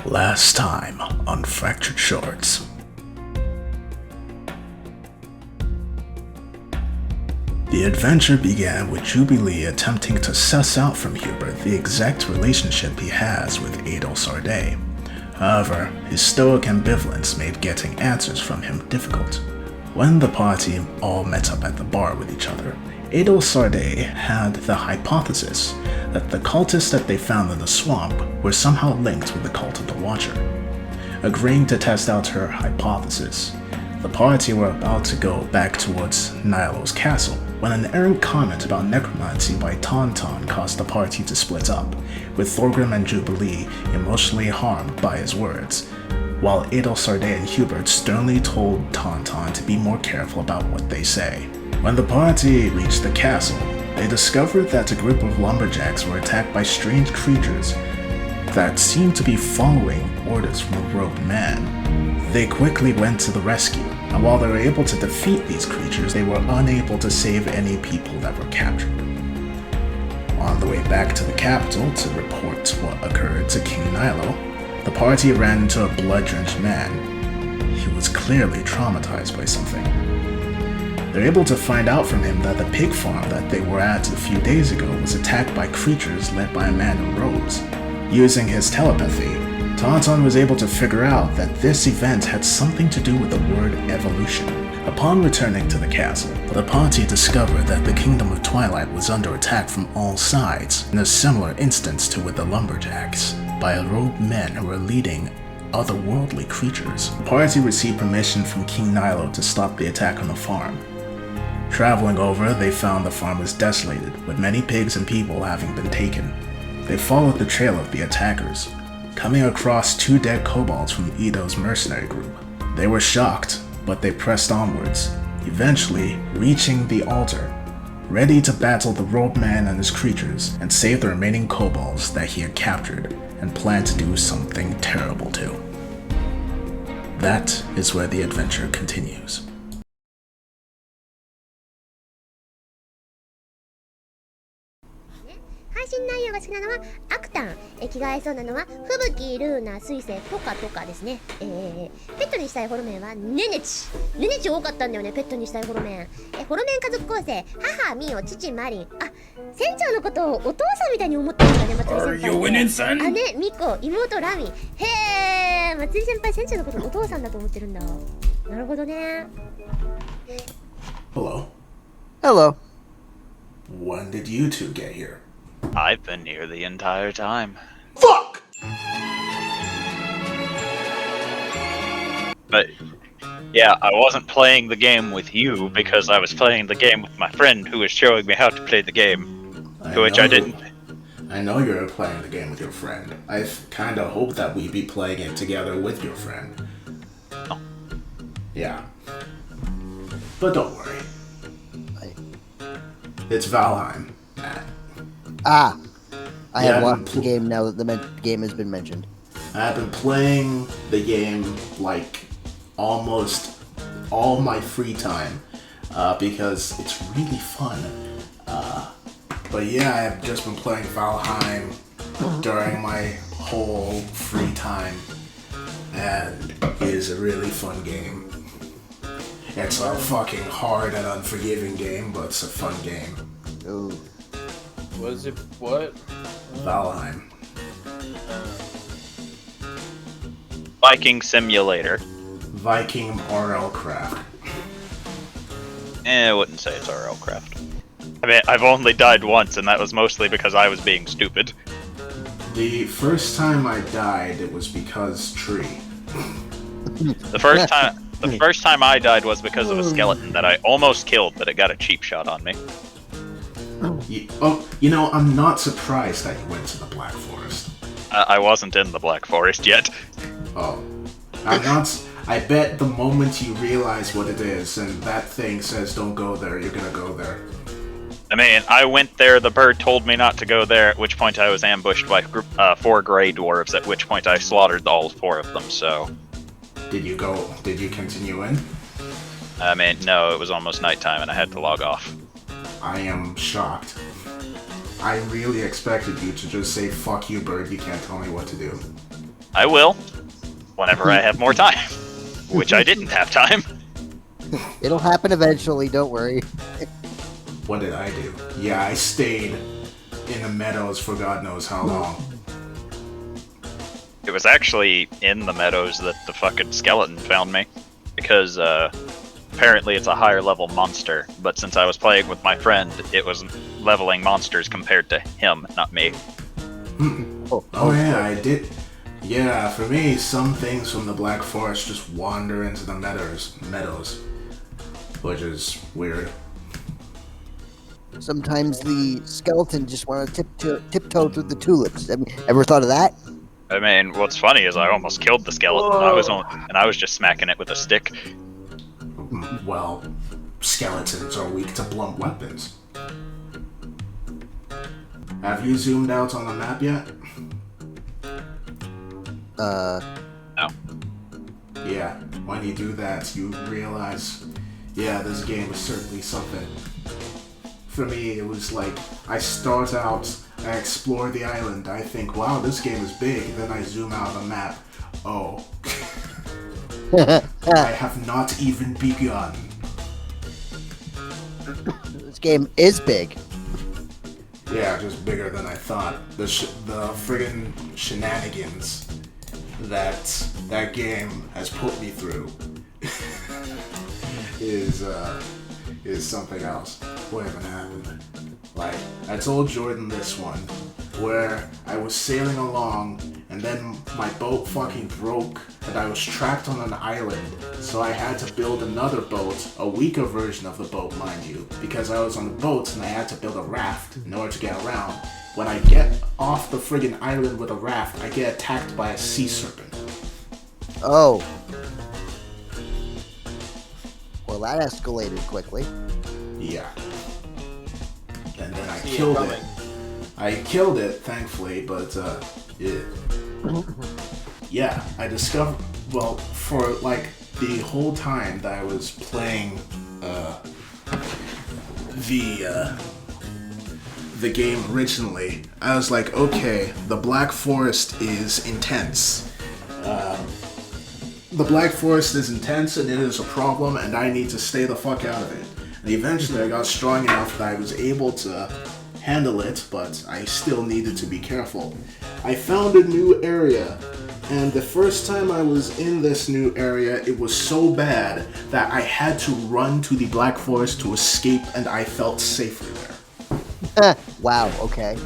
Last time on Fractured Shards. The adventure began with Jubilee attempting to suss out from Hubert the exact relationship he has with Adel Sarday. However, his stoic ambivalence made getting answers from him difficult. When the party all met up at the bar with each other, Adel Sarday had the hypothesis that the cultists that they found in the swamp were somehow linked with the cult of the Watcher. Agreeing to test out her hypothesis, the party were about to go back towards Nilo's castle when an errant comment about necromancy by Tauntaun caused the party to split up, with Thorgrim and Jubilee emotionally harmed by his words, while Adel Sarday and Hubert sternly told Tauntaun to be more careful about what they say. When the party reached the castle, they discovered that a group of lumberjacks were attacked by strange creatures that seemed to be following orders from a robed man. They quickly went to the rescue, and while they were able to defeat these creatures, they were unable to save any people that were captured. On the way back to the capital to report what occurred to King Nilo, the party ran into a blood-drenched man. He was clearly traumatized by something. They're able to find out from him that the pig farm that they were at a few days ago was attacked by creatures led by a man in robes. Using his telepathy, Tauntaun was able to figure out that this event had something to do with the word evolution. Upon returning to the castle, the party discovered that the Kingdom of Twilight was under attack from all sides, in a similar instance to with the lumberjacks, by robed men who were leading otherworldly creatures. The party received permission from King Nilo to stop the attack on the farm. Traveling over, they found the farm was desolated, with many pigs and people having been taken. They followed the trail of the attackers, coming across 2 dead kobolds from Edo's mercenary group. They were shocked, but they pressed onwards, eventually reaching the altar, ready to battle the robed man and his creatures and save the remaining kobolds that he had captured and planned to do something terrible to. That is where the adventure continues. 配信内容が好きなのはアクタン、着替えそうなのは吹雪、ルーナ、水星、ポカとかですね。ペットにしたいホロメンはネネチ。ネネチ多かったんだよね、ペットにしたいホロメン。ホロメン家族構成、母ミオ、父マリン。あ、船長のことをお父さんみたいに思ってるんだね、松井先輩。姉ミコ、妹ラミ。へー、松井先輩船長のことをお父さんだと思ってるんだ。なるほどね。Hello. Hello. When did you two get here? I've been here the entire time. Fuck! But, yeah, I wasn't playing the game with you because I was playing the game with my friend who was showing me how to play the game, which I didn't. I know you're playing the game with your friend. I kinda hoped that we'd be playing it together with your friend. Oh. Yeah. But don't worry. It's Valheim. I have watched the game now that the game has been mentioned. I've been playing the game like almost all my free time because it's really fun. But yeah, I've just been playing Valheim during my whole free time, and it is a really fun game. It's a fucking hard and unforgiving game, but it's a fun game. Ooh. Was it what? Valheim. Viking Simulator. Viking RL Craft. I wouldn't say it's RL Craft. I mean, I've only died once, and that was mostly because I was being stupid. The first time I died, it was because tree. The first time I died was because of a skeleton that I almost killed, but it got a cheap shot on me. You know, I'm not surprised that you went to the Black Forest. I wasn't in the Black Forest yet. Oh. I bet the moment you realize what it is and that thing says don't go there, you're gonna go there. I mean, I went there, the bird told me not to go there, at which point I was ambushed by 4 grey dwarves, at which point I slaughtered all 4 of them, so... Did you continue in? I mean, no, it was almost nighttime and I had to log off. I am shocked. I really expected you to just say, fuck you, bird, you can't tell me what to do. I will, whenever I have more time. Which I didn't have time. It'll happen eventually, don't worry. What did I do? Yeah, I stayed in the meadows for God knows how long. It was actually in the meadows that the fucking skeleton found me. Because, apparently it's a higher level monster. But since I was playing with my friend, it was leveling monsters compared to him, not me. Oh yeah, I did. Yeah, for me, some things from the Black Forest just wander into the meadows, which is weird. Sometimes the skeleton just want to tiptoe through the tulips. Ever thought of that? I mean, what's funny is I almost killed the skeleton. I was just smacking it with a stick. Well, skeletons are weak to blunt weapons. Have you zoomed out on the map yet? No. Yeah, when you do that, you realize, yeah, this game is certainly something. For me, it was like, I start out, I explore the island, I think, wow, this game is big, then I zoom out on the map, oh. I have not even begun. This game is big. Yeah, just bigger than I thought. The friggin' shenanigans that game has put me through is something else. What even happened? Like, I told Jordan this one, where I was sailing along, and then my boat fucking broke, and I was trapped on an island, so I had to build another boat, a weaker version of the boat, mind you, because I was on the boat, and I had to build a raft in order to get around. When I get off the friggin' island with a raft, I get attacked by a sea serpent. Oh. Well, that escalated quickly. Yeah. And then I killed it. I killed it, thankfully, but, yeah, I discovered, well, for, like, the whole time that I was playing, the game originally, I was like, okay, the Black Forest is intense. The Black Forest is intense and it is a problem and I need to stay the fuck out of it. And eventually I got strong enough that I was able to handle it, but I still needed to be careful. I found a new area, and the first time I was in this new area, it was so bad that I had to run to the Black Forest to escape, and I felt safer there. Wow, okay.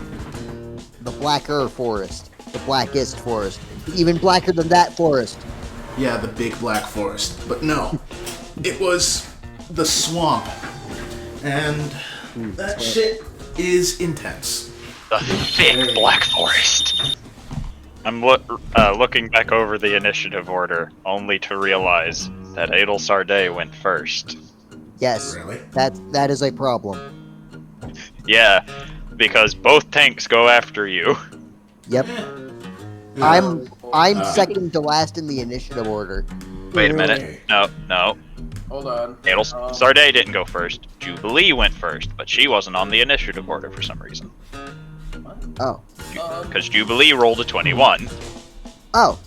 The blacker forest. The blackest forest. Even blacker than that forest. Yeah, the big Black Forest. But no, it was the swamp. And that shit is intense. The thick Black Forest. I'm looking back over the initiative order, only to realize that Adel Sarday went first. Yes, Really? that is a problem. Yeah, because both tanks go after you. Yep. I'm second to last in the initiative order. Wait a minute. No. Hold on. Adel Sarday didn't go first. Jubilee went first, but she wasn't on the initiative order for some reason. Oh. Because Jubilee rolled a 21. Oh.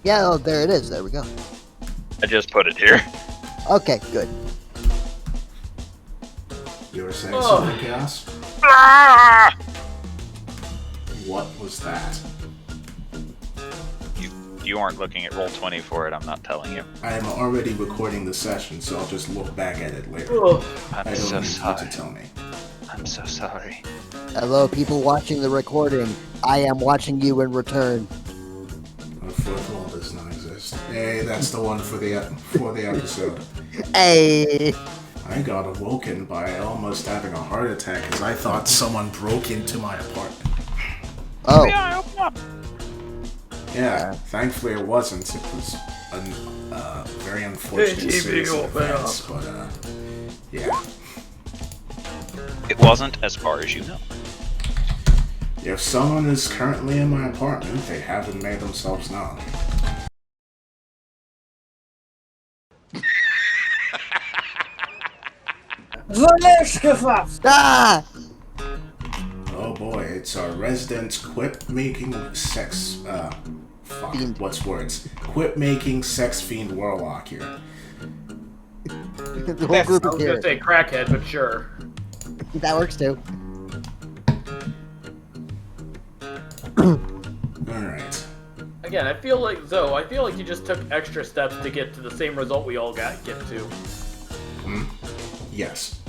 Yeah, oh, there it is. There we go. I just put it here. Okay, good. You were saying something, Chaos? What was that? You aren't looking at Roll20 for it, I'm not telling you. I am already recording the session, so I'll just look back at it later. I'm I don't so need sorry. you to tell me. I'm so sorry. Hello, people watching the recording. I am watching you in return. Our fourth wall does not exist. Hey, that's the one for the episode. Hey! I got awoken by almost having a heart attack because I thought someone broke into my apartment. Oh. Yeah, open up. Yeah, thankfully it wasn't. It was a very unfortunate series of events, but yeah. It wasn't, as far as you know. If someone is currently in my apartment, they haven't made themselves known. Ah! Oh boy, it's our resident quip-making sex Fuck, Fiend. what's words? Quit making sex fiend warlock here. The whole I group was is gonna here. say crackhead, but sure. That works too. Alright. Again, I feel like you just took extra steps to get to the same result we all get to. Yes.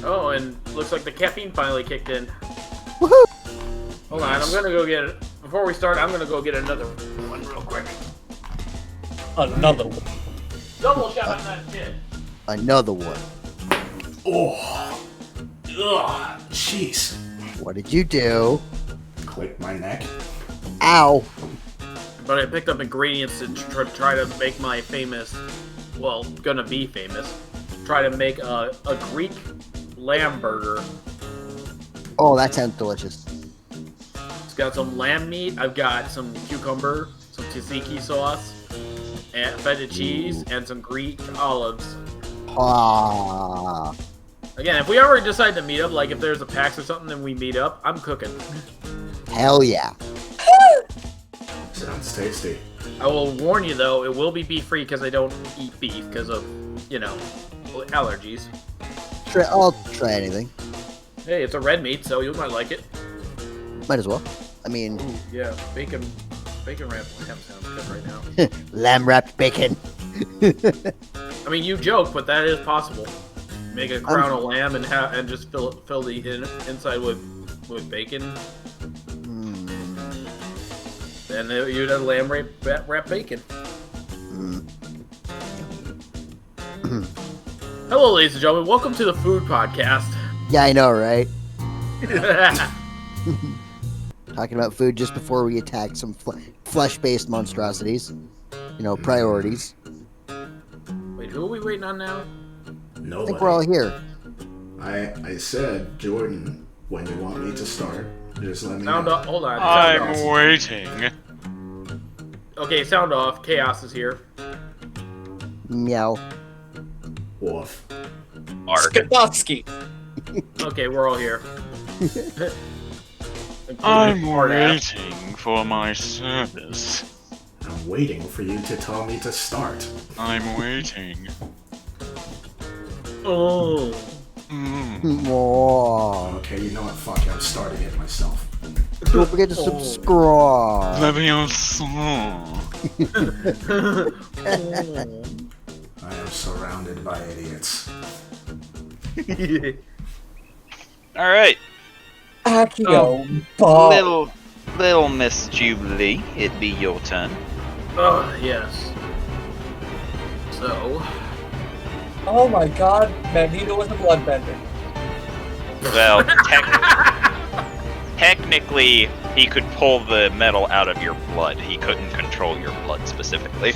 Oh, and looks like the caffeine finally kicked in. Woohoo! Hold on, I'm gonna go get it. Before we start, I'm gonna go get another one real quick. Another one. Double shot on that shit. Another one. Oh. Ugh. Jeez. What did you do? Click my neck. Ow! But I picked up ingredients to try to make my famous, well, gonna be famous, try to make a Greek lamb burger. Oh, that sounds delicious. It's got some lamb meat, I've got some cucumber, some tzatziki sauce, and feta cheese, and some Greek olives. Ah. Again, if we ever decide to meet up, like if there's a PAX or something and we meet up, I'm cooking. Hell yeah. Sounds tasty. I will warn you though, it will be beef free because I don't eat beef because of, you know, allergies. I'll try anything. Hey, it's a red meat, so you might like it. Might as well. I mean, Yeah, bacon wrapped lamb sounds good right now. lamb wrapped bacon. I mean, you joke, but that is possible. Make a crown of lamb and just fill the inside with bacon, and then you'd have lamb wrapped bacon. Hello, ladies and gentlemen. Welcome to the Food Podcast. Yeah, I know, right? Talking about food just before we attack some flesh-based monstrosities. You know, priorities. Wait, who are we waiting on now? I Nobody. think we're all here. I said, Jordan, when you want me to start, just let me Sound know. off. Hold on. Sound off. I'm waiting. Okay, sound off. Chaos is here. Meow. Wolf. Arg. Skabotsky. Okay, we're all here. I'm Hard ass. waiting for my service. I'm waiting for you to tell me to start. I'm waiting. Oh. Whoa. Okay, you know what? Fuck it, I'm starting it myself. Don't forget to subscribe. Leviosa. I am surrounded by idiots. Alright, Accio. Bob. little Miss Jubilee, it be your turn. Oh, yes. So, Oh my god, Magneto was a bloodbender. Well, technically, he could pull the metal out of your blood. He couldn't control your blood specifically.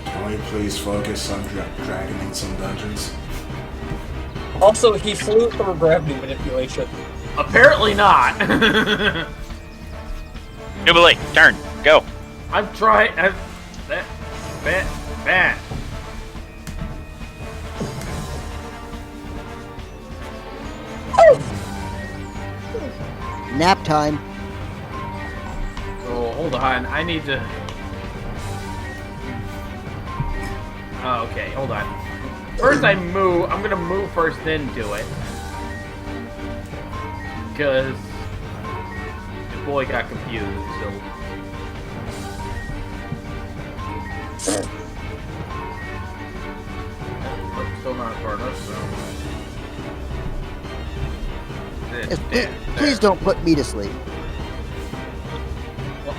Can we please focus on dragoning some dungeons? Also, he flew through gravity manipulation. apparently not. Jubilee, turn, go. I'm trying. That. Nap time. Oh, hold on. I need to. Oh, okay, hold on. First, I move. I'm gonna move first, then do it. Because the boy got confused. So. Oh, still not far enough. So. Yes, please don't put me to sleep.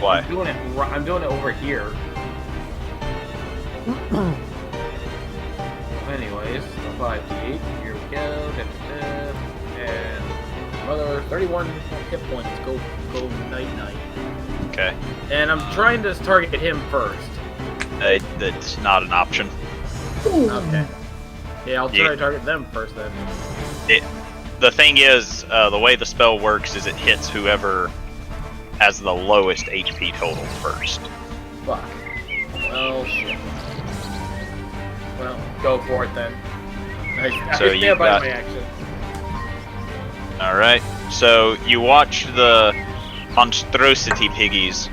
Why? I'm doing it over here. Anyways, 5d8. Here we go. And another 31 hit points. Go night. Okay. And I'm trying to target him first. That's not an option. Okay. Yeah, I'll try to target them first then. The thing is, the way the spell works is it hits whoever has the lowest HP total first. Fuck. Well, shit. Well, go for it then. I So you stand by got- my action. Alright, so you watch the monstrosity piggies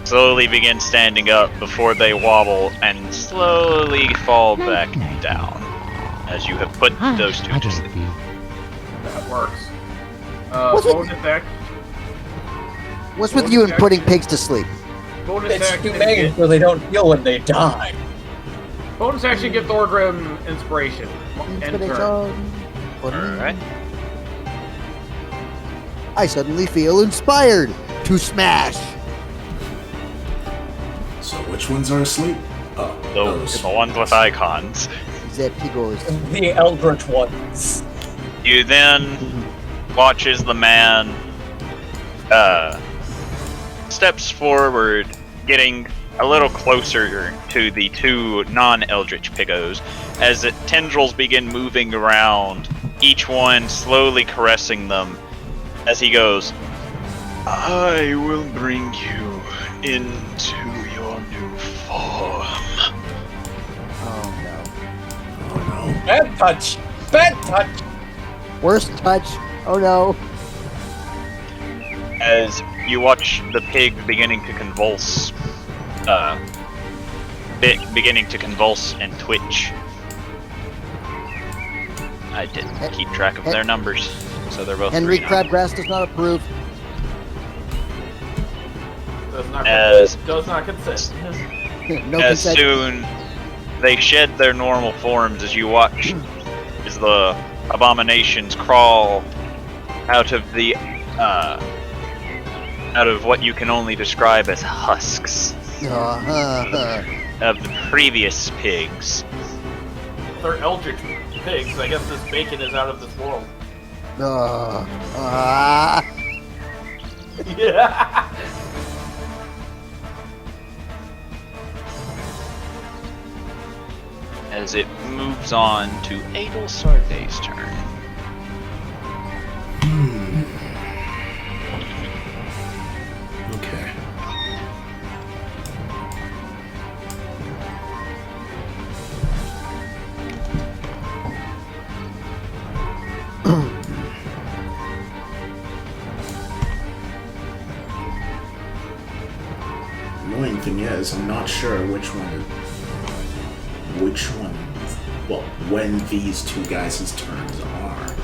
slowly begin standing up before they wobble and slowly fall back down as you have put those two to sleep. That works. What's Bonus attack. What's with you and putting pigs to sleep? Bonus It's action. humane so they don't feel when they die. Bonus action. Give Thorgrim inspiration. End turn. Alright. I suddenly feel inspired to smash. So which ones are asleep? Oh, Those, the ones with icons. The pigos. The eldritch ones. You then watch as the man steps forward, getting a little closer to the two non-eldritch pigos, as the tendrils begin moving around, each one slowly caressing them, as he goes, I will bring you into your new form. Oh no. Oh no. Bad touch. Bad touch. Worst touch. Oh no. As you watch the pig beginning to convulse, beginning to convulse and twitch. I didn't keep track of their numbers, so they're both Henry 3 now. Crabgrass does not approve. Does not consent. No As consent. soon they shed their normal forms, as you watch as the abominations crawl out of the out of what you can only describe as husks of the previous pigs. They're eldritch pigs. I guess this bacon is out of this world. Yeah. As it moves on to Adel Sarday's turn. Okay. Annoying thing is, I'm not sure which one, well, when these two guys' turns are.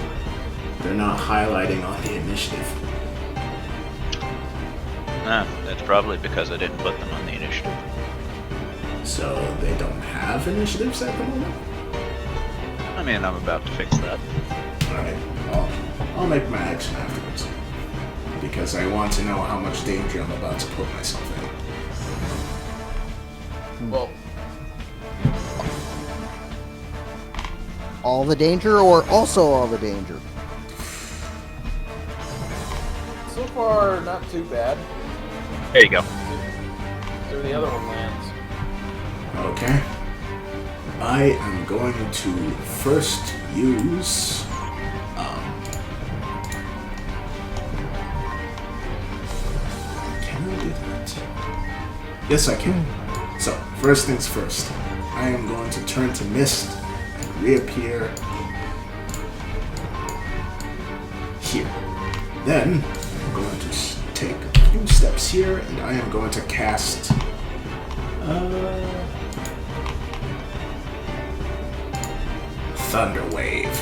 They're not highlighting on the initiative. That's probably because I didn't put them on the initiative. So they don't have initiatives at the moment? I mean, I'm about to fix that. Alright, I'll make my action afterwards. Because I want to know how much danger I'm about to put myself in. Well, All the danger or also all the danger? so far not too bad. There you go. So the other one lands. Okay. I am going to first use can I do that? Yes, I can. So, first things first. I am going to turn to mist and reappear here. Then, I'm going to take a few steps here, and I am going to cast Thunder Wave.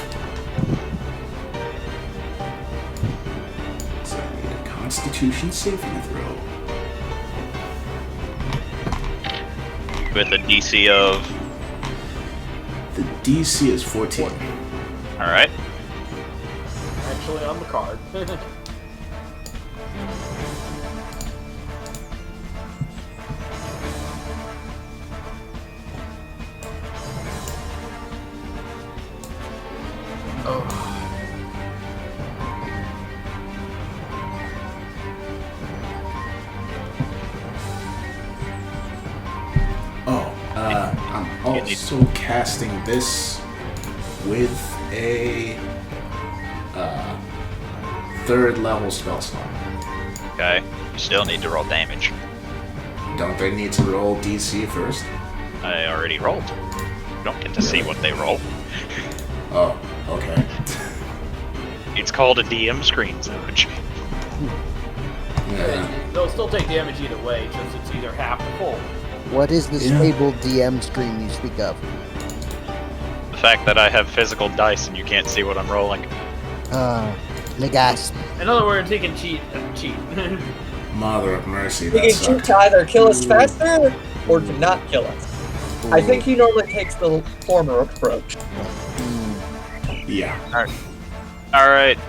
So I need a Constitution saving throw. With a DC of... The DC is 14. Alright. Actually on the card. I'm also casting this with a third level spell slot. Okay. You still need to roll damage. Don't they need to roll DC first? I already rolled. You don't get to see what they roll. Oh, okay. It's called a DM screen, Zoj. Yeah. they'll still take damage either way, just it's either half or full. What is the stable DM screen you speak of? The fact that I have physical dice and you can't see what I'm rolling. Nagast. In other words, he can cheat. Mother of mercy, He that can cheat sucked. to either kill us faster or to not kill us. I think he normally takes the former approach. Yeah. Alright,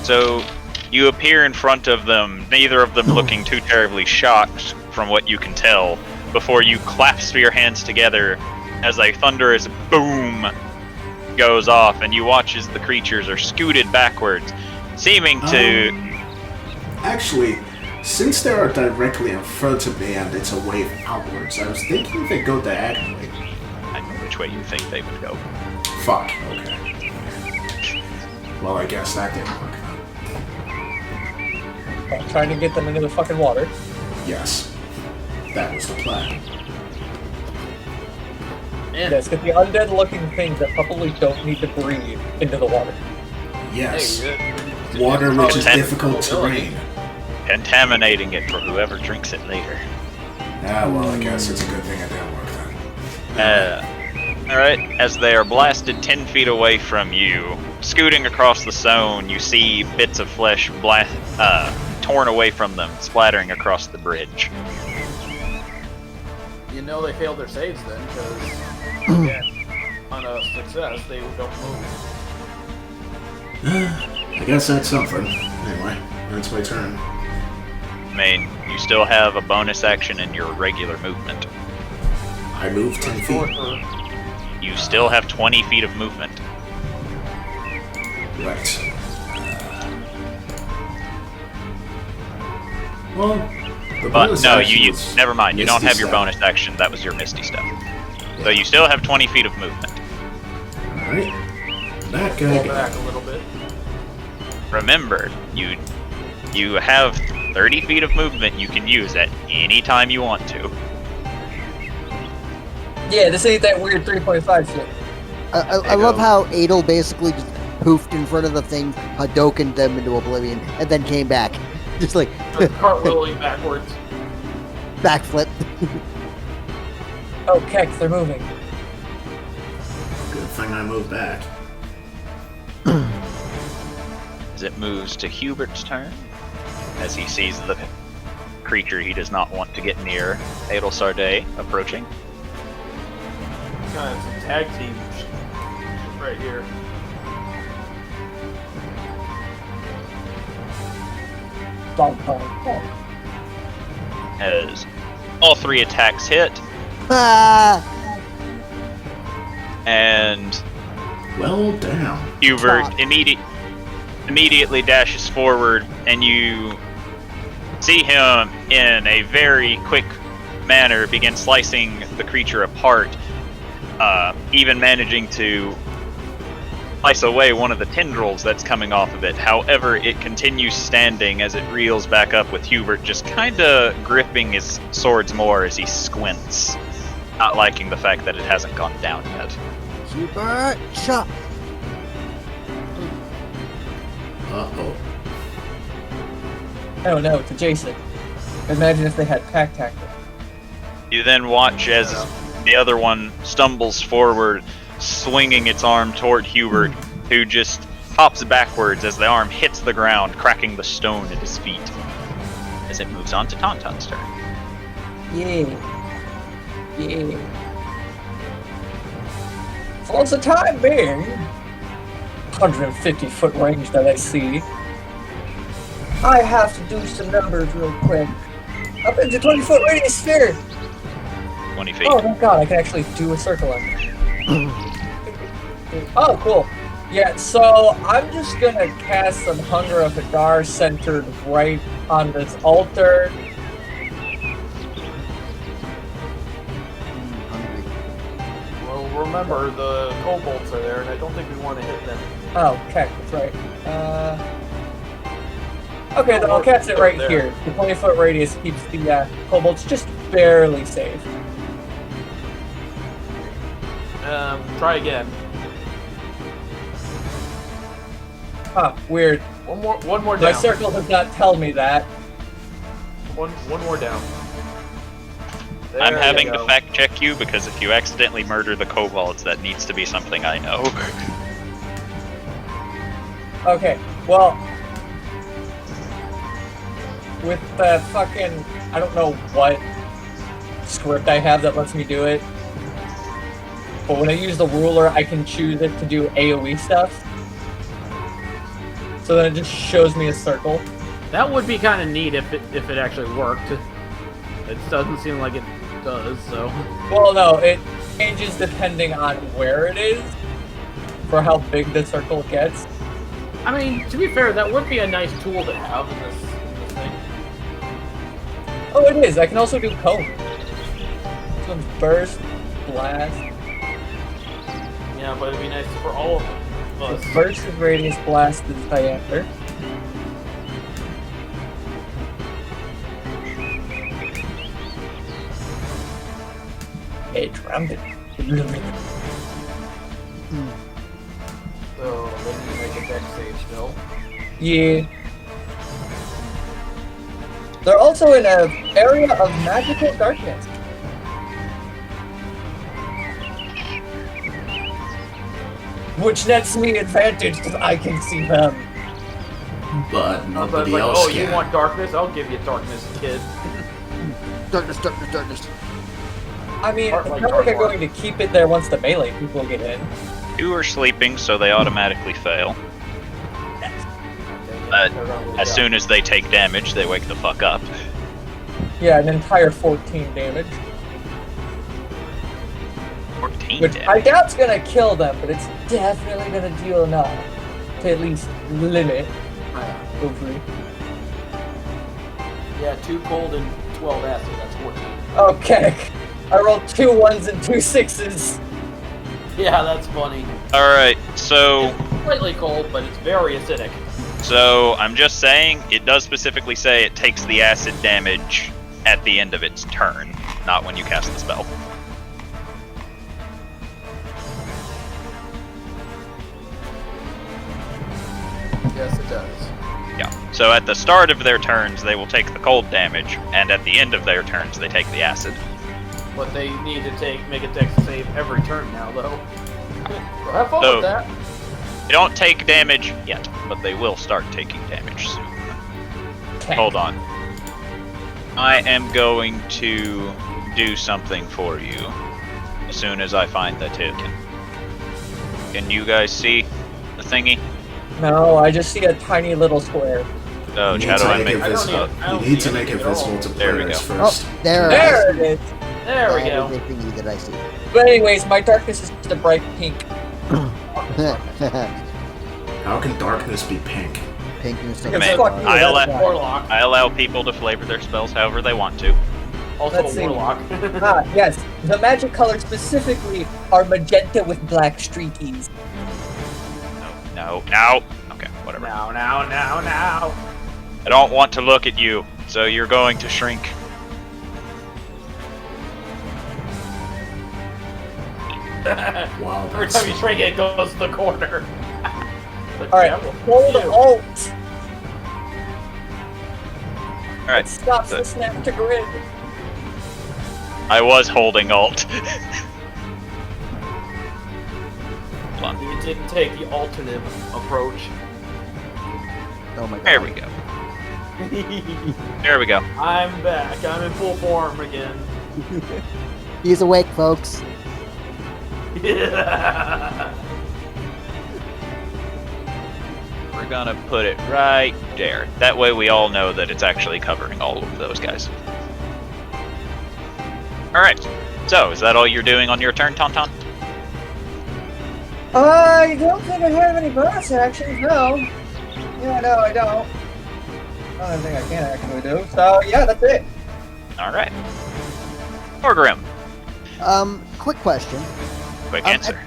so you appear in front of them, neither of them looking too terribly shocked from what you can tell, before you clasp your hands together as a thunderous boom goes off, and you watch as the creatures are scooted backwards, seeming to... Actually, since they are directly in front of me and it's a wave outwards, I was thinking they go diagonally. I know which way you think they would go. Fuck, okay. Well, I guess that didn't work out. Trying to get them into the fucking water. Yes. That was the plan. Yes, get the undead-looking things that probably don't need to breathe into the water. Yes. Hey, Water which is ten- difficult terrain. Contaminating it for whoever drinks it later. Ah, well, I guess it's a good thing it didn't work then. Alright, as they are blasted 10 feet away from you, scooting across the zone, you see bits of flesh torn away from them, splattering across the bridge. You know they failed their saves then, because on a success, they don't move. I guess that's something. Anyway, that's my turn. I mean, you still have a bonus action in your regular movement. I move 10 feet. You still have 20 feet of movement. Right. Well, the But bonus no, action you was never mind. You don't Misty have your Step. bonus action. That was your Misty Step. So you still have 20 feet of movement. Alright. That guy Pull got back a little bit. Remember, you have 30 feet of movement you can use at any time you want to. Yeah, this ain't that weird 3.5 shit. I love how Adel basically just poofed in front of the thing, Hadokened them into oblivion, and then came back. Just like, Cartwheeling backwards. backflip. Oh, Kex, they're moving. Good thing I moved back. As it moves to Hubert's turn, as he sees the creature he does not want to get near, Adel Sarday, approaching. Kind of some tag team right here. Bonk, bonk, bonk. As all three attacks hit, Ah! and Well, damn. Hubert immediately dashes forward, and you see him in a very quick manner begin slicing the creature apart, even managing to slice away one of the tendrils that's coming off of it. However, it continues standing as it reels back up, with Hubert just kinda gripping his swords more as he squints, not liking the fact that it hasn't gone down yet. Super chop. Uh-oh. Oh no, it's adjacent. Imagine if they had pack tactic. You then watch as the other one stumbles forward, swinging its arm toward Hubert, who just pops backwards as the arm hits the ground, cracking the stone at his feet. As it moves on to Tauntaun's turn. Yeah. Yeah. For the time being, 150-foot range that I see, I have to do some numbers real quick. Up into 20-foot radius sphere! 20 feet. Oh, thank God, I can actually do a circle on it. Oh, cool. Yeah, so I'm just gonna cast some Hunger of Hadar centered right on this altar. Well, remember, the kobolds are there, and I don't think we want to hit them. Oh, okay, that's right. Okay, then I'll cast it right There. here. The 20-foot radius keeps the kobolds just barely safe. Try again. Huh, weird. One more My down. circle does not tell me that. One more down. I'm There having you to go. fact check you because if you accidentally murder the kobolds, that needs to be something I know. Okay, well, with the fucking, I don't know what script I have that lets me do it, but when I use the ruler, I can choose it to do AoE stuff. So then it just shows me a circle. That would be kind of neat if it actually worked. It doesn't seem like it does, so. Well, no, it changes depending on where it is for how big the circle gets. I mean, to be fair, that would be a nice tool to have in this thing. Oh, it is. I can also do cone. This one's burst, blast. Yeah, but it'd be nice for all of us. Burst is radius, blast is diameter. Edge rounded. So then you make a dex save still. Yeah. They're also in an area of magical darkness. Which nets me advantage because I can see them. But But nobody like, else oh, can. you want darkness? I'll give you darkness, kid. Darkness, darkness, darkness. I mean, Heart it's like not like I'm heart. going to keep it there once the melee people get in. You are sleeping, so they automatically fail. But as soon as they take damage, they wake the fuck up. Yeah, an entire 14 damage. 14 Which I damage. doubt's gonna kill them, but it's definitely gonna deal enough to at least limit hopefully. Yeah, 2 cold and 12 acid, that's 14. Okay. I rolled 2 1s and 2 6s. Yeah, that's funny. Alright, so It's slightly cold, but it's very acidic. I'm just saying, it does specifically say it takes the acid damage at the end of its turn, not when you cast the spell. Yes, it does. Yeah. So at the start of their turns, they will take the cold damage, and at the end of their turns, they take the acid. But they need to make a dex save every turn now, though. So have fun So- with that. They don't take damage yet, but they will start taking damage soon. Hold on. I am going to do something for you as soon as I find the token. Can you guys see the thingy? No, I just see a tiny little square. Oh, You need how do to I make make it I don't visible. need- I You don't need see to make it anything at all. visible to There we players go. first. Oh, there. There it is. There we That go. is a thingy that I see. But anyways, my darkness is just a bright pink. How can darkness be pink? Pink and stuff. Because Man, fuck you, I'll that's let- why. Warlock. I allow people to flavor their spells however they want to. Also Let's see. a warlock. Ah, yes. The magic colors specifically are magenta with black streakies. No. Okay, whatever. now. I don't want to look at you, so you're going to shrink. Wow, Every that's time you shrink it, goes to the corner. Alright, hold Alt. Alright, Stops the- the snap to grid. I was holding Alt. Hold on. You didn't take the alternative approach. Oh my god. There we go. There we go. I'm back. I'm in full form again. He's awake, folks. Yeah. We're gonna put it right there. That way we all know that it's actually covering all of those guys. Alright, so is that all you're doing on your turn, Tauntaun? I don't think I have any bonus actions, no. Yeah, no, I don't. I don't think I can actually do. So, yeah, that's it. Alright. Thorgrim, Quick question. quick answer.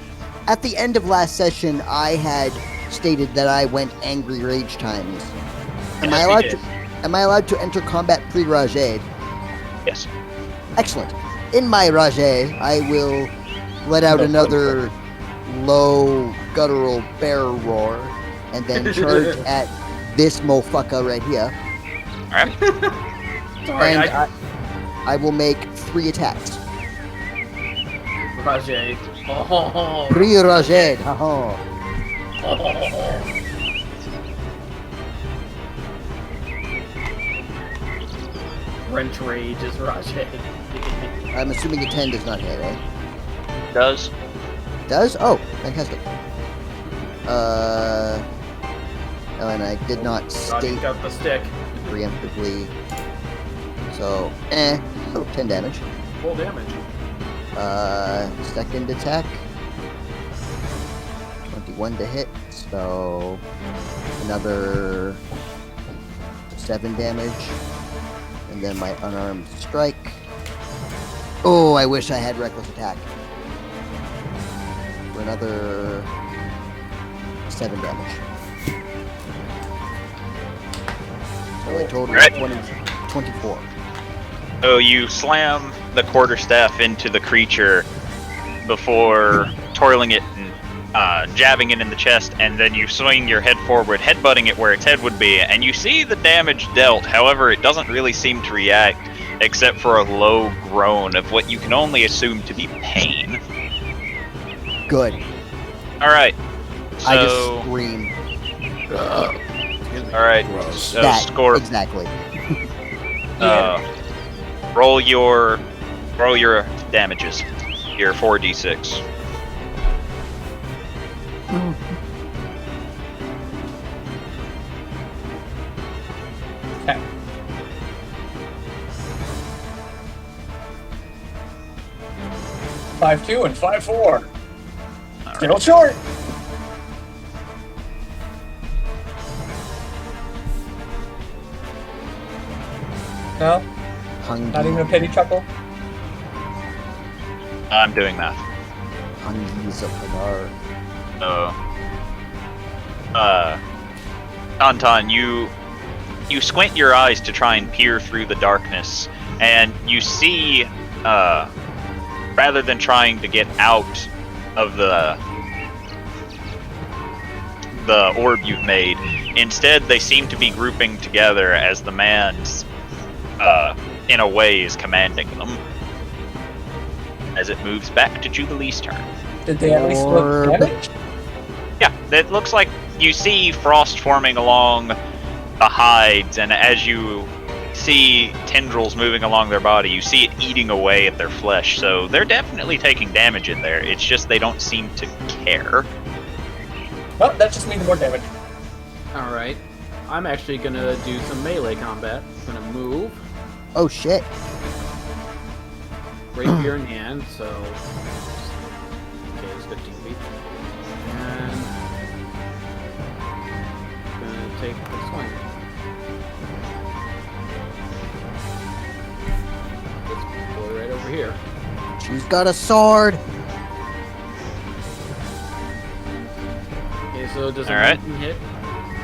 At the end of last session, I had stated that I went angry rage times. Am Yes, I you allowed did. to? Am I allowed to enter combat pre-rajade? Yes. Excellent. In my rajade, I will let out another low guttural bear roar, and then charge at this motherfucker right here. Alright. Sorry, And I will make 3 attacks. Rajay. Oh, Pre-Rajed, haha. Wrench Rage is Rajay. I'm assuming a 10 does not hit, eh? Does. Does? Oh, fantastic. Oh, and I did not God, state he's got the stick. preemptively. So, oh, 10 damage. Full damage. Second attack. 21 to hit, so another 7 damage. And then my unarmed strike. Oh, I wish I had reckless attack. For another 7 damage. So a total Right. of 24. So you slam the quarterstaff into the creature before toiling it and jabbing it in the chest, and then you swing your head forward, headbutting it where its head would be, and you see the damage dealt. However, it doesn't really seem to react except for a low groan of what you can only assume to be pain. Good. Alright. I just So, scream. alright. Gross. So That, score. exactly. Roll your damages. Your 4d6. Okay. Five two and 5-4. Still short. No, not even a pity chuckle. I'm doing math. Hungies of Hagar. Anton, you squint your eyes to try and peer through the darkness, and you see, rather than trying to get out of the orb you've made, instead they seem to be grouping together as the man's, in a way, is commanding them. As it moves back to Jubilee's turn. Did they at least split damage? Yeah, it looks like you see frost forming along the hides, and as you see tendrils moving along their body, you see it eating away at their flesh, so they're definitely taking damage in there. It's just they don't seem to care. Well, that just means more damage. Alright. I'm actually gonna do some melee combat. I'm gonna move. Oh shit. Rapier in hand, so. Okay, it's 15 feet. And. Gonna take the swing. This boy right over here. She's got a sword. Okay, so does a Alright. 19 hit?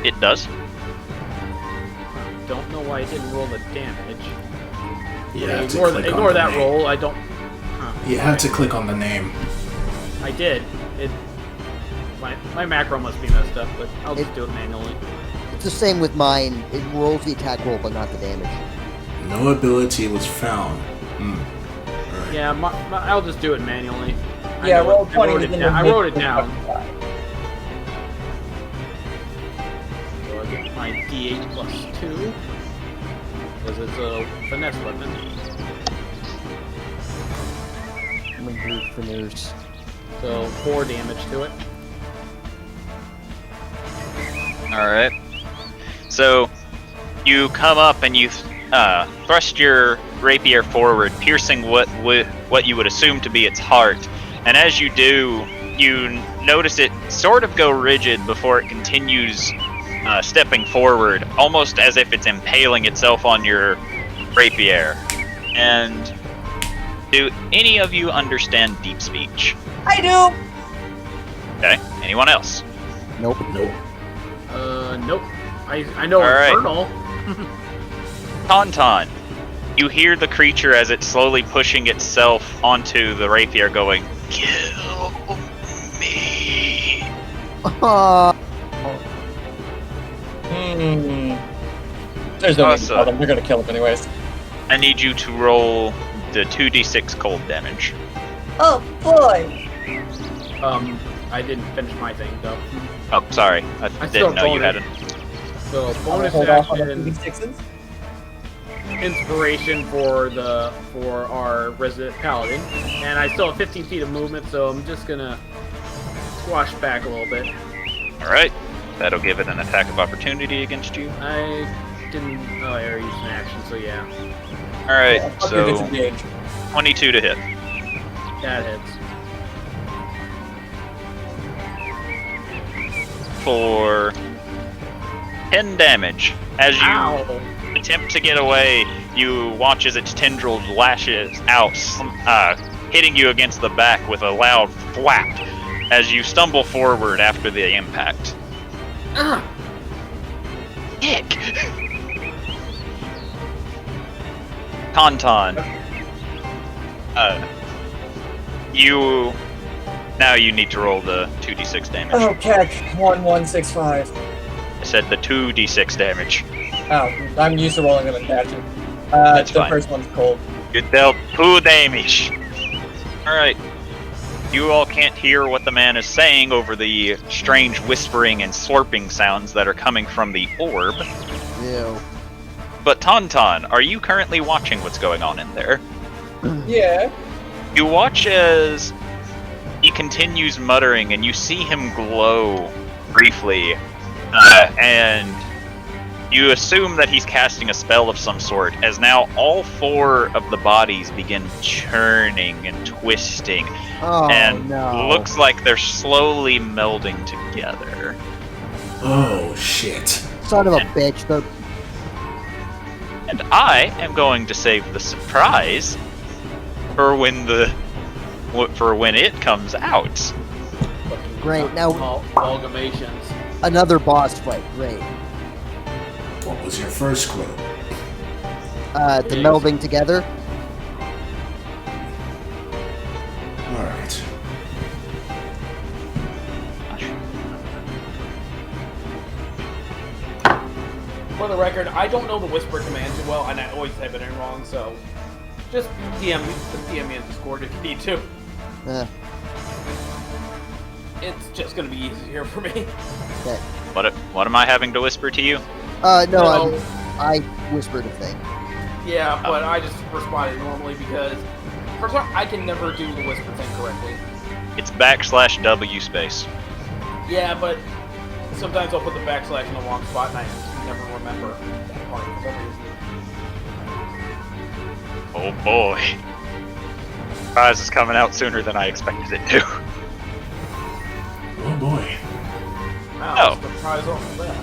It does. Don't know why it didn't roll the damage. You have to Ignore, click ignore on the that name. roll. I don't. You have to click on the name. I did. It. My macro must be messed up, but I'll just do it manually. It's the same with mine. It rolls the attack roll, but not the damage. No ability was found. Alright. Yeah, I'll just do it manually. Yeah, roll I 20. wrote it then down. I make wrote it the down. 25. So I get my D8 plus 2. Because it's a finesse weapon. Finners. So 4 damage to it. Alright. So, you come up and you thrust your rapier forward, piercing what you would assume to be its heart. And as you do, you notice it sort of go rigid before it continues stepping forward, almost as if it's impaling itself on your rapier. And do any of you understand deep speech? I do. Okay. Anyone else? Nope. Nope. Nope. I know Alright. Infernal. Tauntaun, you hear the creature as it's slowly pushing itself onto the rapier going, "Kill me." There's no need to Awesome. tell them. They're gonna kill him anyways. I need you to roll the 2d6 cold damage. Oh boy! I didn't finish my thing though. Oh, sorry. I still didn't know you bonus. hadn't. So bonus Hold off on the action, 2d6s. inspiration for our resident paladin, and I still have 15 feet of movement, so I'm just gonna squash back a little bit. Alright. That'll give it an attack of opportunity against you. I didn't. Oh, I already used an action, so yeah, Alright, Fuck your so disengage. 22 to hit. that hits. For 10 damage. As you Ow! attempt to get away, you watch as its tendrils lashes out, hitting you against the back with a loud flap as you stumble forward after the impact. Ah! Dick! Tauntaun. Now you need to roll the 2d6 damage. Oh, Keck. 1165. I said the 2d6 damage. Oh, I'm used to rolling them in batches. That's the fine. first one's cold. You dealt 2 damage. Alright. You all can't hear what the man is saying over the strange whispering and slurping sounds that are coming from the orb. Ew. But Tauntaun, are you currently watching what's going on in there? Yeah. You watch as he continues muttering, and you see him glow briefly, and you assume that he's casting a spell of some sort, as now all 4 of the bodies begin churning and twisting, Oh, and no. looks like they're slowly melding together. Oh, shit. Son of a bitch. The And I am going to save the surprise for when it comes out. Great, now- Amalgamations. another boss fight. Great. What was your first clue? The melding together. Alright. For the record, I don't know the whisper command too well, and I always type it in wrong, so just DM me in Discord if you need to. Uh, It's just gonna be easier for me. okay. What am I having to whisper to you? No, I whispered a thing. Yeah, but I just responded normally because for some I can never do the whisper thing correctly. It's /W space. Yeah, but sometimes I'll put the backslash in the wrong spot and I just never remember that part for some reason. Oh boy. Surprise is coming out sooner than I expected it to. Oh boy. Wow, Oh. surprise on that.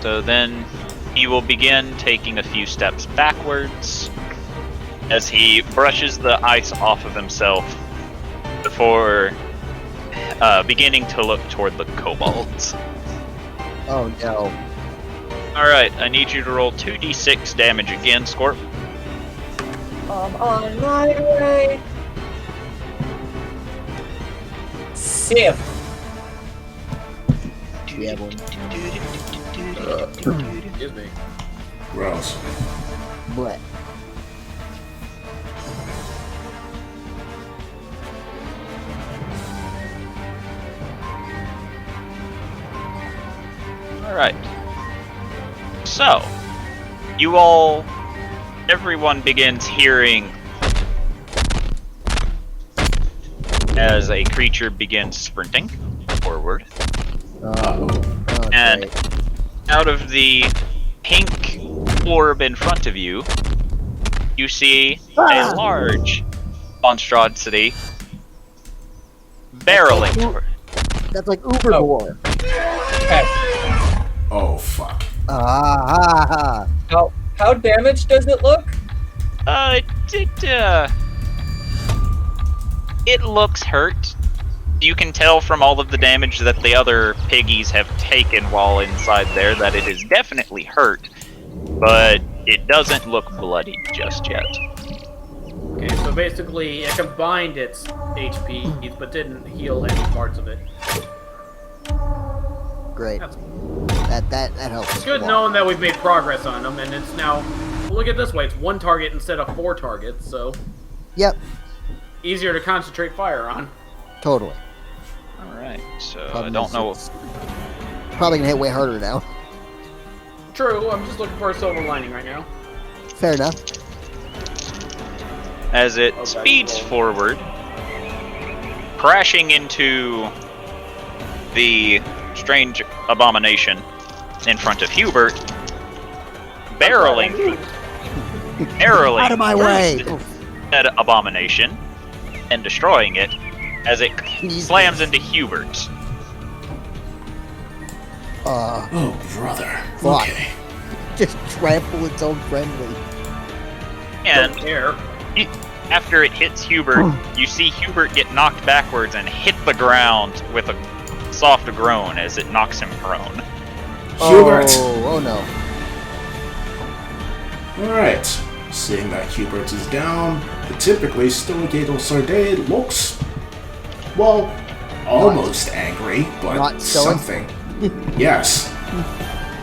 So then he will begin taking a few steps backwards as he brushes the ice off of himself before beginning to look toward the kobolds. Oh no. Alright, I need you to roll 2d6 damage again, Scorp. I'm on my way. Save. We have one. Excuse me. Gross. What? Alright. So, everyone begins hearing as a creature begins sprinting forward. Oh, And great. out of the pink orb in front of you, you see a large monstrosity barreling toward. That's like Uber War. Okay. Oh, fuck. How damaged does it look? It looks hurt. You can tell from all of the damage that the other piggies have taken while inside there that it is definitely hurt, but it doesn't look bloody just yet. Okay, so basically it combined its HP, but didn't heal any parts of it. Great. That's That helps. It's us good a lot. knowing that we've made progress on them, and it's now look at it this way. It's one target instead of 4 targets, so Yep, easier to concentrate fire on. totally. Alright, so I Problem don't is know. it's Probably gonna hit way harder now. True, I'm just looking for a silver lining right now. Fair enough. As it Okay, speeds roll. forward, crashing into the strange abomination in front of Hubert, barreling Out of my way! through that abomination and destroying it as it Jesus. slams into Hubert. Oh, brother. Fuck. Okay. Just trample its own friendly. And Don't care. after it hits Hubert, you see Hubert get knocked backwards and hit the ground with a soft groan as it knocks him prone. Hubert! Oh no. Alright. Seeing that Hubert is down, the typically stoical Sarday looks, well, almost angry, but Not stoic? something. Yes.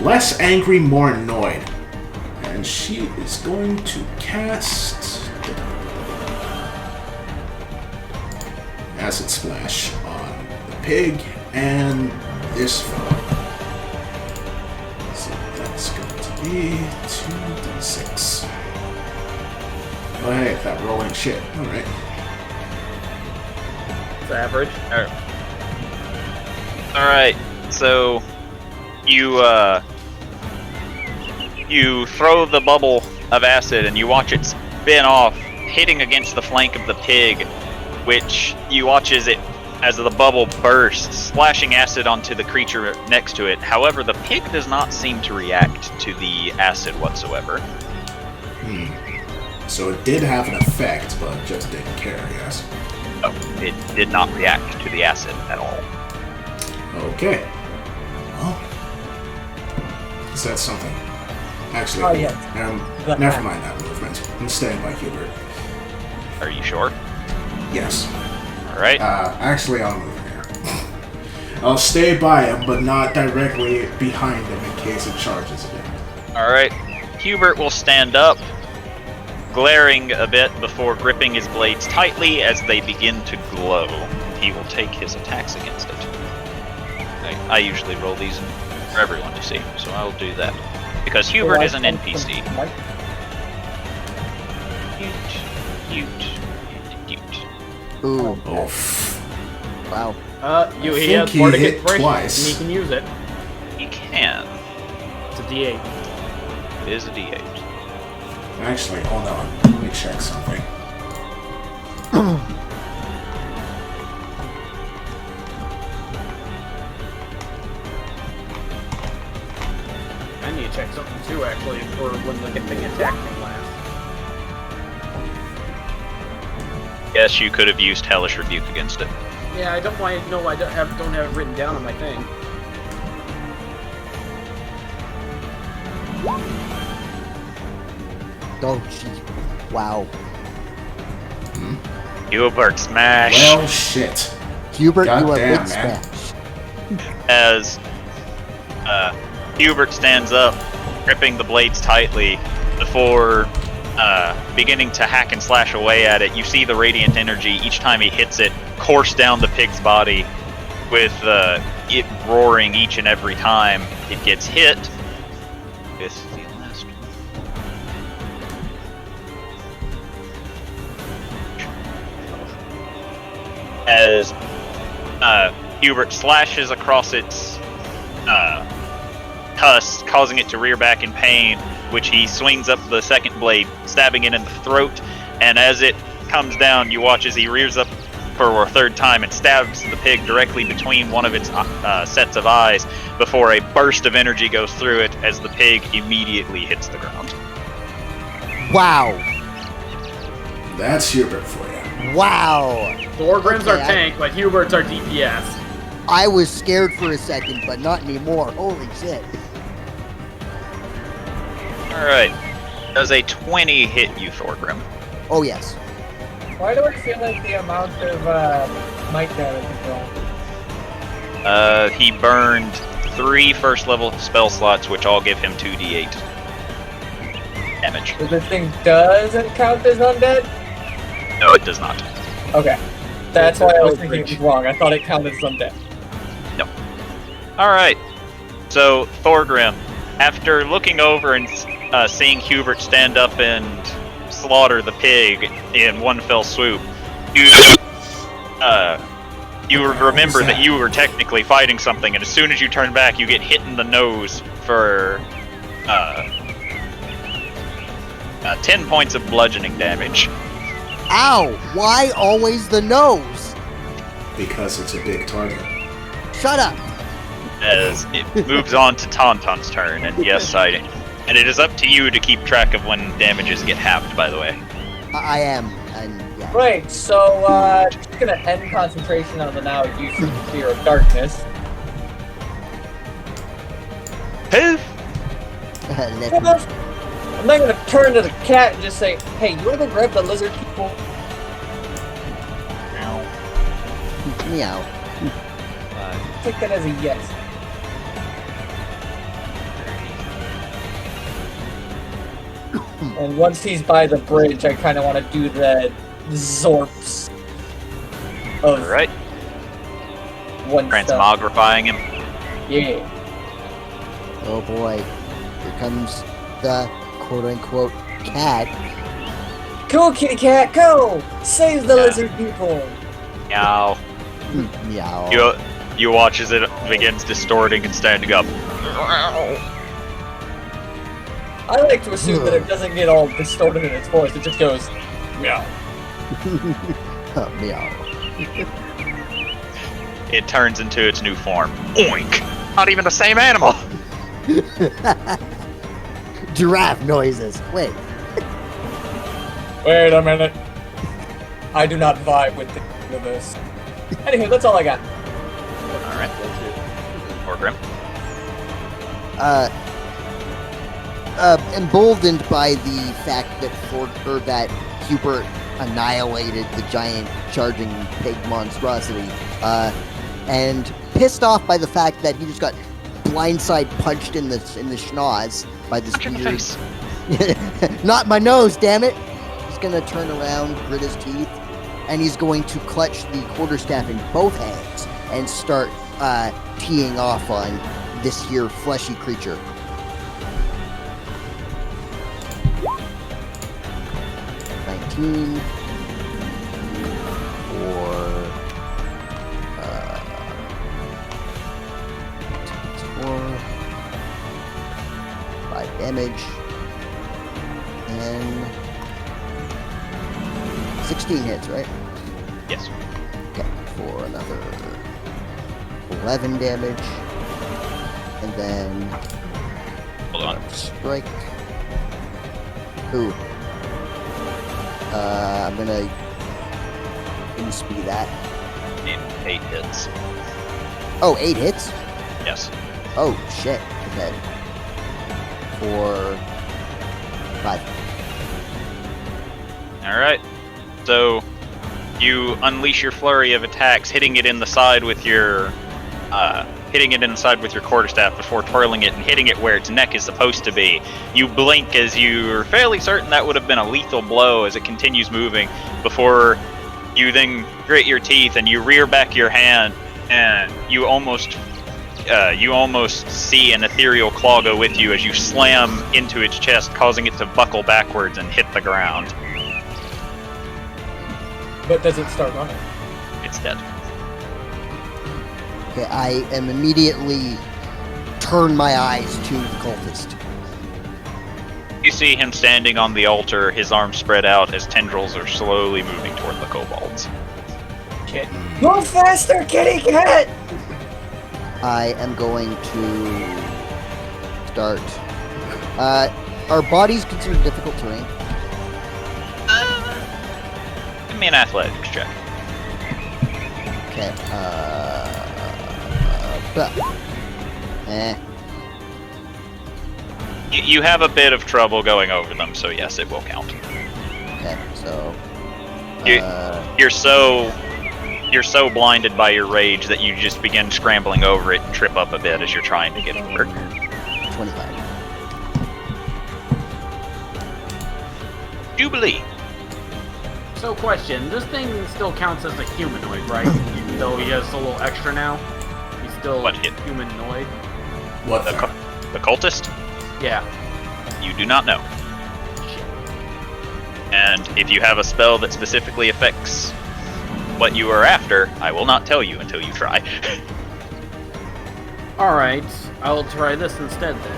Less angry, more annoyed. And she is going to cast Acid Splash on the pig and this fellow. So that's going to be 2d6. Oh hey, that rolling shit. Alright. It's average. Alright, so you throw the bubble of acid and you watch it spin off, hitting against the flank of the pig, which you watch as the bubble bursts, splashing acid onto the creature next to it. However, the pig does not seem to react to the acid whatsoever. So it did have an effect, but just didn't care, yes. Oh, it did not react to the acid at all. Okay. Well, is that something? Actually, Oh, yes. never mind that movement. I'm staying by Hubert. Are you sure? Yes. Alright. Actually, I'll move here. I'll stay by him, but not directly behind him in case it charges again. Alright. Hubert will stand up, glaring a bit before gripping his blades tightly as they begin to glow. He will take his attacks against it. I usually roll these for everyone to see, so I'll do that. Because Hubert is an NPC. Cute. Ooh. Oh, Wow. He has think Bardic he hit Inspiration, twice. and he can use it. He can. It's a D8. It is a D8. Actually, hold on. Let me check something. I need to check something too, actually, for when the thing attacked me last. Yes, you could have used Hellish Rebuke against it. Yeah, I don't have it written down on my thing. Oh, jeez. Wow. Hubert smash! Well, shit. Hubert, you are Goddamn, big man. smash. As Hubert stands up, gripping the blades tightly before beginning to hack and slash away at it. You see the radiant energy each time he hits it course down the pig's body, with it roaring each and every time it gets hit. With the last one. As Hubert slashes across its tusk, causing it to rear back in pain, which he swings up the second blade, stabbing it in the throat, and as it comes down, you watch as he rears up for a third time and stabs the pig directly between one of its sets of eyes before a burst of energy goes through it as the pig immediately hits the ground. Wow. That's Hubert for you. Wow. Thorgrim's Okay, our tank, but Hubert's our DPS. I was scared for a second, but not anymore. Holy shit. Alright. Does a 20 hit you, Thorgrim? Oh, yes. Why do I feel like the amount of might damage is wrong? He burned 3 first level spell slots, which all give him 2d8. damage. So this thing doesn't count as undead? No, it does not. Okay. That's why I was thinking it was wrong. I thought it counted as undead. Alright. So, Thorgrim, after looking over and seeing Hubert stand up and slaughter the pig in one fell swoop, you remember that you were technically fighting something, and as soon as you turn back, you get hit in the nose for 10 points of bludgeoning damage. Ow! Why always the nose? Because it's a big target. Shut up! As it moves on to Tauntaun's turn, and yes, and it is up to you to keep track of when damages get halved, by the way. I am, and yeah. Right, so, just gonna end concentration on the now use of Fear of Darkness. Let I'm not gonna turn to the cat and just say, hey, you wanna go grab the lizard people? meow. Take that as a yes. And once he's by the bridge, I kind of want to do the Zorps of Alright. one stuff. Transmogrifying him. Yeah. Oh boy. Here comes the quote-unquote cat. Go, kitty cat, go! Save the lizard people! Meow. Meow. You watch as it begins distorting and standing up. I like to assume that it doesn't get all distorted in its voice, it just goes, meow. Meow. It turns into its new form. Oink! Not even the same animal! Giraffe noises. Wait. Wait a minute. I do not vibe with this. Anywho, that's all I got. Alright. Thorgrim. Emboldened by the fact that that Hubert annihilated the giant charging pig monstrosity, and pissed off by the fact that he just got blindside punched in the schnoz by this Punch in the weird... face. Not my nose, damn it! He's gonna turn around, grit his teeth, and he's going to clutch the quarterstaff in both hands and start teeing off on this here fleshy creature. For 5 damage, and 16 hits, right? Yes. Okay, for another 11 damage, and then Hold on. strike. Ooh. I'm gonna in-speed that. In 8 hits. Oh, 8 hits? Yes. Oh, shit. Okay. For 5. Alright. So, you unleash your flurry of attacks, hitting it in the side with your quarterstaff before twirling it and hitting it where its neck is supposed to be. You blink as you're fairly certain that would have been a lethal blow as it continues moving, before you then grit your teeth and you rear back your hand, and you almost see an ethereal claw go with you as you slam into its chest, causing it to buckle backwards and hit the ground. But does it start running? It's dead. Okay, I am immediately turn my eyes to the cultist. You see him standing on the altar, his arms spread out as tendrils are slowly moving toward the kobolds. Kit. Go faster, kitty cat! I am going to start. Are bodies considered difficult terrain? Give me an athletics check. Okay, You have a bit of trouble going over them, so yes, it will count. Okay, so... You're so blinded by your rage that you just begin scrambling over it and trip up a bit as you're trying to get over. 25. Jubilee. So, question: this thing still counts as a humanoid, right? Even though he has a little extra now, he's still What hit? humanoid. What The, the? the cultist? Yeah. You do not know. Shit. And if you have a spell that specifically affects what you are after, I will not tell you until you try. All right, I'll try this instead then.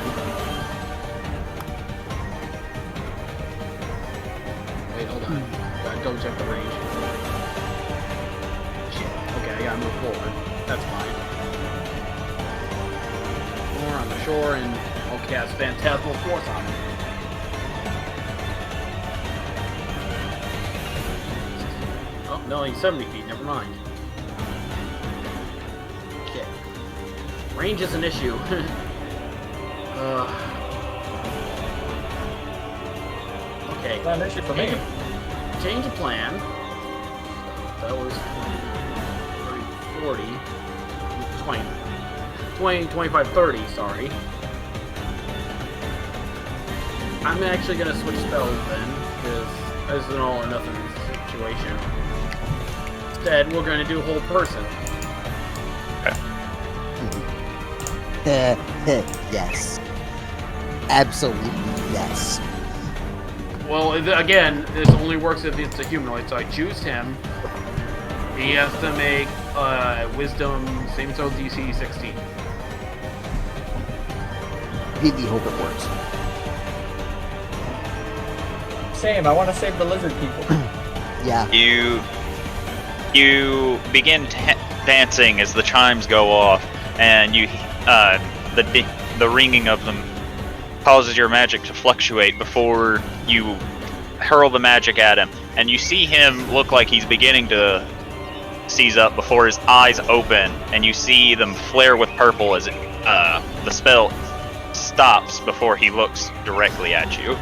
Wait, hold on. Gotta double check the range. Shit. Okay, I gotta move forward. That's fine. More on the shore, and I'll cast Phantasmal Force on him. Oh, no, he's 70 feet. Never mind. Okay. Range is an issue. Okay. Not an issue for me. Change of plan. That was 30, 40, 20, 25, 30, sorry. I'm actually going to switch spells then, because this is an all or nothing situation. Instead, we're going to do whole person. Yes. Absolutely yes. Well, again, this only works if it's a humanoid, so I choose him. He has to make Wisdom, same as DC 16. Really hope it works. Same, I want to save the lizard people. Yeah. You begin dancing as the chimes go off, and you the ringing of them causes your magic to fluctuate before you hurl the magic at him, and you see him look like he's beginning to seize up before his eyes open, and you see them flare with purple as the spell stops before he looks directly at you.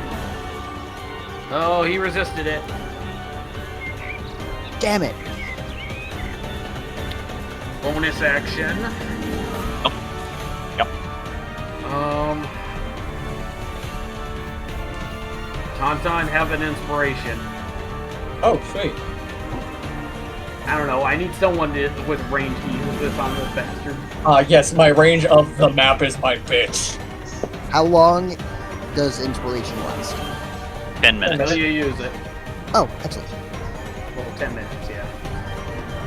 Oh, he resisted it. Damn it. Bonus action. Yep. Tauntaun, have an inspiration. Oh, sweet. I don't know, I need someone with range to use this on this bastard. Yes, my range of the map is my bitch. How long does inspiration last? 10 minutes. Until you use it. Oh, excellent. Well, 10 minutes, yeah.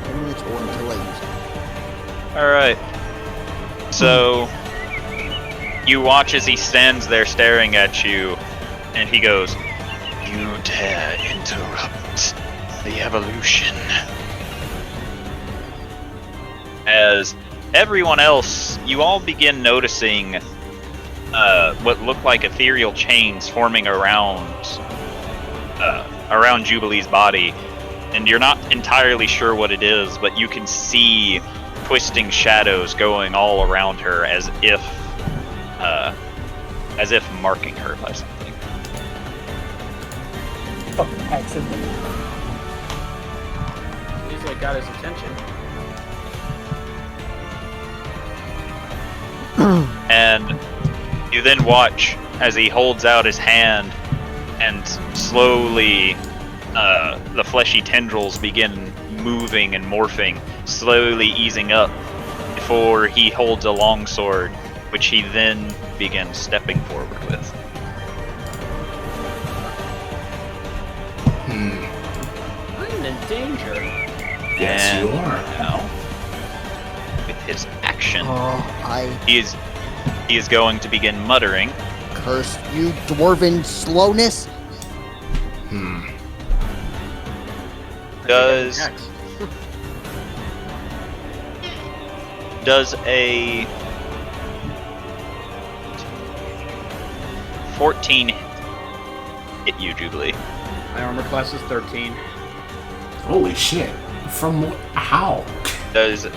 10 minutes or until I use it. Alright. So, you watch as he stands there staring at you, and he goes, "You dare interrupt the evolution." As everyone else, you all begin noticing what look like ethereal chains forming around Jubilee's body, and you're not entirely sure what it is, but you can see twisting shadows going all around her as if marking her by something. Fucking accident. He's like got his attention. And you then watch as he holds out his hand, and slowly the fleshy tendrils begin moving and morphing, slowly easing up before he holds a longsword, which he then begins stepping forward with. I'm in danger. Yes, And you are. now, with his action, I he is going to begin muttering. curse you, dwarven slowness. Does Next. does a 14 hit you, Jubilee? My armor class is 13. Holy shit. From what? How? Does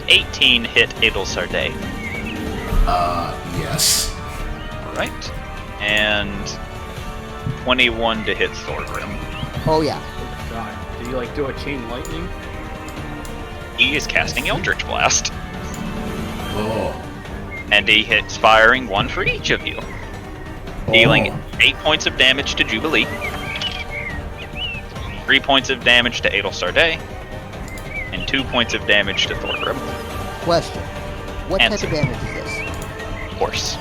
18 hit Adel Sarday? Yes. Alright. And 21 to hit Thorgrim. Oh yeah. Oh god. Do you like do a chain lightning? He is casting Eldritch Blast. Oh. And he hits firing one for each of you. dealing Oh. 8 points of damage to Jubilee, 3 points of damage to Adelstar Day, and 2 points of damage to Thorgrim. Question. What Answer. type of damage is this? Force.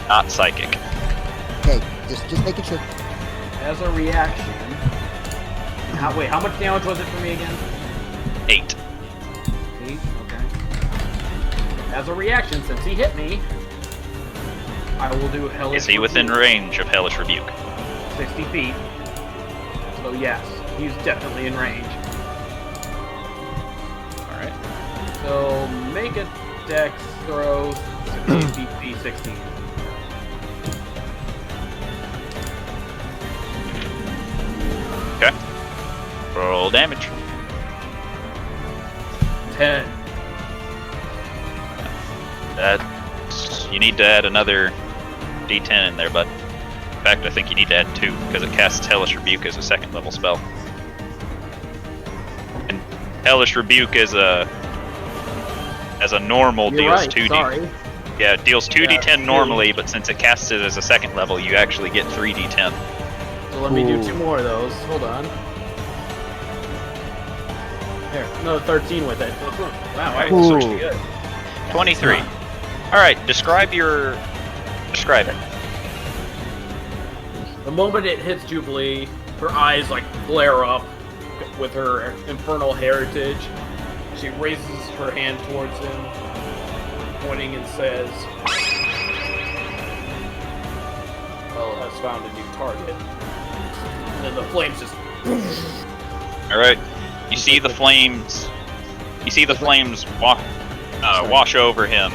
Not psychic. Okay, just making sure. As a reaction. Wait, how much damage was it for me again? 8. 8? Okay. As a reaction, since he hit me, I will do Hellish Is he within Rebuke. range of Hellish Rebuke? 60 feet. So yes, he's definitely in range. Alright. So make a dex throw, 16 feet, 16. Okay. Roll damage. 10. You need to add another D10 in there, bud. In fact, I think you need to add 2, because it casts Hellish Rebuke as a 2nd level spell. And Hellish Rebuke as a normal You're deals right, 2d. sorry. Yeah, it deals 2d10 2. normally, but since it casts it as a 2nd level, you actually get 3d10. So let me do Ooh. 2 more of those. Hold on. There, another 13 with it. Wow, I was Ooh. actually good. 23. Alright, describe it. The moment it hits Jubilee, her eyes like flare up with her infernal heritage. She raises her hand towards him, pointing and says, "Well, has found a new target." And then the flames just Alright. You see the flames wash over him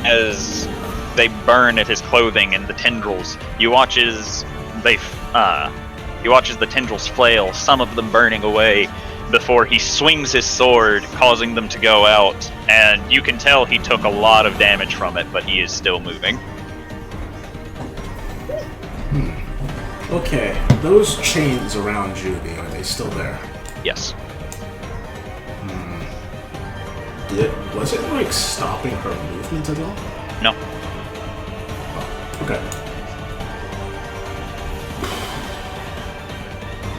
as they burn at his clothing and the tendrils. You watch as the tendrils flail, some of them burning away, before he swings his sword, causing them to go out, and you can tell he took a lot of damage from it, but he is still moving. Okay, those chains around Judy, are they still there? Yes. Was it like stopping her movement at all? No. Oh, okay.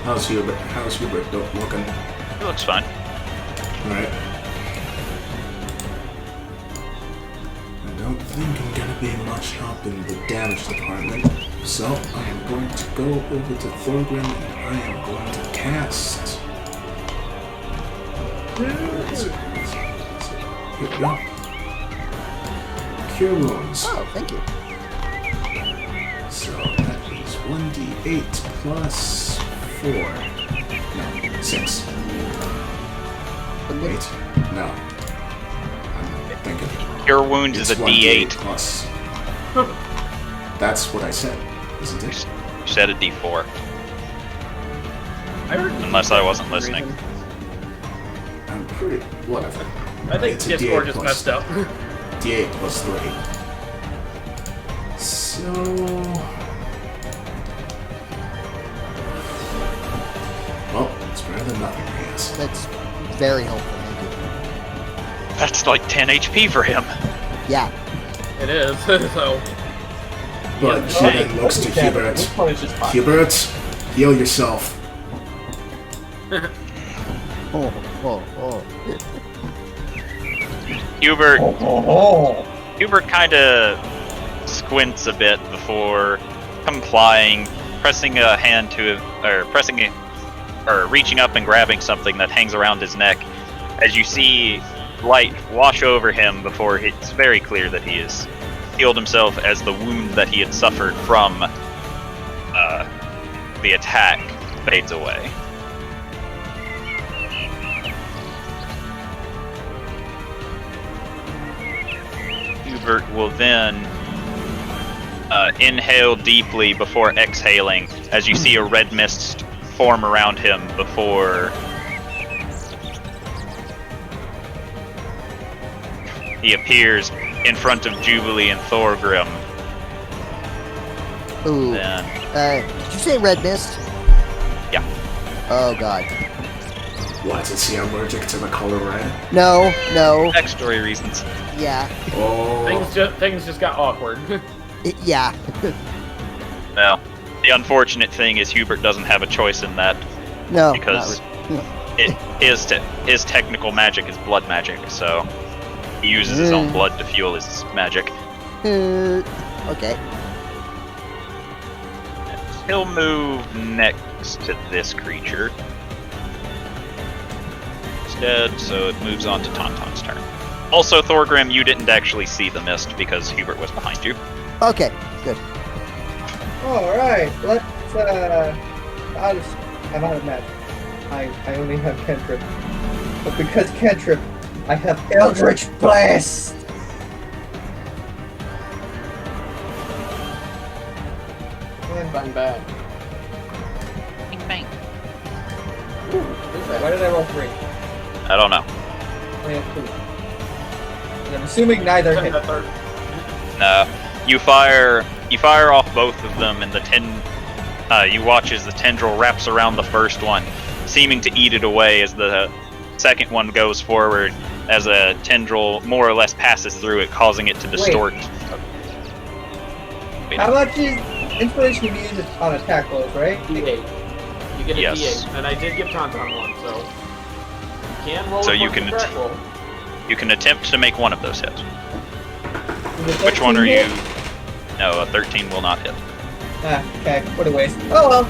How's Hubert looking? It looks fine. Alright. I don't think I'm gonna be much help in the damage department, so I am going to go over to Thorgrim and I am going to cast. Here we go. Cure Wounds. Oh, thank you. So that is 1d8 plus 4. No, 6. Wait, no. I'm thinking. Cure Wounds is a It's D8. 1d8 plus. That's what I said, isn't it? You said a D4. I heard Unless I wasn't listening. I'm pretty. Whatever. I think It's a Discord D8 just plus- messed up. D8 plus 3. So. Well, it's better than nothing, I guess. That's very helpful. Thank you. That's like 10 HP for him. Yeah. It is, so But she then looks to Hubert. This one is just fine. Hubert, heal yourself. Oh. Hubert Oh. Hubert kind of squints a bit before complying, pressing a hand to, or reaching up and grabbing something that hangs around his neck. As you see light wash over him before it's very clear that he has healed himself, as the wound that he had suffered from the attack fades away. Hubert will then inhale deeply before exhaling, as you see a red mist form around him before he appears in front of Jubilee and Thorgrim. Ooh. Then, Did you say red mist? yeah. Oh god. What, is he allergic to the color red? No. Backstory reasons. Yeah. Oh. things just got awkward. Yeah. Well, the unfortunate thing is Hubert doesn't have a choice in that No. because his technical magic is blood magic, so he uses his own blood to fuel his magic. Okay. He'll move next to this creature instead, so it moves on to Tauntaun's turn. Also, Thorgrim, you didn't actually see the mist because Hubert was behind you. Okay. Good. Alright, let's, I'm out of magic. I only have cantrip. But because cantrip, I have Eldritch Blast! Bang bang. Bing bang. Why did I roll 3? I don't know. I have 2. And I'm assuming neither hit. No, you fire off both of them, and you watch as the tendril wraps around the first one, seeming to eat it away as the second one goes forward, as a tendril more or less passes through it, causing it to distort. How much is inspiration you use on attack rolls, right? D8. You get a Yes. D8, and I did give Tauntaun one, so you can roll. So a you fucking can attack roll. You can attempt to make one of those hits. Is it Which one are 13 you? hit? No, a 13 will not hit. Ah, okay. What a waste. Oh well.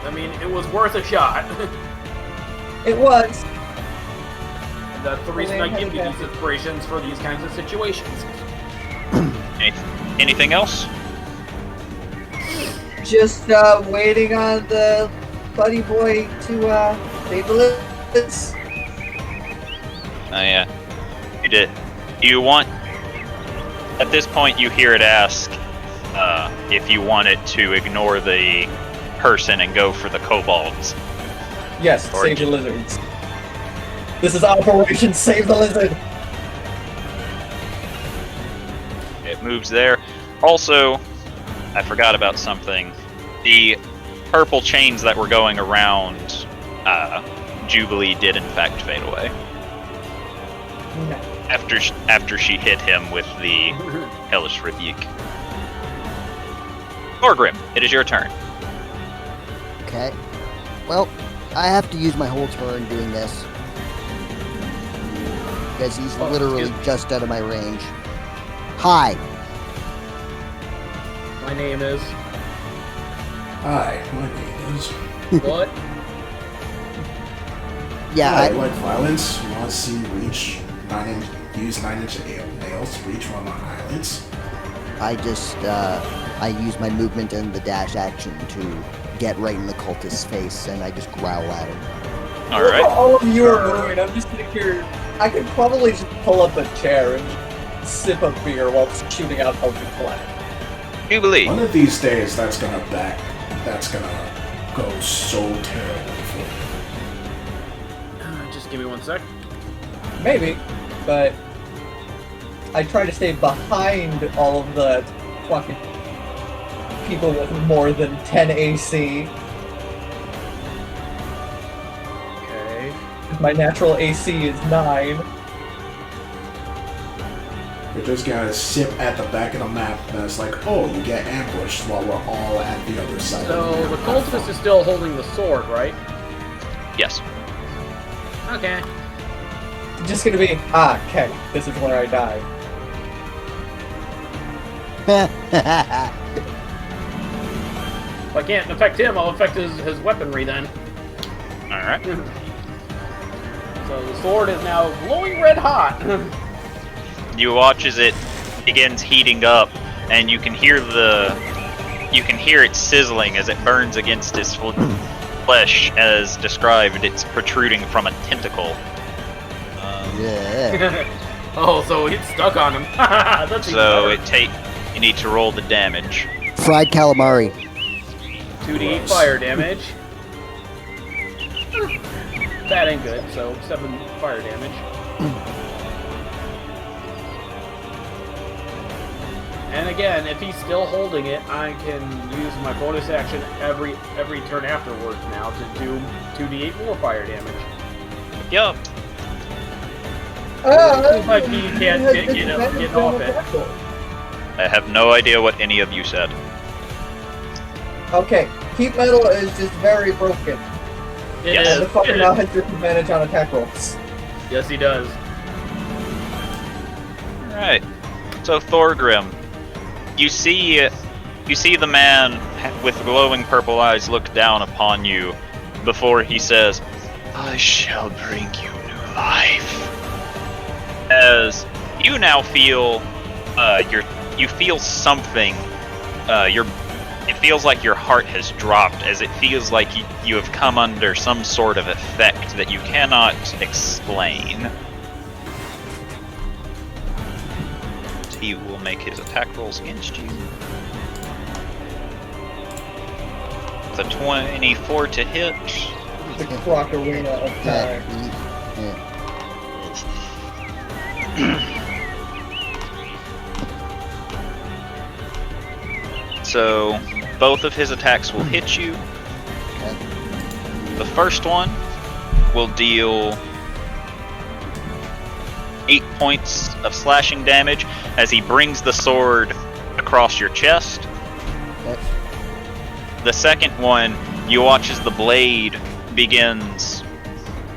I mean, it was worth a shot. It was. And that's the reason I give you these inspirations for these kinds of situations. Anything else? Just waiting on the buddy boy to save the list. Oh yeah, you did. You want? At this point, you hear it ask if you wanted to ignore the person and go for the kobolds. Yes, Or save the lizards. This is Operation Save the Lizard. It moves there. Also, I forgot about something. The purple chains that were going around Jubilee did in fact fade away No. after she hit him with the hellish rebuke. Thorgrim, it is your turn. Okay. Well, I have to use my whole turn doing this. Because he's literally just out of my range. Hi. My name is Hi, my name is. what? Yeah, I I, like violence. You want to see use 9-inch nails, reach one of my eyelids. I just, I use my movement and the dash action to get right in the cultist's face, and I just growl at him. All right. All of you are moving. I'm just sitting here. I could probably just pull up a chair and sip a beer while shooting out Open Planet. Jubilee. One of these days, that's gonna go so terrible for you. Just give me 1 sec. Maybe, but I try to stay behind all of the fucking people with more than 10 AC. Okay. My natural AC is 9. You're just gonna sip at the back of the map, and it's like, oh, you get ambushed while we're all at the other side. So of the cultist is still holding the sword, right? Yes. Okay. It's just gonna be, okay, this is where I die. If I can't affect him, I'll affect his weaponry then. All right. So the sword is now glowing red hot. You watch as it begins heating up, and you can hear it sizzling as it burns against his flesh, as described. It's protruding from a tentacle. Yeah. Oh, so it's stuck on him. That's So even better. you need to roll the damage. Fried calamari. 2d8 fire damage. That ain't good, so 7 fire damage. And again, if he's still holding it, I can use my bonus action every turn afterwards now to do 2d8 more fire damage. Yup. Seems like he can't get off it. I have no idea what any of you said. Okay, heat metal is just very broken. It Yes. And the is. fucker It now is. has disadvantage on attack rolls. Yes, he does. Alright. So Thorgrim, you see the man with glowing purple eyes look down upon you before he says, I shall bring you new life. As you now feel you feel something it feels like your heart has dropped, as it feels like you have come under some sort of effect that you cannot explain. He will make his attack rolls against you. It's a 24 to hit. The clock arena of time. Yeah. So both of his attacks will hit you. The first one will deal 8 points of slashing damage as he brings the sword across your chest. Okay. The second one, you watch as the blade begins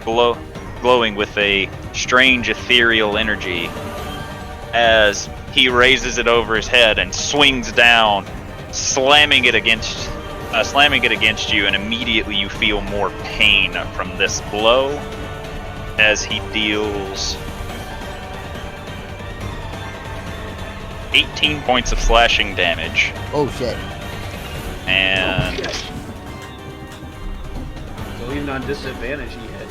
glowing with a strange ethereal energy as he raises it over his head and swings down, slamming it against you, and immediately you feel more pain from this blow as he deals 18 points of slashing damage. Oh shit. And So even on disadvantage, he hit.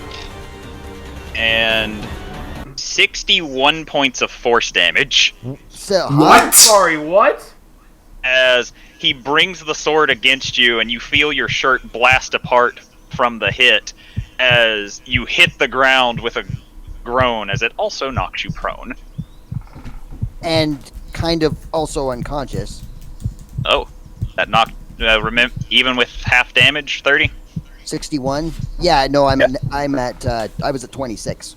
and 61 points of force damage So What? Sorry, what? as he brings the sword against you, and you feel your shirt blast apart from the hit as you hit the ground with a groan as it also knocks you prone. and kind of also unconscious. Oh, that knocked. Remember, even with half damage, 30. 61. Yeah, no, I was at 26.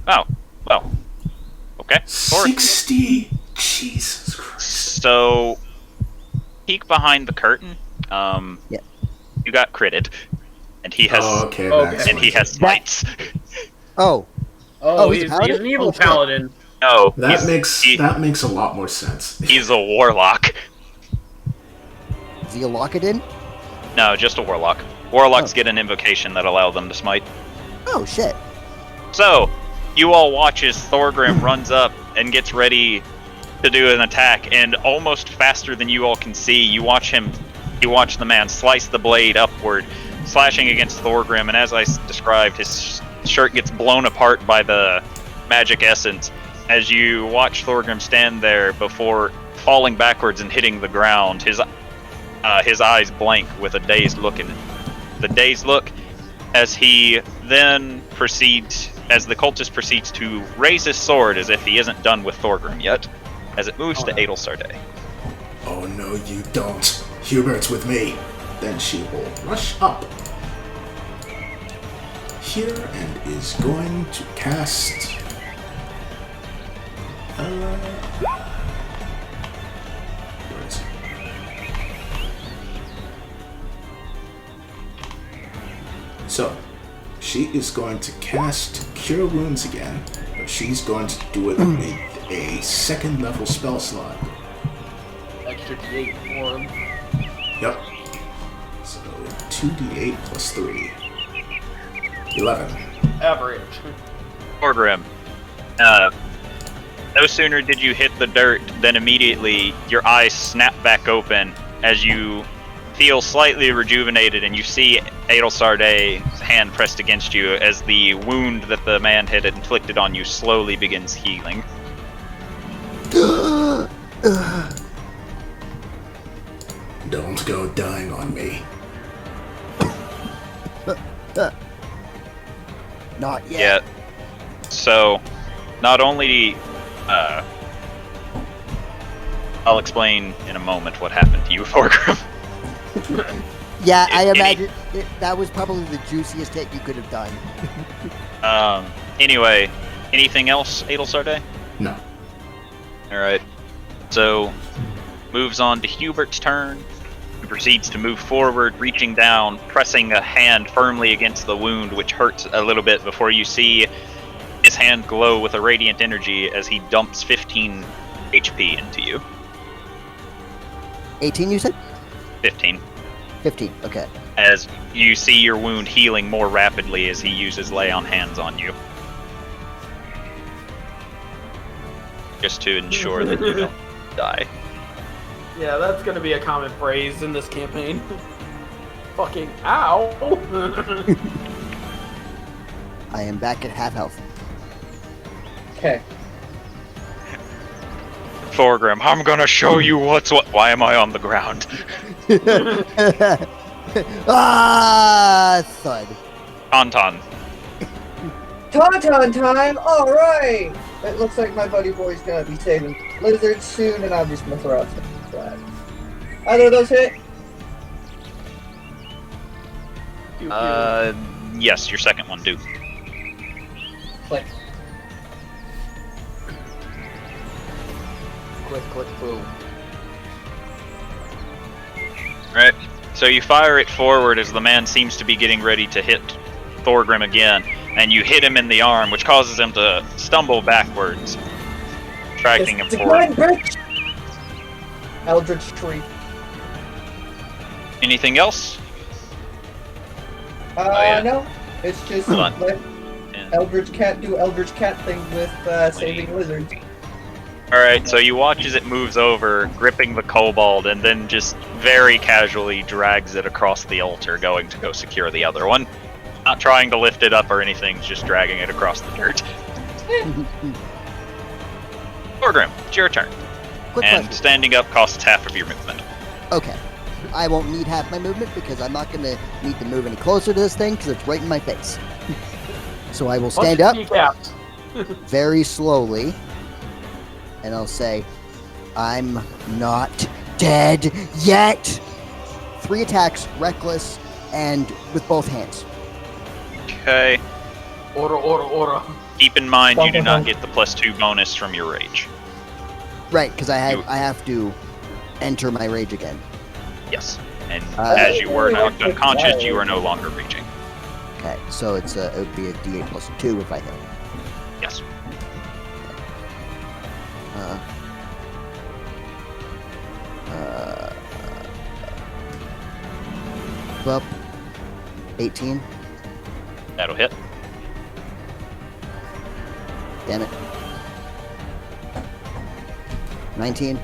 Oh, well, okay. Sorry. 60. Jesus Christ. So, peek behind the curtain. Yeah. You got critted, and he has Oh, okay. Okay. That's and he has smites. Oh, Oh, he's a he's paladin? an evil Oh, shit. paladin. No, that he's- makes a lot more sense. he's a warlock. is he a Lockadin? No, just a warlock. Warlocks Oh. get an invocation that allow them to smite. Oh shit. So, you all watch as Thorgrim runs up and gets ready to do an attack, and almost faster than you all can see, you watch the man slice the blade upward, slashing against Thorgrim, and as I described, his shirt gets blown apart by the magic essence as you watch Thorgrim stand there before falling backwards and hitting the ground, his eyes blank with a dazed look as he then proceeds, as the cultist proceeds to raise his sword as if he isn't done with Thorgrim yet, as it moves to Adelsarday. Oh no, you don't. Hubert's with me. Then she will rush up here and is going to cast. Where is it? So, she is going to cast Cure Wounds again, but she's going to do it with a second level spell slot. Extra D8 for him. Yep. So 2d8 plus 3. 11. Average. Thorgrim, no sooner did you hit the dirt than immediately your eyes snap back open as you feel slightly rejuvenated, and you see Adelsarday's hand pressed against you as the wound that the man had inflicted on you slowly begins healing. Don't go dying on me. Not yet. Yeah. So, not only, I'll explain in a moment what happened to you, Thorgrim. Yeah, I Any- imagine that was probably the juiciest hit you could have done. Anyway, Anything else, Adelsarday? No. Alright. So, moves on to Hubert's turn. He proceeds to move forward, reaching down, pressing a hand firmly against the wound, which hurts a little bit before you see his hand glow with a radiant energy as he dumps 15 HP into you. 18, you said? 15. 15, okay. As you see your wound healing more rapidly as he uses lay on hands on you. Just to ensure that you don't die. Yeah, that's gonna be a common phrase in this campaign. Fucking ow! I am back at half health. Okay. Thorgrim, I'm gonna show you what's what. Why am I on the ground? Thud. Tauntaun. Tauntaun time! Alright! It looks like my buddy boy's gonna be saving lizards soon, and I'm just gonna throw out something flat. Either of those hit? Yes, your second one do. Click. Click, click, boom. Right. So you fire it forward as the man seems to be getting ready to hit Thorgrim again, and you hit him in the arm, which causes him to stumble backwards, tracking him forward. Bitch! Eldritch Tree. Anything else? Yeah. No. It's just Hold on. let Yeah. Eldritch Cat do Eldritch Cat things with saving lizards. Alright, so you watch as it moves over, gripping the kobold, and then just very casually drags it across the altar, going to go secure the other one. Not trying to lift it up or anything, just dragging it across the dirt. Thorgrim, it's your turn. Quick And question. standing up costs half of your movement. Okay. I won't need half my movement because I'm not going to need to move any closer to this thing because it's right in my face. So I will stand up Kneecaps. very slowly and I'll say, I'm not dead yet. 3 attacks, reckless, and with both hands. Okay. Ora. Keep in mind you do not get the +2 bonus from your rage. Right, because I have to enter my rage again. Yes. And as you were knocked unconscious, you are no longer raging. Okay, so it would be a D8 plus 2 if I hit. Yes. Well, 18. That'll hit. Damn it. 19.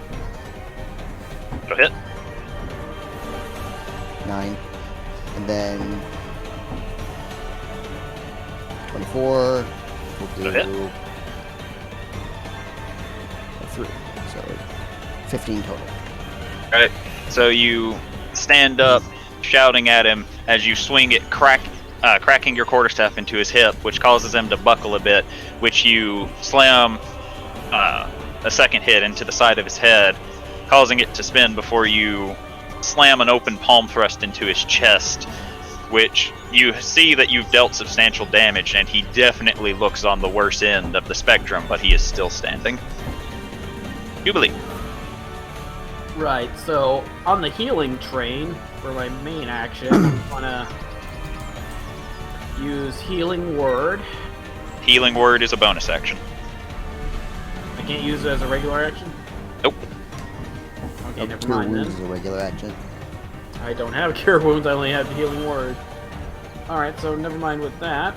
That'll hit. 9. And then 24. We'll That'll do 3. So 15 total. Alright. So you stand up, shouting at him as you swing it, cracking your quarterstaff into his hip, which causes him to buckle a bit, which you slam a second hit into the side of his head, causing it to spin before you slam an open palm thrust into his chest, which you see that you've dealt substantial damage, and he definitely looks on the worse end of the spectrum, but he is still standing. Jubilee. Right, so on the healing train, for my main action, I'm gonna use Healing Word. Healing Word is a bonus action. I can't use it as a regular action? Nope. Okay, never Cure mind Wounds then. is a regular action. I don't have Cure Wounds, I only have the Healing Word. Alright, so never mind with that.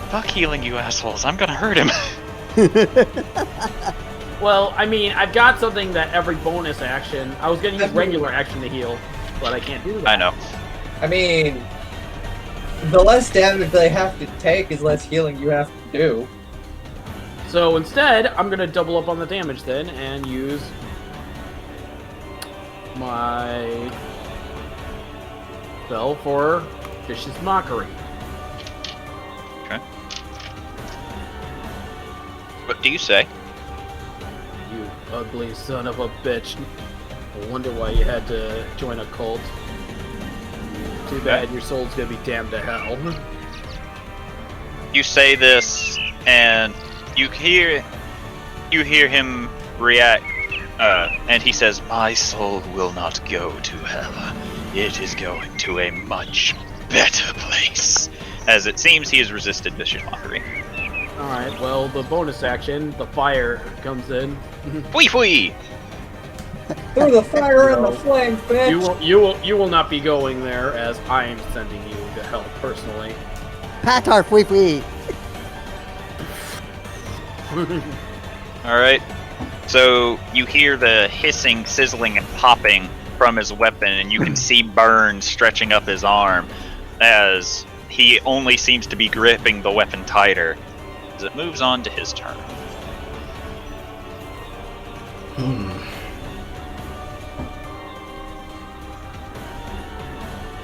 Fuck healing, you assholes. I'm gonna hurt him. Well, I mean, I've got something that every bonus action... I was gonna use regular action to heal, but I can't do that. I know. I mean, the less damage they have to take is less healing you have to do. So instead, I'm gonna double up on the damage then, and use my spell for Vicious Mockery. Okay. What do you say? You ugly son of a bitch. I wonder why you had to join a cult. Too bad your soul's gonna be damned to hell. You say this, and you hear him react, and he says, "My soul will not go to hell. It is going to a much better place." As it seems, he has resisted vicious mockery. Alright, well, the bonus action, the fire comes in. Fwee fwee! Through the fire and the flames, bitch! You will not be going there, as I am sending you to hell personally. Patar fwee fwee. Alright. So you hear the hissing, sizzling, and popping from his weapon, and you can see burns stretching up his arm as he only seems to be gripping the weapon tighter as it moves on to his turn.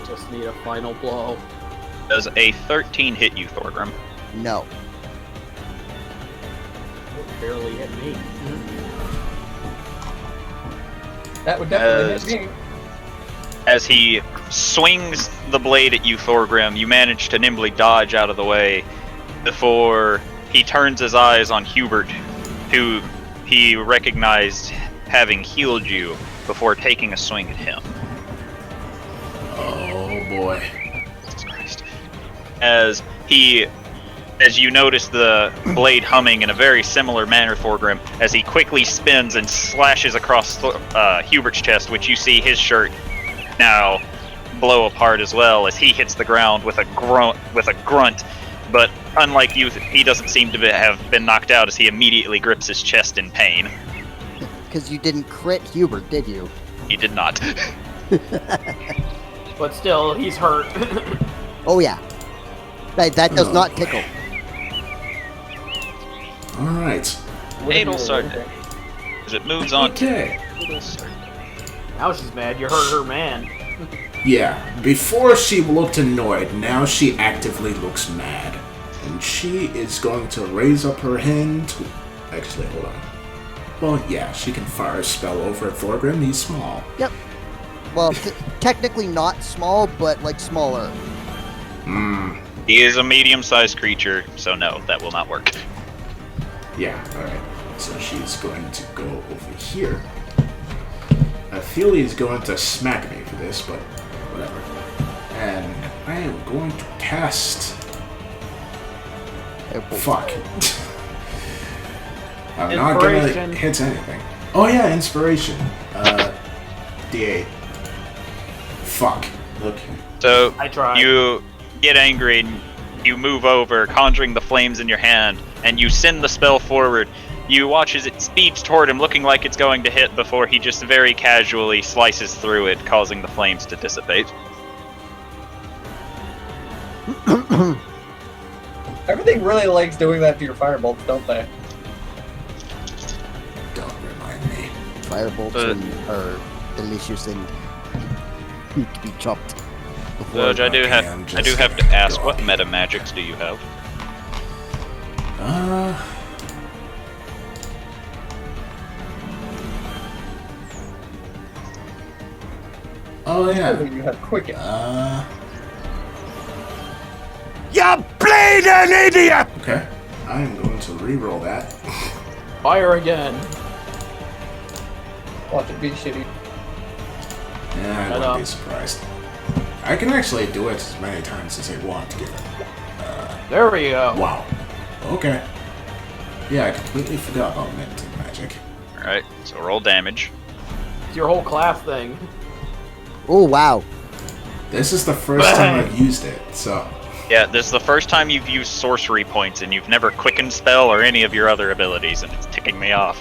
Just need a final blow. Does a 13 hit you, Thorgrim? No. Barely hit me. That would definitely hit me. As he swings the blade at you, Thorgrim, you manage to nimbly dodge out of the way before he turns his eyes on Hubert, who he recognized having healed you before taking a swing at him. Oh boy. Jesus Christ. As you notice the blade humming in a very similar manner, Thorgrim, as he quickly spins and slashes across Hubert's chest, which you see his shirt now blow apart as well as he hits the ground with a grunt. But unlike you, he doesn't seem to have been knocked out as he immediately grips his chest in pain. Because you didn't crit Hubert, did you? He did not. But still, he's hurt. Oh yeah. That does not tickle. Alright. Fatal Sarday. As it moves on Okay. to Fatal Sarday. Now she's mad. You hurt her man. Yeah, before she looked annoyed, now she actively looks mad. And she is going to raise up her hand to... Actually, hold on. Well, yeah, she can fire a spell over at Thorgrim. He's small. Yep. Well, technically not small, but like smaller. He is a medium-sized creature, so no, that will not work. Yeah, alright. So she's going to go over here. I feel he's going to smack me for this, but whatever. And I am going to cast... Fuck. I'm not gonna Inspiration. hit anything. Oh yeah, inspiration. D8. Fuck. Look. So I tried. you get angry and you move over, conjuring the flames in your hand, and you send the spell forward. You watch as it speeds toward him, looking like it's going to hit before he just very casually slices through it, causing the flames to dissipate. Everything really likes doing that to your firebolts, don't they? Don't remind me. Firebolts are delicious and need to be chopped. Judge, I do have to ask, what meta magics do you have? Oh yeah. You have quicken. You bleeding idiot! Okay. I am going to re-roll that. Fire again. Watch it be shitty. Yeah, I wouldn't be surprised. I can actually do it as many times as I want to get it. There we go. Wow. Okay. Yeah, I completely forgot about Mental Magic. Alright, so roll damage. It's your whole class thing. Oh wow. This is the first time I've used it, so... Yeah, this is the first time you've used sorcery points, and you've never quickened spell or any of your other abilities, and it's ticking me off.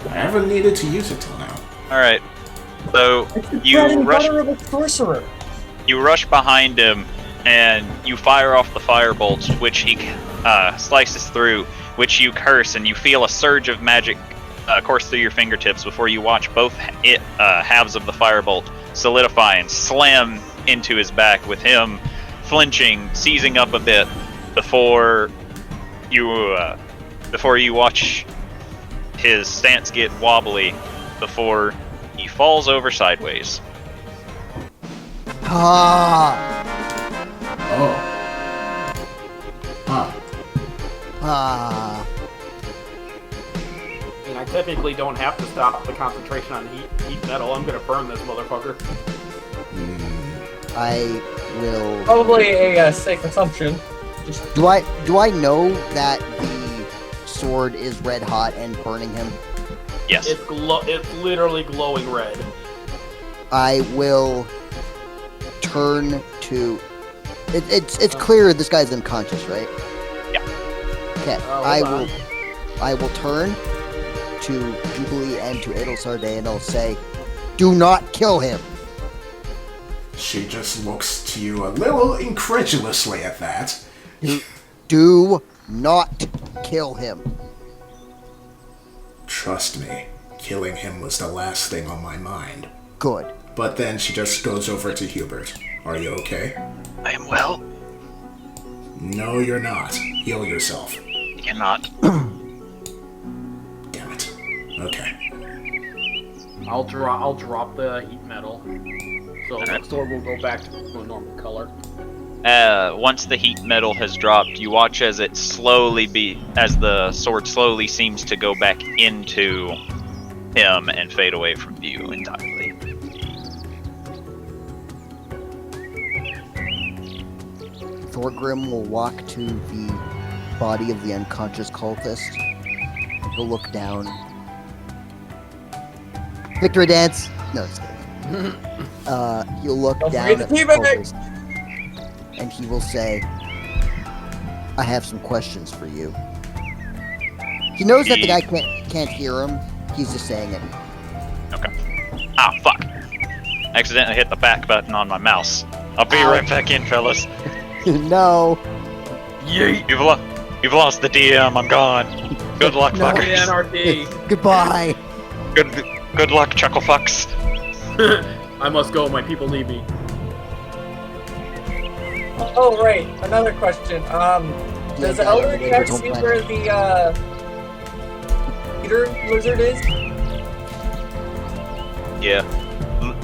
I haven't needed to use it till now. Alright, so you sorcerer. rush behind him, and you fire off the firebolt, which he slices through, which you curse, and you feel a surge of magic course through your fingertips before you watch both halves of the firebolt solidify and slam into his back, with him flinching, seizing up a bit before you watch his stance get wobbly before he falls over sideways. Ah. Oh. Ah. I mean, I technically don't have to stop the concentration on heat metal. I'm gonna burn this motherfucker. I will. Probably a safe assumption. Do I know that the sword is red hot and burning him? Yes. It's literally glowing red. I will turn to. It's clear this guy's unconscious, right? Yeah. Okay. I will turn to Jubilee and to Adelsarday and I'll say, "Do not kill him." She just looks to you a little incredulously at that. Do not kill him. Trust me, killing him was the last thing on my mind. Good. But then she just goes over to Hubert. Are you okay? I am well. No, you're not. Heal yourself. You're not. Damn it. Okay. I'll drop the heat metal. So the sword will go back to a normal color. Once the heat metal has dropped, you watch as the sword slowly seems to go back into him and fade away from view entirely. Thorgrim will walk to the body of the unconscious cultist. He'll look down. Victory dance! No, just kidding. He'll look Don't down forget at the the teabag! cultist, and he will say, "I have some questions for you." He knows that the guy can't hear him. He's just saying it. Okay. Ah, fuck. Accidentally hit the back button on my mouse. I'll be right back in, fellas. No. Yeet. You've lost the DM. I'm gone. Good luck, No. fuckers. NRD. Goodbye. Good luck, chuckle fucks. I must go. My people need me. Oh, right. Another question. Does Elder check see where the leader lizard is? Yeah.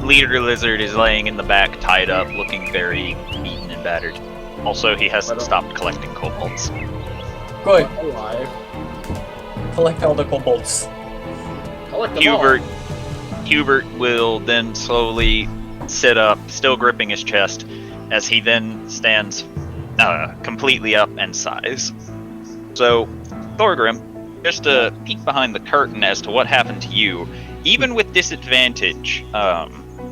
Leader Lizard is laying in the back, tied up, looking very beaten and battered. Also, he hasn't stopped collecting kobolds. Good. Alive. Collect all the kobolds. Collect them Hubert will then slowly sit up, still gripping his chest, as he then stands completely up and sighs. So, Thorgrim, just a peek behind the curtain as to what happened to you. Even with disadvantage,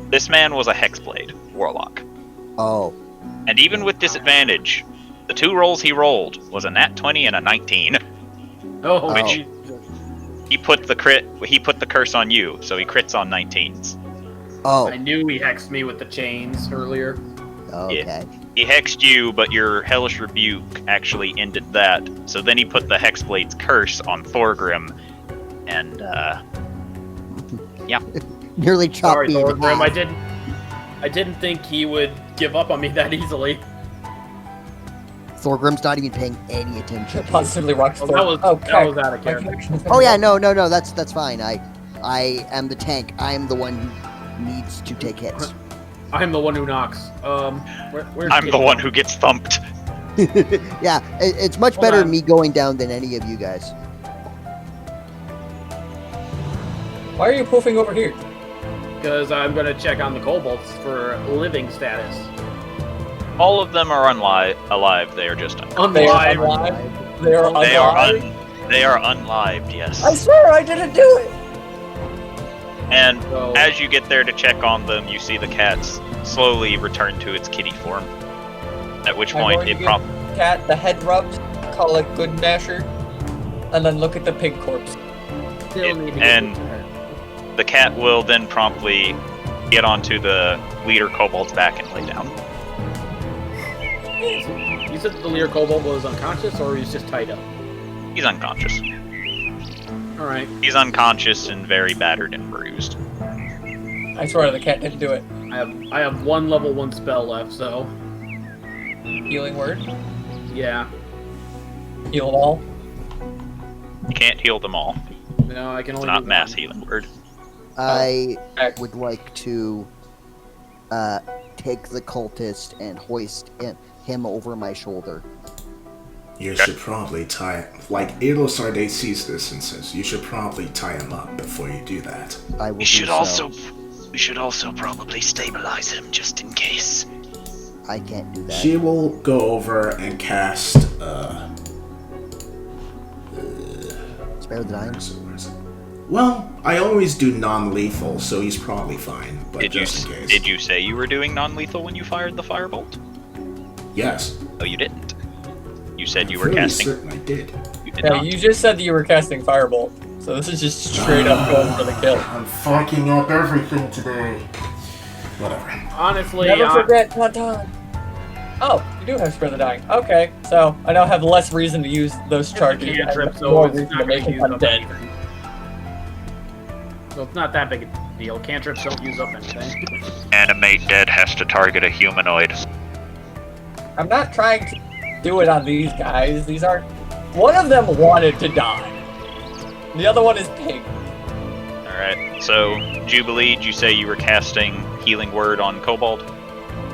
this man was a Hexblade Warlock. Oh. And even with disadvantage, the two rolls he rolled was a nat 20 and a 19. Oh, Which he put the curse on you, so he crits on 19s. Oh. I knew he hexed me with the chains earlier. Okay. He hexed you, but your Hellish Rebuke actually ended that. So then he put the Hexblade's curse on Thorgrim, and Nearly chopped Sorry, me in Thorgrim. half. I didn't think he would give up on me that easily. Thorgrim's not even paying any attention. Possibly rocks. Well, that was out of character. Oh yeah, no, that's fine. I am the tank. I am the one who needs to take hits. I'm the one who knocks. Where's I'm the one who gets thumped. Yeah, it's much Hold better on. me going down than any of you guys. Why are you poofing over here? Because I'm gonna check on the kobolds for living status. All of them are alive. They are just unconscious. They are Unlive. alive. They are They alive. are unlived, yes. I swear I didn't do it. And So, as you get there to check on them, you see the cats slowly return to its kitty form. At which I'm point going to it give prompts. Cat the head rubbed, call it good nasher, and then look at the pig corpse. still need to and- get The cat will then promptly get onto the leader kobold's back and lay down. You said the leader kobold was unconscious, or he's just tied up? He's unconscious. Alright. He's unconscious and very battered and bruised. I swear the cat didn't do it. I have one level 1 spell left, so Healing word. yeah. Heal all. You can't heal them all. No, I can It's only not do mass one. healing word. I Okay. would like to take the cultist and hoist him over my shoulder. You should probably tie... Like, Adol Sarday sees this and says, you should probably tie him up before you do that. I will We do should so. also probably stabilize him just in case. I can't do that. She will go over and cast, Spare the dying. Well, I always do non-lethal, so he's probably fine, but Did just in case. Did you say you were doing non-lethal when you fired the firebolt? Yes. Oh, you didn't. You said you I'm were fairly casting. certain I did. You did Yeah, not. you just said that you were casting Firebolt. So this is just straight up going for the kill. I'm fucking up everything today. Whatever. Honestly, Never forget Tantan. Oh, you do have Spare the Dying. Okay, so I now have less reason to use those charges. and cantrip, so more it's reason not to make going it to use up undead. anything. So it's not that big a deal. Cantrips don't use up anything. Animate dead has to target a humanoid. I'm not trying to do it on these guys. These aren't. One of them wanted to die. The other one is pig. Alright, so Jubilee, did you say you were casting Healing Word on Kobold?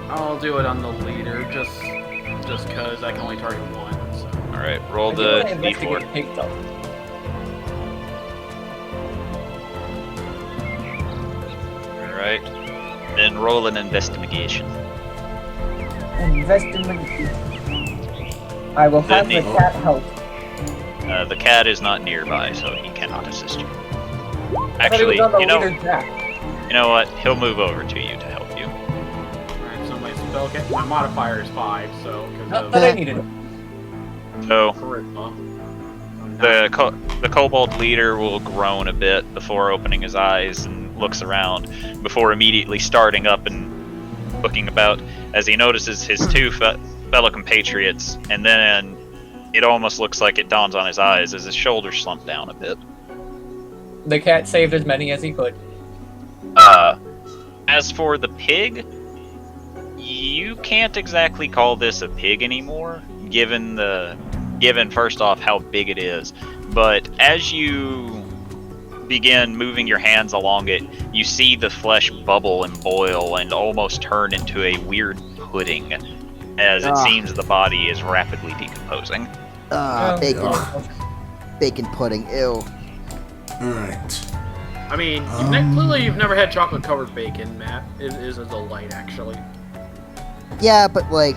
I'll do it on the leader, just cause I can only target one. So. Alright, roll I do the wanna investigate d4. pig though. Alright. Then roll an investigation. Investigate. I will have the Then cat help. The cat is not nearby, so he cannot assist you. I thought he was Actually, on the you leader's back. know what? He'll move over to you to help you. Alright, so my spell my modifier is 5, so because Not of that I needed it. So, charisma. the kobold leader will groan a bit before opening his eyes and looks around, before immediately starting up and looking about as he notices his two fellow compatriots, and then it almost looks like it dawns on his eyes as his shoulders slump down a bit. The cat saved as many as he could. As for the pig, you can't exactly call this a pig anymore, given first off how big it is. But as you begin moving your hands along it, you see the flesh bubble and boil and almost turn into a weird pudding, as it seems the body is rapidly decomposing. Bacon. Bacon pudding. Ew. Alright. I mean, clearly you've never had chocolate-covered bacon, Matt. It is a delight, actually. Yeah, but like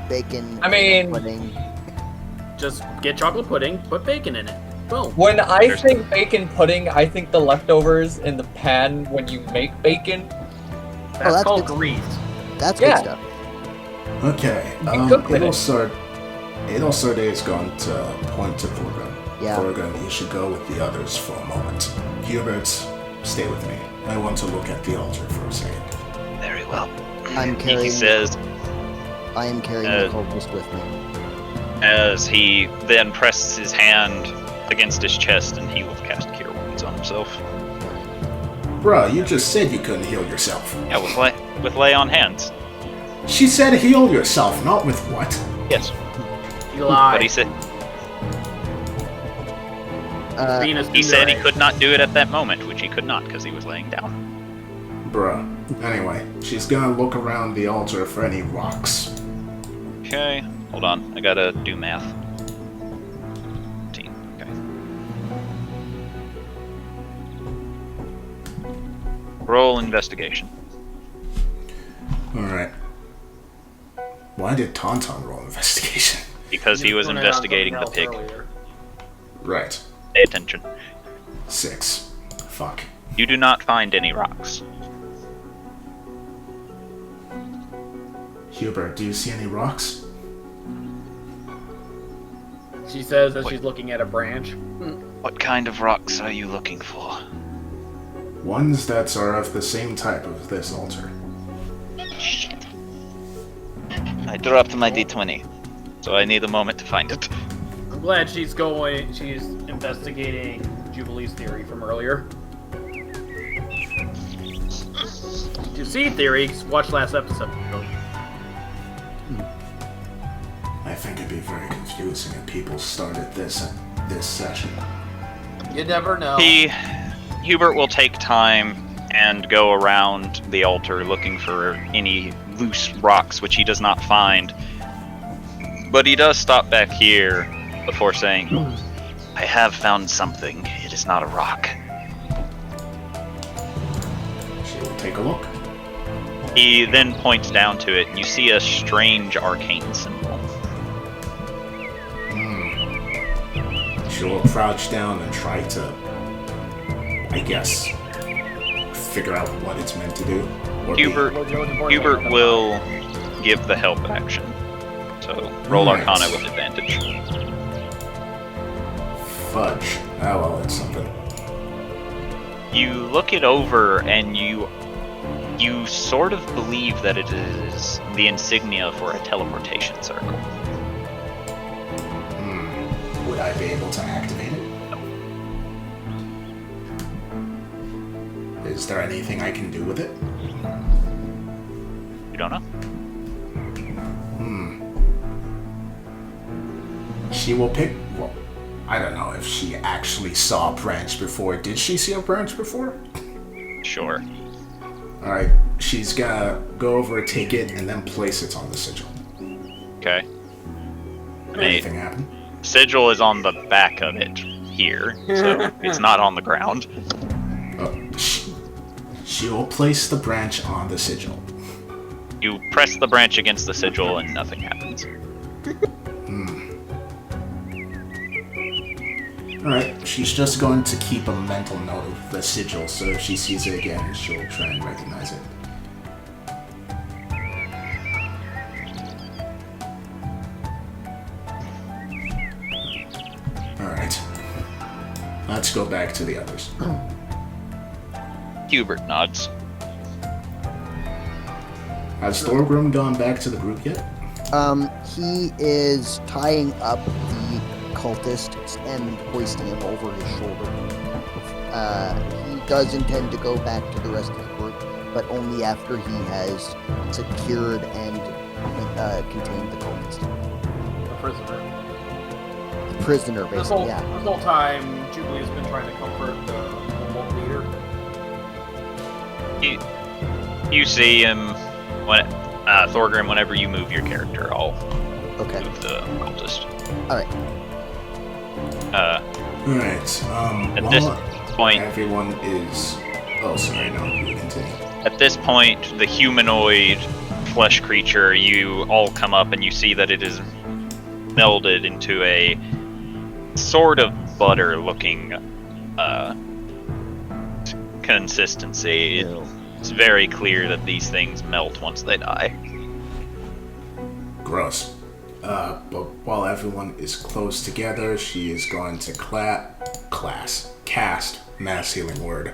bacon. I mean- pudding. Just get chocolate pudding, put bacon in it. Boom. When I think bacon pudding, I think the leftovers in the pan when you make bacon. That's called good. grease. That's Yeah. good stuff. Okay. You cook with it. Adol Sarday is going to point to Thorgrim. Yeah. Thorgrim, you should go with the others for a moment. Hubert, stay with me. I want to look at the altar for a second. Very well. I'm carrying. He says, I am carrying the cultist with me. as he then presses his hand against his chest, and he will cast Cure Wounds on himself. Bruh, you just said you couldn't heal yourself. Yeah, with lay on hands. She said heal yourself, not with what? Yes. You lie. But he said Venus he said he Mirae. could not do it at that moment, which he could not because he was laying down. Bruh. Anyway, she's gonna look around the altar for any rocks. Okay, hold on. I gotta do math. 15. Okay. Roll investigation. Alright. Why did Tauntaun roll investigation? Because he was Doing it on investigating the something pig. else earlier. Right. Pay attention. 6. Fuck. You do not find any rocks. Hubert, do you see any rocks? She says as she's looking at a branch. What kind of rocks are you looking for? Ones that are of the same type of this altar. Shit. I dropped my d20, so I need a moment to find it. I'm glad she's investigating Jubilee's theory from earlier. To see theories, watch last episode. I think it'd be very confusing if people started this session. You never know. Hubert will take time and go around the altar looking for any loose rocks, which he does not find. But he does stop back here before saying, I have found something. It is not a rock. She will take a look. He then points down to it, and you see a strange arcane symbol. She will crouch down and try to, I guess, figure out what it's meant to do. Or Hubert will give the help action. So roll Right. Arcana with advantage. Fudge. Oh well, it's something. You look it over, and you sort of believe that it is the insignia for a teleportation circle. Would I be able to activate it? Is there anything I can do with it? You don't know? She will pick. Well, I don't know if she actually saw a branch before. Did she see a branch before? Sure. Alright, she's gonna go over, take it, and then place it on the sigil. Okay. Anything happen? Sigil is on the back of it here, so it's not on the ground. She will place the branch on the sigil. You press the branch against the sigil, and nothing happens. Alright, she's just going to keep a mental note of the sigil, so if she sees it again, she'll try and recognize it. Alright. Let's go back to the others. Hubert nods. Has Thorgrim gone back to the group yet? He is tying up the cultist and hoisting him over his shoulder. He does intend to go back to the rest of the group, but only after he has secured and contained the cultist. The prisoner. The prisoner, basically, yeah. This whole time, Jubilee has been trying to comfort the wolf leader. You see him when Thorgrim. Whenever you move your character, I'll move the cultist. All right. Alright, At this point, everyone is... Oh, sorry, no, you continue. At this point, the humanoid flesh creature, you all come up and you see that it is melded into a sort of butter-looking consistency. It's very clear that these things melt once they die. Gross. But while everyone is close together, she is going to cast Mass Healing Word.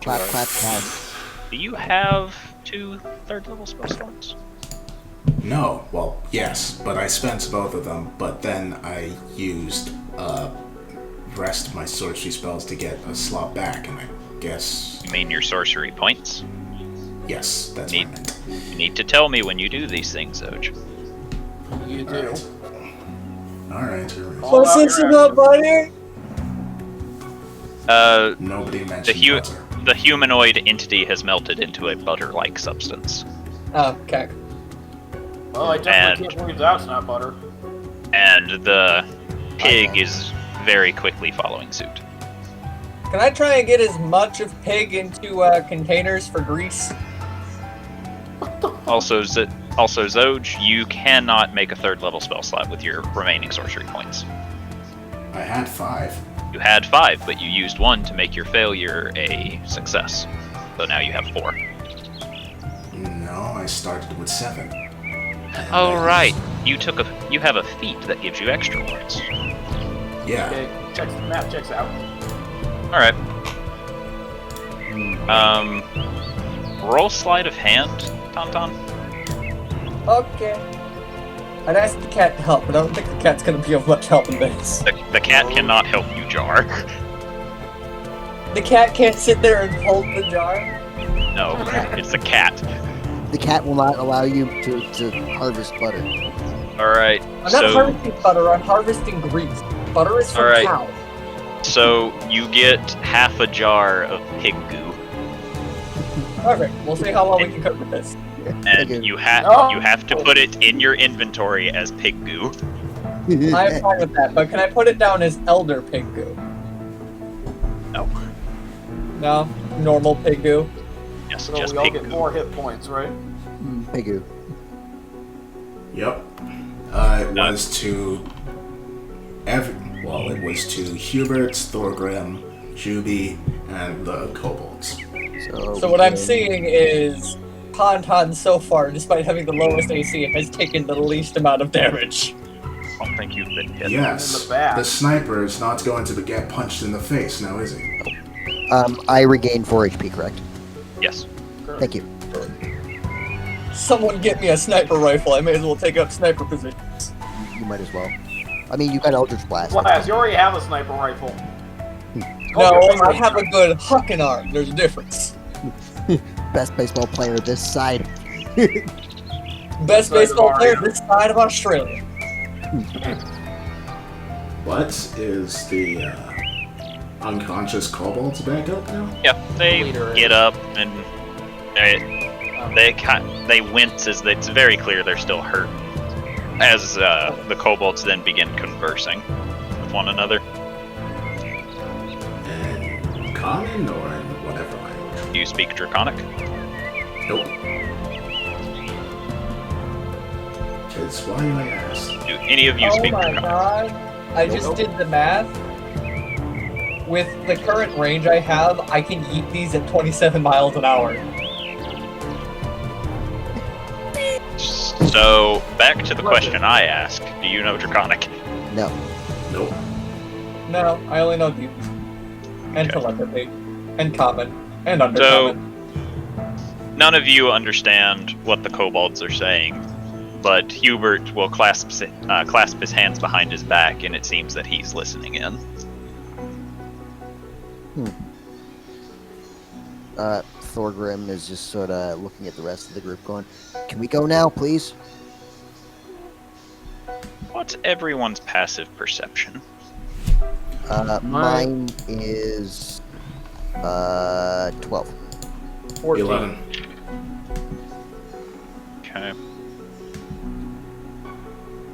Clap, clap, cast. Do you have 2 third-level spell slots? No, well, yes, but I spent both of them, but then I used rest of my sorcery spells to get a slot back, and I guess... You mean your sorcery points? Yes, that's what I meant. You need to tell me when you do these things, Oj. You do. Alright. What's this about butter? Nobody mentioned butter. The humanoid entity has melted into a butter-like substance. Oh, okay. Well, I definitely can't believe that's not butter. And the pig is very quickly following suit. Can I try and get as much of pig into containers for grease? Also, Zoj, you cannot make a third-level spell slot with your remaining sorcery points. I had 5. You had 5, but you used 1 to make your failure a success. So now you have 4. No, I started with 7. Oh right, you have a feat that gives you extra ones. Yeah. Okay, math checks out. All right. Roll sleight of hand, Tauntaun. Okay. I'd ask the cat to help, but I don't think the cat's gonna be of much help in this. The cat cannot help you, Jar. The cat can't sit there and hold the jar? No, it's a cat. The cat will not allow you to harvest butter. All right. I'm not harvesting butter, I'm harvesting grease. Butter is from cow. So you get half a jar of pig goo. Alright, we'll see how well we can cook with this. And you have to put it in your inventory as pig goo. I'm fine with that, but can I put it down as elder pig goo? No. No? Normal pig goo? Yes, So just we all pig get goo. 4 hit points, right? Pigu. Yep. It was to it was to Hubert, Thorgrim, Juby, and the kobolds. So what I'm seeing is Tauntaun so far, despite having the lowest AC, has taken the least amount of damage. I don't think you've been hit. Yes, In the back. the sniper is not going to get punched in the face now, is he? I regained 4 HP, correct? Yes. Thank you. Someone get me a sniper rifle. I may as well take up sniper positions. You might as well. I mean, you got Eldritch Blast. Blast, you already have a sniper rifle. No, I have a good hucking arm. There's a difference. Best baseball player this side. Best Side of baseball player Aria. this side of Australia. What is the unconscious kobolds back up now? Yep, they Leader get is- up and they wince as it's very clear they're still hurt. As the kobolds then begin conversing with one another. In common or in whatever language? Do you speak Draconic? Nope. It's why I asked. Do any of you Oh speak my Draconic? god. I just did the math. With the current range I have, I can yeet these at 27 miles an hour. So, back to the question I asked. Do you know Draconic? No. Nope. No, I only know these. And Okay. telepathy. And common. And So, undercommon. none of you understand what the kobolds are saying, but Hubert will clasp his hands behind his back, and it seems that he's listening in. Thorgrim is just sort of looking at the rest of the group going, can we go now, please? What's everyone's passive perception? Mine is 12. 14. 11. Okay.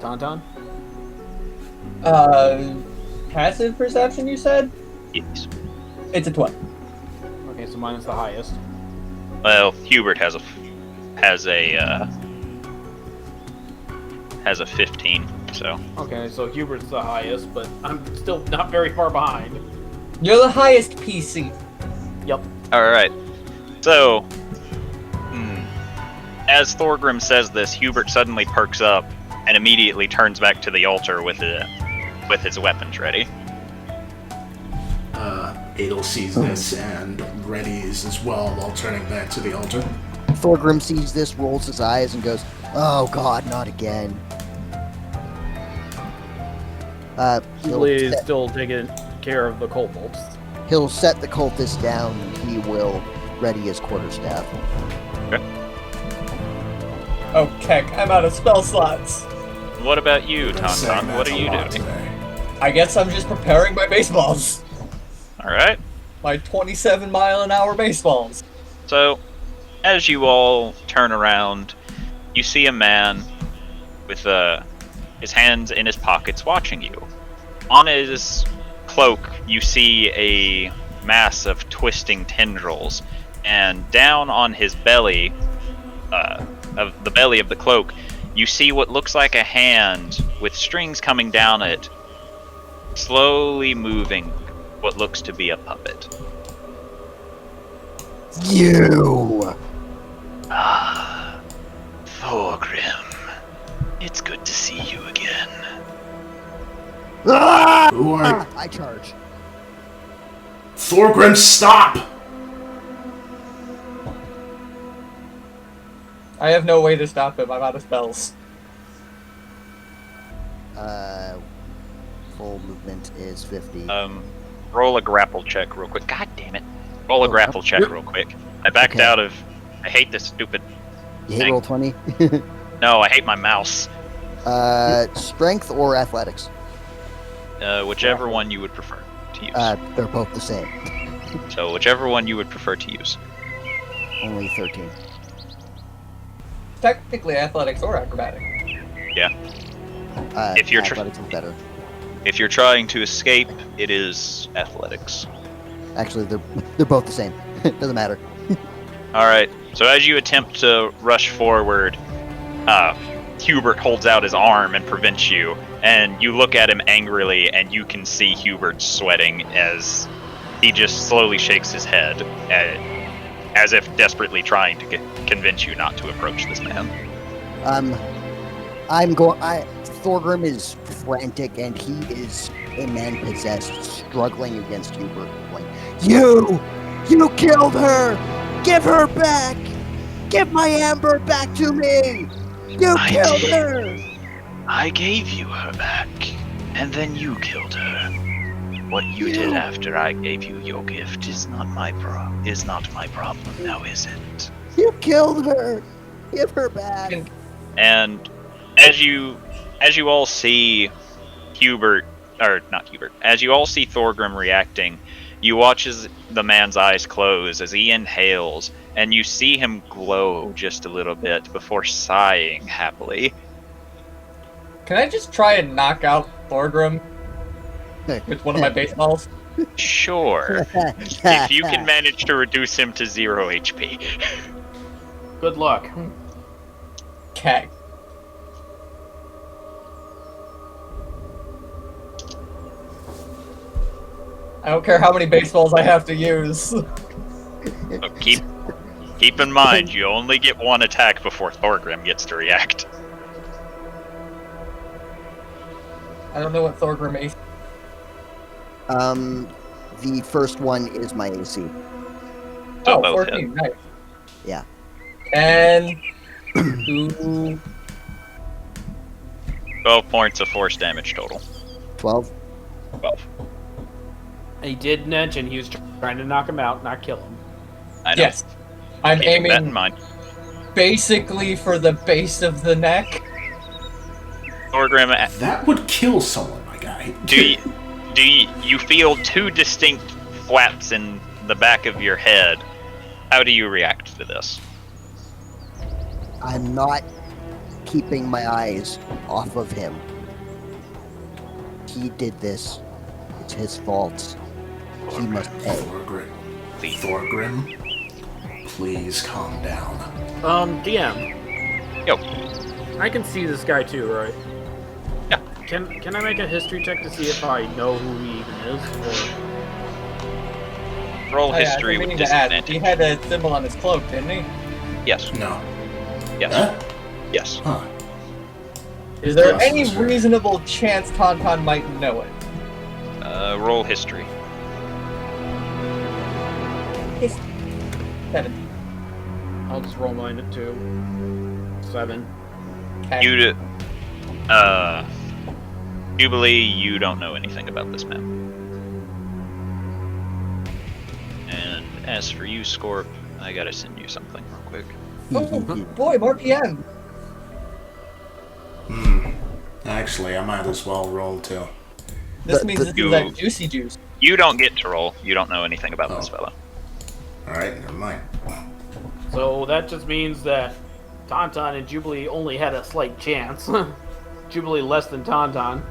Tauntaun? Passive perception, you said? Yes. It's a 12. Okay, so mine is the highest. Well, Hubert has a 15. So Okay, so Hubert's the highest, but I'm still not very far behind. You're the highest PC. Yep. all right. So as Thorgrim says this, Hubert suddenly perks up and immediately turns back to the altar with his weapons ready. Adel sees this and readies as well while turning back to the altar. Thorgrim sees this, rolls his eyes, and goes, oh god, not again. Jubilee is still taking care of the kobolds. He'll set the cultist down, and he will ready his quarterstaff. Oh, heck, I'm out of spell slots. What about you, Been saying Tauntaun? What that's are a you lot doing? today. I guess I'm just preparing my baseballs. All right. My 27-mile-an-hour baseballs. So, as you all turn around, you see a man with his hands in his pockets watching you. On his cloak, you see a mass of twisting tendrils, and down on his belly, of the belly of the cloak, you see what looks like a hand with strings coming down it, slowly moving what looks to be a puppet. You! Ah, Thorgrim. It's good to see you again. Ah! Who are I charge. Thorgrim, stop! I have no way to stop him. I'm out of spells. Full movement is 50. Roll a grapple check real quick. God damn it. Roll a grapple check real quick. I backed Okay. out of... I hate this stupid... You hit roll 20? No, I hate my mouse. Strength or athletics? Whichever one you would prefer to use. They're both the same. So whichever one you would prefer to use. Only 13. technically athletics or acrobatic. Yeah. If you're athletics is better. If you're trying to escape, it is athletics. Actually, they're both the same. Doesn't matter. All right. So as you attempt to rush forward, Hubert holds out his arm and prevents you, and you look at him angrily, and you can see Hubert sweating as he just slowly shakes his head, as if desperately trying to convince you not to approach this man. Thorgrim is frantic, and he is a man possessed, struggling against Hubert. Like, you killed her! Give her back! Give my Amber back to me! You killed her! I gave you her back, and then you killed her. What you did after I gave you your gift is not my problem now, is it? You killed her! Give her back! And as you all see as you all see Thorgrim reacting, you watch as the man's eyes close as he inhales, and you see him glow just a little bit before sighing happily. Can I just try and knock out Thorgrim with one of my baseballs? Sure. If you can manage to reduce him to 0 HP. Good luck. Okay. I don't care how many baseballs I have to use. So keep in mind, you only get one attack before Thorgrim gets to react. I don't know what Thorgrim AC. The first one is my AC. So Oh, both 14, hit. nice. Yeah. And 2, 12 points of force damage total. 12. 12. He did mention he was trying to knock him out, not kill him. I know. yes. I'm Keeping that in aiming mind. basically for the base of the neck. Thorgrim, That would kill someone, my guy. do you feel two distinct flaps in the back of your head? How do you react to this? I'm not keeping my eyes off of him. He did this. It's his fault. He must pay. Thorgrim, please calm down. DM. Yo. I can see this guy too, right? Yeah. Can I make a history check to see if I know who he even is? Or... Roll Oh, yeah, history I've been with meaning to add, disadvantage. he had a symbol on his cloak, didn't he? Yes. No. Yes. Huh? Yes. Huh. Is there Yes, any sir. reasonable chance Tauntaun might know it? Roll history. 7. I'll just roll mine at 2. 7. Okay. Jubilee, you don't know anything about this map. And as for you, Scorp, I gotta send you something real quick. Oh boy, more PM. Actually, I might as well roll too. This means this you- is that juicy juice. You don't get to roll. You don't know anything about this Oh. fella. Alright, never mind. So that just means that Tauntaun and Jubilee only had a slight chance. Jubilee less than Tauntaun.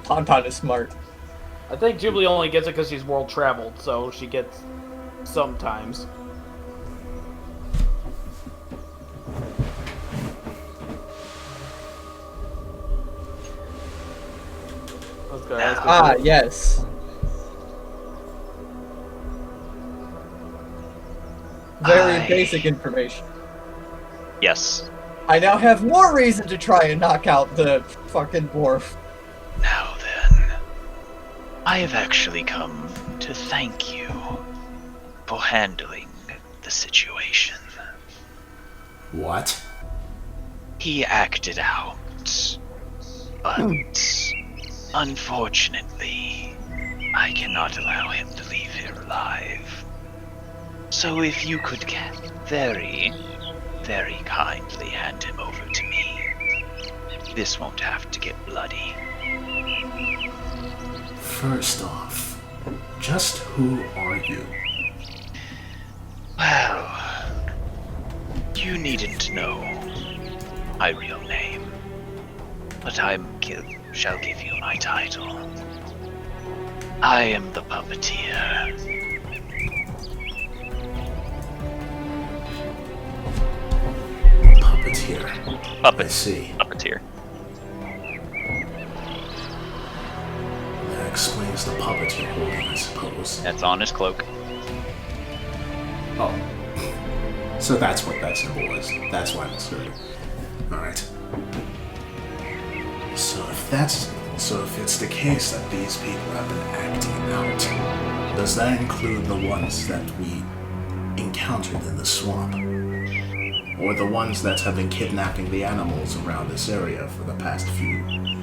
Tauntaun is smart. I think Jubilee only gets it because she's world traveled, so she gets sometimes. Let's go. Let's go. Ah, yes. Very basic information. Yes. I now have more reason to try and knock out the fucking dwarf. Now then, I have actually come to thank you for handling the situation. What? He acted out, but unfortunately, I cannot allow him to leave here alive. So if you could very, very kindly hand him over to me, this won't have to get bloody. First off, just who are you? Well, you needn't know my real name, but shall give you my title. I am the Puppeteer. Puppeteer. I Puppet. see. Puppeteer. That explains the puppet you're holding, I suppose. That's on his cloak. Oh. So that's what that symbol is. That's why I misheard. Alright. So if it's the case that these people have been acting out, does that include the ones that we encountered in the swamp? Or the ones that have been kidnapping the animals around this area for the past in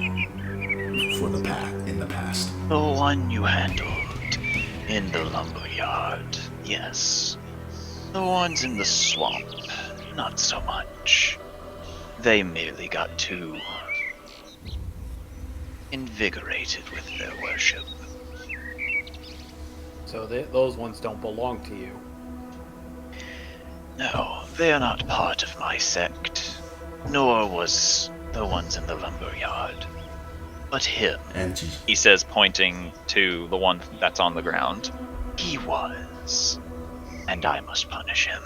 the past? The one you handled in the lumberyard, yes. The ones in the swamp, not so much. They merely got too invigorated with their worship. So those ones don't belong to you. No, they are not part of my sect, nor was the ones in the lumberyard. But him, And he says, pointing to the one that's on the ground, he was, and I must punish him.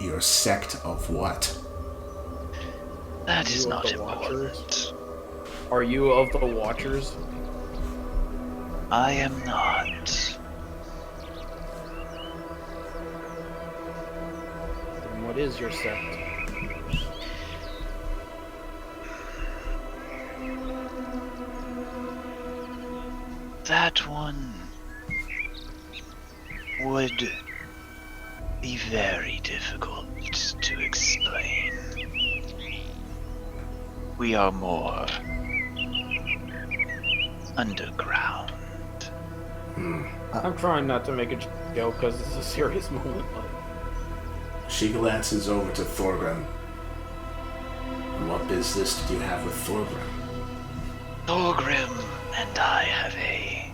your sect of what? That is You not of the Watchers? important. Are you of the Watchers? I am not. Then what is your sect? That one would be very difficult to explain. We are more underground. I'm trying not to make a joke because it's a serious moment. She glances over to Thorgrim. What business did you have with Thorgrim? Thorgrim and I have a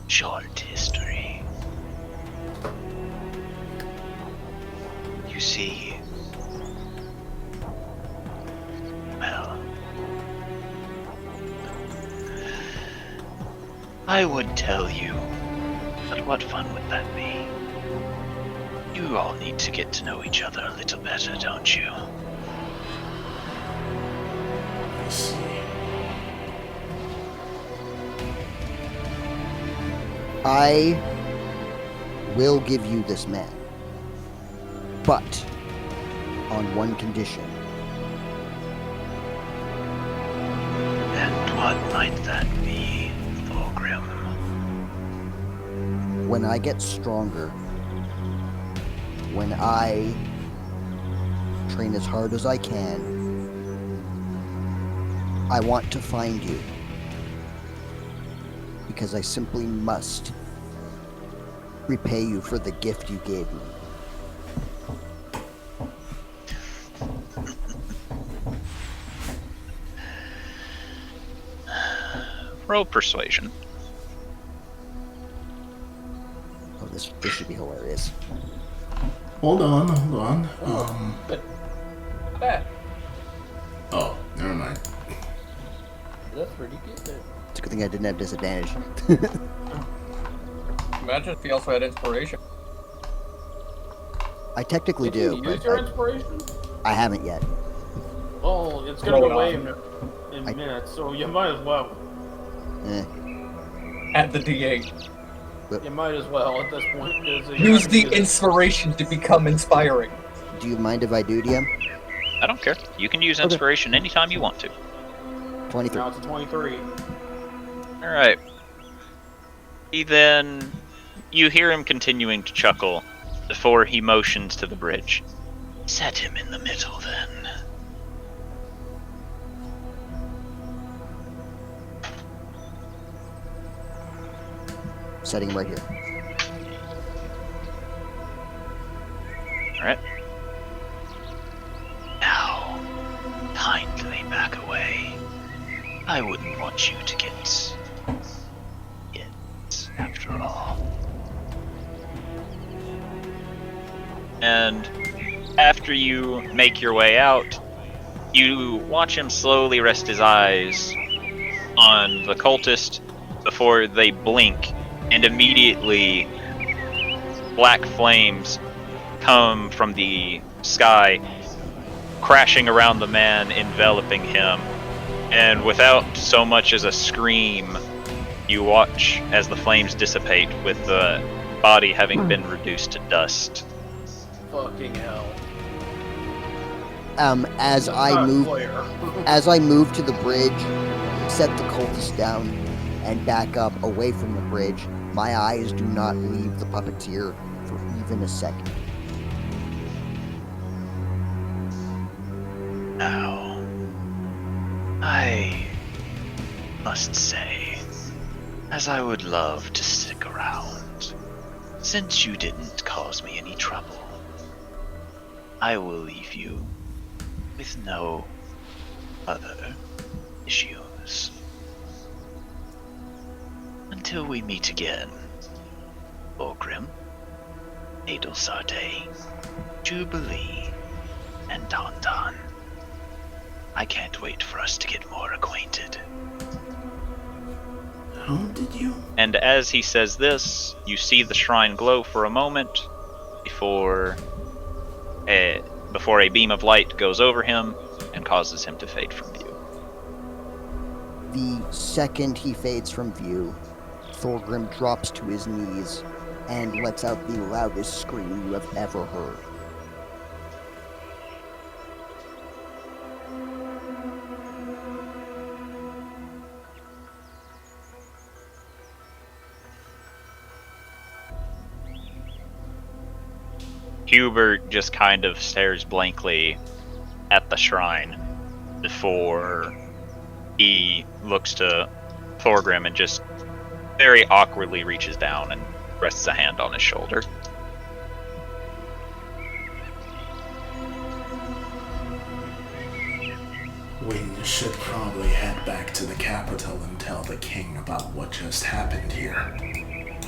short history. You see, well, I would tell you, but what fun would that be? You all need to get to know each other a little better, don't you? I see. I will give you this man, but on one condition. And what might that be, Thorgrim? When I get stronger, when I train as hard as I can, I want to find you. Because I simply must repay you for the gift you gave me. Roll persuasion. Oh, this should be hilarious. Hold on. Bad. Oh, never mind. That's pretty good. It's a good thing I didn't have disadvantage. Imagine if he also had inspiration. I technically Did do, you but use your inspiration? I haven't yet. Oh, it's gonna Roll go away on. in minutes, so you might as well. Eh. At the D8. You might as well at this point. 'Cause you Use have to the use it. inspiration to become inspiring. Do you mind if I do, DM? I don't care. You can use inspiration anytime you want to. 23. Now it's a 23. Alright. You hear him continuing to chuckle before he motions to the bridge. Set him in the middle then. Setting him right here. Alright. Now, kindly back away. I wouldn't want you to get hit, after all. And after you make your way out, you watch him slowly rest his eyes on the cultist before they blink, and immediately black flames come from the sky, crashing around the man, enveloping him. And without so much as a scream, you watch as the flames dissipate, with the body having been reduced to dust. Fucking hell. As I move to the bridge, set the cultist down, and back up away from the bridge, my eyes do not leave the puppeteer for even a second. Now, I must say, as I would love to stick around, since you didn't cause me any trouble, I will leave you with no other issues. Until we meet again, Thorgrim, Adelsarday, Jubilee, and Tauntaun. I can't wait for us to get more acquainted. How did you? And as he says this, you see the shrine glow for a moment before a beam of light goes over him and causes him to fade from view. The second he fades from view, Thorgrim drops to his knees and lets out the loudest scream you have ever heard. Hubert just kind of stares blankly at the shrine before he looks to Thorgrim and just very awkwardly reaches down and rests a hand on his shoulder. We should probably head back to the capital and tell the king about what just happened here.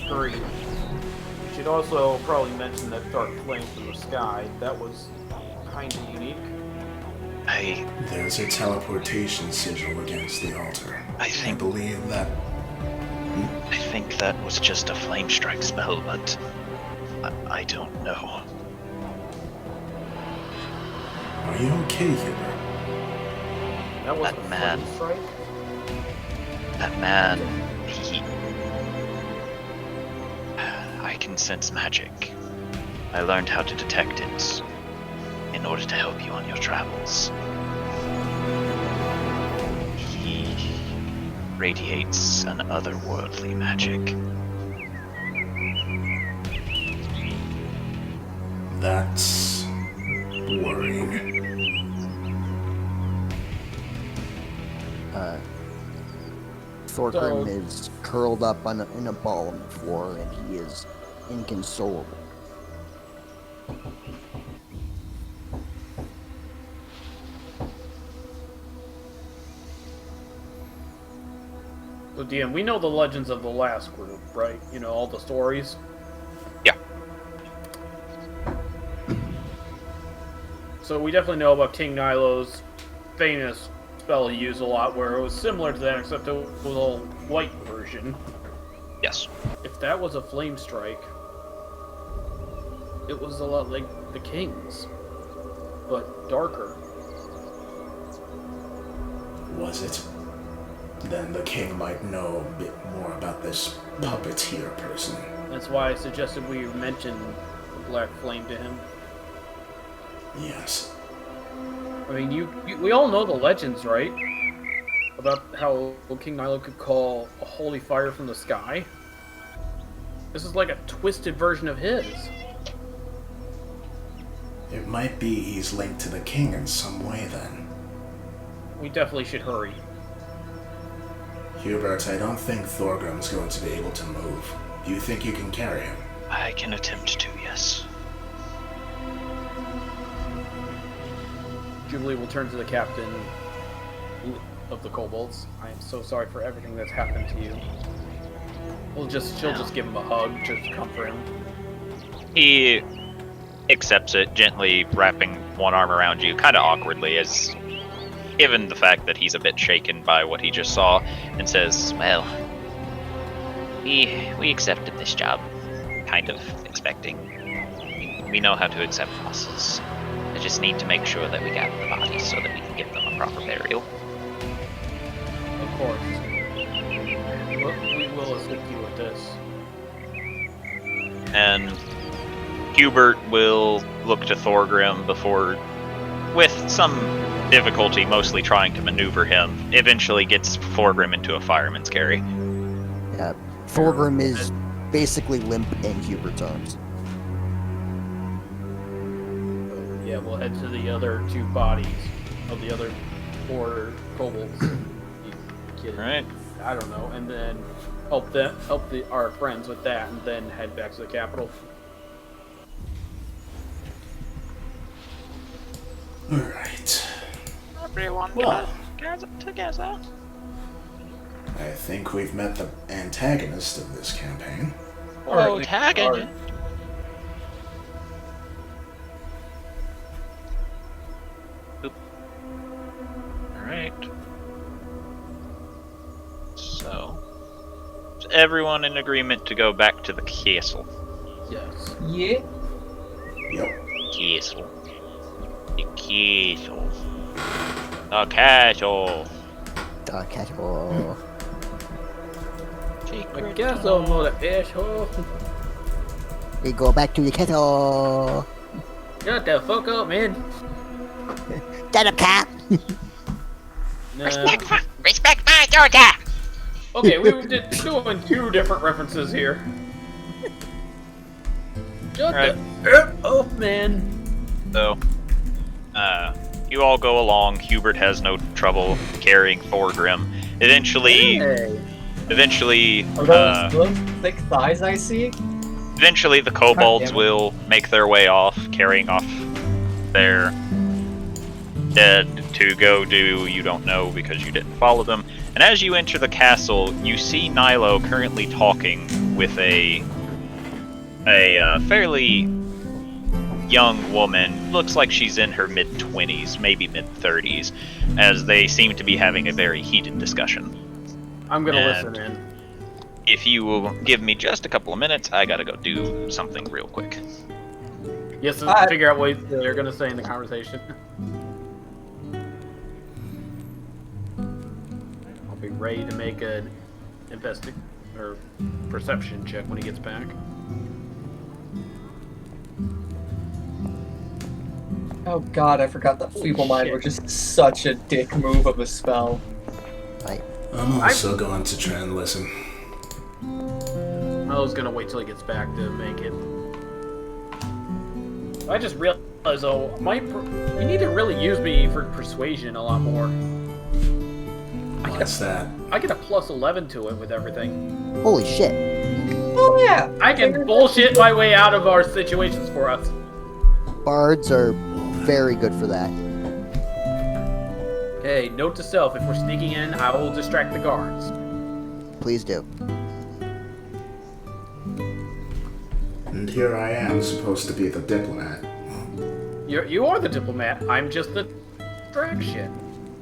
Agreed. We should also probably mention that dark flame from the sky. That was kinda unique. There's a teleportation sigil against the altar. I believe that. I think that was just a flame strike spell, but I don't know. Are you okay, Hubert? That was That a man. flame strike? That man, I can sense magic. I learned how to detect it in order to help you on your travels. He radiates an otherworldly magic. That's worrying. Thorgrim is curled up in a ball on the floor, and he is inconsolable. So DM, we know the legends of the last group, right? You know, all the stories? Yeah. So we definitely know about King Nilo's famous spell he used a lot, where it was similar to that, except it was a white version. Yes. If that was a flame strike, it was a lot like the King's, but darker. Was it? Then the king might know a bit more about this puppeteer person. That's why I suggested we mention the black flame to him. Yes. I mean, we all know the legends, right? About how King Nilo could call a holy fire from the sky. This is like a twisted version of his. It might be he's linked to the king in some way then. We definitely should hurry. Hubert, I don't think Thorgrim's going to be able to move. Do you think you can carry him? I can attempt to, yes. Jubilee will turn to the captain of the kobolds. I am so sorry for everything that's happened to you. She'll just give him a hug, just to comfort him. He accepts it, gently wrapping one arm around you, kind of awkwardly, as given the fact that he's a bit shaken by what he just saw, and says, "Well, we accepted this job, kind of expecting. We know how to accept losses. I just need to make sure that we gather the bodies so that we can give them a proper burial." Of course. We will assist you with this. And Hubert will look to Thorgrim before, with some difficulty, mostly trying to maneuver him, eventually gets Thorgrim into a fireman's carry. Yeah, Thorgrim is basically limp in Hubert's arms. Yeah, we'll head to the other 2 bodies of the other 4 kobolds. Right. I don't know, and then help our friends with that, and then head back to the capital. Alright. Everyone Well, gather together. I think we've met the antagonist of this campaign. Or Antagonist? Alright. So, is everyone in agreement to go back to the castle? Yes. Yeah. Yep. Castle. The castle. The castle. The kettle. I guess I'll know the asshole. We go back to the kettle. Shut the fuck up, man. Shut up, cat. Nah. Respect my daughter! Okay, we were doing 2 different references here. Shut Right. the up, man. So, you all go along. Hubert has no trouble carrying Thorgrim. Eventually, Hey. Are those thick thighs I see? Eventually, the kobolds damn it. will make their way off, carrying off their dead to go do you don't know because you didn't follow them. And as you enter the castle, you see Nilo currently talking with a fairly young woman. Looks like she's in her mid-20s, maybe mid-30s, as they seem to be having a very heated discussion. I'm gonna And- listen in. If you will give me just a couple of minutes, I gotta go do something real quick. Yes, to Alright. figure out what they're gonna say in the conversation. I'll be ready to make an or perception check when he gets back. Oh god, I forgot that Feeble Mind were just such a dick move of a spell. I'm also going to try and listen. I was gonna wait till he gets back to make it. I just realized though, you need to really use me for persuasion a lot more. What's that? I get a plus 11 to it with everything. Holy shit. Oh yeah! I can bullshit my way out of our situations for us. Bards are very good for that. Hey, note to self, if we're sneaking in, I will distract the guards. Please do. And here I am, supposed to be the diplomat. You are the diplomat, I'm just the distraction.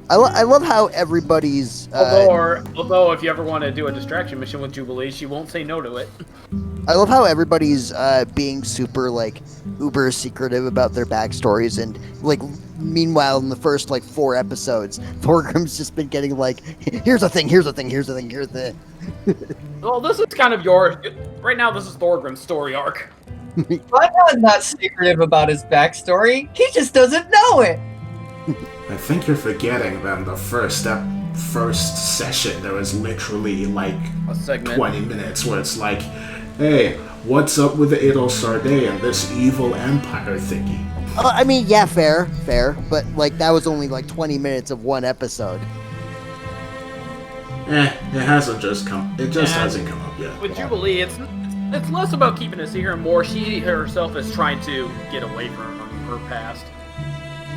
I love how everybody's. Although, if you ever want to do a distraction mission with Jubilee, she won't say no to it. I love how everybody's being super like uber secretive about their backstories, and like meanwhile in the first like 4 episodes, Thorgrim's just been getting like, here's a thing, here's a thing, here's a thing, here's the. Well, this is kind of yours. Right now, this is Thorgrim's story arc. I'm not secretive about his backstory. He just doesn't know it. I think you're forgetting that in the first session, there was literally like A segment. 20 minutes where it's like, hey, what's up with the Idol Sarday and this evil empire thingy? I mean, yeah, fair, but like that was only like 20 minutes of one episode. It hasn't come up yet. With Jubilee, it's less about keeping a secret, and more she herself is trying to get away from her past.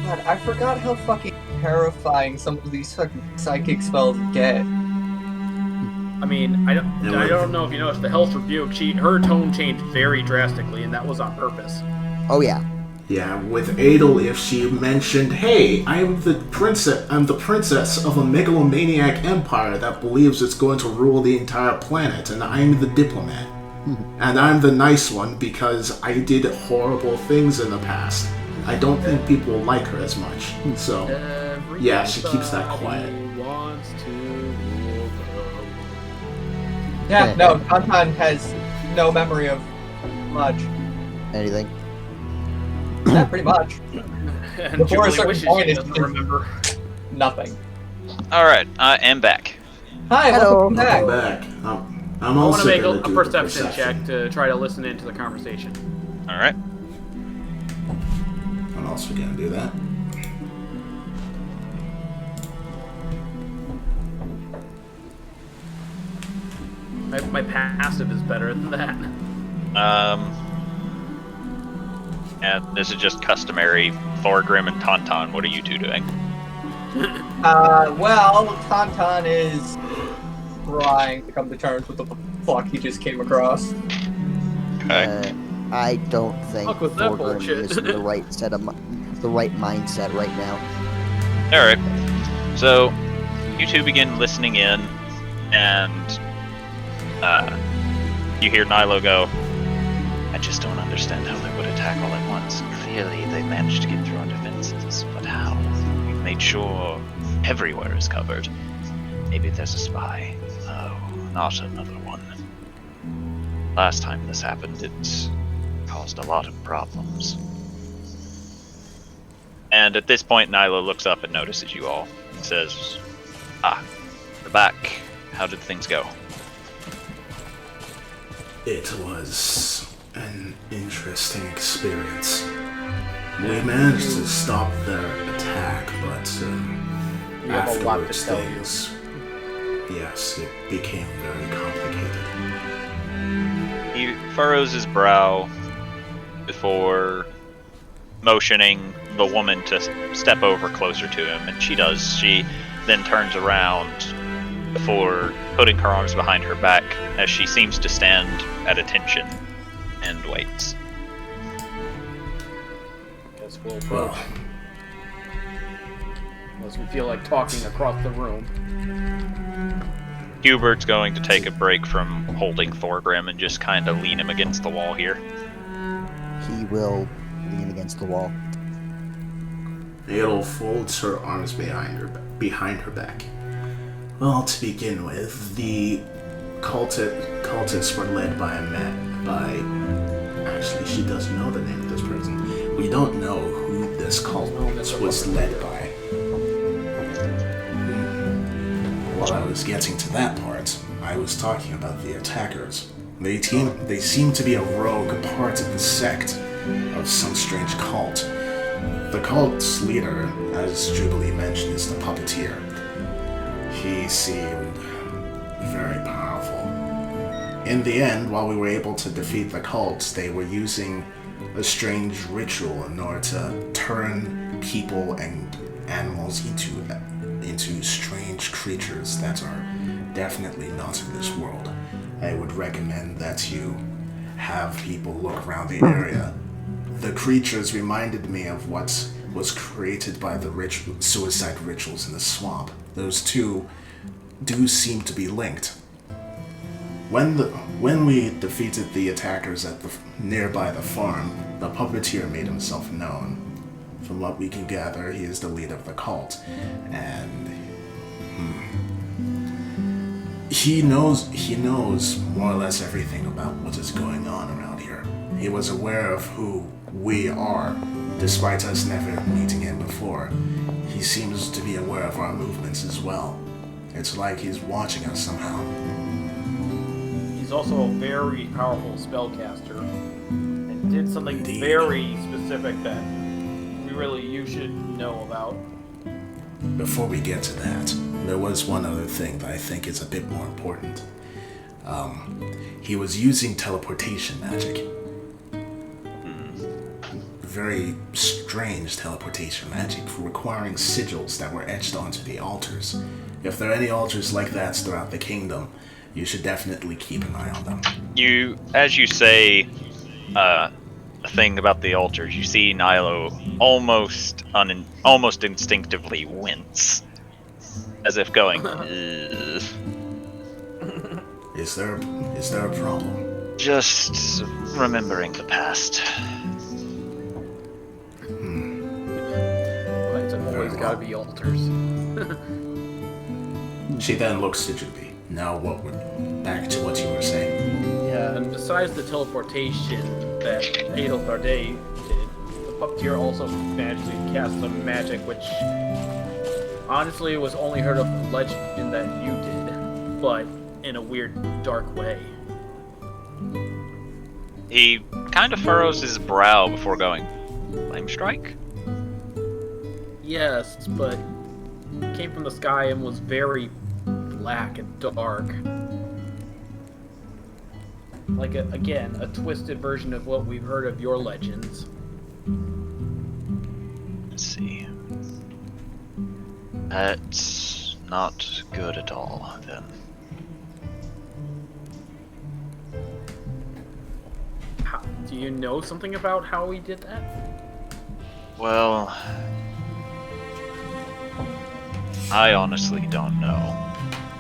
God, I forgot how fucking terrifying some of these fucking psychic spells get. I mean, I don't know if you noticed the Hell's Rebuke. Her tone changed very drastically, and that was on purpose. Oh yeah. Yeah, with Adel, if she mentioned, "Hey, I'm the princess of a megalomaniac empire that believes it's going to rule the entire planet, and I'm the diplomat. And I'm the nice one because I did horrible things in the past." I don't think people like her as much. So, yeah, she keeps that quiet. Wants to rule Yeah, no, Anton has no memory of much. Anything? Yeah, pretty much. and Before a Jubilee certain wishes point, she it's doesn't just- remember. Nothing. Alright, I am back. Hi, Hello. welcome back. Come back. I'm I want also to make gonna a do perception check to try to listen into the conversation. Alright. I'm also gonna do that. My passive is better than that. Yeah, this is just customary Thorgrim and Tauntaun. What are you two doing? Well, Tauntaun is trying to come to terms with the fuck he just came across. Okay. I don't think Fuck with that Thorgrim bullshit. is in the right the right mindset right now. Alright. So, you two begin listening in, and you hear Nilo go, "I just don't understand how they would attack all at once. Clearly, they managed to get through our defenses, but how? We've made sure everywhere is covered. Maybe there's a spy. Oh, not another one. Last time this happened, it caused a lot of problems." And at this point, Nyla looks up and notices you all and says, "Ah, we're back. How did things go?" It was an interesting experience. We managed to stop their attack, but We have a lot to afterwards tell you. things... Yes, it became very complicated. He furrows his brow before motioning the woman to step over closer to him, and she does. She then turns around before putting her arms behind her back as she seems to stand at attention and waits. Guess we'll Well, approach. Unless we feel like talking across the room. Hubert's going to take a break from holding Thorgrim and just kind of lean him against the wall here. He will lean against the wall. Adel folds her arms behind her back. Well, to begin with, the cultists were led by a man. Actually, she doesn't know the name of this person. We don't know who this cult was led by. While I was getting to that part, I was talking about the attackers. They seem to be a rogue part of the sect of some strange cult. The cult's leader, as Jubilee mentioned, is the Puppeteer. He seemed very powerful. In the end, while we were able to defeat the cults, they were using a strange ritual in order to turn people and animals into strange creatures that are definitely not in this world. I would recommend that you have people look around the area. The creatures reminded me of what was created by the suicide rituals in the swamp. Those two do seem to be linked. When we defeated the attackers at nearby the farm, the Puppeteer made himself known. From what we can gather, he is the leader of the cult, and he knows more or less everything about what is going on around here. He was aware of who we are, despite us never meeting him before. He seems to be aware of our movements as well. It's like he's watching us somehow. He's also a very powerful spellcaster and did something Indeed. very specific that you should know about. Before we get to that, there was one other thing that I think is a bit more important. He was using teleportation magic. Very strange teleportation magic, requiring sigils that were etched onto the altars. If there are any altars like that throughout the kingdom, you should definitely keep an eye on them. As you say, the thing about the altars. You see Nilo almost instinctively wince, as if going, "Ugh." Is there a problem? Just remembering the past. It's always gotta be altars. She then looks to Juby. Now back to what you were saying. Yeah, and besides the teleportation that Adel Sarday did, the Puppeteer also managed to cast some magic, which honestly was only heard of the legend that you did, but in a weird, dark way. He kind of furrows his brow before going, Flame Strike? Yes, but it came from the sky and was very black and dark. Like, again, a twisted version of what we've heard of your legends. Let's see. That's not good at all, then. Do you know something about how he did that? Well, I honestly don't know.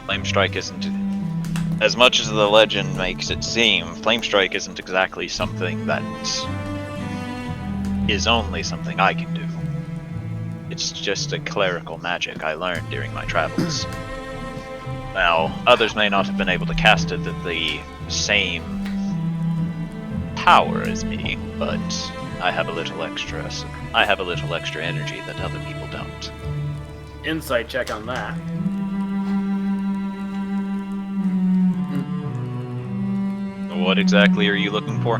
Flame Strike isn't... As much as the legend makes it seem, Flame Strike isn't exactly something that is only something I can do. It's just a clerical magic I learned during my travels. Now, others may not have been able to cast it at the same power as me, but I have a little extra energy that other people don't. Insight check on that. What exactly are you looking for?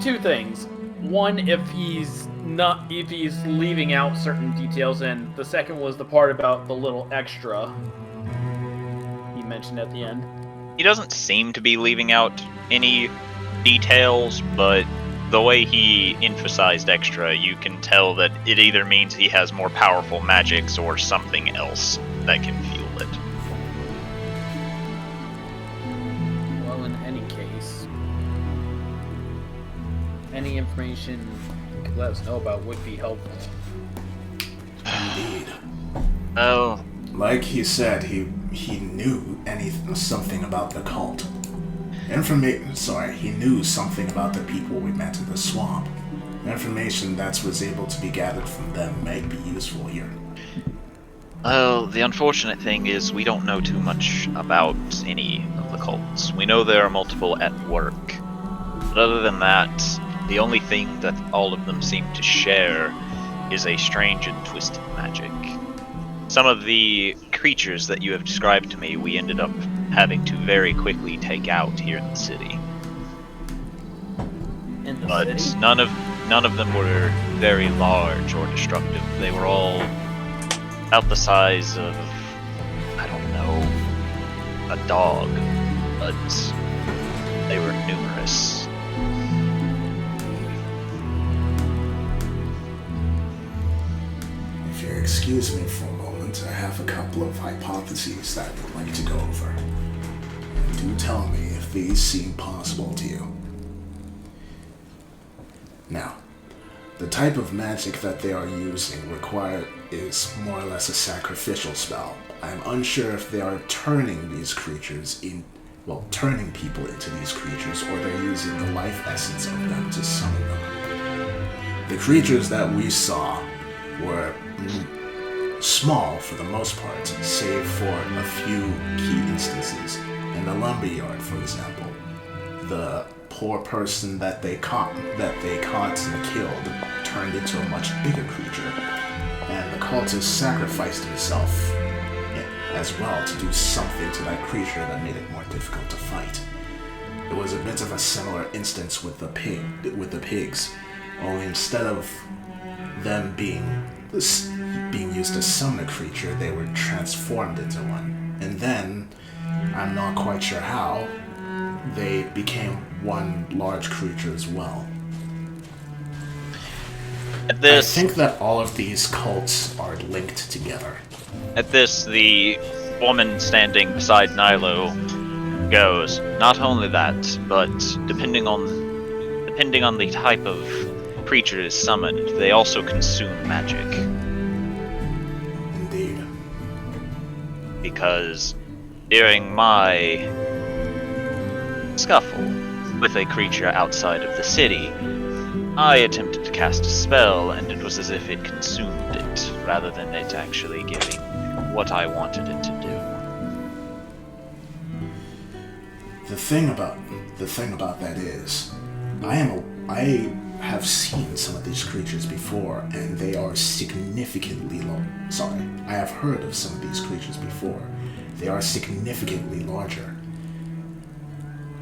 Two things. One, if he's leaving out certain details, and the second was the part about the little extra he mentioned at the end. He doesn't seem to be leaving out any details, but the way he emphasized extra, you can tell that it either means he has more powerful magics or something else that can fuel it. Well, in any case, any information you could let us know about would be helpful. Indeed. Oh, Like he said, he knew something about the cult. He knew something about the people we met in the swamp. Information that was able to be gathered from them might be useful here. well, the unfortunate thing is we don't know too much about any of the cults. We know there are multiple at work. But other than that, the only thing that all of them seem to share is a strange and twisted magic. Some of the creatures that you have described to me, we ended up having to very quickly take out here in the city. In the But city? none of them were very large or destructive. They were all about the size of, I don't know, a dog, but they were numerous. If you'll excuse me for a moment, I have a couple of hypotheses that I would like to go over. And do tell me if these seem possible to you. Now, the type of magic that they are using is more or less a sacrificial spell. I am unsure if they are turning people into these creatures, or they're using the life essence of them to summon them. The creatures that we saw were small for the most part, save for a few key instances. In the lumberyard, for example, the poor person that they caught and killed turned into a much bigger creature, and the cultist sacrificed himself as well to do something to that creature that made it more difficult to fight. It was a bit of a similar instance with the pigs, only instead of them being used to summon a creature, they were transformed into one. And then, I'm not quite sure how, they became one large creature as well. I think that all of these cults are linked together. At this, the woman standing beside Nilo goes. Not only that, but depending on the type of creature is summoned, they also consume magic. Indeed. Because during my scuffle with a creature outside of the city, I attempted to cast a spell, and it was as if it consumed it, rather than it actually giving what I wanted it to do. The thing about that is, I have seen some of these creatures before, and they are significantly I have heard of some of these creatures before. They are significantly larger.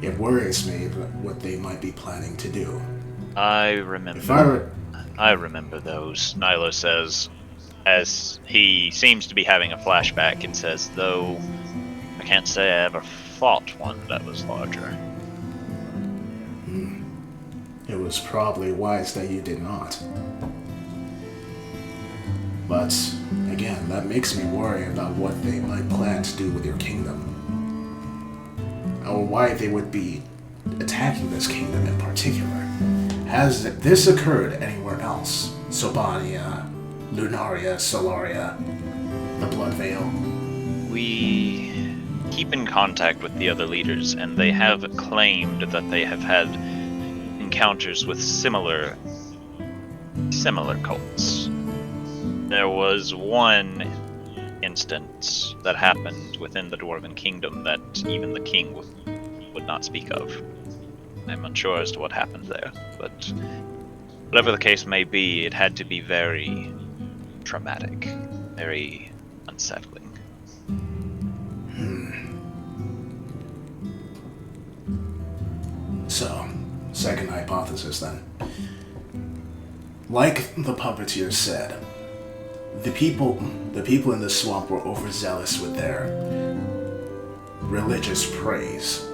It worries me what they might be planning to do. I remember those, Nyla says, as he seems to be having a flashback and says, though I can't say I ever fought one that was larger. It was probably wise that you did not. But, again, that makes me worry about what they might plan to do with your kingdom. Or why they would be attacking this kingdom in particular. Has this occurred anywhere else? Sobania, Lunaria, Solaria, the Blood Veil? We keep in contact with the other leaders, and they have claimed that they have had encounters with similar cults. There was one instance that happened within the Dwarven Kingdom that even the king would not speak of. I'm unsure as to what happened there, but whatever the case may be, it had to be very traumatic, very unsettling. So, second hypothesis then. Like the Puppeteer said, the people in the swamp were overzealous with their religious praise.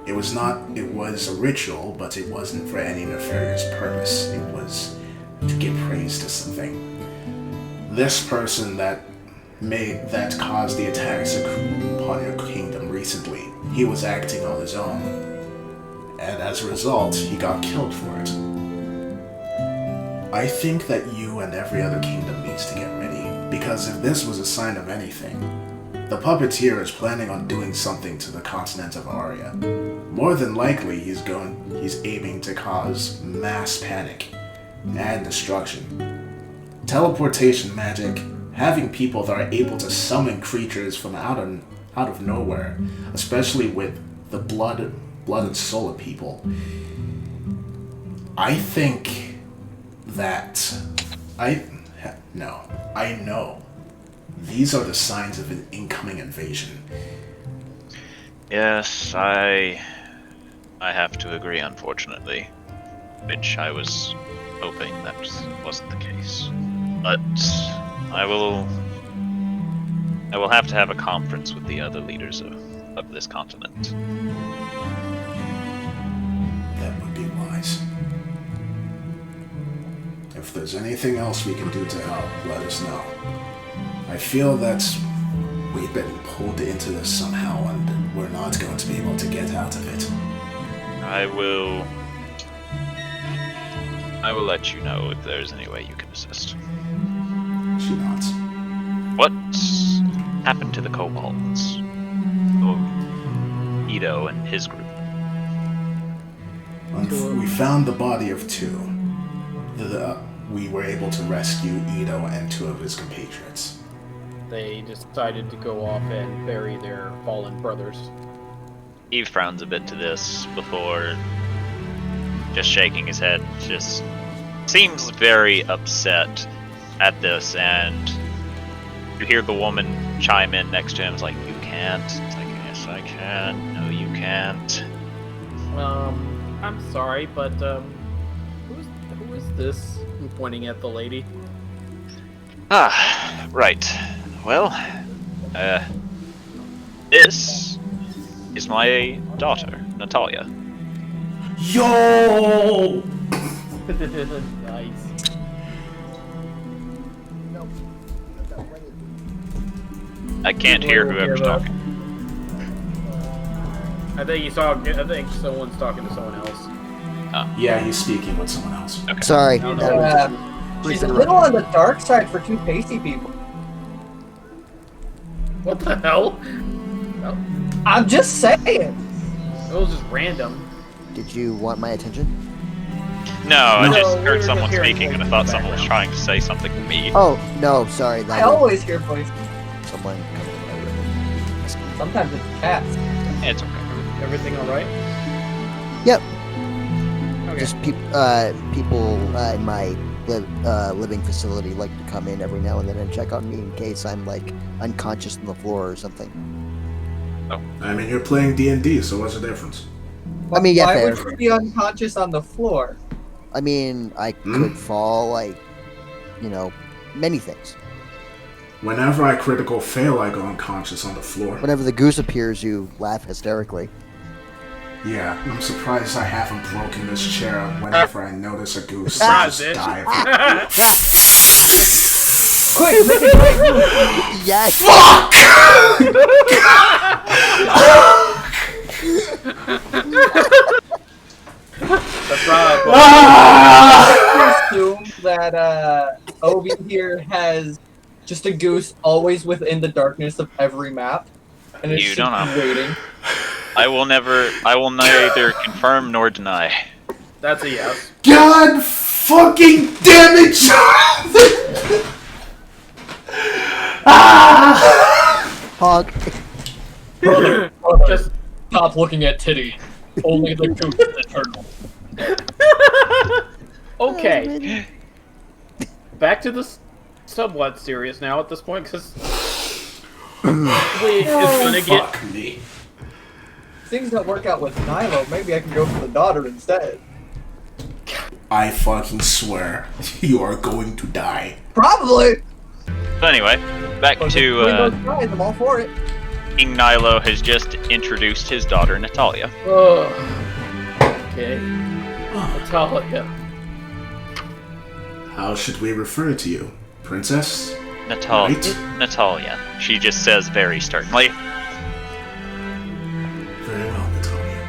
It was a ritual, but it wasn't for any nefarious purpose. It was to give praise to something. This person that caused the attacks upon your kingdom recently, he was acting on his own. And as a result, he got killed for it. I think that you and every other kingdom needs to get ready, because if this was a sign of anything, the Puppeteer is planning on doing something to the continent of Aria. More than likely, he's aiming to cause mass panic and destruction. Teleportation magic, having people that are able to summon creatures from out of nowhere, especially with the blood and soul of people. I think that I know these are the signs of an incoming invasion. Yes, I have to agree, unfortunately, which I was hoping that wasn't the case. But I will have to have a conference with the other leaders of this continent. That would be wise. If there's anything else we can do to help, let us know. I feel that we've been pulled into this somehow, and we're not going to be able to get out of it. I will let you know if there's any way you can assist. She nods. What happened to the kobolds? Or Ito and his group? We found the body of two. We were able to rescue Ito and two of his compatriots. They decided to go off and bury their fallen brothers. Eve frowns a bit to this before just shaking his head. Just seems very upset at this, and you hear the woman chime in next to him. It's like, you can't. It's like, yes, I can. No, you can't. I'm sorry, but who is this? I'm pointing at the lady. Ah, right. Well, this is my daughter, Natalia. Yo! Nice. I can't hear whoever's talking. I think someone's talking to someone else. Yeah, he's speaking with someone else. Okay. Sorry. No, that no. was She's brief a little on interruption. the dark side for two pasty people. What the hell? Oh, I'm just saying. it was just random. Did you want my attention? No, I No. just We heard were someone hearing speaking and I voices thought in the someone was background. trying to say something to me. Oh, no, sorry. I That was always hear voices. someone coming to my room. Sometimes it's cats. It's okay. Everything alright? Yep. Okay. Just people in my living facility like to come in every now and then and check on me in case I'm like unconscious on the floor or something. I mean, you're playing D&D, so what's the difference? I mean, yeah, Why fair. would you be unconscious on the floor? I mean, I could fall, like, many things. Whenever I critical fail, I go unconscious on the floor. Whenever the goose appears, you laugh hysterically. Yeah, I'm surprised I haven't broken this chair whenever I notice a goose. I Surprise, just bitch. dive. Quick, make it right. Yes! That's right. I assume that Obi here has just a goose always within the darkness of every map, and it's You just don't know. waiting. I will neither confirm nor deny. That's a yes. God fucking damn it, Jonathan! Hog. Brother, Just stop looking at titty. Only the goose is eternal. okay. Back to the somewhat serious now at this point, because Jubilee is gonna get. Fuck me. Things don't work out with Nilo. Maybe I can go for the daughter instead. I fucking swear, you are going to die. Probably. So anyway, back Between to those guys, I'm all for it. King Nilo has just introduced his daughter Natalia. Oh. Okay. Natalia. How should we refer to you? Princess? Natalia. Right. Natalia. She just says very sternly. Very well, Natalia.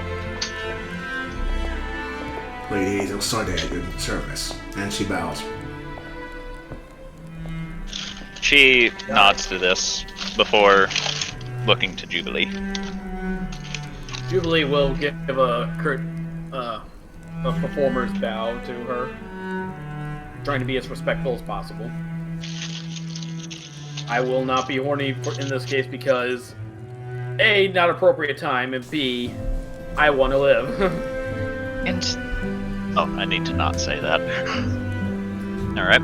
Lady Adel Sarday at your service. And she bows. She nods to this before looking to Jubilee. Jubilee will give a performer's bow to her, trying to be as respectful as possible. I will not be horny in this case because A, not appropriate time, and B, I want to live. And oh, I need to not say that. Alright.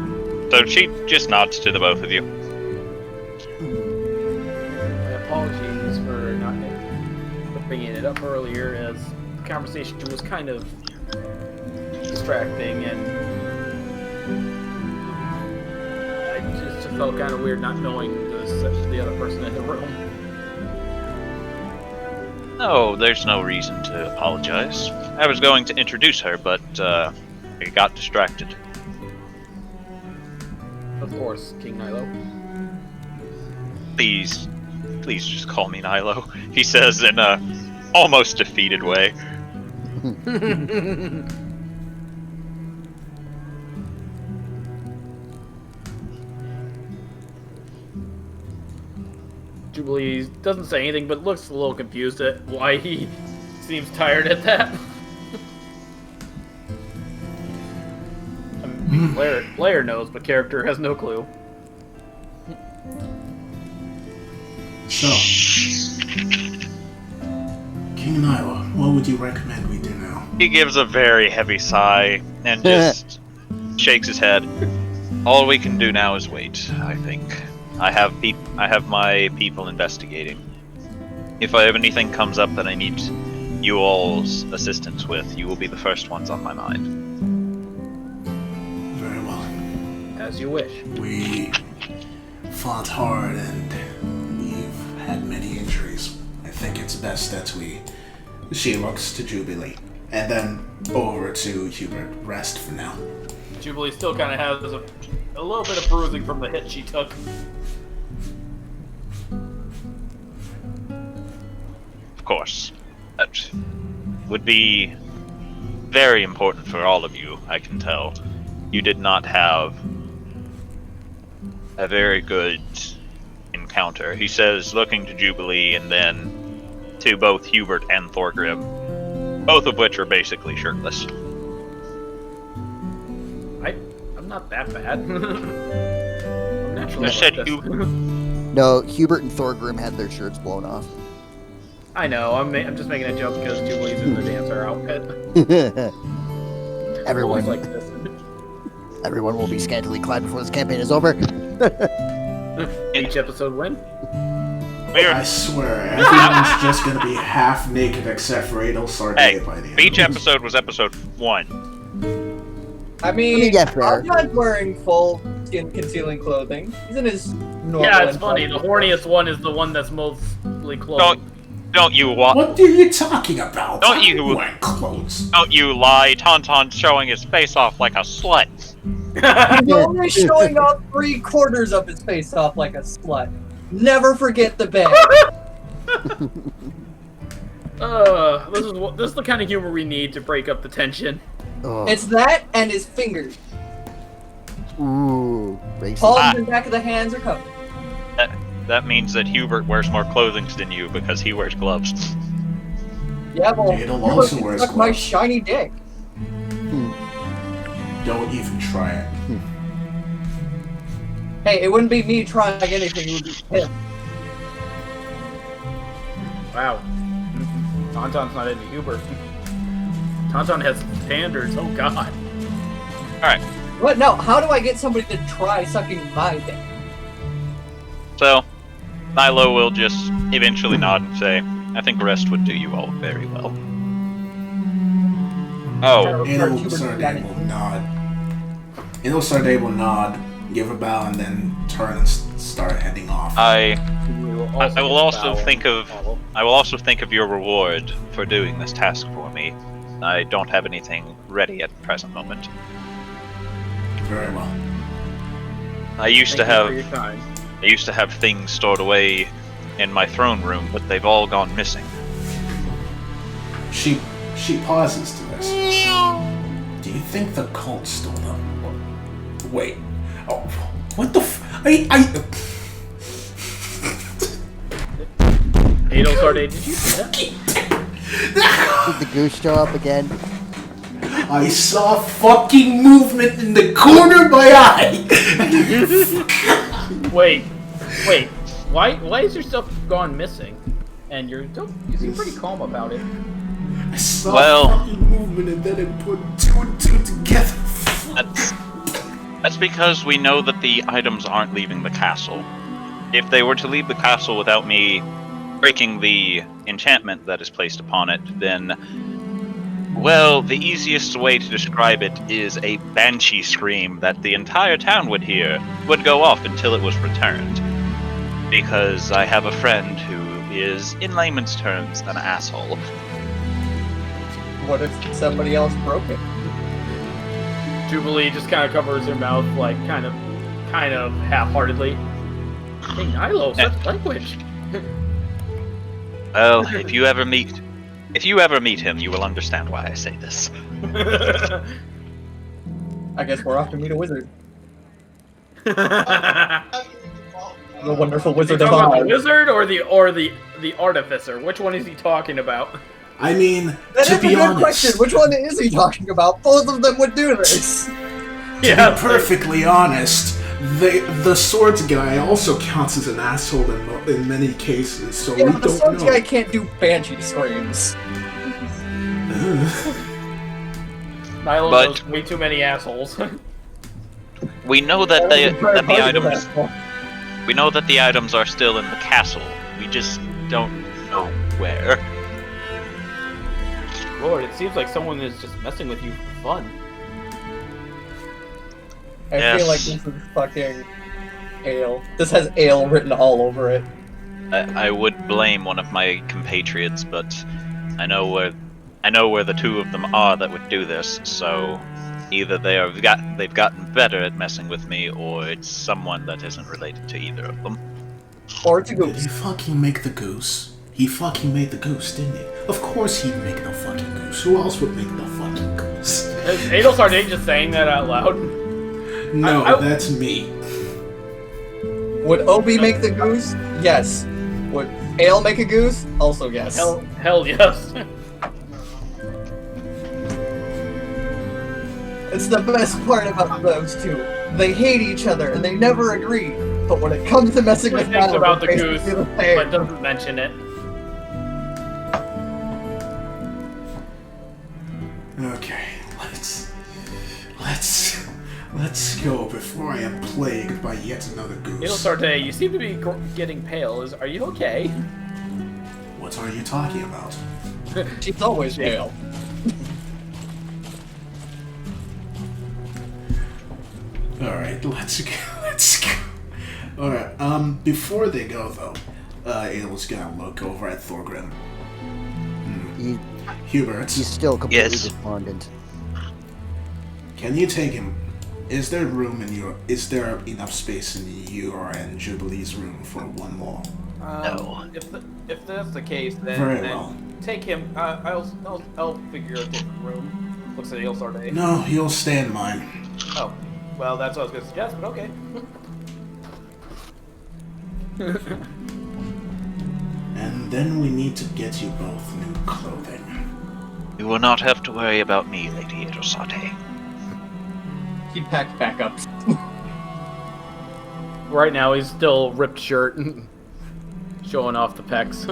So she just nods to the both of you. My apologies for not bringing it up earlier, as the conversation was kind of distracting, and I just felt kind of weird not knowing the other person in the room. No, there's no reason to apologize. I was going to introduce her, but I got distracted. Of course, King Nilo. Please just call me Nilo, he says in a almost defeated way. Jubilee doesn't say anything, but looks a little confused at why he seems tired at that. I mean, player knows, but character has no clue. So, King Nyla, what would you recommend we do now? He gives a very heavy sigh and just shakes his head. All we can do now is wait, I think. I have my people investigating. If anything comes up that I need you all's assistance with, you will be the first ones on my mind. Very well. As you wish. We fought hard and we've had many injuries. I think it's best that she looks to Jubilee. And then over to Hubert. Rest for now. Jubilee still kind of has a little bit of bruising from the hit she took. Of course. That would be very important for all of you, I can tell. You did not have a very good encounter. He says, looking to Jubilee and then to both Hubert and Thorgrim, both of which are basically shirtless. I'm not that bad. I'm naturally I said like this. you. No, Hubert and Thorgrim had their shirts blown off. I know. I'm just making a joke because Jubilee's in the dancer outfit. Everyone, Always like this. everyone will be scantily clad before this campaign is over. Each episode win. I swear, everyone's just gonna be half naked except for Adol Sarday Hey, by the end. Beach episode was episode 1. I mean, get fair. I'm not wearing full skin concealing clothing. He's in his normal. Yeah, it's and funny. The horniest one is the one that's mostly clothed. Don't you wa- What are you talking about? Don't I'm you- wearing clothes? Don't you lie, Tauntaun's showing his face off like a slut. He's only showing off 3/4 of his face off like a slut. Never forget the bed. This is the kind of humor we need to break up the tension. Oh. It's that and his fingers. Ooh, racist. Palms and back of the hands are covered. That means that Hubert wears more clothing than you because he wears gloves. Yeah, well, Adol you also look wears like my gloves. shiny dick. Don't even try it. Hey, it wouldn't be me trying anything, it would be him. Wow. Tauntaun's not into Hubert. Tauntaun has standards. Oh god. Alright, What? No, how do I get somebody to try sucking my dick? so Milo will just eventually nod and say, I think rest would do you all very well. Oh, Adol Sarday will nod. Adol Sarday will nod, give a bow, and then turn and start heading off. I I will also think of your reward for doing this task for me. I don't have anything ready at the present moment. Very well. I used to have things stored away in my throne room, but they've all gone missing. She pauses to this. Do you think the cult stole them? Wait. Oh, what the Adol Sarday, did you see that? Did the goose show up again? I saw fucking movement in the corner of my eye! Wait. Why is your stuff gone missing? And you seem pretty calm about it. I saw fucking movement and then it put two and two together. That's because we know that the items aren't leaving the castle. If they were to leave the castle without me breaking the enchantment that is placed upon it, then, well, the easiest way to describe it is a banshee scream that the entire town would hear, would go off until it was returned. Because I have a friend who is, in layman's terms, an asshole. What if somebody else broke it? Jubilee just kind of covers her mouth, like kind of half-heartedly. Hey, Nilo, such language. Well, if you ever meet him, you will understand why I say this. I guess we're off to meet a wizard. The wonderful Wizard of talking about Oz. the wizard or the artificer? Which one is he talking about? I mean, That to is a be good honest, question. Which one is he talking about? Both of them would do this. to be perfectly honest, the swords guy also counts as an asshole in many cases, so Yeah, we but the don't Swords know. guy can't do banshee screams. Nilo But- knows way too many assholes. We know that That was a very the positive items asshole. we know that the items are still in the castle. We just don't know where. Lord, it seems like someone is just messing with you for fun. I Yes. feel like this is fucking ale. This has ale written all over it. I would blame one of my compatriots, but I know where the two of them are that would do this. So either they've gotten better at messing with me, or it's someone that isn't related to either of them. Or to Did he goose. fucking make the goose? He fucking made the goose, didn't he? Of course he'd make the fucking goose. Who else would make the fucking goose? Is Adel Sardane just saying that out loud? No, that's me. Would Obi make the goose? Yes. Would Ale make a goose? Also yes. Hell yes. It's the best part about those two. They hate each other and they never agree. But when it comes to messing with Thinks Adam, about the they goose, basically the same. but doesn't mention it. Okay, let's go before I am plagued by yet another Adel goose. Sardane, you seem to be getting pale. Are you okay? What are you talking about? She's always pale. Alright, let's go. Alright, before they go though, Adel's gonna look over at Thorgrim. Hubert, He's still completely Yes. despondent. can you take him? Is there enough space in your and Jubilee's room for one more? No. If that's the case, then, Very then well. take him. I'll figure a different room. Looks at Adel Sardane. No, you'll stay in mine. Oh, well, that's what I was gonna suggest, but okay. And then we need to get you both new clothing. You will not have to worry about me, Lady Adel Sardane. He packed backups. Right now, he's still ripped shirt, showing off the pecs.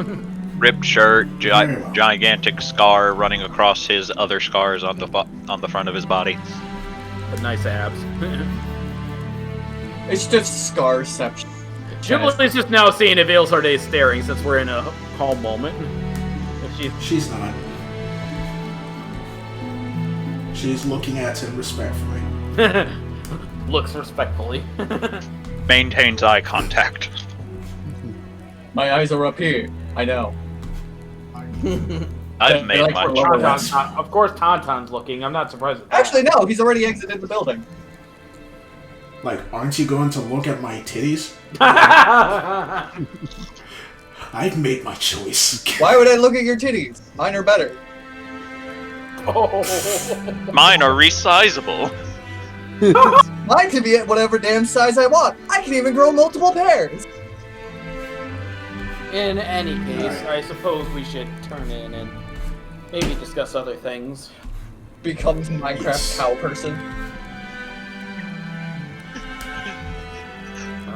Ripped shirt, Very well. gigantic scar running across his other scars on the front of his body. But nice abs. It's just Scarception. Jubilee's just now seeing if Adel Sardane's staring since we're in a calm moment. If She's not. She's looking at him respectfully. looks respectfully. Maintains eye contact. My eyes are up here. I know. I've made like my we're lower choice. Tauntaun, of course, Tauntaun's looking. I'm not surprised. At that. Actually, no. He's already exited the building. Like, aren't you going to look at my titties? I've made my choice. Why would I look at your titties? Mine are better. Mine are resizable. Mine can be at whatever damn size I want. I can even grow multiple pairs. In any case, Alright. I suppose we should turn in and maybe discuss other things. Becomes Minecraft Yes. cow person.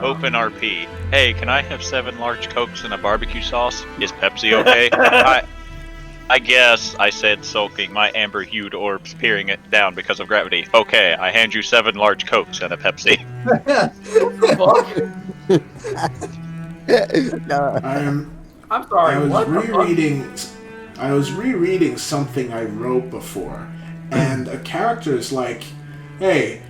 Open RP. Hey, can I have 7 large Cokes and a barbecue sauce? Is Pepsi okay? I guess, I said, sulking, my amber-hued orbs peering it down because of gravity. Okay, I hand you 7 large Cokes and a Pepsi. No. I'm sorry. I was What the fuck? rereading. I was rereading something I wrote before, and a character is like, "Hey,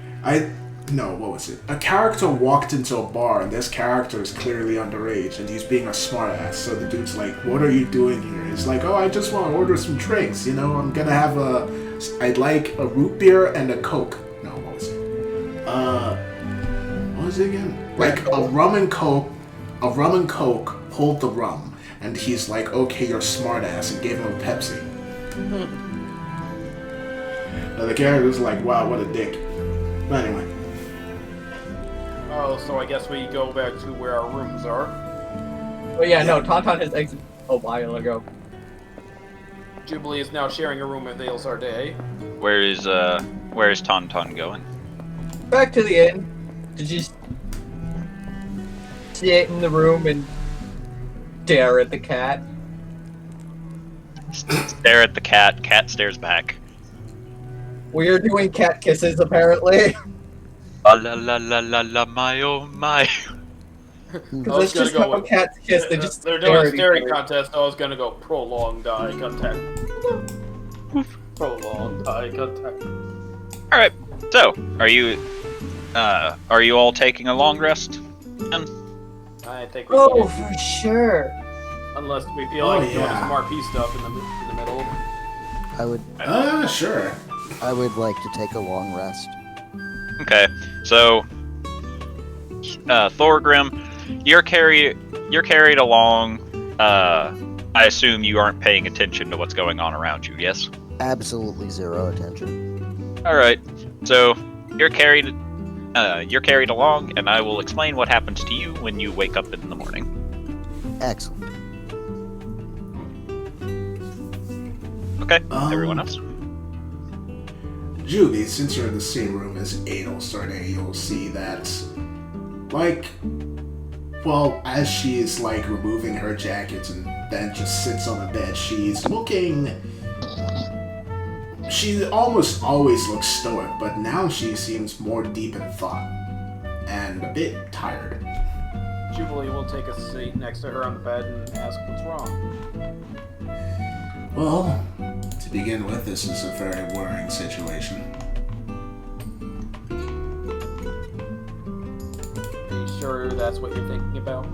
what was it? A character walked into a bar, and this character is clearly underage, and he's being a smartass. So the dude's like, "What are you doing here?" He's like, "Oh, I just want to order some drinks. You know, I'm gonna have I'd like a root beer and a Coke. No, what was it? What was it again? Like a rum and Coke. A rum and Coke. Hold the rum." And he's like, "Okay, you're a smartass," and gave him a Pepsi. And the character's like, "Wow, what a dick." But anyway. Oh, so I guess we go back to where our rooms are. But yeah, no, Tauntaun has exited a while ago. Jubilee is now sharing a room with Adel Sardane. Where is Tauntaun going? Back to the inn. Did you sit in the room and stare at the cat? Stare at the cat. Cat stares back. We are doing cat kisses, apparently. La la la la la la my oh my. Because that's just how cats kiss. They just They're stare doing a at each staring other. contest. So I was gonna go prolonged eye contact. Prolonged eye contact. All right. So, are you all taking a long rest? I think we Oh, can. for sure. Unless we feel Oh, like doing yeah. some RP stuff in the middle. Sure. I would like to take a long rest. Okay. So, Thorgrim, you're carried along I assume you aren't paying attention to what's going on around you, yes? Absolutely zero attention. Alright, so you're carried along, and I will explain what happens to you when you wake up in the morning. Excellent. Okay, everyone else? Juby, since you're in the same room as Adel Sarday, you'll see that, as she is, removing her jacket and then just sits on the bed, she's looking... She almost always looks stoic, but now she seems more deep in thought, and a bit tired. Jubilee will take a seat next to her on the bed and ask what's wrong. Well, to begin with, this is a very worrying situation. Are you sure that's what you're thinking about?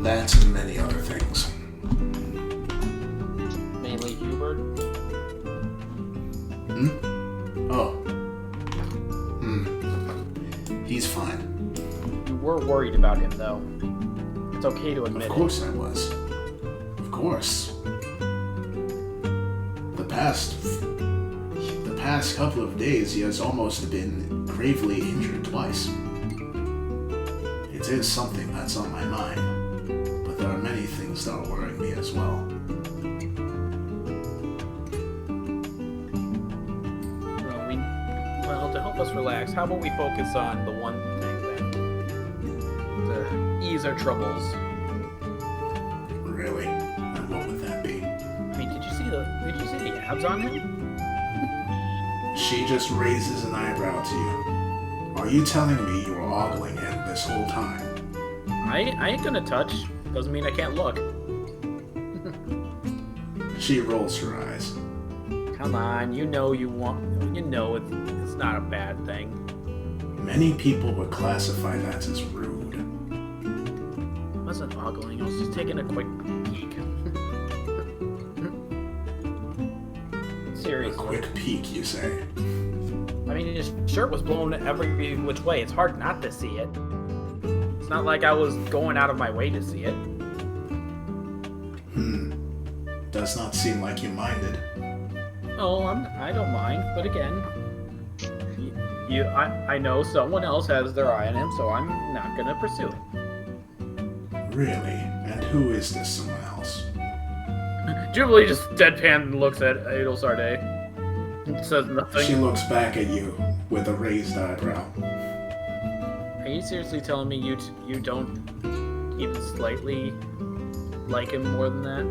That and many other things. Mainly Hubert? Oh. He's fine. You were worried about him, though. It's okay to admit it. Of course I was. Of course. The past couple of days, he has almost been gravely injured twice. It is something that's on my mind, but there are many things that are worrying me as well. Well, to help us relax, how about we focus on the one thing then? To ease our troubles. Really? And what would that be? I mean, did you see the abs on him? She just raises an eyebrow to you. Are you telling me you were ogling him this whole time? I ain't gonna touch. Doesn't mean I can't look. She rolls her eyes. Come on, you know it's not a bad thing. Many people would classify that as rude. I wasn't ogling, I was just taking a quick peek. A Seriously. quick peek, you say? I mean, his shirt was blown every which way. It's hard not to see it. It's not like I was going out of my way to see it. Does not seem like you minded. Oh, I don't mind, but again, I know someone else has their eye on him, so I'm not gonna pursue it. Really? And who is this someone else? Jubilee just deadpan and looks at Adel Sarday and says nothing. She looks back at you with a raised eyebrow. Are you seriously telling me you don't even slightly like him more than that?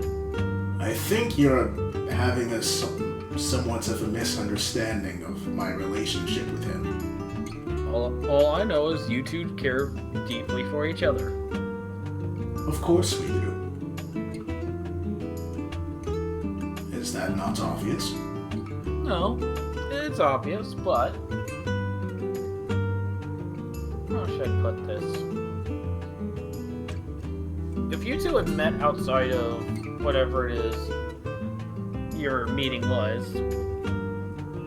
I think you're having somewhat of a misunderstanding of my relationship with him. All I know is you two care deeply for each other. Of course we do. Is that not obvious? No, it's obvious, but how should I put this? If you two had met outside of whatever it is your meeting was,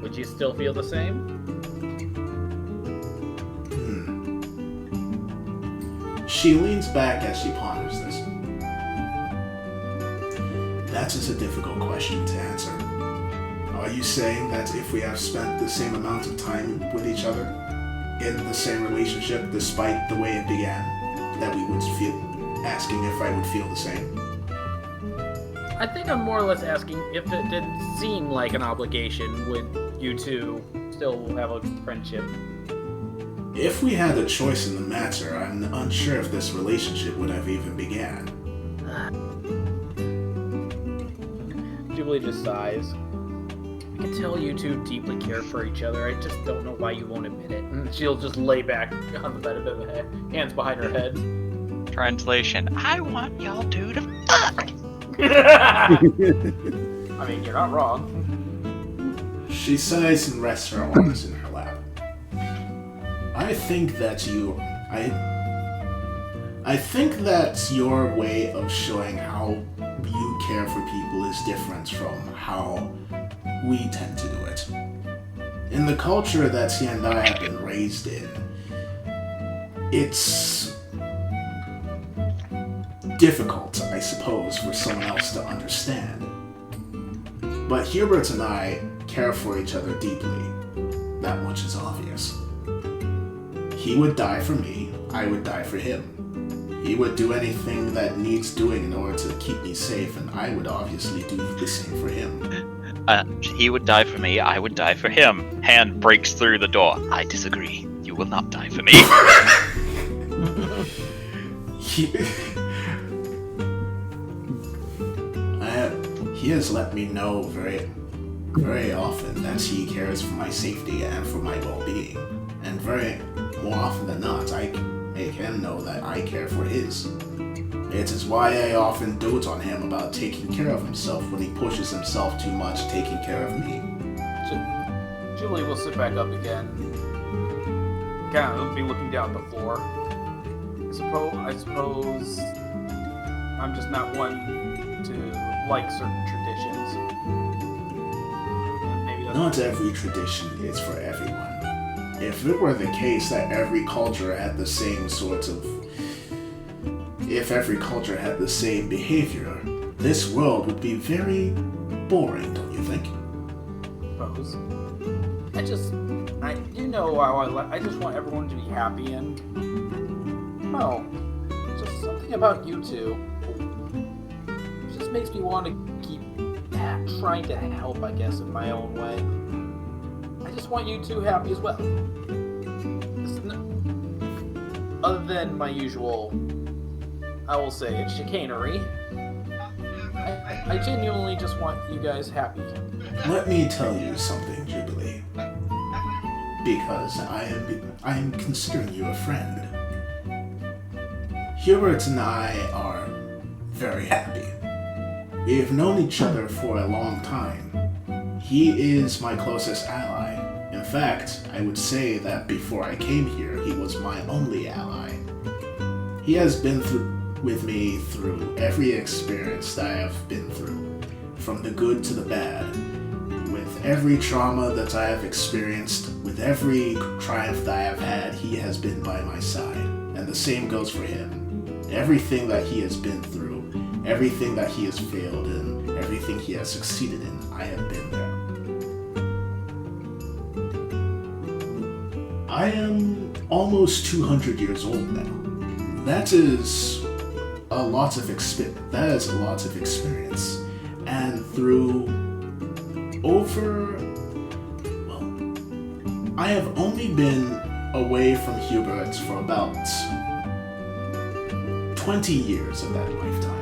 would you still feel the same? She leans back as she ponders this. That is a difficult question to answer. Are you saying that if we have spent the same amount of time with each other, in the same relationship, despite the way it began, that we would feel, asking if I would feel the same? I think I'm more or less asking if it didn't seem like an obligation, would you two still have a friendship? If we had a choice in the matter, I'm unsure if this relationship would have even began. Jubilee just sighs. I can tell you two deeply care for each other. I just don't know why you won't admit it. And she'll just lay back on the bed a bit, hands behind her head. Translation: I want y'all two to fuck. I mean, you're not wrong. She sighs and rests her arms in her lap. I think that your way of showing how you care for people is different from how we tend to do it. In the culture that he and I have been raised in, it's difficult, I suppose, for someone else to understand. But Hubert and I care for each other deeply. That much is obvious. He would die for me, I would die for him. He would do anything that needs doing in order to keep me safe, and I would obviously do the same for him. He would die for me, I would die for him. Hand breaks through the door. I disagree. You will not die for me. He has let me know very, very often that he cares for my safety and for my well-being. And more often than not, I make him know that I care for his. It is why I often dote on him about taking care of himself when he pushes himself too much taking care of me. Julie will sit back up again. Kind of be looking down at the floor. I suppose I'm just not one to like certain traditions. Maybe that's Not every tradition is for everyone. If it were the case that every culture had the same if every culture had the same behavior, this world would be very boring, don't you think? suppose. You know how I just want everyone to be happy and, well, just something about you two. It just makes me want to keep trying to help, I guess, in my own way. I just want you two happy as well. Other than my usual, I will say, it's chicanery. I genuinely just want you guys happy. Let me tell you something, Jubilee. Because I am considering you a friend. Hubert and I are very happy. We have known each other for a long time. He is my closest ally. In fact, I would say that before I came here, he was my only ally. He has been with me through every experience that I have been through, from the good to the bad. With every trauma that I have experienced, with every triumph that I have had, he has been by my side. And the same goes for him. Everything that he has been through, everything that he has failed in, everything he has succeeded in, I have been there. I am almost 200 years old now. That is a lot of experience. And through I have only been away from Hubert for about 20 years of that lifetime.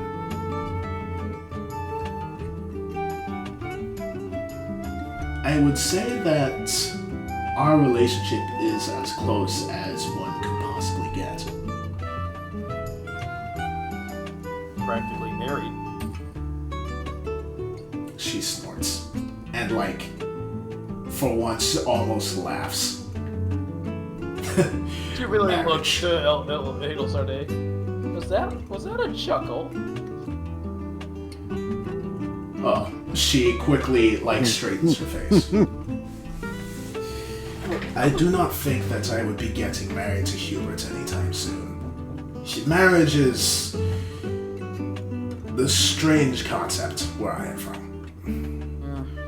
I would say that our relationship is as close as one could possibly get. Practically married. She snorts. And for once, almost laughs. She really Marriage. looked to Adelsarde. Was that a chuckle? Oh, she quickly, straightens her face. I do not think that I would be getting married to Hubert anytime soon. Marriage is the strange concept where I am from.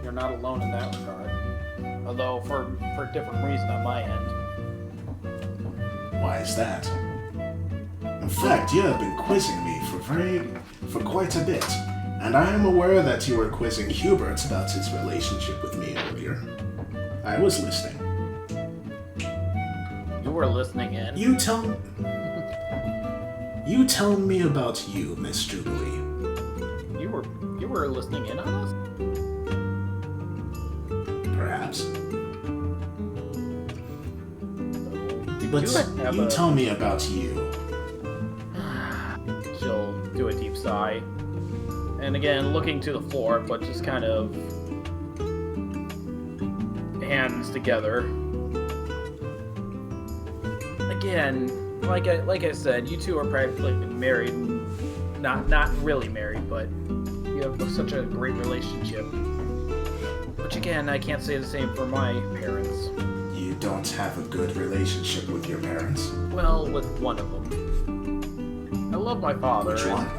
You're not alone in that regard. Although for a different reason on my end. Why is that? In fact, you have been quizzing me for quite a bit, and I am aware that you were quizzing Hubert about his relationship with me earlier. I was listening. You were listening in. You tell me about you, Miss Jubilee. You were listening in on us? Perhaps. But you tell me about you. She'll do a deep sigh. And again, looking to the floor, but just kind of hands together. Again, like I said, you two are practically married. Not really married, but you have such a great relationship. Which again, I can't say the same for my parents. You don't have a good relationship with your parents? Well, with one of them. I love my father. Which one?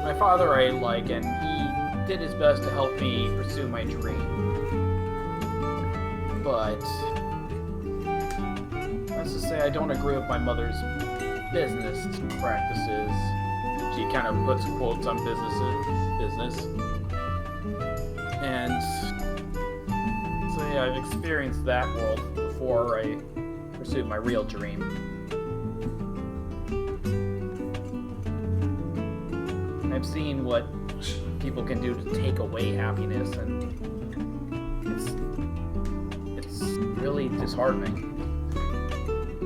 My father I like, and he did his best to help me pursue my dream. But let's just say I don't agree with my mother's business practices. She kind of puts quotes on business. And so yeah, I've experienced that world before I pursued my real dream. I've seen what people can do to take away happiness, and it's really disheartening.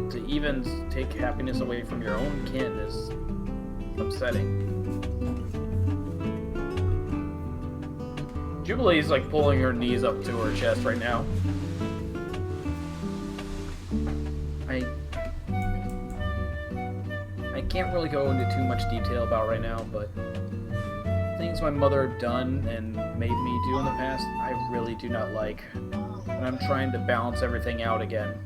To even take happiness away from your own kin is upsetting. Jubilee's like pulling her knees up to her chest right now. I can't really go into too much detail about right now, but things my mother had done and made me do in the past, I really do not like. And I'm trying to balance everything out again.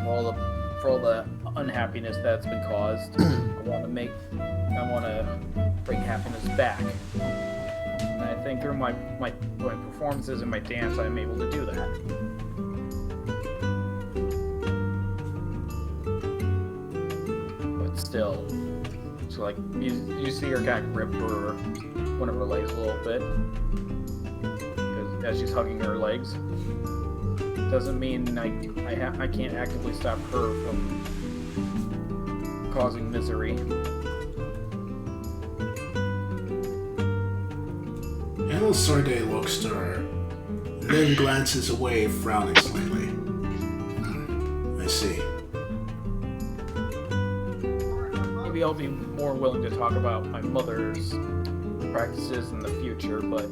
For all the unhappiness that's been caused, I want to bring happiness back. And I think through my performances and my dance, I'm able to do that. But still, so like you see her kind of grip one of her legs a little bit, as she's hugging her legs. Doesn't mean I can't actively stop her from causing misery. Anil Sorday looks to her, then glances away, frowning slightly. I see. Maybe I'll be more willing to talk about my mother's practices in the future, but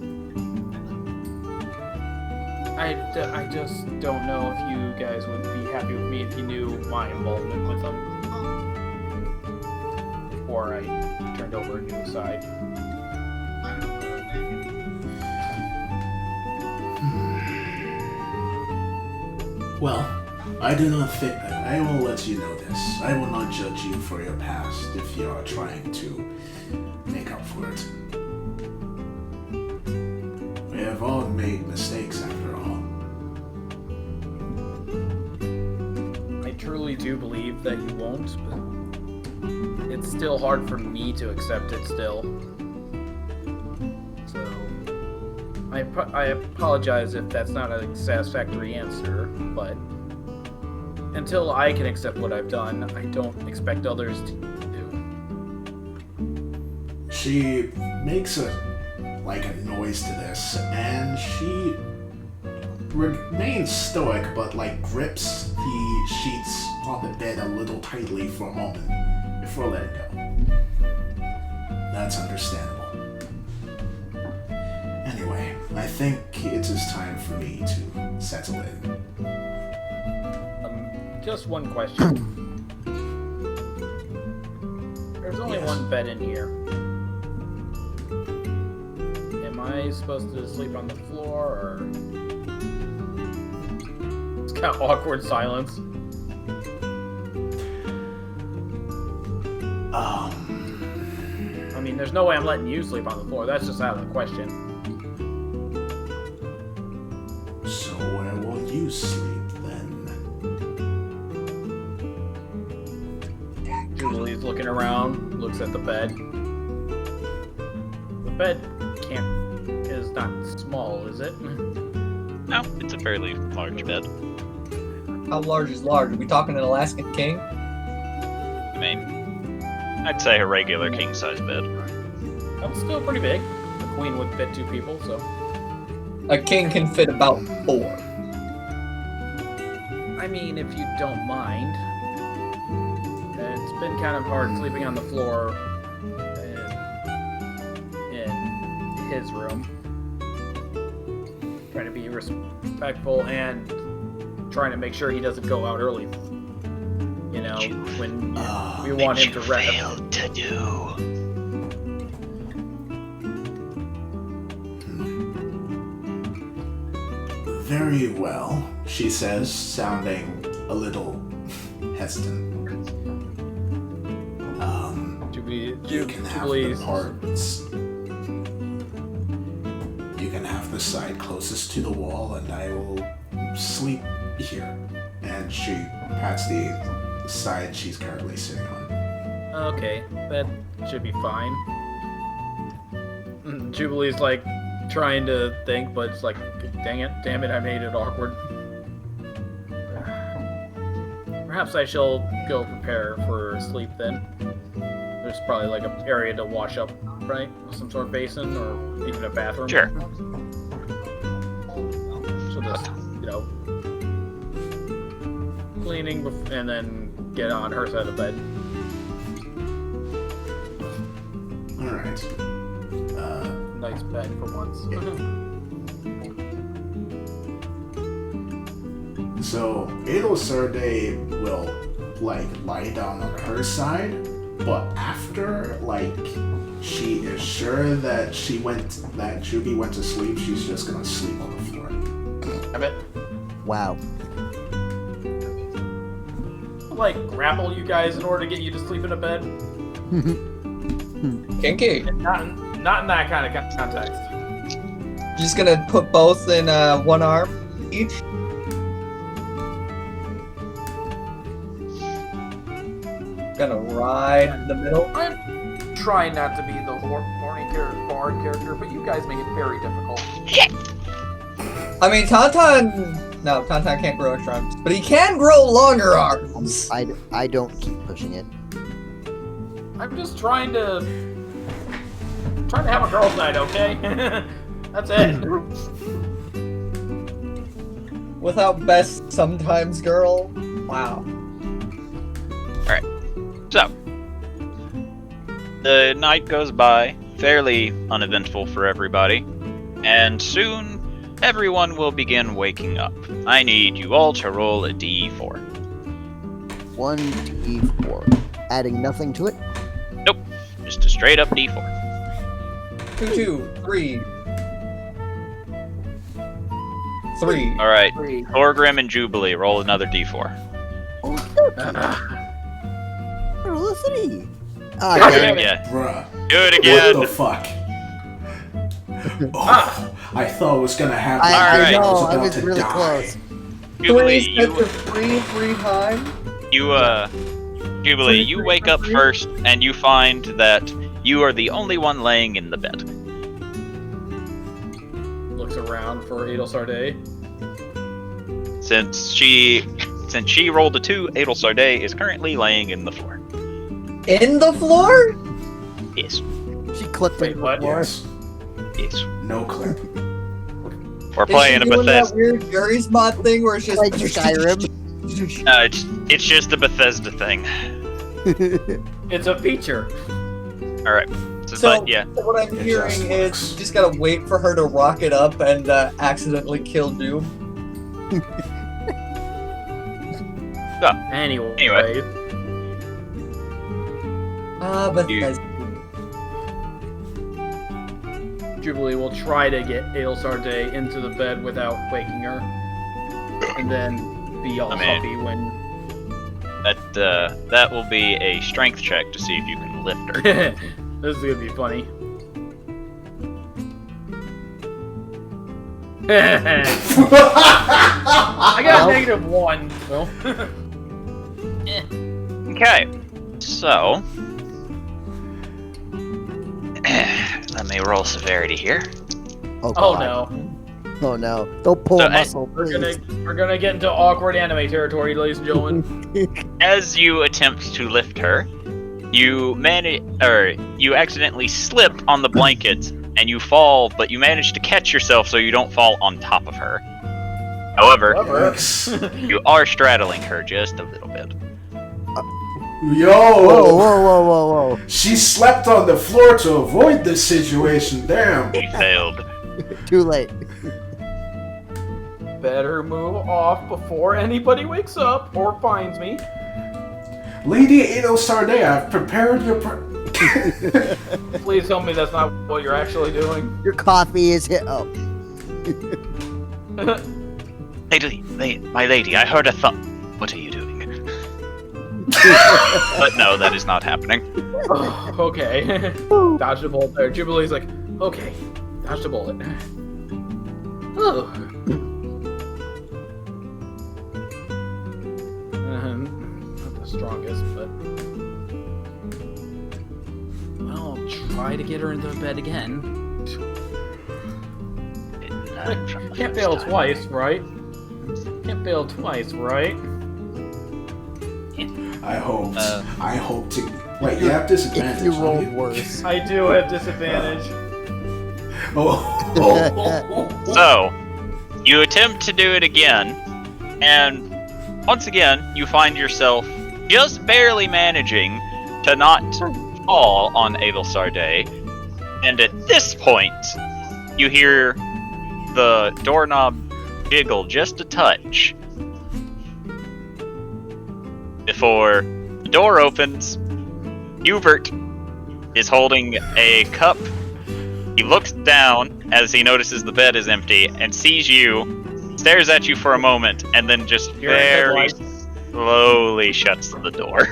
I just don't know if you guys would be happy with me if you knew my involvement with them before I turned over a new side. Well, I do not think I will let you know this. I will not judge you for your past if you are trying to make up for it. We have all made mistakes after all. I truly do believe that you won't, but it's still hard for me to accept it still. So, I apologize if that's not a satisfactory answer, but until I can accept what I've done, I don't expect others to do. She makes a noise to this, and she remains stoic, but grips the sheets on the bed a little tightly for a moment before letting go. That's understandable. Anyway, I think it is time for me to settle in. Just one question. There's only one bed in here. Am I supposed to sleep on the floor, or... It's kind of awkward silence. I mean, there's no way I'm letting you sleep on the floor. That's just out of the question. So where will you sleep then? Julie's looking around, looks at the bed. The bed is not small, is it? No, it's a fairly large bed. How large is large? Are we talking an Alaskan king? I mean, I'd say a regular king-size bed. That's still pretty big. The queen would fit 2 people, so... A king can fit about 4. I mean, if you don't mind. It's been kind of hard sleeping on the floor in his room. Trying to be respectful and trying to make sure he doesn't go out early. You know, when we want him to rest. Failed to do. Very well, she says, sounding a little hesitant. You can have Jubilee's. the parts. You can have the side closest to the wall, and I will sleep here. And she pats the side she's currently sitting on. Okay, that should be fine. Jubilee's like trying to think, but it's like, damn it, I made it awkward. Perhaps I shall go prepare for sleep then. There's probably like an area to wash up, right? Some sort of basin or even a bathroom. Sure. So just, cleaning and then get on her side of the bed. Alright. Nice bed for once. So, Adelsarde will, lie down on her side, but after, she is sure that Juby went to sleep, she's just gonna sleep on the floor. Damn it. Wow. Grapple you guys in order to get you to sleep in a bed. Kinky. Not in that kind of context. Just gonna put both in one arm each. Gonna ride in the middle. I'm trying not to be the horny bard character, but you guys make it very difficult. I mean, Tauntaun can't grow extra arms, but he can grow longer arms. I don't keep pushing it. I'm just trying to have a girls' night, okay? That's it. Without best sometimes girl. Wow. Alright. So, the night goes by, fairly uneventful for everybody, and soon everyone will begin waking up. I need you all to roll a d4. 1d4. Adding nothing to it? Nope, just a straight up d4. 2, 3. 3. Alright, Thorgrim and Jubilee, roll another d4. Oh, roll a 3. Do Ah, it damn it. again. Bruh. Do it What again. the fuck? Oh, I thought it was gonna happen. I Alright. know, I about was to really die. close. Jubilee, Three times. Jubilee, you wake up first, and you find that you are the only one laying in the bed. Looks around for Adelsarde. Since she rolled a 2, Adelsarde is currently laying in the floor. In the floor? Yes. She clipped Wait, it what? before. Yes. Yes. No clip. We're playing a Is she doing that Bethesda. weird Jerry's mod thing where it's just Like Skyrim. It's just a Bethesda thing. It's a feature. Alright. So, Yeah. so what I'm It hearing just is works. you just gotta wait for her to rock it up and accidentally kill Doom. Anyway. But You- guys, Jubilee will try to get Adelsarde into the bed without waking her. And then be all I mean- happy when... That will be a strength check to see if you can lift her. This is gonna be funny. I got -1, so... Okay. So let me roll severity here. Oh, Oh God. no. Oh no. Don't pull So, a muscle, We're please. gonna get into awkward anime territory, ladies and gentlemen. As you attempt to lift her, you accidentally slip on the blanket and you fall, but you manage to catch yourself so you don't fall on top of her. However, Yikes. you are straddling her just a little bit. Yo! Whoa, whoa, whoa, whoa, whoa. She slept on the floor to avoid this situation. Damn. You failed. Too late. Better move off before anybody wakes up or finds me. Lady Adelsarde, I've prepared your. Please tell me that's not what you're actually doing. Your coffee is hit. Oh. My lady, I heard a thump. What are you doing? But no, that is not happening. Oh, okay. Dodged a bullet there. Jubilee's like, okay, dodged a bullet. Oh. Not the strongest, but... Well, I'll try to get her into bed again. Can't fail twice, right? Can't fail twice, right? I hope to. Wait, you have disadvantage. If you roll don't you? worse. I do have disadvantage. Oh. So, you attempt to do it again, and once again, you find yourself just barely managing to not fall on Adelsar Day, and at this point, you hear the doorknob jiggle just a touch before the door opens. Hubert is holding a cup. He looks down as he notices the bed is empty and sees you, stares at you for a moment, and then just very slowly shuts the door.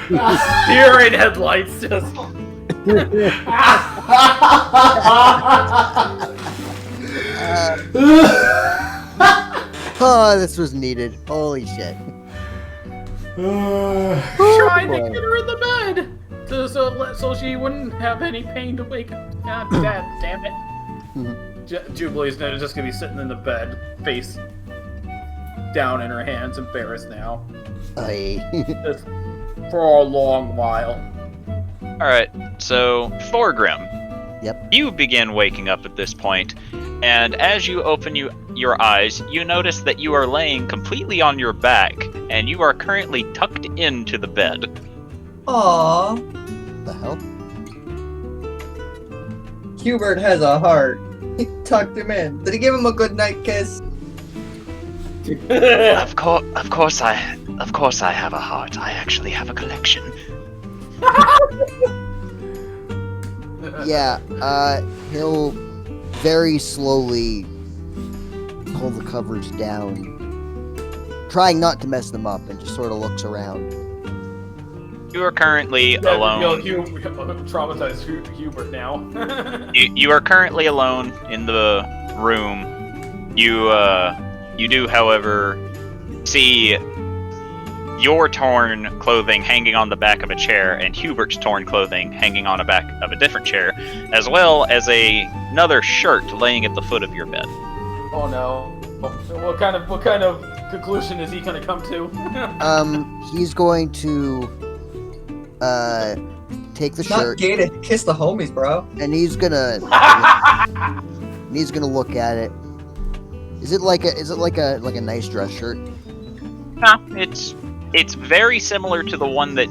Deer in headlights just... Oh, this was needed. Holy shit. Trying to boy. get her in the bed so she wouldn't have any pain to wake up. God damn it. Jubilee's just gonna be sitting in the bed, face down in her hands, embarrassed now. Just for a long while. Alright, so Thorgrim. Yep. You begin waking up at this point, and as you open your eyes, you notice that you are laying completely on your back, and you are currently tucked into the bed. Aww. The hell? Hubert has a heart. He tucked him in. Did he give him a good night kiss? Of course I have a heart. I actually have a collection. Yeah, he'll very slowly pull the covers down, trying not to mess them up, and just sort of looks around. You are currently alone. Traumatized Hubert now. You are currently alone in the room. You do, however, see your torn clothing hanging on the back of a chair and Hubert's torn clothing hanging on the back of a different chair, as well as another shirt laying at the foot of your bed. Oh no. What kind of conclusion is he gonna come to? He's going to take the Not shirt, gay to kiss the homies, bro. and he's gonna look at it. Is it like a nice dress shirt? No, it's very similar to the one that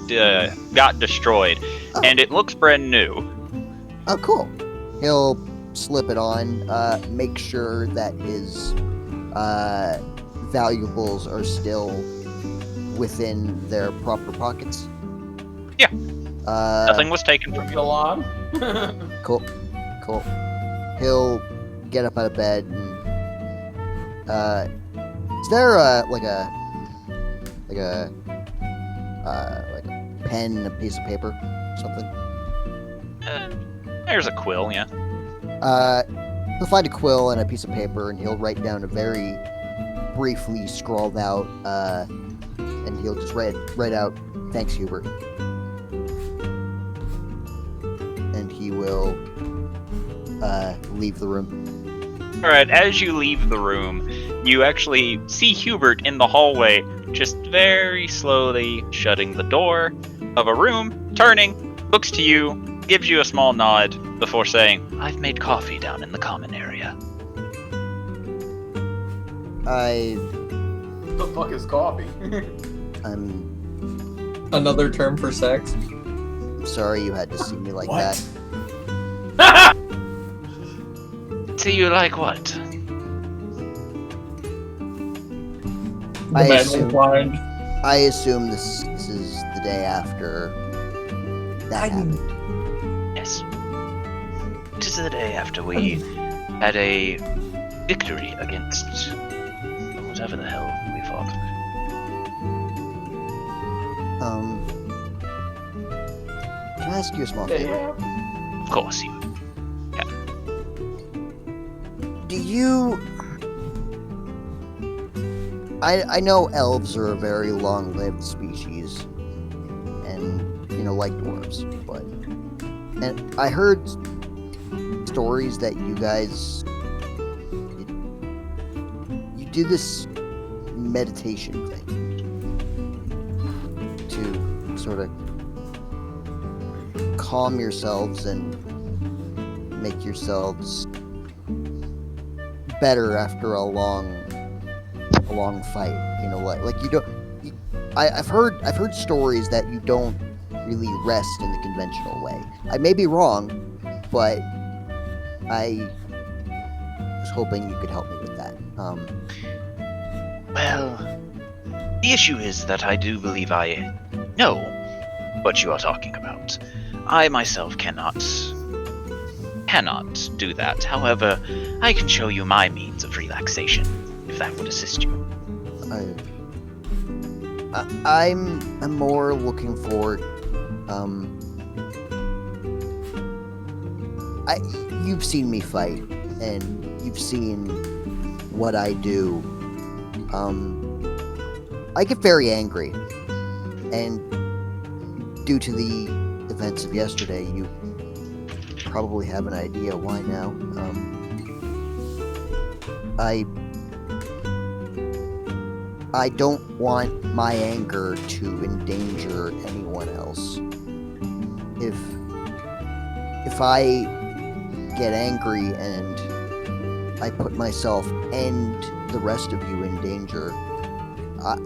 got destroyed, and it looks brand new. Oh, cool. He'll slip it on, make sure that his valuables are still within their proper pockets. Yeah. Nothing was taken from you. Milan? Cool. He'll get up out of bed and is there like a pen and a piece of paper, something? There's a quill, yeah. He'll find a quill and a piece of paper, and he'll write down a very briefly scrawled out, and he'll just write out, "Thanks, Hubert," and he will leave the room. Alright, as you leave the room, you actually see Hubert in the hallway, just very slowly shutting the door of a room, turning, looks to you, gives you a small nod before saying, "I've made coffee down in the common area." What the fuck is coffee? I'm Another term for sex. sorry you had to see me like What? that. See you like what? The man was blind. I assume this is the day after that happened. Yes. It is the day after we had a victory against whatever the hell we fought. Can I ask you a small favor? Of course you. Do you... I know elves are a very long-lived species, and, like dwarves, but... And I heard stories that you guys... You do this meditation thing to sort of calm yourselves and make yourselves better after a long fight. Like you don't. I've heard stories that you don't really rest in the conventional way. I may be wrong, but I was hoping you could help me with that. Well, the issue is that I do believe I know what you are talking about. I myself cannot do that. However, I can show you my means of relaxation, if that would assist you. I'm more looking forward. You've seen me fight, and you've seen what I do. I get very angry, and due to the events of yesterday, you probably have an idea why now. I don't want my anger to endanger anyone else. If I get angry and I put myself and the rest of you in danger,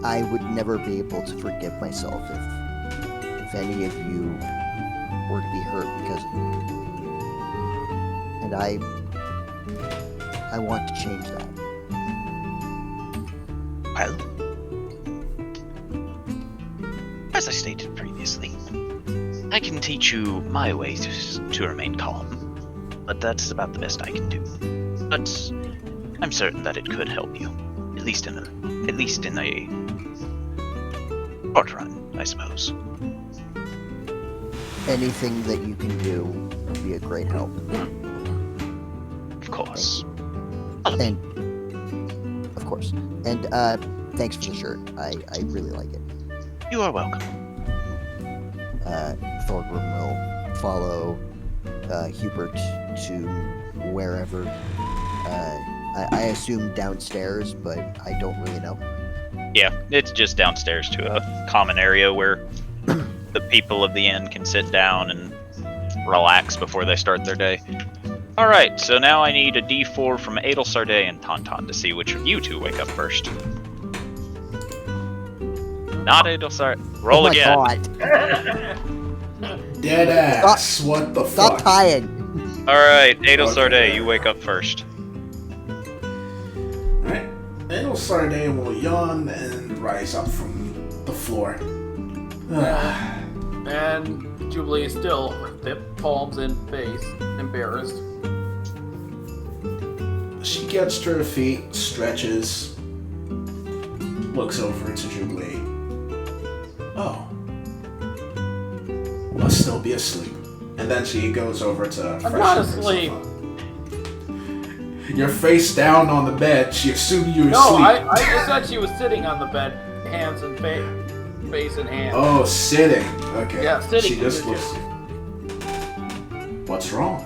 I would never be able to forgive myself if any of you were to be hurt because of me. And I want to change that. Well, as I stated previously, I can teach you my ways to remain calm, but that's about the best I can do. But I'm certain that it could help you, at least in a short run, I suppose. Anything that you can do would be a great help. Of course. And of course. And thanks for the shirt. I really like it. You are welcome. Thorgrim will follow Hubert to wherever. I assume downstairs, but I don't really know. Yeah, it's just downstairs to a common area where the people of the inn can sit down and relax before they start their day. Alright, so now I need a D4 from Adelsarday and Tauntaun to see which of you two wake up first. Not Adelsarday. Roll again. God. Dead ass. What the Stop fuck? tying. Alright, Adelsarday, you wake up first. Alright. Adelsarday will yawn and rise up from the floor. And Jubilee is still with palms in face, embarrassed. She gets to her feet, stretches, looks over to Jubilee. Oh. Must still be asleep. And then she goes over to I'm not asleep. You're face down on the bed. She assumed you were No, asleep. I just said she was sitting on the bed, hands and face in hand. Oh, sitting. Okay. Yeah, sitting She just looks. position. What's wrong?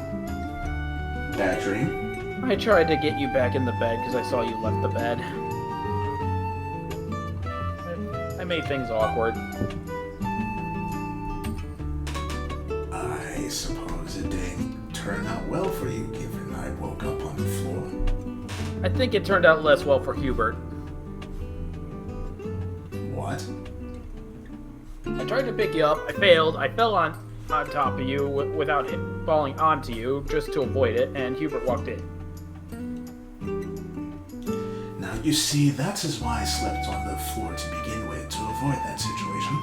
Bad dream? I tried to get you back in the bed because I saw you left the bed. I made things awkward. I suppose it didn't turn out well for you, given I woke up on the floor. I think it turned out less well for Hubert. What? I tried to pick you up. I failed. I fell on top of you without falling onto you, just to avoid it, and Hubert walked in. Now you see, that is why I slept on the floor to begin with, to avoid that situation.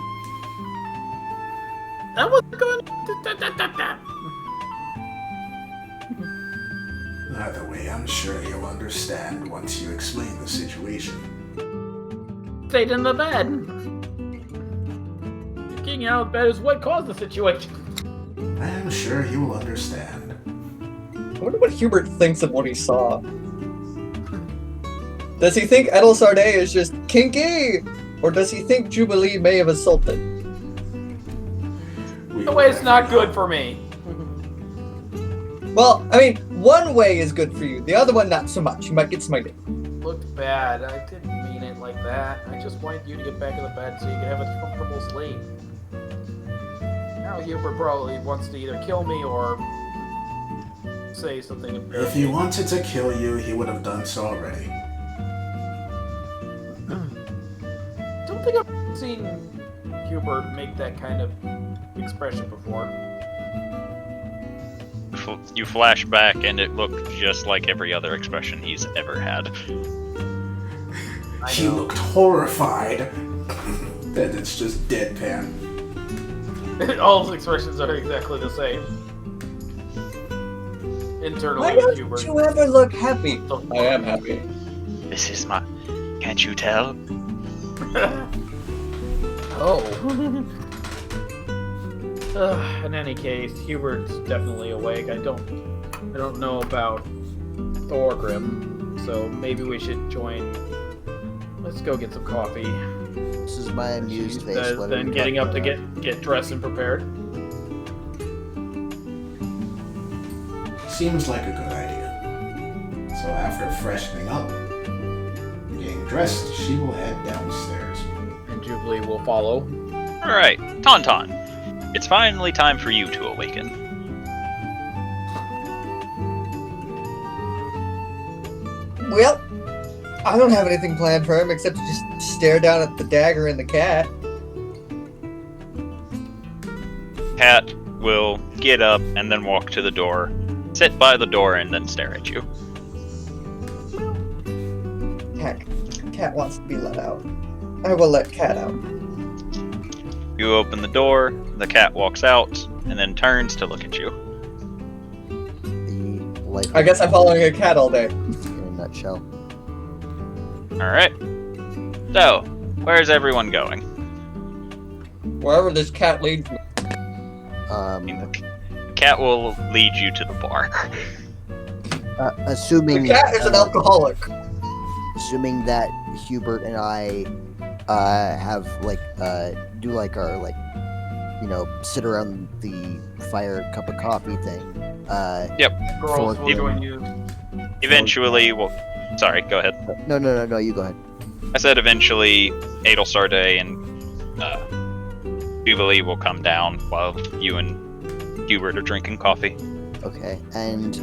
That wasn't good. Either way, I'm sure you'll understand once you explain the situation. Stayed in the bed. getting out of bed is what caused the situation. I am sure he will understand. I wonder what Hubert thinks of what he saw. Does he think Edel Sarday is just kinky? Or does he think Jubilee may have assaulted? The way it's not good for me. Well, I mean, one way is good for you, the other one not so much. You might get smited. Looked bad. I didn't mean it like that. I just wanted you to get back in the bed so you can have a comfortable sleep. Now Hubert probably wants to either kill me or say something embarrassing. If he wanted to kill you, he would have done so already. Don't think I've seen Hubert make that kind of expression before. You flash back and it looked just like every other expression he's ever had. He looked horrified. Then it's just deadpan. All his expressions are exactly the same. Internally, Why don't Hubert. you ever look happy? I am happy. This is my... Can't you tell? Oh. In any case, Hubert's definitely awake. I don't know about Thorgrim, so maybe we should join. Let's go get some coffee. This is my amused face. Then getting up to get dressed and prepared. Seems like a good idea. So after freshening up, getting dressed, she will head downstairs. And Jubilee will follow. Alright, Tauntaun. It's finally time for you to awaken. Well, I don't have anything planned for him except to just stare down at the dagger and the cat. Cat will get up and then walk to the door, sit by the door, and then stare at you. Cat wants to be let out. I will let Cat out. You open the door, the cat walks out, and then turns to look at you. The life I guess I'm following a cat all day. in a nutshell. Alright. So, where's everyone going? Wherever this cat leads me. I mean, the cat will lead you to the bar. Assuming The cat is an alcoholic. assuming that Hubert and I have do like our sit around the fire cup of coffee thing. Girls will Thorgrim. join you. Eventually, well, sorry, go ahead. No, you go ahead. I said eventually, Adel Sarday and Jubilee will come down while you and Hubert are drinking coffee. Okay, and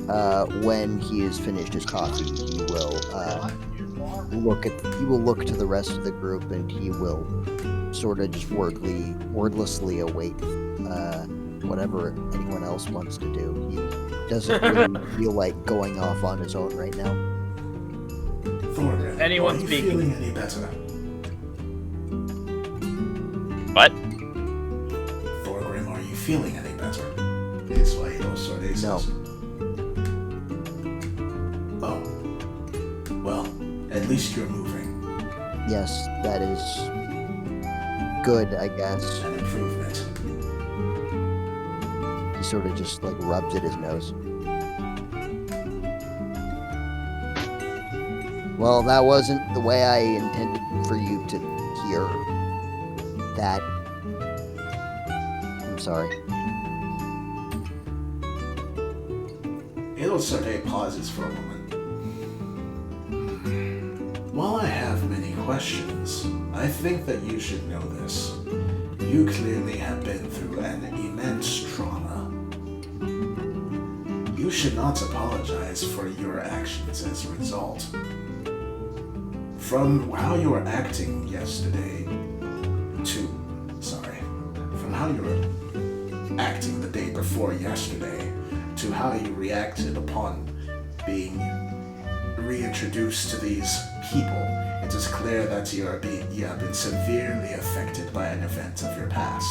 when he has finished his coffee, he will look to the rest of the group, and he will sort of just wordlessly await whatever anyone else wants to do. He doesn't really feel like going off on his own right now. Thorgrim, Anyone are you speaking? feeling any better? What? Thorgrim, are you feeling any better? It's what Adel Sarday says. Oh. Well, at least you're moving. Yes, that is good, I guess. An improvement. He sort of just rubs at his nose. Well, that wasn't the way I intended for you to hear that. I'm sorry. Adel Sarday pauses for a moment. While I have many questions, I think that you should know this. You clearly have been through an immense trauma. You should not apologize for your actions as a result. From how you were acting yesterday from how you were acting the day before yesterday to how you reacted upon being reintroduced to these people, it is clear that you have been severely affected by an event of your past.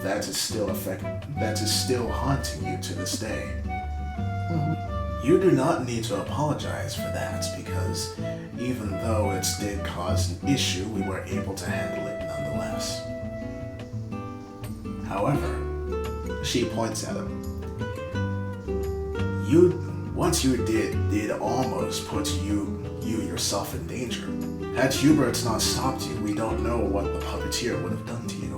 That is still haunting you to this day. You do not need to apologize for that, because even though it did cause an issue, we were able to handle it nonetheless. However, she points at him. Once you did almost put you yourself in danger. Had Hubert not stopped you, we don't know what the puppeteer would have done to you.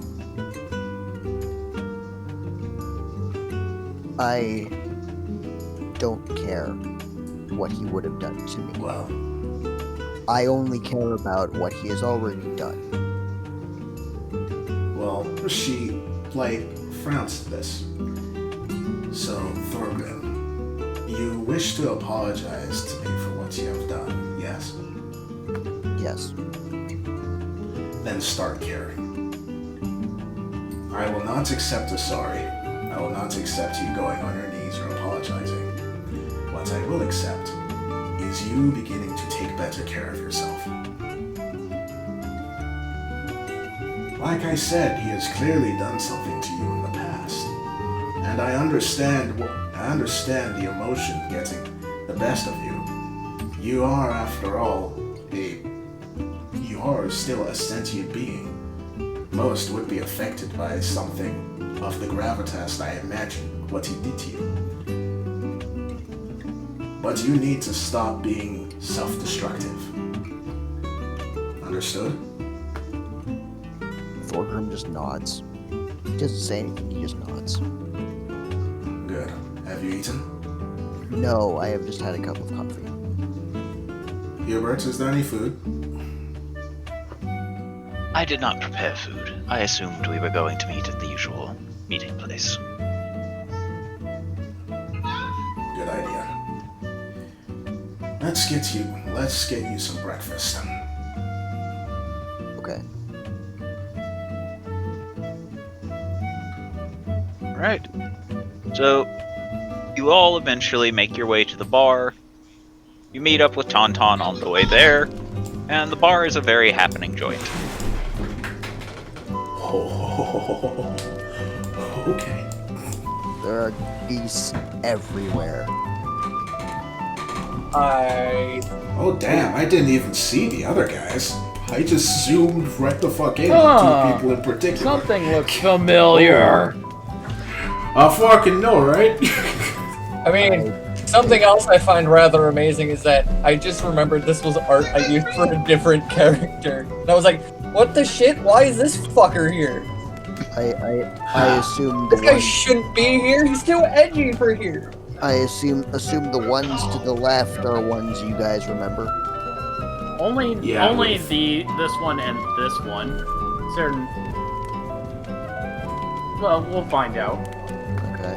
I don't care what he would have done to me. Well, I only care about what he has already done. well, she, frowns at this. So, Thorgrim, you wish to apologize to me for what you have done, yes? Yes. Then start caring. I will not accept a sorry. I will not accept you going on your knees or apologizing. What I will accept is you beginning to take better care of yourself. Like I said, he has clearly done something to you in the past. And I understand the emotion getting the best of you. You are, after all, you are still a sentient being. Most would be affected by something of the gravitas I imagine what he did to you. But you need to stop being self-destructive. Understood? Thorgrim just nods. He doesn't say anything, he just nods. Good. Have you eaten? No, I have just had a cup of coffee. Hubert, is there any food? I did not prepare food. I assumed we were going to meet at the usual meeting place. Good idea. Let's get you some breakfast. Okay. Alright. So, you all eventually make your way to the bar. You meet up with Tauntaun on the way there, and the bar is a very happening joint. Oh, okay. There are geese everywhere. Oh damn, I didn't even see the other guys. I just zoomed right the fuck in Huh. on two people in particular. Something looks familiar. I fucking know, right? I mean, something else I find rather amazing is that I just remembered this was art I used for a different character. And I was like, what the shit? Why is this fucker here? I assume the This guy ones, shouldn't be here. He's too edgy for here. I assume the ones to the left are ones you guys remember. Only Yeah, this one and this one. Certain. Well, we'll find out. Okay.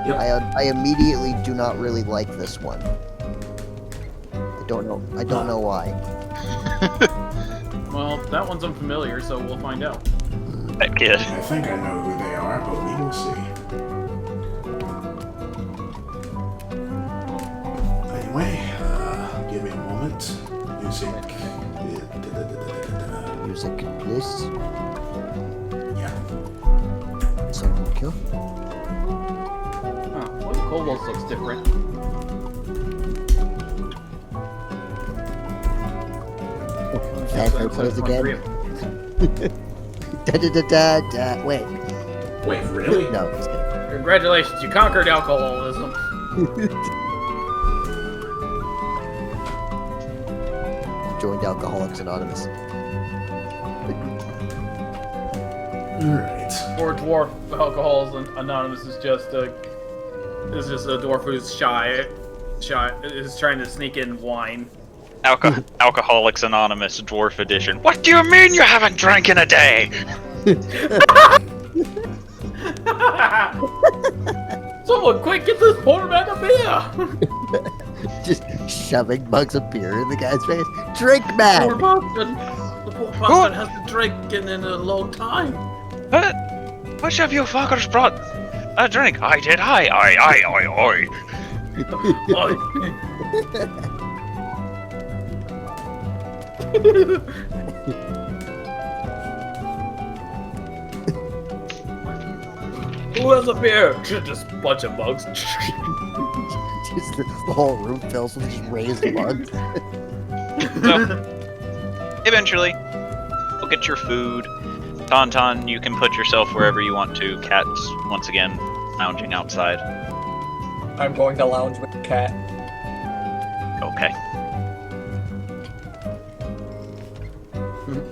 Yep. I immediately do not really like this one. I don't know why. Well, that one's unfamiliar, so we'll find out. That kid. I think I know who they are, but we will see. Anyway, give me a moment. Music. Music, please. Yeah. Thank you. Huh, what kobolds looks different. Vampire plays again. Da. Wait. Wait, really? No, just kidding. Congratulations, you conquered alcoholism. Joined Alcoholics Anonymous. Alright. Poor dwarf alcohols anonymous is just a dwarf who's shy is trying to sneak in wine. Alcoholics Anonymous Dwarf Edition. What do you mean you haven't drank in a day? Someone quick, get this poor man a beer! Just shoving mugs of beer in the guy's face. Drink, man! The poor bastard hasn't drinking in a long time. Which of you fuckers brought a drink? I did. Oi. Who has a beer? Just a bunch of mugs. Just the whole room fills with these raised mugs. So, eventually, you'll get your food. Tauntaun, you can put yourself wherever you want to. Cat's, once again, lounging outside. I'm going to lounge with the cat. Okay.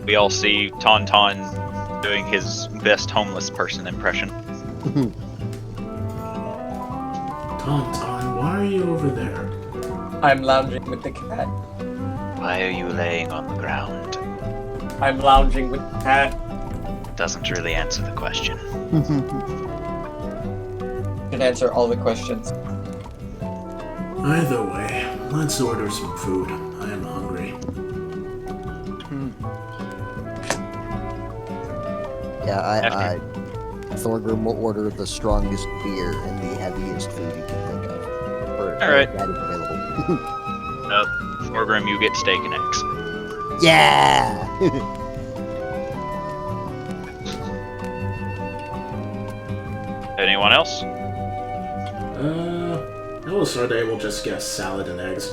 We all see Tauntaun doing his best homeless person impression. Tauntaun, why are you over there? I'm lounging with the cat. Why are you laying on the ground? I'm lounging with the cat. Doesn't really answer the question. Can answer all the questions. Either way, let's order some food. I am hungry. Yeah, Thorgrim will order the strongest beer and the heaviest food he can think of. Alright. That is available. Thorgrim, you get steak and eggs. Yeah! Anyone else? Elisarde will just get salad and eggs.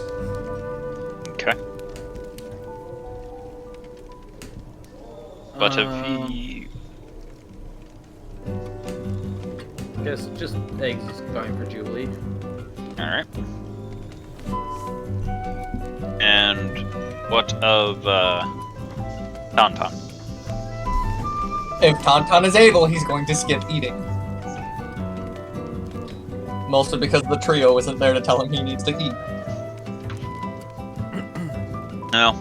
Okay. What have you... Guess just eggs is fine for Jubilee. Alright. And what of, Tauntaun? If Tauntaun is able, he's going to skip eating. Mostly because the trio isn't there to tell him he needs to eat. No.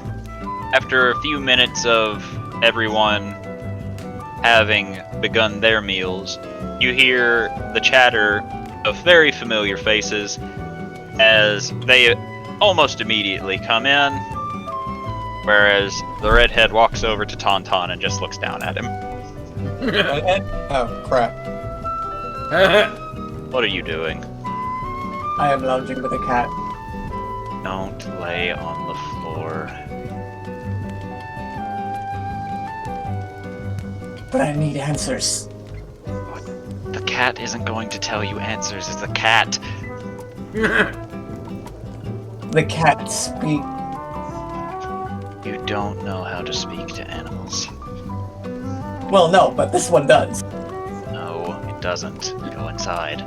After a few minutes of everyone having begun their meals, you hear the chatter of very familiar faces as they almost immediately come in, whereas the redhead walks over to Tauntaun and just looks down at him. Oh, crap. What are you doing? I am lounging with a cat. Don't lay on the floor. But I need answers. The cat isn't going to tell you answers. It's a cat. The cat speak. You don't know how to speak to animals. Well, no, but this one does. No, it doesn't. Go inside.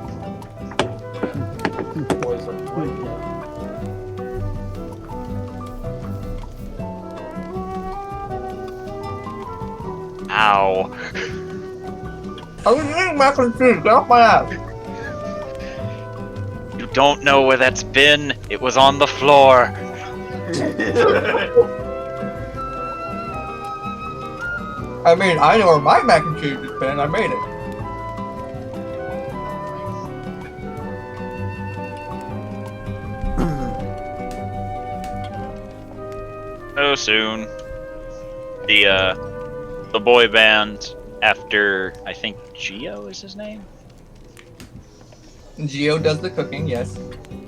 Ow. I was eating mac and cheese, get off my ass. You don't know where that's been. It was on the floor. I mean, I know where my mac and cheese has been, I made it. So soon. The boy band after, I think Geo is his name? Geo does the cooking, yes.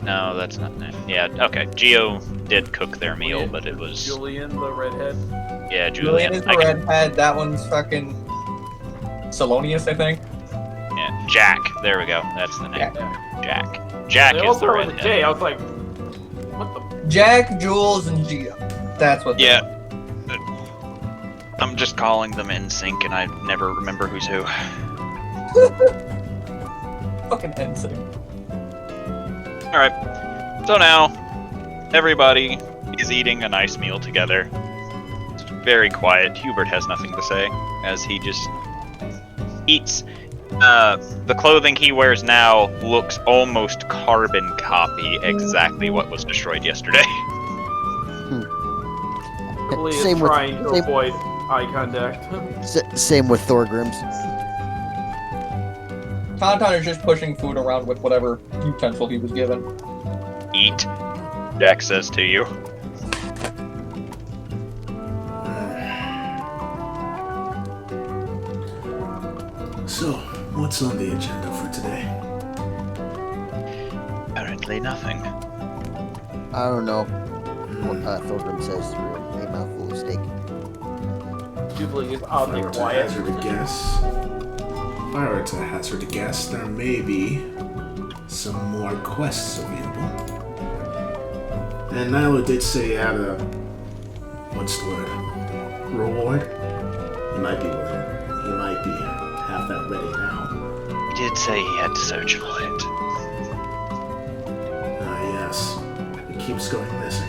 No, that's not name. Yeah, okay. Geo did cook their meal, but it was... Julian, the redhead. Yeah, Julian is the redhead, that one's fucking... Salonius, I think. Yeah, Jack. There we go. That's the name. Yeah. Jack. Jack They is all the start with a redhead. J. I was like, what the? Jack, Jules, and Geo. That's what. Yeah. I'm just calling them in sync, and I never remember who's who. Fucking NSYNC. Alright. So now, everybody is eating a nice meal together. It's very quiet. Hubert has nothing to say, as he just eats. The clothing he wears now looks almost carbon copy exactly what was destroyed yesterday. Julie is Same with- trying to same- avoid eye contact. Same with Thorgrim's. Tauntaun is just pushing food around with whatever utensil he was given. Eat, Jack says to you. So, what's on the agenda for today? Apparently nothing. I don't know what Thorgrim says through a mouthful of steak. Jubilee is If I oddly were to quiet. hazard a guess, there may be some more quests available. And Nyla did say he had a, what's the word, reward? He might be willing. He might have that ready now. He did say he had to search for it. Yes. It keeps going missing.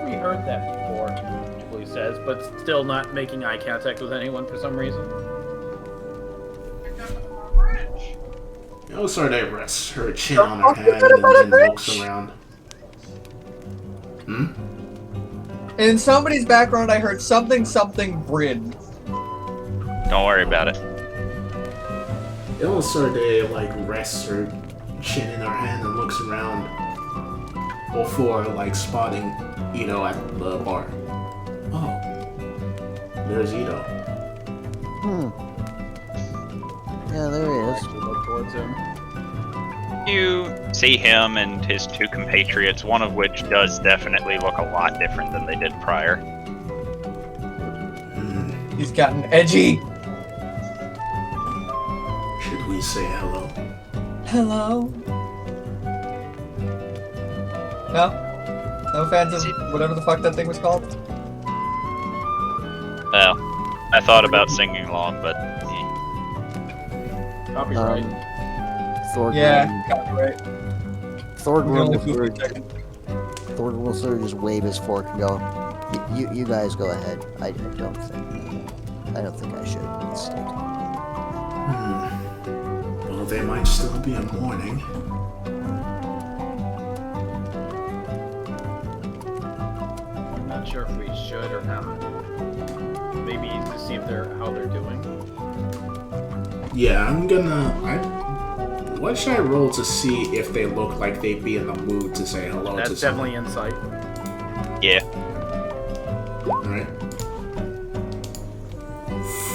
We heard that before, Jubilee says, but still not making eye contact with anyone for some reason. Sarday rests her chin on her hand and then looks around. In somebody's background, I heard something Bryn. Don't worry about it. Sarday rests her chin in her hand and looks around before spotting Ito at the bar. Oh, there's Ito. Yeah, there he is. Look towards him. You see him and his two compatriots, one of which does definitely look a lot different than they did prior. He's gotten edgy. Should we say hello? Hello? No? No fans of whatever the fuck that thing was called? Well, I thought about singing along, but Copyright. Thorgrim. Yeah, copyright. Thorgrim will sort of just wave his fork and go, "You guys go ahead. I don't think I should at this stage." Well, they might still be in mourning. I'm not sure if we should or not. Maybe to see if how they're doing. Yeah, what should I roll to see if they look like they'd be in the mood to say hello to That's someone? definitely insight. yeah. Alright.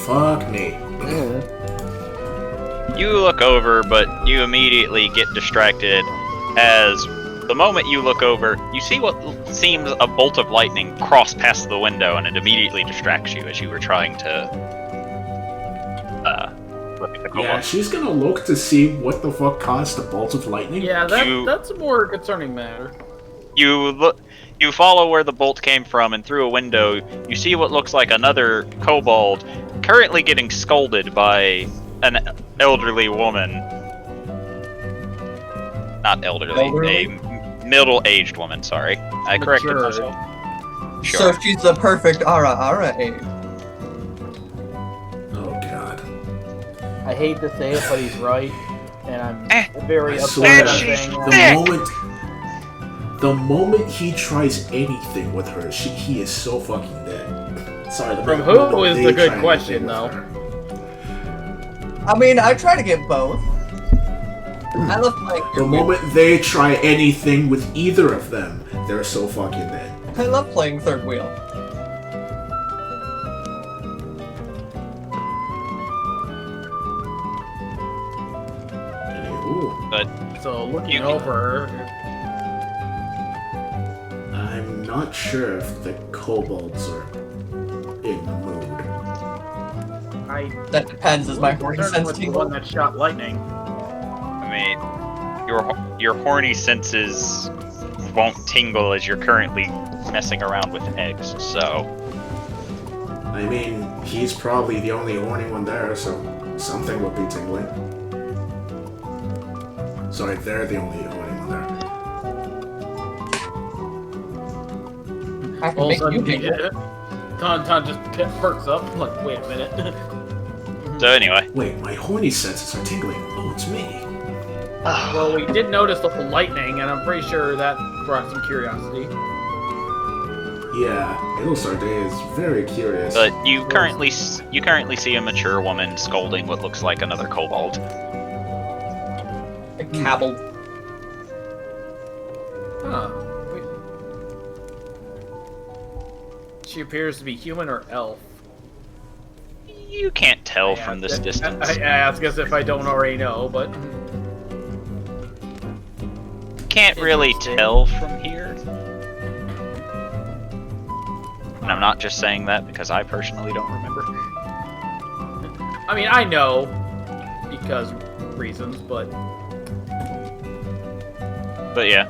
Fuck me. You look over, but you immediately get distracted as the moment you look over, you see what seems a bolt of lightning cross past the window, and it immediately distracts you as you were trying to look at the kobold. Yeah, she's gonna look to see what the fuck caused the bolt of lightning. Yeah, that's a more concerning matter. You follow where the bolt came from, and through a window, you see what looks like another kobold currently getting scolded by an elderly woman. Not elderly, a middle-aged woman, sorry. I corrected myself. Sure. So she's the perfect Aria aid. Oh god. I hate to say it, but he's right, and I'm very I upset swear, about saying that. the moment he tries anything with her, he is so fucking dead. Sorry, From who is the good question, though. I mean, I try to get both. I love playing. The moment they try anything with either of them, they're so fucking dead. I love playing third wheel. Ooh, But So looking You- over, I'm not sure if the kobolds are in the mood. That depends, is my horny concerned sense with the tingle? one that shot lightning. I mean, your horny senses won't tingle as you're currently messing around with eggs, so... I mean, he's probably the only horny one there, so something would be tingling. Sorry, they're the only horny one there. I can All of a make sudden, you tingle. Tauntaun just perks up. I'm like, wait a minute. So anyway, Wait, my horny senses are tingling. Oh, it's me. Well, we did notice the lightning, and I'm pretty sure that brought some curiosity. Yeah, Ilsarday is very curious. but you currently see a mature woman scolding what looks like another kobold. A cabal. Huh. She appears to be human or elf. You can't tell from this distance. I ask as if I don't already know, but Can't really Interesting. tell from here. And I'm not just saying that because I personally don't remember. I mean I know because reasons, but But yeah.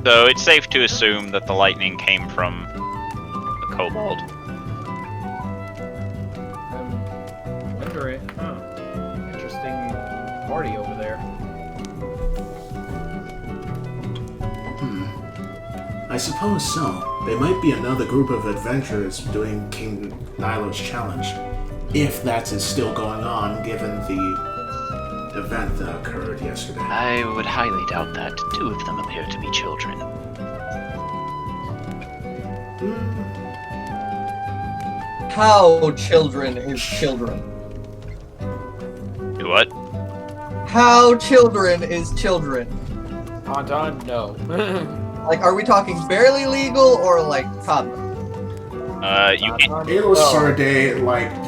So it's safe to assume that the lightning came from a kobold. Alright. Huh. Interesting party over there. I suppose so. They might be another group of adventurers doing King Nilo's challenge. If that is still going on, given the event that occurred yesterday. I would highly doubt that. 2 of them appear to be children. How children is children? Do what? How children is children? Tauntaun? No. Like, are we talking barely legal or like toddler? You can't. Elo Sarday,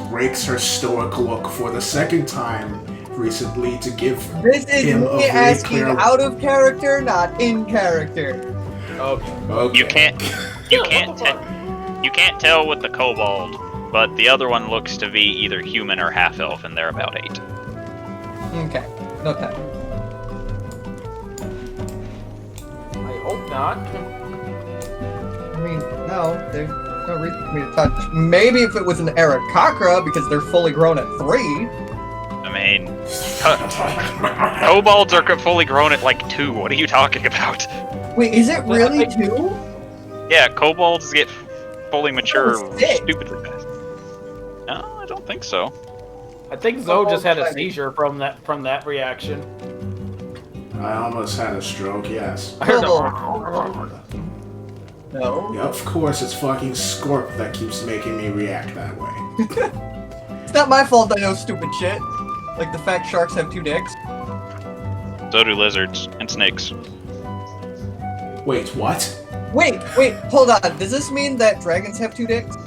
breaks her stoic look for the second time recently to give This is him a me very asking clear... out of character, not in character. Okay. You can't. You can't tell with the kobold, but the other one looks to be either human or half-elf, and they're about 8. Okay. Okay. I hope not. I mean, no, there's no reason for me to touch. Maybe if it was an Arakakra, because they're fully grown at 3. I mean, kobolds are fully grown at 2. What are you talking about? Wait, is it really 2? Yeah, kobolds get fully mature Oh, sick. stupidly fast. No, I don't think so. I think Zoe just had a seizure from that reaction. I almost had a stroke, yes. I heard No. Yeah, of course, it's fucking Scorp that keeps making me react that way. It's not my fault I know stupid shit. Like the fact sharks have 2 dicks. So do lizards and snakes. Wait, what? Wait, hold on. Does this mean that dragons have 2 dicks?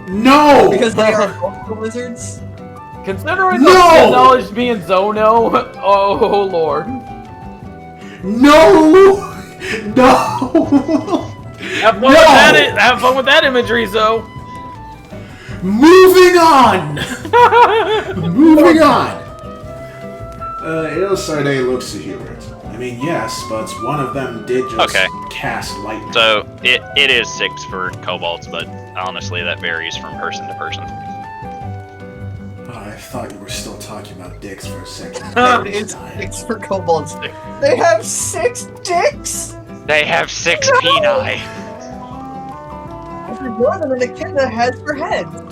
No! Because they are also lizards? Considering No! the knowledge me and Zoe know, oh lord. No! No! Have fun with that imagery, Zoe. Moving on! Moving on! Elo Sarday looks to Hubert. I mean, yes, but one of them did just cast lightning. So it is 6 for kobolds, but honestly, that varies from person to person. Oh, I thought you were still talking about dicks for a second. It's 6 for kobolds. They have 6 dicks? They have 6 peni. There's more than an echidna has for heads.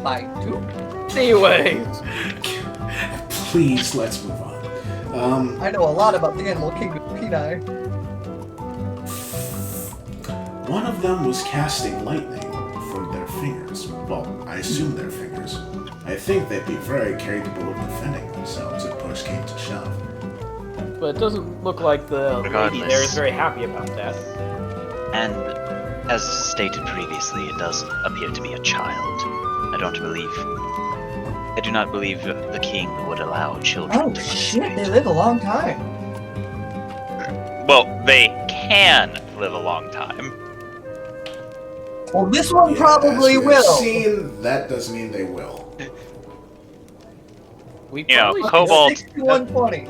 By 2. Anyways. Please, let's move on. I know a lot about the animal kingdom peni. One of them was casting lightning for their fingers. Well, I assume their fingers. I think they'd be very capable of defending themselves if push came to shove. But it doesn't look like the lady there is very happy about that. And as stated previously, it does appear to be a child. I do not believe the king would allow children Oh to shit, they live a long time. Well, they can live a long time. Well, this one Yeah, probably as we have will. seen, that doesn't mean they will. We You know, probably kobolds. 6120.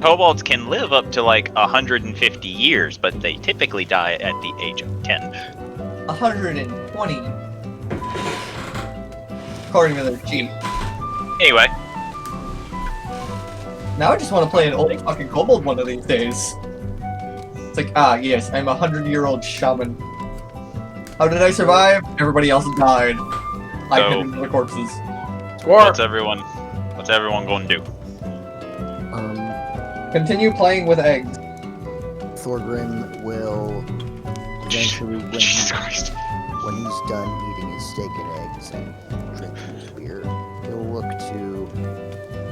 Kobolds can live up to 150 years, but they typically die at the age of 10. 120. According to their cheat. Anyway, Now I just want to play an old fucking kobold one of these days. It's like, ah, yes, I'm a 100-year-old shaman. How did I survive? Everybody else died. I So- hid into the corpses. what's everyone going to do? Continue playing with eggs. Thorgrim will eventually, Jesus Christ. when he's done eating his steak and eggs and drinking his beer, he'll look to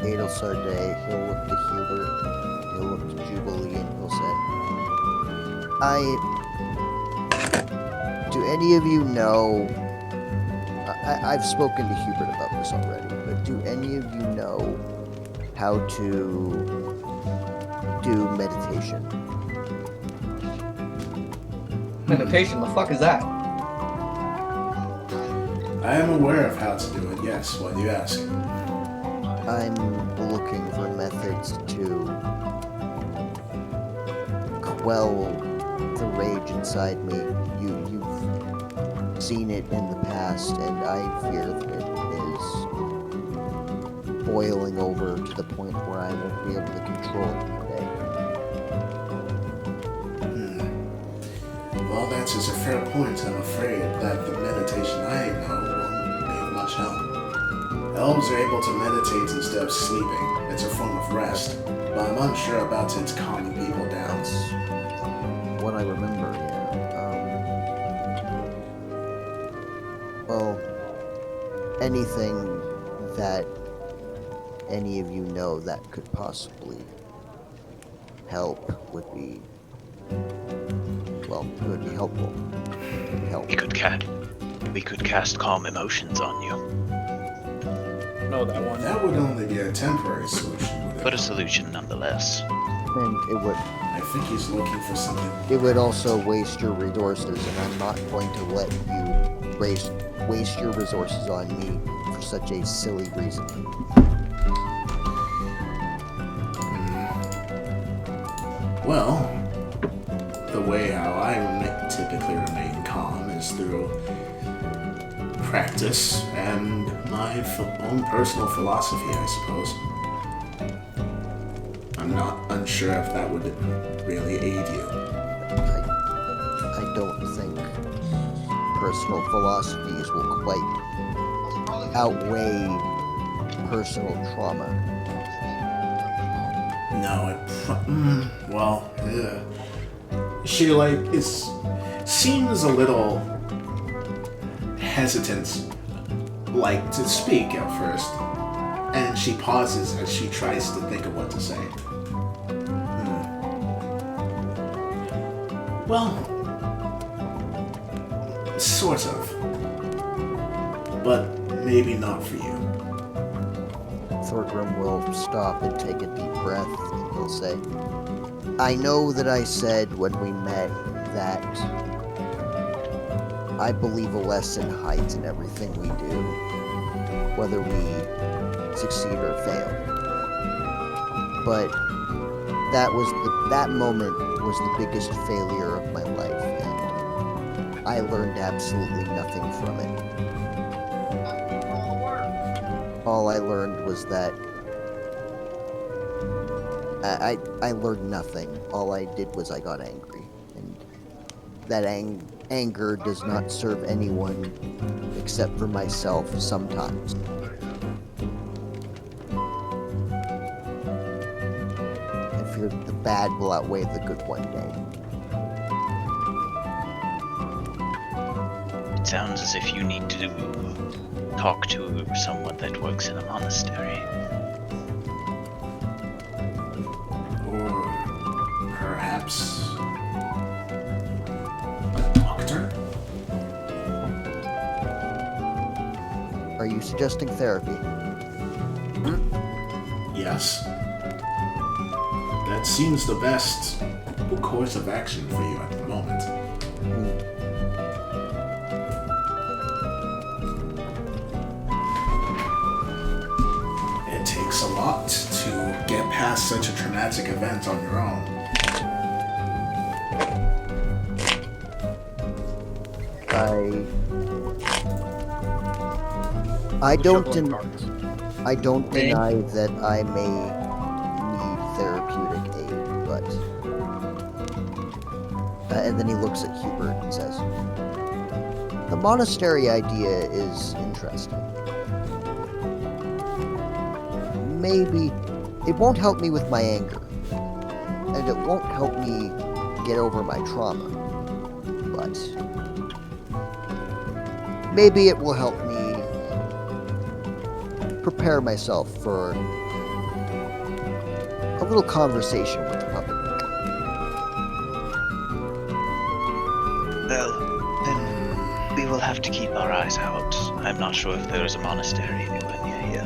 Adel Sarday, he'll look to Hubert, he'll look to Jubilee, and he'll say, do any of you know, I've spoken to Hubert about this already, but do any of you know how to do meditation? Meditation, the fuck is that? I am aware of how to do it, yes. Why do you ask? I'm looking for methods to quell the rage inside me. seen it in the past, and I fear that it is boiling over to the point where I won't be able to control it today. Well, that is a fair point. I'm afraid that the meditation I know won't be of much help. Elves are able to meditate instead of sleeping. It's a form of rest, but I'm unsure about its calming people down. That's what I remember, yeah. Well, anything that any of you know that could possibly help would be, well, it would be helpful. It would help. We could cast calm emotions on you. No, that one. That would only be a temporary solution. Would it? But a solution nonetheless. And it would I think he's looking for something. It would also waste your resources, and I'm not going to let you waste your resources on me for such a silly reason. Well, the way how I typically remain calm is through practice and my own personal philosophy, I suppose. I'm not unsure if that would really aid you. I don't think personal philosophies will quite outweigh personal trauma. No, she seems a little hesitant, to speak at first, and she pauses as she tries to think of what to say. Well, sort of, but maybe not for you. Thorgrim will stop and take a deep breath, and he'll say, I know that I said when we met that I believe a lesson hides in everything we do, whether we succeed or fail. But that moment was the biggest failure of my life, and I learned absolutely nothing from it. All I learned was that I learned nothing. All I did was I got angry, and that anger does not serve anyone except for myself sometimes. I fear the bad will outweigh the good one day. It sounds as if you need to talk to someone that works in a monastery. Or perhaps a doctor? Are you suggesting therapy? Yes. That seems the best course of action for you at the moment. It takes a lot to get past such a traumatic event on your own. I don't deny that I may need therapeutic aid, but and then he looks at Hubert and says, the monastery idea is interesting. Maybe it won't help me with my anger, and it won't help me get over my trauma, but maybe it will help me prepare myself for a little conversation with the Puppeteer. Well, then we will have to keep our eyes out. I'm not sure if there is a monastery anywhere near here.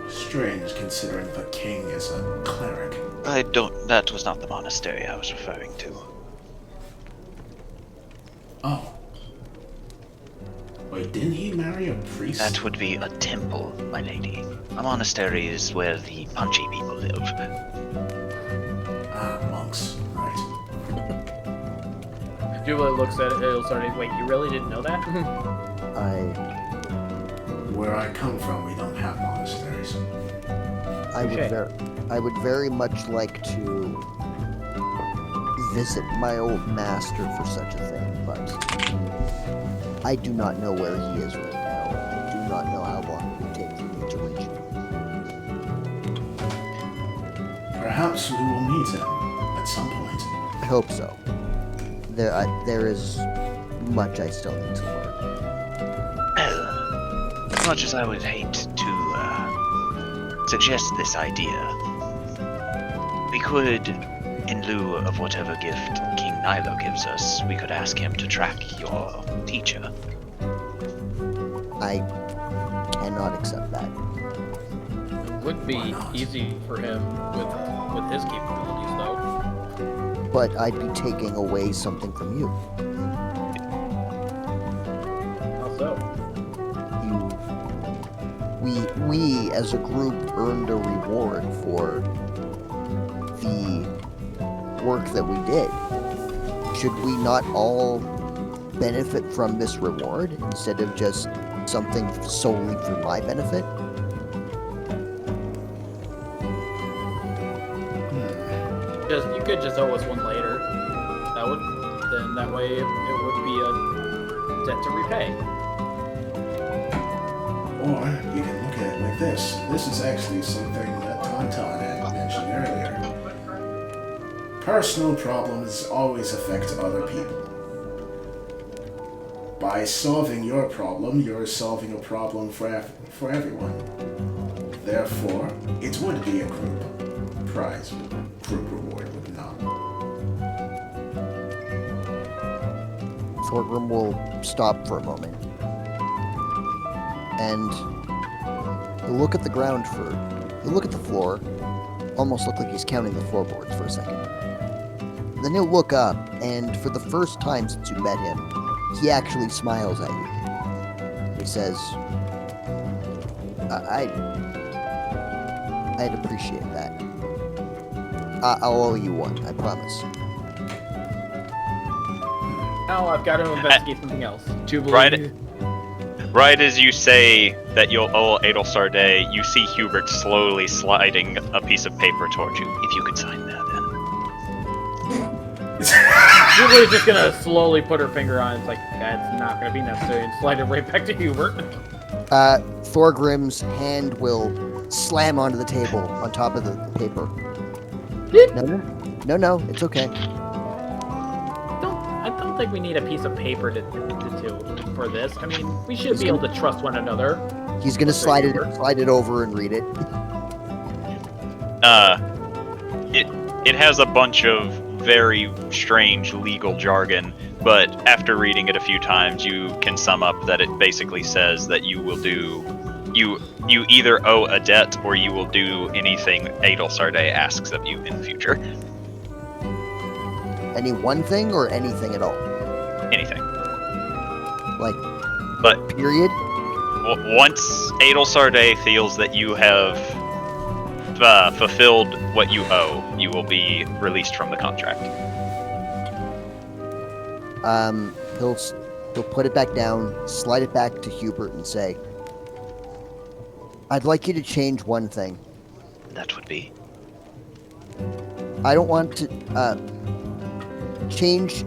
Strange, considering the king is a cleric. That was not the monastery I was referring to. Oh. Wait, didn't he marry a priest? That would be a temple, my lady. A monastery is where the punchy people live. Ah, monks. Right. Jubilee looks at it. It'll start. Wait, you really didn't know that? Where I come from, we don't have monasteries. I would very much like to visit my old master for such a thing, but I do not know where he is right now. I do not know how long it would take for me to reach him. Perhaps we will meet him at some point. I hope so. There is much I still need to learn. As much as I would hate to suggest this idea, we could, in lieu of whatever gift King Nilo gives us, we could ask him to track your teacher. I cannot accept that. It would be easy for him with his capabilities, though. But I'd be taking away something from you. How so? We as a group earned a reward for the work that we did. Should we not all benefit from this reward instead of just something solely for my benefit? You could just owe us one later. That way it would be a debt to repay. Or you can look at it like this. This is actually something that Tauntaun had mentioned earlier. Personal problems always affect other people. By solving your problem, you're solving a problem for everyone. Therefore, it would be a group prize, group reward, would it not? Thorgrim will stop for a moment. And he'll look at the ground he'll look at the floor, almost look like he's counting the floorboards for a second. Then he'll look up, and for the first time since you met him, he actually smiles at you. He says, I'd appreciate that. I'll owe you one, I promise. Now I've got to investigate something else. Jubilee. Right as you say that you'll owe Adelsar Day, you see Hubert slowly sliding a piece of paper towards you. If you could sign that, then. Jubilee's just gonna slowly put her finger on it. It's like, that's not gonna be necessary, and slide it right back to Hubert. Thorgrim's hand will slam onto the table on top of the paper. No, it's okay. I don't think we need a piece of paper for this. I mean, we should be able to trust one another. He's gonna slide it over and read it. It has a bunch of very strange legal jargon, but after reading it a few times, you can sum up that it basically says that you will do you either owe a debt or you will do anything Adelsar Day asks of you in the future. Any one thing or anything at all? Anything. But period? Once Adelsar Day feels that you have fulfilled what you owe, you will be released from the contract. He'll put it back down, slide it back to Hubert and say, I'd like you to change one thing. That would be? I don't want to change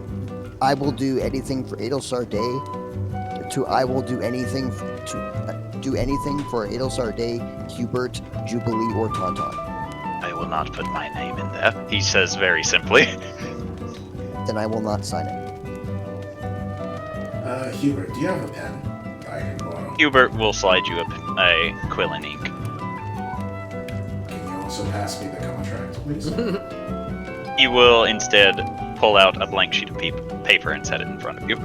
I will do anything for Adelsar Day to I will do anything do anything for Adelsar Day, Hubert, Jubilee, or Tauntaun. I will not put my name in there. He says very simply. Then I will not sign it. Hubert, do you have a pen I can borrow? Hubert will slide you a quill and ink. Can you also pass me the contract, please? He will instead pull out a blank sheet of paper and set it in front of you.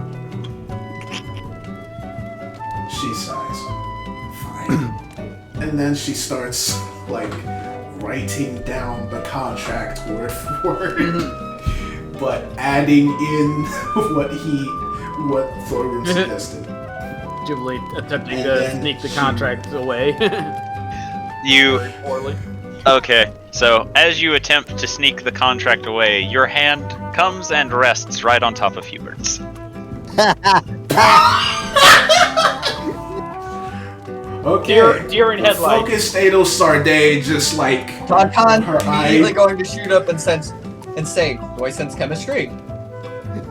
She sighs. Fine. And then she starts, writing down the contract word for word, but adding in what Thorgrim suggested. Jubilee attempting to sneak the contract away. You very poorly. Okay, so as you attempt to sneak the contract away, your hand comes and rests right on top of Hubert's. Okay. Deer in The headlights. focused Adol Sarday just like Tauntaun her immediately eye. going to shoot up and say, do I sense chemistry?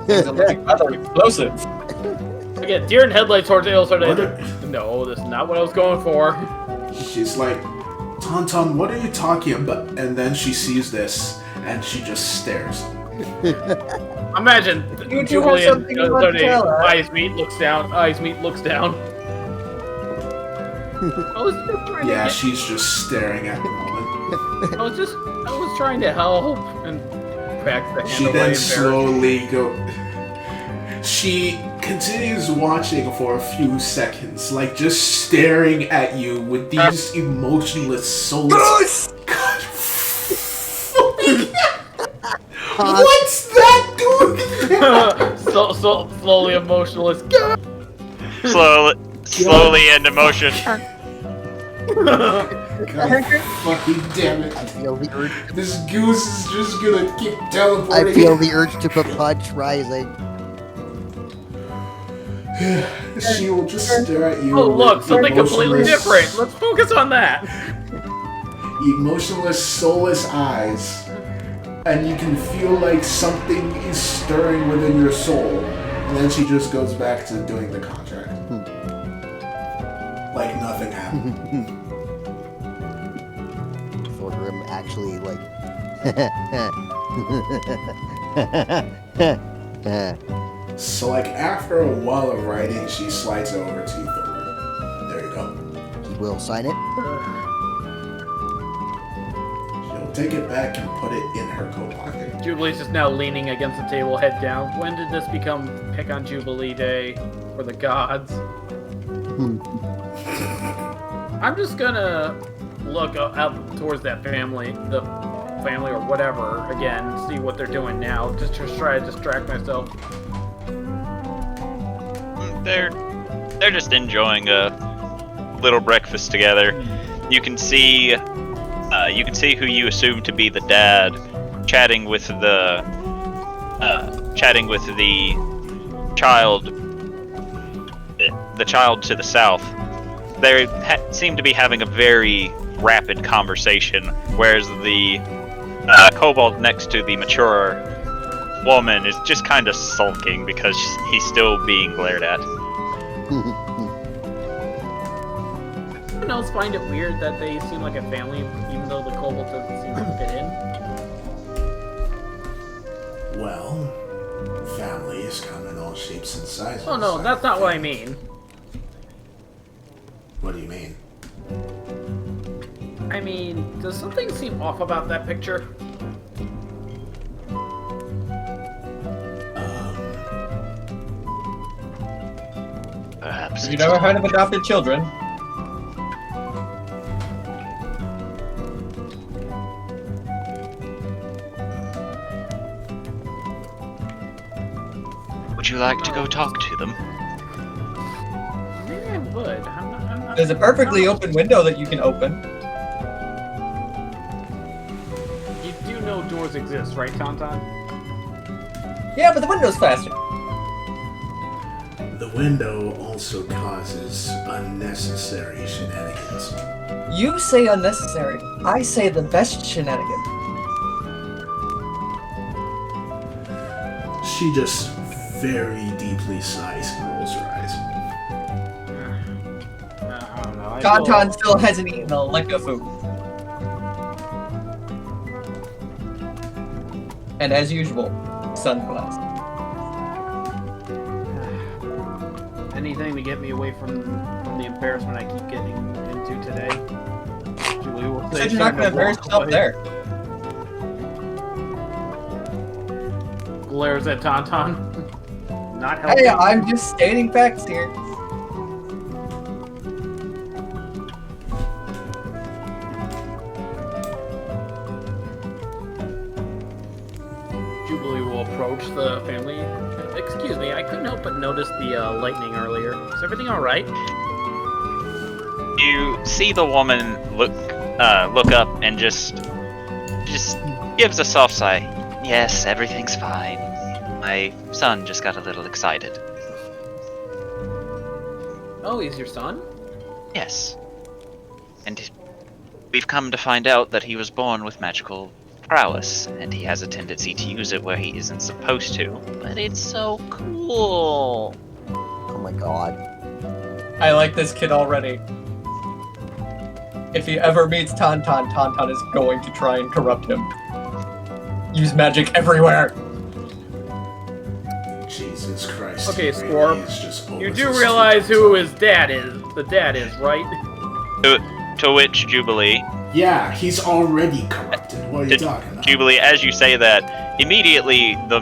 Things are looking rather explosive. Again, deer in headlights towards Aeol's What No, that's not what I was going for. She's like, Tauntaun, what are you talking about? And then she sees this and she just stares. Imagine You do Jubilee have and something you want to tell her. Eyes Meat looks down. Eyes Meat looks down. I was just trying Yeah, to get, she's just staring at the moment. I was trying to help and back the hand She away. then and slowly She continues watching for a few seconds, like just staring at you with these emotionless, soulless. God, what's that doing? so slowly emotionless. Slowly and emotion. God fucking damn it! I feel the urge. This goose is just gonna keep I teleporting. feel the urge to punch rising. She will just stare at you. Oh look, with something completely emotionless- different. Let's focus on that. Emotionless, soulless eyes, and you can feel like something is stirring within your soul. And then she just goes back to doing the contract, like nothing happened. Thorgrim actually So like after a while of writing, she slides over to you, Thorgrim. There you go. he will sign it. She'll take it back and put it in her coat pocket. Jubilee's just now leaning against the table, head down. When did this become Pick on Jubilee Day for the gods? I'm just gonna look out towards that family, the family or whatever, again, see what they're doing now, just to try to distract myself. They're just enjoying a little breakfast together. You can see who you assume to be the dad chatting with the child to the south. They seem to be having a very rapid conversation, whereas the kobold next to the mature woman is just kind of sulking because he's still being glared at. Anyone else find it weird that they seem like a family, even though the kobold doesn't seem to fit in? Well, families come in all shapes and sizes. Oh no, that's not what I mean. What do you mean? I mean, does something seem off about that picture? Perhaps. Have you never heard of adopted children? Would you like to go talk to them? Maybe I would. I'm not There's a perfectly open window that you can open. You do know doors exist, right, Tauntaun? Yeah, but the window's faster. The window also causes unnecessary shenanigans. You say unnecessary. I say the best shenanigan. She just very deeply sighs and rolls her eyes. I don't know. Tauntaun still hasn't eaten a lick of food. And as usual, sunglasses. Anything to get me away from the embarrassment I keep getting into today. Julie will You say said you're not trying gonna embarrass walk yourself away. there. Glares at Tauntaun. Not helping. Hey, I'm just stating facts here. Jubilee will approach the family. Excuse me, I couldn't help but notice the lightning earlier. Is everything alright? You see the woman look look up and just gives a soft sigh. Yes, everything's fine. My son just got a little excited. Oh, he's your son? Yes. And we've come to find out that he was born with magical prowess, and he has a tendency to use it where he isn't supposed to. But it's so cool. Oh my god. I like this kid already. If he ever meets Tauntaun, Tauntaun is going to try and corrupt him. Use magic everywhere. Jesus Christ. Okay, he Scorp, really is just You always do a realize stupid who son. his dad is. The dad is, right? To which Jubilee, Yeah, he's already corrupted. What are you talking about? Jubilee, as you say that, immediately the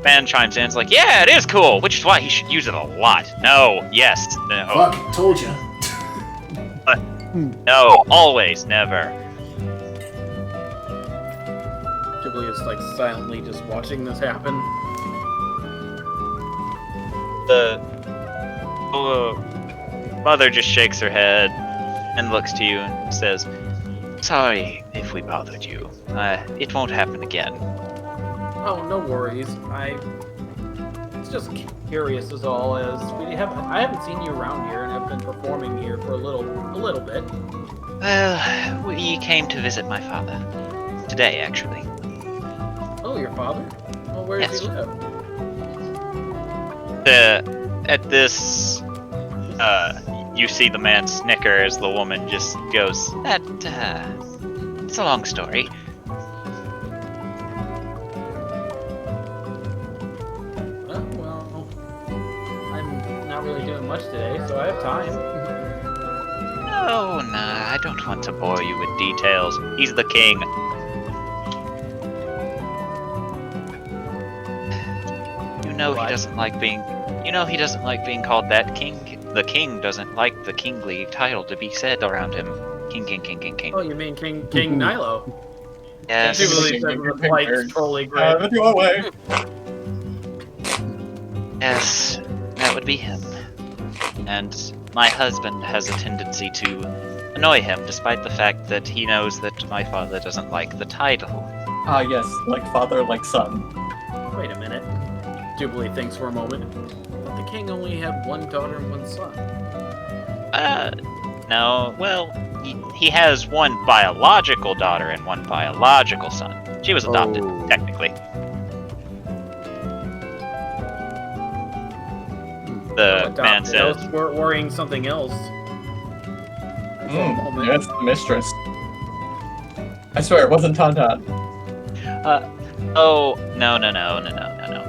man chimes in. It's like, yeah, it is cool, which is why he should use it a lot. No, yes, no, Fuck, told ya. no, always, never. Jubilee is like silently just watching this happen. The mother just shakes her head and looks to you and says, "Sorry if we bothered you. It won't happen again." Oh, no worries. It's just curious as all as I haven't seen you around here and have been performing here for a little bit. Well, we came to visit my father. Today, actually. Oh, your father? Well, where does he Yes. live? At this, you see the man snicker as the woman just goes, it's a long story. Well, I'm not really doing much today, so I have time. Oh, nah, I don't want to bore you with details. He's the king. You know What? he doesn't like being called that king. The king doesn't like the kingly title to be said around him. King. Oh, you mean King Nilo? Yes. Jubilee says the flight's totally great. Have your way. Yes, that would be him. And my husband has a tendency to annoy him, despite the fact that he knows that my father doesn't like the title. Ah, yes, like father, like son. Wait a minute. Jubilee thinks for a moment. But the king only had one daughter and one son. No, well, he has one biological daughter and one biological son. She was adopted, Oh. technically. The man Adopted. I was says, worrying something else. That's the mistress. I swear, it wasn't Tauntaun. oh, no.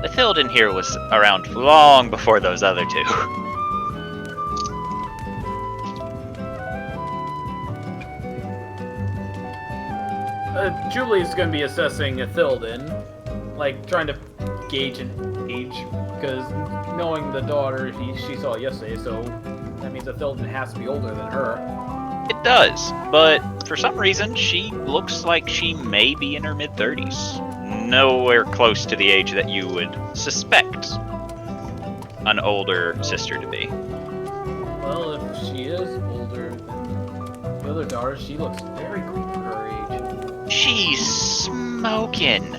Ithilden here was around long before those other two. Julie's gonna be assessing Ithilden, like trying to gauge an age, because knowing the daughter she saw yesterday, so that means Ithilden has to be older than her. It does, but for some reason, she looks like she may be in her mid-30s. Nowhere close to the age that you would suspect an older sister to be. Well, if she is older than the other daughter, she looks very great for her age. She's smoking.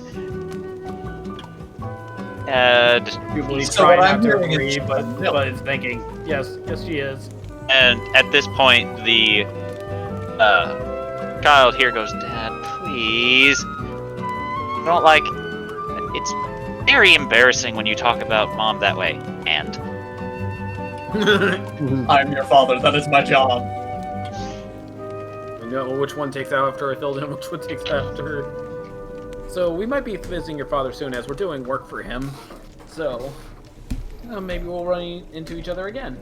And Julie's So trying what not I'm to hearing agree, is but it's thinking, yes, she is. at this point, the child here goes, "Dad, please. I don't like. It's very embarrassing when you talk about mom that way." And I'm your father, that is my job. I know which one takes after Ithilden, which one takes after her. So we might be visiting your father soon, as we're doing work for him. So maybe we'll run into each other again.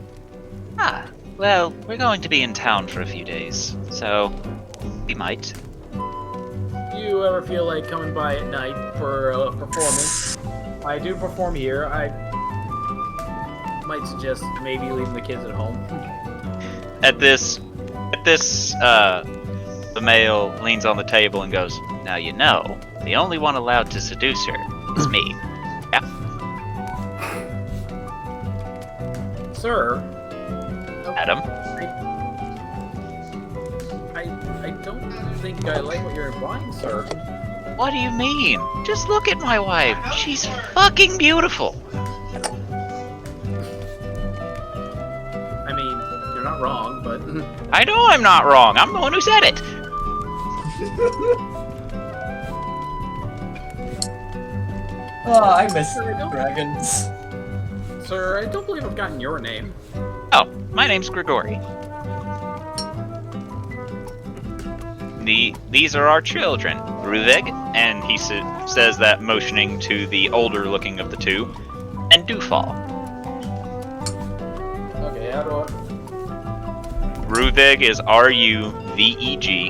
well, we're going to be in town for a few days, so we might. You ever feel like coming by at night for a performance? I do perform here. I might suggest maybe leaving the kids at home. At this, the male leans on the table and goes, "Now you know, the only one allowed to seduce her is me." Yeah. Sir, Adam. I don't think I like what you're implying, sir. What do you mean? Just look at my wife. She's fucking beautiful. I mean, you're not wrong, but I know I'm not wrong. I'm the one who said it. Oh, I miss dragons. sir, I don't believe I've gotten your name. Oh, my name's Grigori. These are our children, Ruveg, and he says that motioning to the older looking of the two, and Dufal. Okay, how do I... Ruveg is R-U-V-E-G.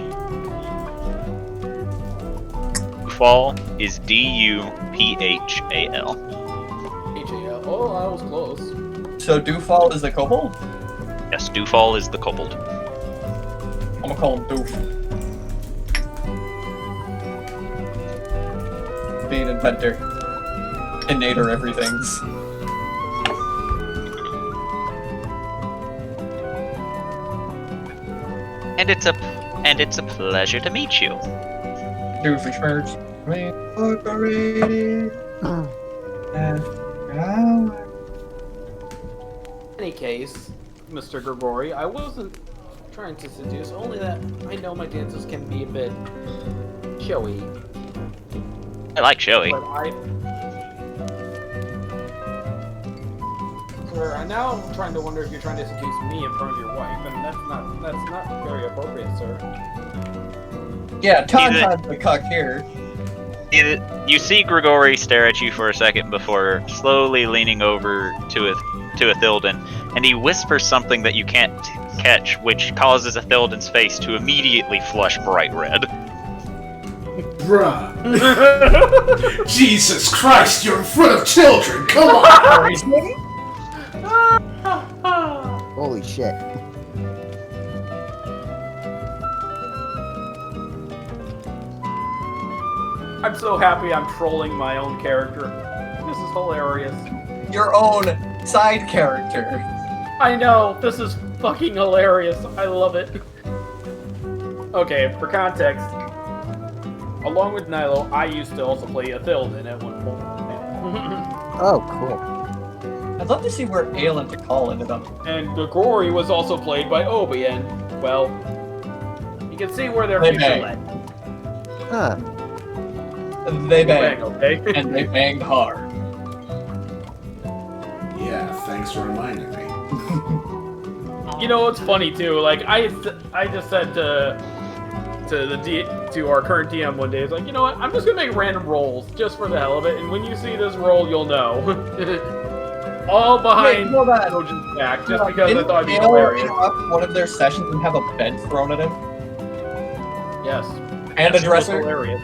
Dufal is D-U-P-H-A-L. H-A-L. Oh, I was close. So Dufal is the kobold? Yes, Dufal is the kobold. I'm gonna call him Doof. Be an inventor. Innator everythings. And it's a pleasure to meet you. Doofy schmerz. In any case, Mr. Grigori, I wasn't trying to seduce, only that I know my dances can be a bit showy. I like showy. But Sir, I'm now trying to wonder if you're trying to seduce me in front of your wife, and that's not very appropriate, sir. Yeah, Tauntaun's the cuck here. You see Grigori stare at you for a second before slowly leaning over to Ithilden, and he whispers something that you can't catch, which causes Ithilden's face to immediately flush bright red. Bruh. Jesus Christ, you're in front of children! Come on! Holy shit. I'm so happy I'm trolling my own character. This is hilarious. Your own side character. I know, this is fucking hilarious. I love it. Okay, for context, along with Nilo, I used to also play Ithilden at one point. Oh, cool. I'd love to see where Aelin Takal ended up. And Grigori was also played by Obi, and, well, you can see where their They future bang. led. Huh. They banged. Okay? And they banged hard. Yeah, thanks for reminding me. You know, it's funny too. Like I just said to our current DM one day, it's like, you know what? I'm just gonna make random rolls just for the hell of it, and when you see this roll, you'll know. All behind Trojan's back, just because I thought it'd be hilarious. Interrupt one of their sessions and have a bed thrown at him? Yes. And a It was dresser? hilarious.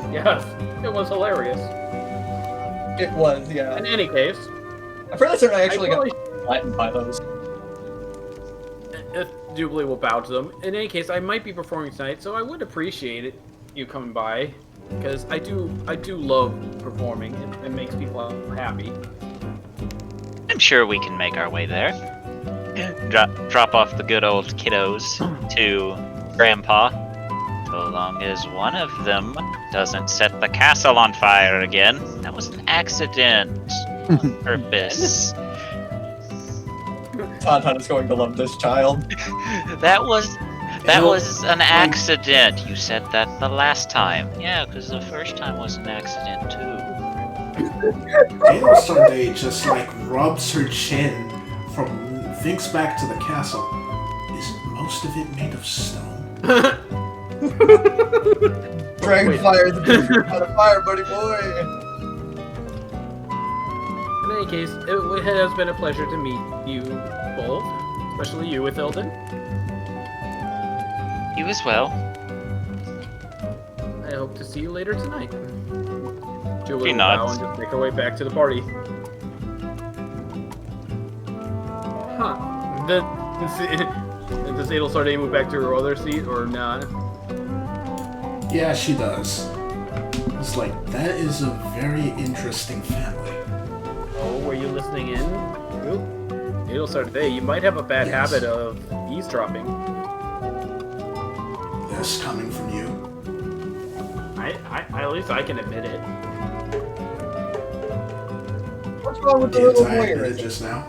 Yes, it was hilarious. It was, yeah. In any case, I'm fairly certain I actually probably- got flattened by those. Jubilee will bow to them. In any case, I might be performing tonight, so I would appreciate it you coming by, because I do love performing. It makes people happy. I'm sure we can make our way there. Drop off the good old kiddos to Grandpa. So long as one of them doesn't set the castle on fire again. That was an accident. On purpose. Tauntaun is going to love this child. That was an accident. You said that the last time. Yeah, because the first time was an accident too. Sunday just like rubs her chin thinks back to the castle. Is most of it made of stone? Dragon fire, the picture out of fire, buddy boy. In any case, it has been a pleasure to meet you both, especially you with Ithilden. You as well. I hope to see you later tonight. Julie She will bow nods. and just make her way back to the party. Huh. Does Adelsarde move back to her other seat or not? Yeah, she does. It's like, that is a very interesting family. Oh, were you listening in? Adelsarde, you might have a bad Yes. habit of eavesdropping. force coming from you. At least I can admit it. What's wrong with the Didn't little I warrior? admit it just now?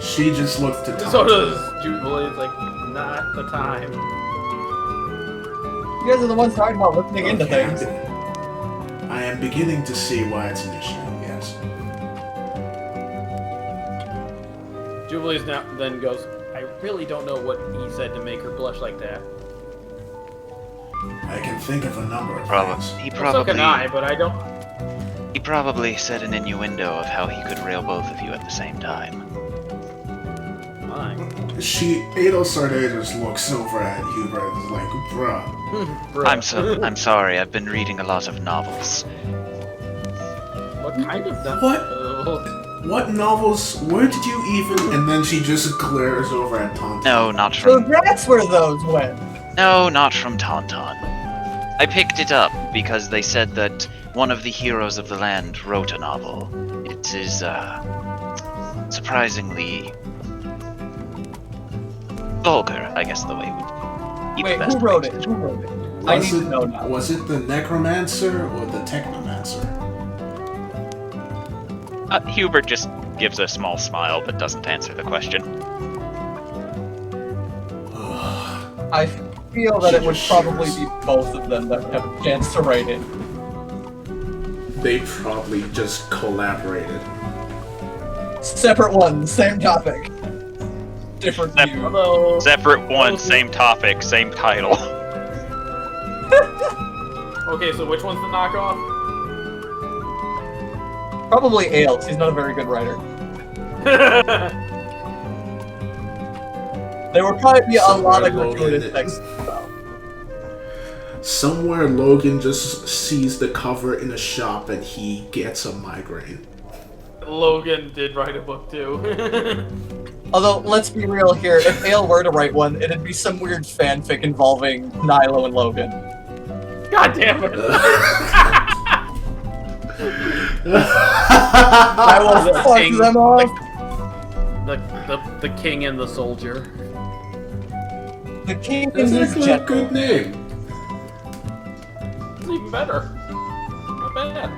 She just looked to So Tom. does Jubilee. It's like, not the time. You guys are the ones talking about listening into Okay, things. I am beginning to see why it's an issue, yes. Jubilee's now then goes, I really don't know what he said to make her blush like that. I can think of a number of things. He So can I, but I don't. He probably said an innuendo of how he could rail both of you at the same time. Fine. Adol Sarday just looks over at Hubert and is like, bruh. Bruh. I'm sorry, I've been reading a lot of novels. What kind of stuff? What? What novels? Where did you even? And then she just glares over at Tauntaun. No, not So from that's where those went. No, not from Tauntaun. I picked it up because they said that one of the heroes of the land wrote a novel. It is surprisingly vulgar, I guess the way would be Wait, the best who wrote way it? to- Who wrote it? I need to know now. Was it the Necromancer or the Technomancer? Hubert just gives a small smile but doesn't answer the question. I feel that it would probably be both of them that would have a chance to write it. They probably just collaborated. Separate ones, same topic. Different Sep- view. Hello. Separate one, same topic, same title. Okay, so which one's the knockoff? Probably Ales, he's not a very good writer. There would probably be a lot of Somewhere gratuitous Logan- text. Somewhere Logan just sees the cover in a shop and he gets a migraine. Logan did write a book too. Although, let's be real here, if Ale were to write one, it'd be some weird fanfic involving Nilo and Logan. God damn it! I will The fuck king- them off! The king and the soldier. The king That's is actually a good name. It's even better. Not bad.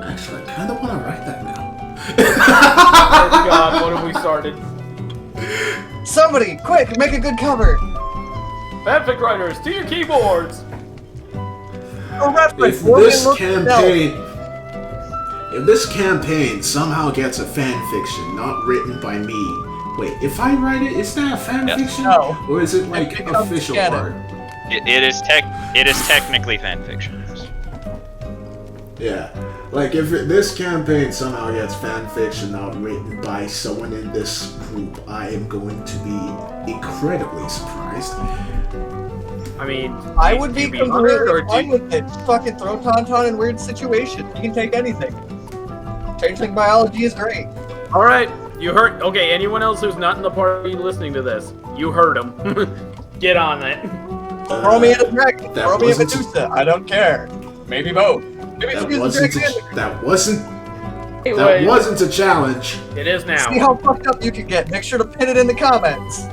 Actually, I kind of want to write that now. Oh god, what have we started? Somebody, quick, make a good cover! Fanfic writers, to your keyboards! For reference, If Logan this looks at Nell. campaign, if this campaign somehow gets a fan fiction not written by me, wait, if I write it, is that a fan Yeah. fiction, No. or is it like It becomes official canon. art? It is technically fanfiction. Yeah, like if this campaign somehow gets fan fiction not written by someone in this group, I am going to be incredibly surprised. I mean, I do- would do be you mean completely honored, or fine do- with it. Fucking throw Tauntaun in weird situations. You can take anything. Changeling biology is great. Alright, you heard. Okay, anyone else who's not in the party listening to this, you heard him. Get on it. Throw me in a dragon. That Throw me in wasn't- Medusa. I don't care. Maybe both. Maybe That excuse the wasn't dragon. that wasn't Anyway, that wasn't a challenge. it is now. See how fucked up you can get. Make sure to pin it in the comments.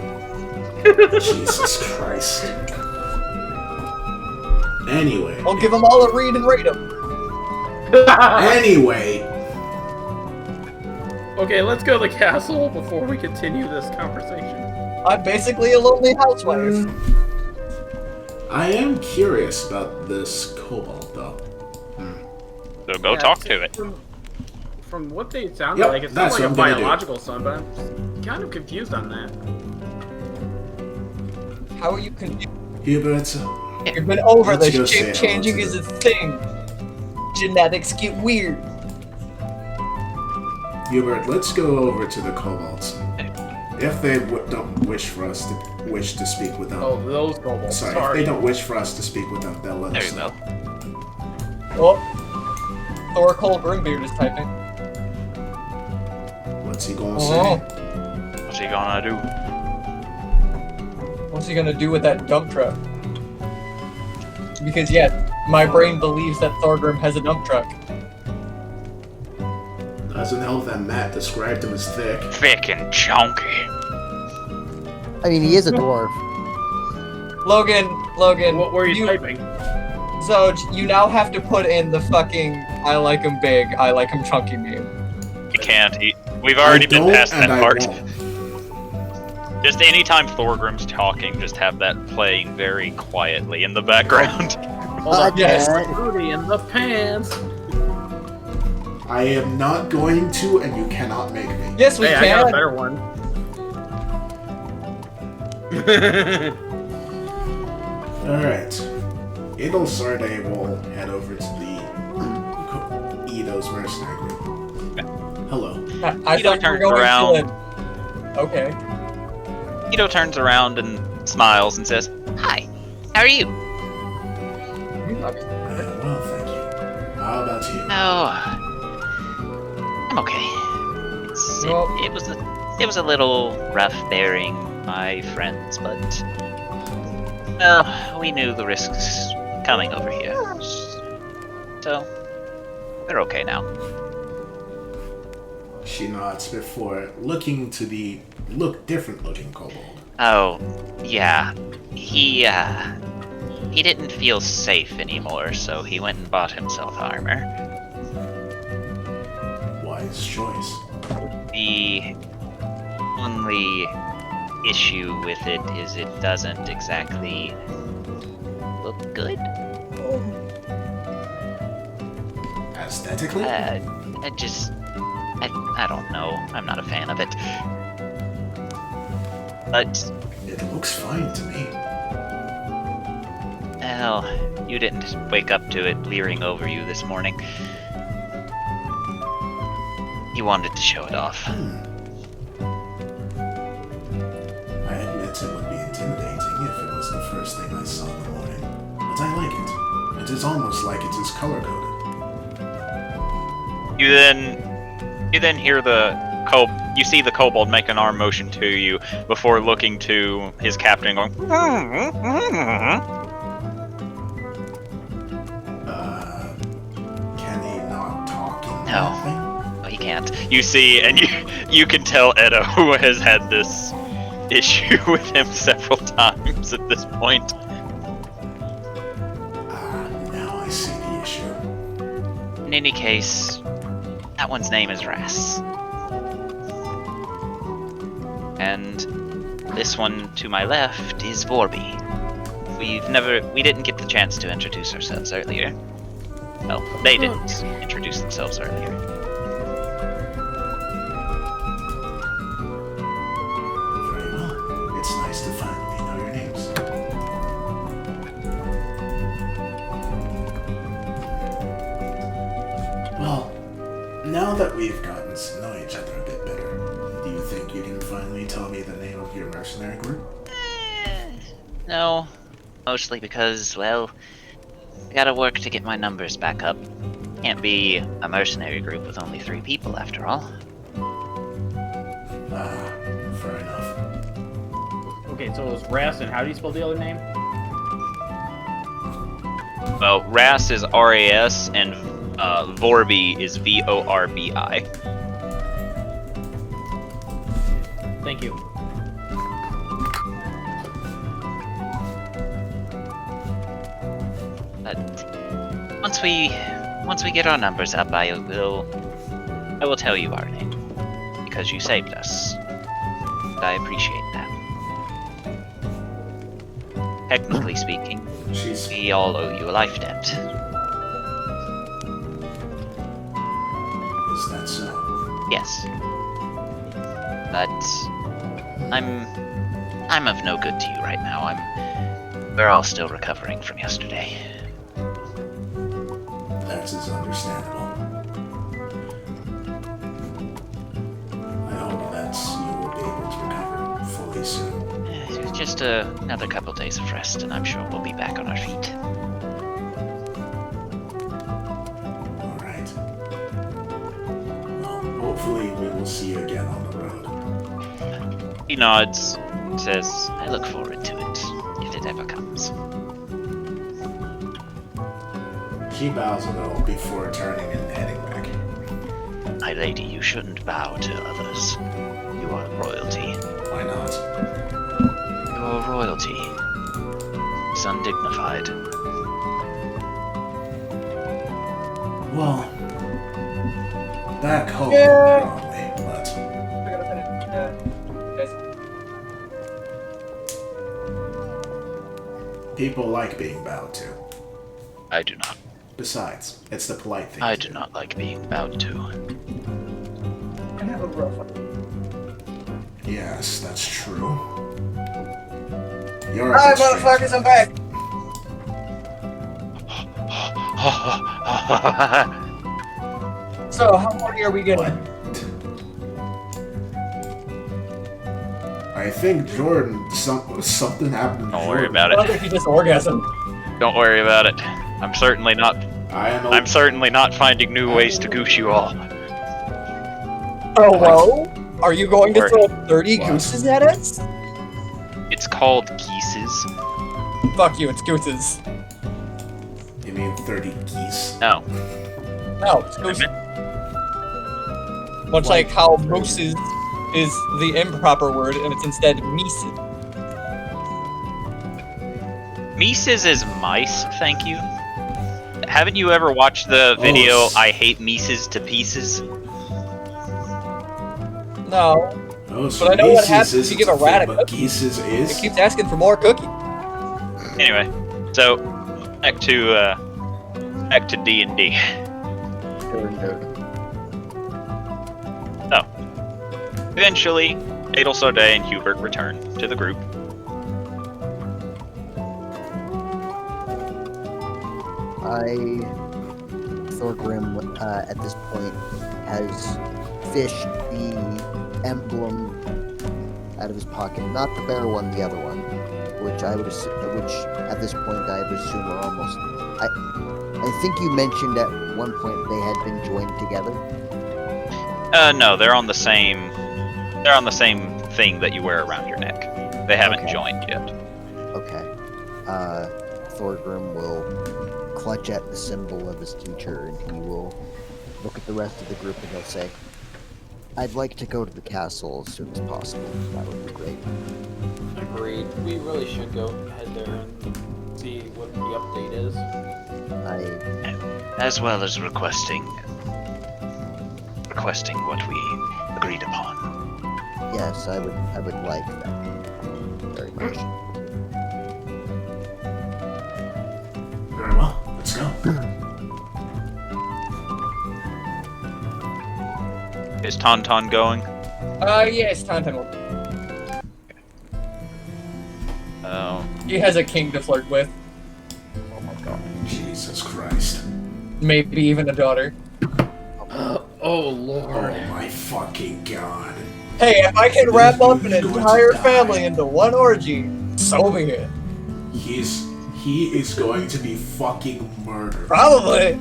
Jesus Christ. Anyway, I'll give them all a read and rate them. anyway, Okay, let's go to the castle before we continue this conversation. I'm basically a lonely housewife. I am curious about this kobold though. So go Yeah, talk to it. From what they sounded Yep, like, it that's sounds like a what I'm gonna do. biological son, but I'm kind of confused on that. How are you confused? Hubert, You've been over Let's go this. say Shape changing hello is to a thing. Genetics get weird. Hubert, let's go over to the kobolds. If they don't wish to speak with them. Oh, those kobolds. Sorry, Sorry. if they don't wish for us to speak with them, they'll let There us you know. go. Oh, Thor Cole Broombeard is typing. What's he gonna Oh, say? What's he gonna do? what's he gonna do with that dump truck? Because yeah, my brain believes that Thorgrim has a dump truck. Does Doesn't help that Matt described him as thick. Thick and chunky. I mean, he is a dwarf. Logan, What were you typing? So you now have to put in the fucking "I like him big, I like him chunky" meme. You can't. We've already been don't, past that and I part. won't. Just anytime Thorgrim's talking, just have that playing very quietly in the background. Hold on. Yes. Booty in the pants. I am not going to, and you cannot make me. Yes, we Hey, I can. got a better one. Alright. Adol Sarday will head over to the Edo's mercenary group. Hello. I Ito thought you were turns going around. to Okay. Ito turns around and smiles and says, Hi, how are you? Well, thank you. How about you? Oh, I'm okay. Well- It was a little rough bearing my friends, but well, we knew the risks coming over here, so we're okay now. She nods before looking to the different looking kobold. Oh, yeah. He didn't feel safe anymore, so he went and bought himself armor. Wise choice. The only issue with it is it doesn't exactly look good. Aesthetically? I don't know. I'm not a fan of it. But, It looks fine to me. well, you didn't wake up to it leering over you this morning. He wanted to show it off. I admit it would be intimidating if it was the first thing I saw in the morning. But I like it. It is almost like it is color-coded. You then hear you see the kobold make an arm motion to you before looking to his captain going, Can he not talk in No. that thing? Oh, he can't. you see, and you can tell Edo has had this issue with him several times at this point. Now I see the issue. In any case, that one's name is Ras. And this one to my left is Vorby. We didn't get the chance to introduce ourselves earlier. Well, they didn't introduce themselves earlier. Very well. It's nice to finally know your names. Well, now that we've gotten to know each other a bit better, do you think you can finally tell me the name of your mercenary group? No, mostly because, well, I gotta work to get my numbers back up. Can't be a mercenary group with only 3 people, after all. Fair enough. Okay, so it was Ras, and how do you spell the other name? Well, Ras is R-A-S, and Vorby is V-O-R-B-I. Thank you. But once we get our numbers up, I will tell you our name because you saved us. And I appreciate that. Technically speaking, She's we all owe you a life debt. Is that so? Yes. But I'm of no good to you right now. We're all still recovering from yesterday. That is understandable. I hope that you will be able to recover fully soon. Just another couple days of rest, and I'm sure we'll be back on our feet. Alright. Well, hopefully we will see you again on the road. He nods. Says, I look forward to it, if it ever comes. She bows a little before turning and heading back. My lady, you shouldn't bow to others. You are royalty. Why not? Your royalty is undignified. Well, back home, Yeah. probably, but people like being bowed to. I do not. Besides, it's the polite thing I to do not like being bowed to. I have a rough. Yes, that's true. You're a Hi, good motherfuckers, stranger. I'm back. So, how horny are we getting? What? I think Jordan, something happened to Don't worry Jordan. about I it. think he just orgasmed. Don't worry about it. I'm certainly not I'm certainly not finding new ways to goose you all. Hello? Are you going to Word. throw 30 What? gooses at us? It's called geeses. Fuck you, it's gooses. You mean 30 geese? No. No, it's gooses. Much like how mooses is the improper word and it's instead meeses. Mises is mice, thank you. Haven't you ever watched the video Oh, I hate Mises to pieces? No, Oh, so but I know what Mises happens if you isn't give a thing, rat a but cookie. geeses it is? keeps asking for more cookie. Anyway, so back to D&D. So, eventually, Adelsaudet and Hubert return to the group. Thorgrim, at this point, has fished the emblem out of his pocket. Not the bear one, the other one, which at this point I would assume are almost. I think you mentioned at one point they had been joined together. No, they're on the same thing that you wear around your neck. They haven't Okay. joined yet. Okay. Thorgrim will clutch at the symbol of his teacher, and he will look at the rest of the group and he'll say, "I'd like to go to the castle as soon as possible. That would be great." Agreed. We really should go head there and see what the update is. As well as requesting what we agreed upon. Yes, I would like that very much. Very well, let's go. Is Tauntaun going? Yes, Tauntaun will. Oh, He has a king to flirt with. Oh my god. Jesus Christ. Maybe even a daughter. Oh lord. Oh my fucking god. Hey, if I can wrap up an Who's going to entire die? family into one orgy, so be it. He is going to be fucking murdered. Probably.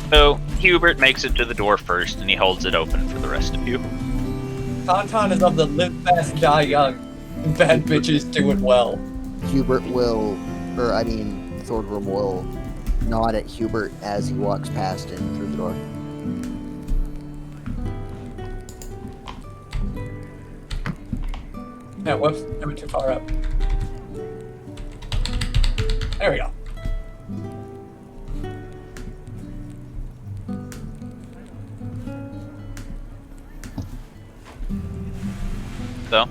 so Hubert makes it to the door first, and he holds it open for the rest of you. Tauntaun is of the live fast, die young. Bad bitches do it well. Thorgrim will nod at Hubert as he walks past him through the door. Yeah, whoops, I went too far up. There we go. So,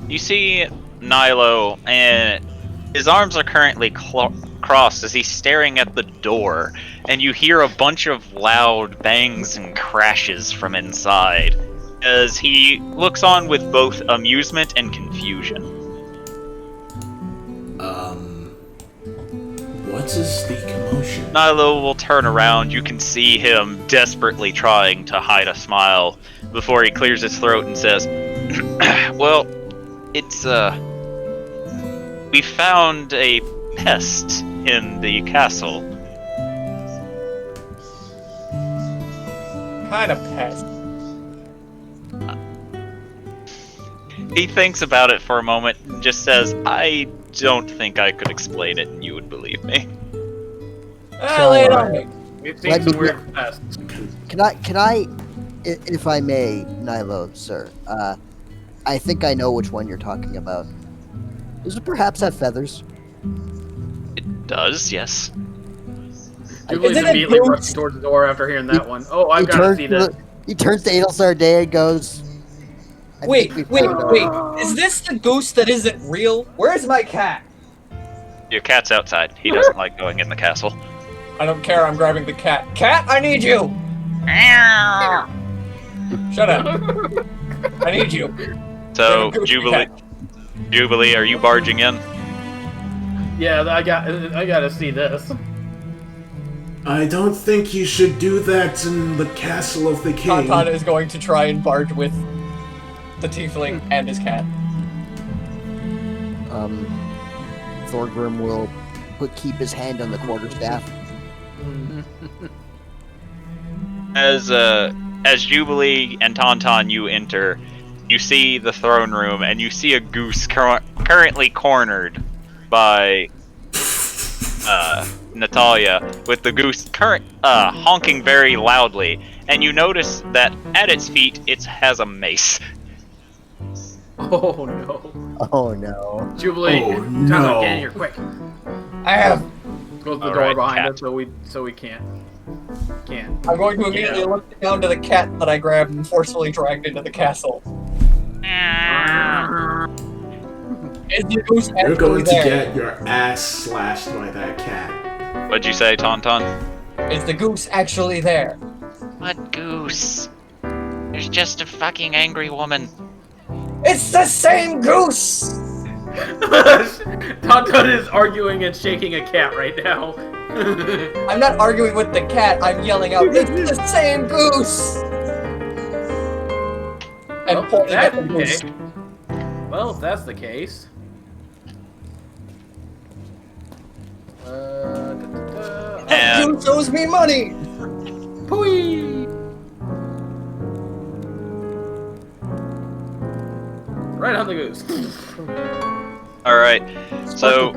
you see Nilo, and his arms are currently crossed as he's staring at the door, and you hear a bunch of loud bangs and crashes from inside, as he looks on with both amusement and confusion. What is the commotion? Nilo will turn around. You can see him desperately trying to hide a smile before he clears his throat and says, well, it's, we found a pest in the castle. Kind of pest. He thinks about it for a moment and just says, I don't think I could explain it and you would believe me. Lay it on me. We've seen Let some me- weird pests. Can I, if I may, Nilo, sir, I think I know which one you're talking about. Does it perhaps have feathers? It does, yes. Jubilee's Isn't it immediately Bruce? rushing towards the door after hearing that one. Oh, I've He got to turns see to this. He turns to Adelsar Day and goes, I Wait, think we wait, found wait. out." Is this the goose that isn't real? Where's my cat? Your cat's outside. He doesn't like going in the castle. I don't care, I'm grabbing the cat. Cat, I need you! Shut up. I need you. So, Goose Jubilee, cat. Jubilee, are you barging in? Yeah, I got to see this. I don't think you should do that in the castle of the king. Tauntaun is going to try and barge with the tiefling and his cat. Thorgrim will keep his hand on the quarterstaff. As Jubilee and Tauntaun you enter, you see the throne room, and you see a goose currently cornered by Natalia, with the goose honking very loudly, and you notice that at its feet it has a mace. Oh no. Oh no. Jubilee, Oh, time no. to get in here quick. I have. Close the All door right, behind cat. us so we can't. I'm going to immediately look down to the cat that I grabbed and forcefully dragged into the castle. Is the goose You're actually going to there? get your ass slashed by that cat. What'd you say, Tauntaun? Is the goose actually there? What goose? There's just a fucking angry woman. It's the same goose! Tauntaun is arguing and shaking a cat right now. I'm not arguing with the cat, I'm yelling out, it's the same goose! And Well, pointing at that's the goose. okay. Well, if that's the case. That And goose owes me money! Pooey! Right on the goose. alright, so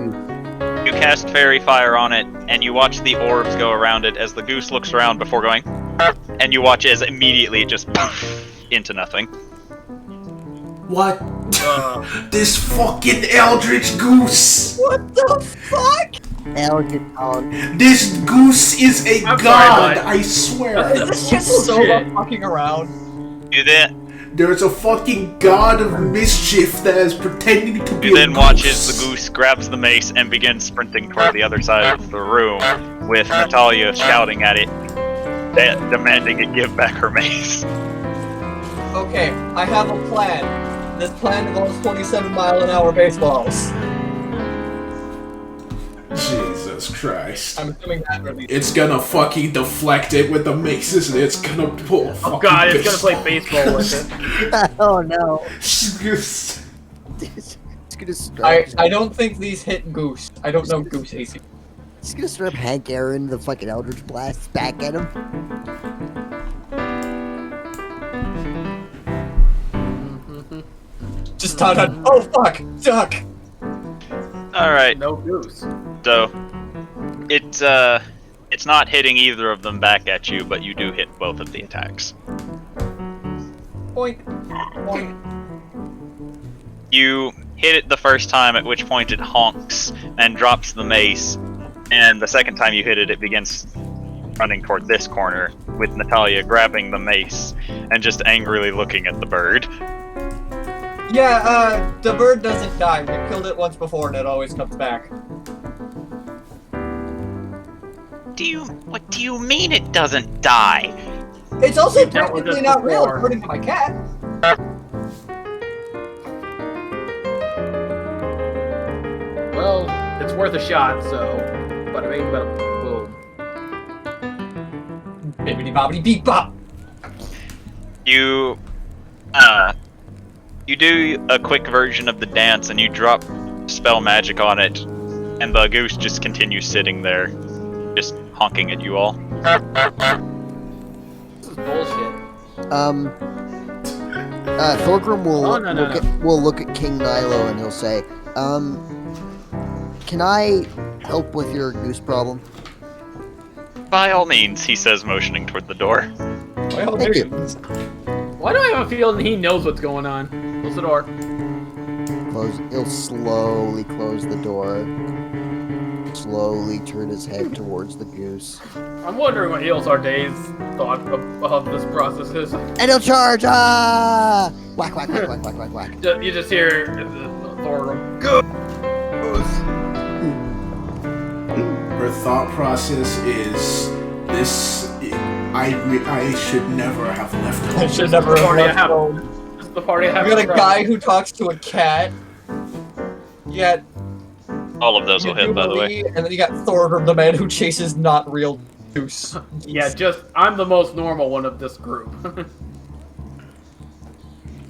you cast Fairy Fire on it, and you watch the orbs go around it as the goose looks around before going, and you watch as immediately it just into nothing. What? This fucking eldritch goose! What the fuck? Algernon. This goose is a I'm sorry, god, bud. I swear! Is this just Bullshit. Sova fucking around? You then There's a fucking god of mischief that is pretending to be You a then goose. watch as the goose grabs the mace and begins sprinting toward the other side of the room, with Natalia shouting at it, demanding it give back her mace. Okay, I have a plan. This plan involves 27-mile-an-hour baseballs. Jesus Christ. I'm assuming that really. It's gonna fucking deflect it with the maces and it's gonna pull a Oh fucking god, it's gonna play baseball with it. Oh no. Goose. It's gonna start. I don't think these hit goose. I don't know goose AC. He's gonna start Hank Aaron the fucking Eldritch Blast back at him. Just Tauntaun. Oh fuck! Duck! Alright, No goose. so it's not hitting either of them back at you, but you do hit both of the attacks. Point. Point. You hit it the first time, at which point it honks and drops the mace, and the second time you hit it, it begins running toward this corner, with Natalia grabbing the mace and just angrily looking at the bird. Yeah, the bird doesn't die. We killed it once before and it always comes back. What do you mean it doesn't die? It's also We've dealt with technically this not real, before. according to my cat. Well, it's worth a shot, so. Bada bing, bada boom. Bibbidi bobbidi beep bop! You do a quick version of the dance and you drop spell magic on it, and the goose just continues sitting there, just honking at you all. This is bullshit. Thorgrim will Oh, no. will look at King Nilo and he'll say, can I help with your goose problem? By all means, he says, motioning toward the door. Well, Thank you. Why do I have a feeling he knows what's going on? Close the door. He'll slowly close the door. Slowly turn his head towards the goose. I'm wondering what Eelsarde's thought of this process is. And he'll charge! Ah! Whack, whack, whack, whack, whack, whack, whack. You just hear Thorgrim. Her thought process is this. I should never have left I home. should never have left home. This is the party I have. You got a guy who talks to a cat. You got All of those will hit, by the way. Jubilee, and then you got Thorgrim, the man who chases not real goose. Yeah, I'm the most normal one of this group.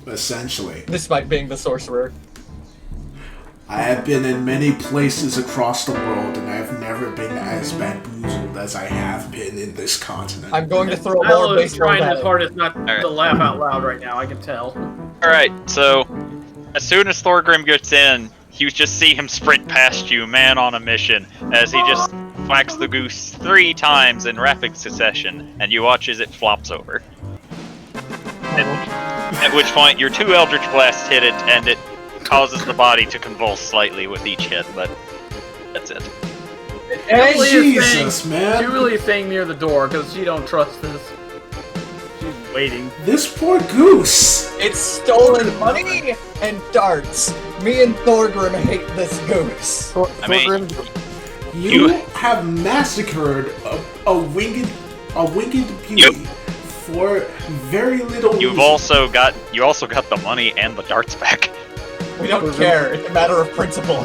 Essentially, Despite being the sorcerer. I have been in many places across the world, and I have never been as bamboozled as I have been in this continent. I'm going to throw more Milo is baseball trying his bat. hardest not Alright. to laugh out loud right now, I can tell. Alright, so as soon as Thorgrim gets in, you just see him sprint past you, man on a mission, as he just whacks the goose 3 times in rapid succession, and you watch as it flops over. At which point, your 2 Eldritch Blasts hit it, and it causes the body to convulse slightly with each hit, but that's it. Hey, Jubilee is Jesus, staying- man! Jubilee is staying near the door because she don't trust this. She's waiting. This poor goose! It's stolen money and darts. Me and Thorgrim hate this goose. I mean- Thorgrim, You You- have massacred a winged beauty for very little You've reason. also got the money and the darts back. We don't care. It's a matter of principle.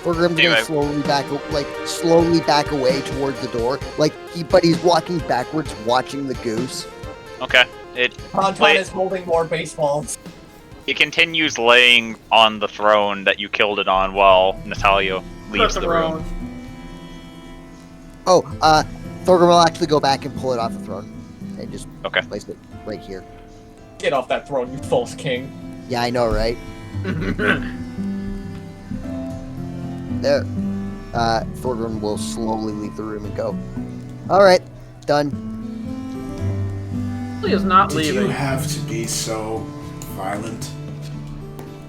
Thorgrim's Anyway. gonna slowly back away towards the door. But he's walking backwards, watching the goose. Okay. Tauntaun is holding more baseballs. It continues laying on the throne that you killed it on while Natalia leaves the room. Oh, Thorgrim will actually go back and pull it off the throne. And just Okay. place it right here. Get off that throne, you false king. Yeah, I know, right? There. Thorgrim will slowly leave the room and go. Alright, done. Jubilee is not Did you leaving. have to be so violent?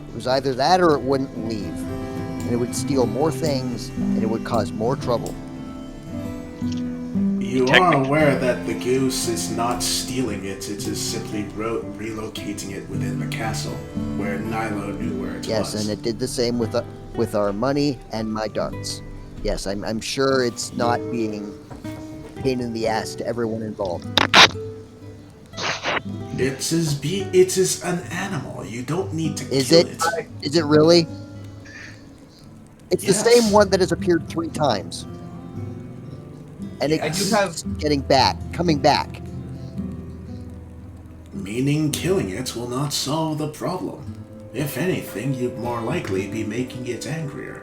It was either that or it wouldn't leave. And it would steal more things, and it would cause more trouble. You are Technic- aware that the goose is not stealing it, it is simply relocating it within the castle, where Nilo knew where it Yes, was. and it did the same with our money and my darts. Yes, I'm sure it's not being a pain in the ass to everyone involved. It is an animal. You don't need to Is kill it? it. Is it really? It's Yes. the same one that has appeared 3 times. And Yes. I do have. coming back. Meaning killing it will not solve the problem. If anything, you'd more likely be making it angrier.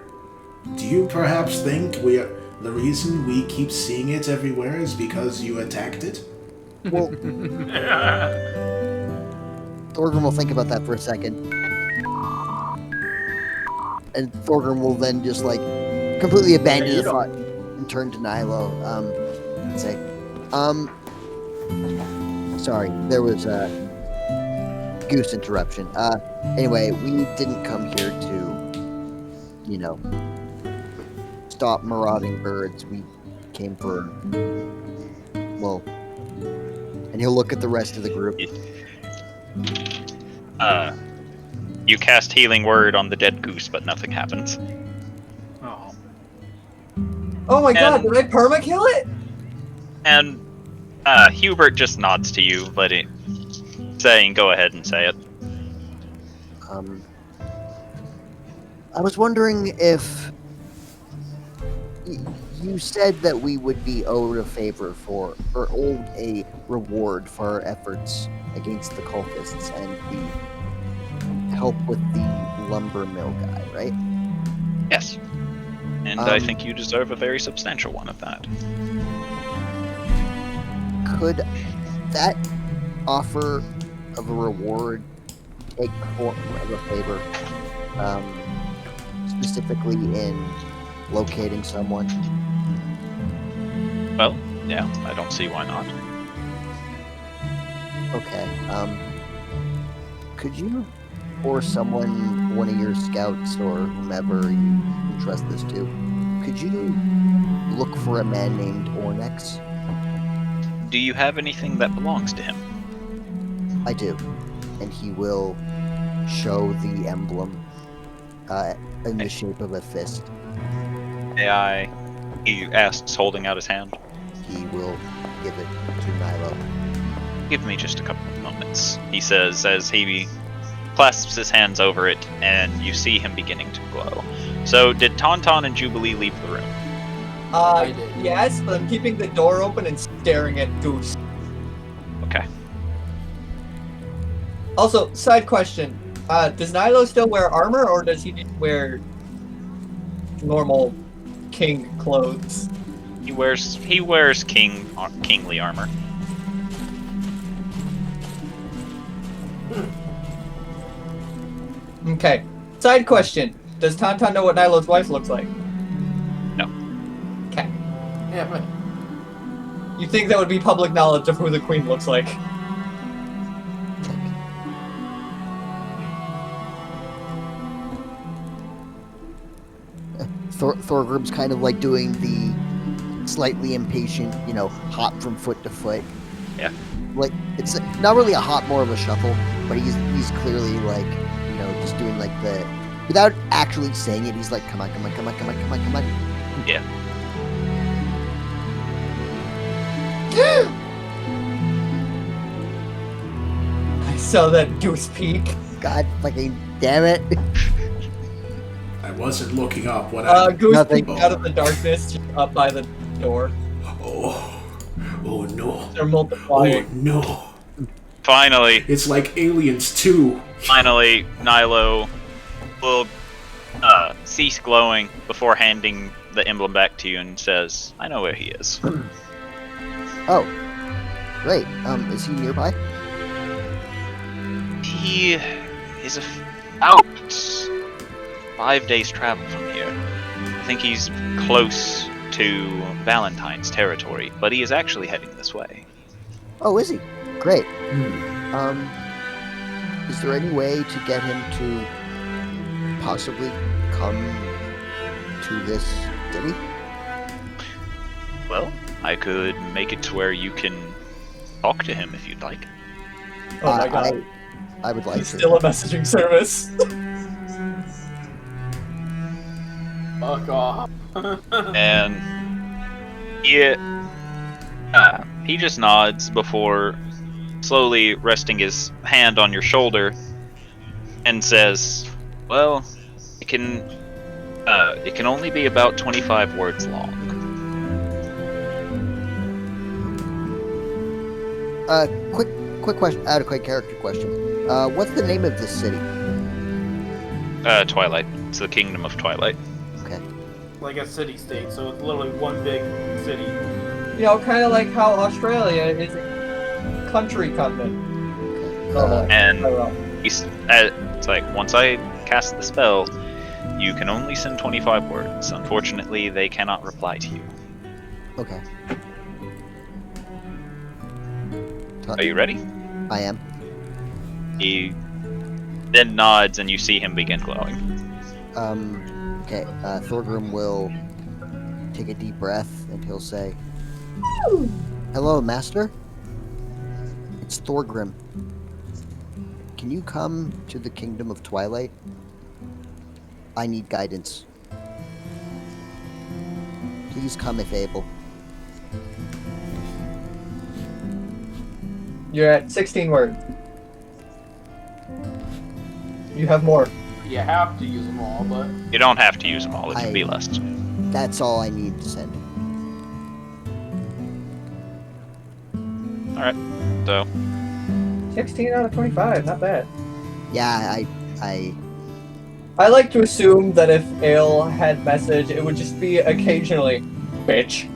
Do you perhaps think the reason we keep seeing it everywhere is because you attacked it? Well, Thorgrim will think about that for a second. And Thorgrim will then just completely abandon the thought and turn to Nilo, and say, sorry, there was a goose interruption. Anyway, we didn't come here to, stop marauding birds. We came for, and he'll look at the rest of the group. You cast Healing Word on the dead goose, but nothing happens. Oh. Oh my god, And- did I perma-kill it? And Hubert just nods to you, saying, "Go ahead and say it." I was wondering if you said that we would be owed a favor or owed a reward for our efforts against the cultists and the help with the lumber mill guy, right? Yes. And I think you deserve a very substantial one of that. Could that offer of a reward take the form of a favor, specifically in locating someone? Well, Yeah, I don't see why not. Okay. Could you, or someone, one of your scouts or whomever you trust this to, could you look for a man named Ornex? Do you have anything that belongs to him? I do. And he will show the emblem in the shape of a fist. He asks, holding out his hand. He will give it to Nilo. Give me just a couple of moments, he says as he clasps his hands over it, and you see him beginning to glow. So, did Tauntaun and Jubilee leave the room? I did. Yes, but I'm keeping the door open and staring at Goose. Okay. Also, side question. Does Nilo still wear armor, or does he wear normal king clothes? He wears kingly armor. Okay. Side question. Does Tauntaun know what Nilo's wife looks like? No. Okay. Yeah, but You think that would be public knowledge of who the queen looks like? Thorgrim's kind of like doing the slightly impatient, hop from foot to foot. Yeah. Like, it's not really a hop, more of a shuffle, but he's clearly like, just doing like the, without actually saying it, he's like, come on. Yeah. I saw that Goose peek. God fucking damn it. I wasn't looking up what I... Goose Nothing. peeked out of the darkness up by the door. Oh no. They're Oh multiplying. no. Finally, It's like Aliens 2. Nilo will cease glowing before handing the emblem back to you and says, I know where he is. Oh, great. Is he nearby? He is about 5 days travel from here. I think he's close to Valentine's territory, but he is actually heading this way. Oh, is he? Great. Is there any way to get him to possibly come to this city? Well, I could make it to where you can talk to him if you'd like. Oh my god. I would like He's to. still a messaging service. fuck off. And he just nods before slowly resting his hand on your shoulder and says, well, it can only be about 25 words long. Quick question. I had a quick character question. What's the name of this city? Twilight. It's the Kingdom of Twilight. Okay. Like a city-state, so it's literally one big city. Kind of like how Australia is a country continent. And it's like, once I cast the spell, you can only send 25 words. Unfortunately, they cannot reply to you. Okay. Are you ready? I am. He then nods and you see him begin glowing. Okay. Thorgrim will take a deep breath and he'll say, hello, Master. It's Thorgrim. Can you come to the Kingdom of Twilight? I need guidance. Please come if able. You're at 16 words. You have more. You have to use them all, but You don't have to use them all, it can be less. That's all I need to send. Alright, so 16 out of 25, not bad. Yeah, I like to assume that if Ale had message, it would just be occasionally, bitch.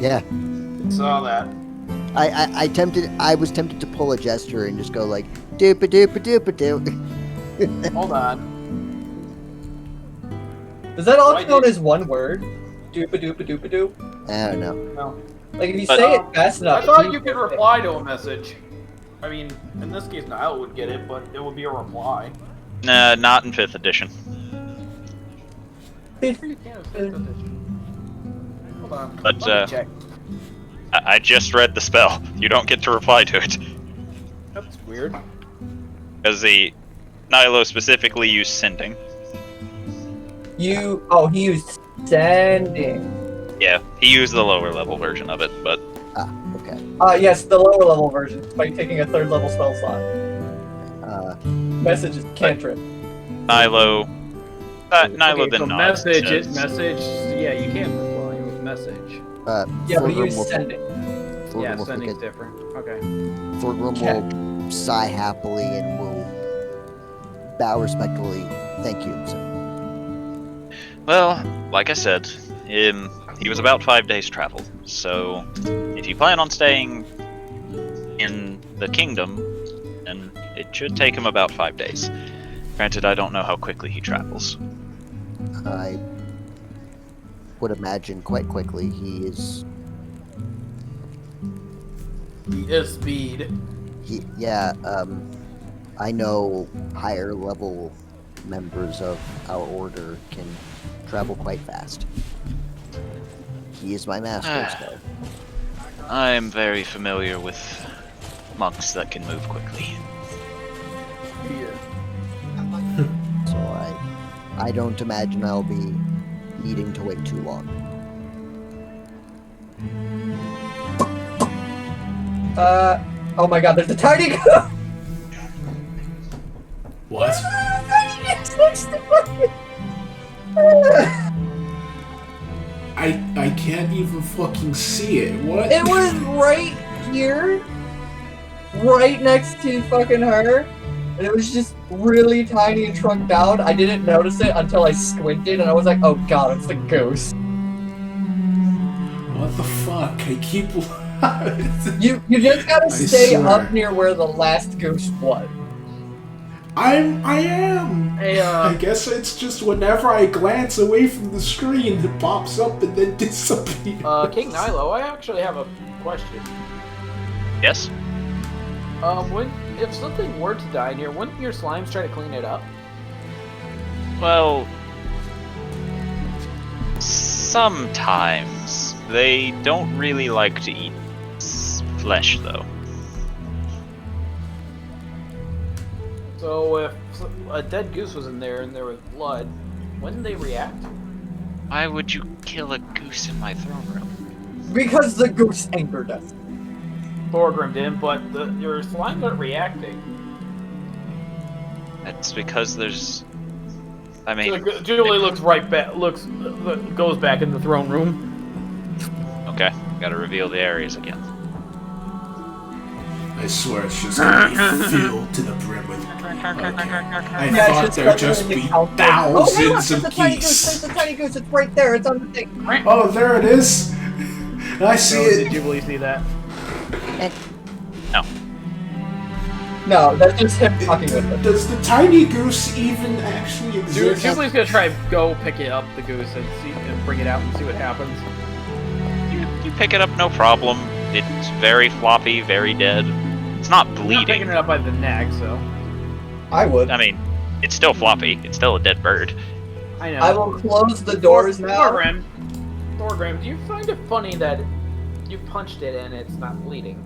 yeah. saw that. I was tempted to pull a gesture and just go like, doopa doopa doopa doo. Hold on. Is that all Why known did- as one word? Doopa doopa doopa doop? I don't know. No. Like, if you But- say it fast enough... I thought he you could gets it. reply to a message. I mean, in this case, Niall would get it, but it would be a reply. Nah, not in 5th edition. You can have 5th edition. Hold on. But, Let me check. I just read the spell. You don't get to reply to it. That's weird. Because the Nilo specifically used sending. Oh, he used sending. Yeah, he used the lower level version of it, but Okay. Yes, the lower level version, by taking a 3rd level spell slot. Message is cantrip. Nilo... Nilo Okay, the so nod message, says- yeah, you can reply with message. Yeah, but he Thorgrim used will- sending. Thorgrim Yeah, will sending's forget- different. Okay. Thorgrim will sigh happily and will bow respectfully. Thank you. So, Well, like I said, he was about 5 days travel. So, if you plan on staying in the kingdom, then it should take him about 5 days. Granted, I don't know how quickly he travels. I would imagine quite quickly he is. He is speed. I know higher level members of our order can travel quite fast. He is my master, so. I'm very familiar with monks that can move quickly. Yeah. So I don't imagine I'll be needing to wait too long. Oh my god, there's a tiny What? I can't even fucking see it. What? It was right here, right next to fucking her, and it was just really tiny and shrunk down. I didn't notice it until I squinted, and I was like, oh god, it's the ghost. What the fuck? I keep. You just gotta I stay swear. up near where the last ghost was. I am. Hey, I guess it's just whenever I glance away from the screen, it pops up and then disappears. King Nilo, I actually have a question. Yes? If something were to die in here, wouldn't your slimes try to clean it up? Well, sometimes. They don't really like to eat flesh, though. So if a dead goose was in there and there was blood, wouldn't they react? Why would you kill a goose in my throne room? Because the ghost angered us. Thorgrim did, but your slimes aren't reacting. That's because there's... I mean... Julie looks right back, goes back in the throne room. Okay, gotta reveal the areas again. I swear it's just gonna be filled to the brim with. Okay. I Yeah, thought it's there'd just just be oh, hey, look, thousands there's of a tiny goose. geese. There's a tiny goose. It's right there. It's on the thing. Oh, there it is. I see Did it. Jubilee see that? No. No, that's just him talking with it. Does the tiny goose even actually exist? Jubilee's gonna try and go pick it up, the goose, and see and bring it out and see what happens. You pick it up, no problem. It's very floppy, very dead. It's not I'm not bleeding. picking it up by the neck, so I would. I mean, it's still floppy. It's still a dead bird. I know. I will close the doors now. Thorgrim, do you find it funny that you punched it and it's not bleeding?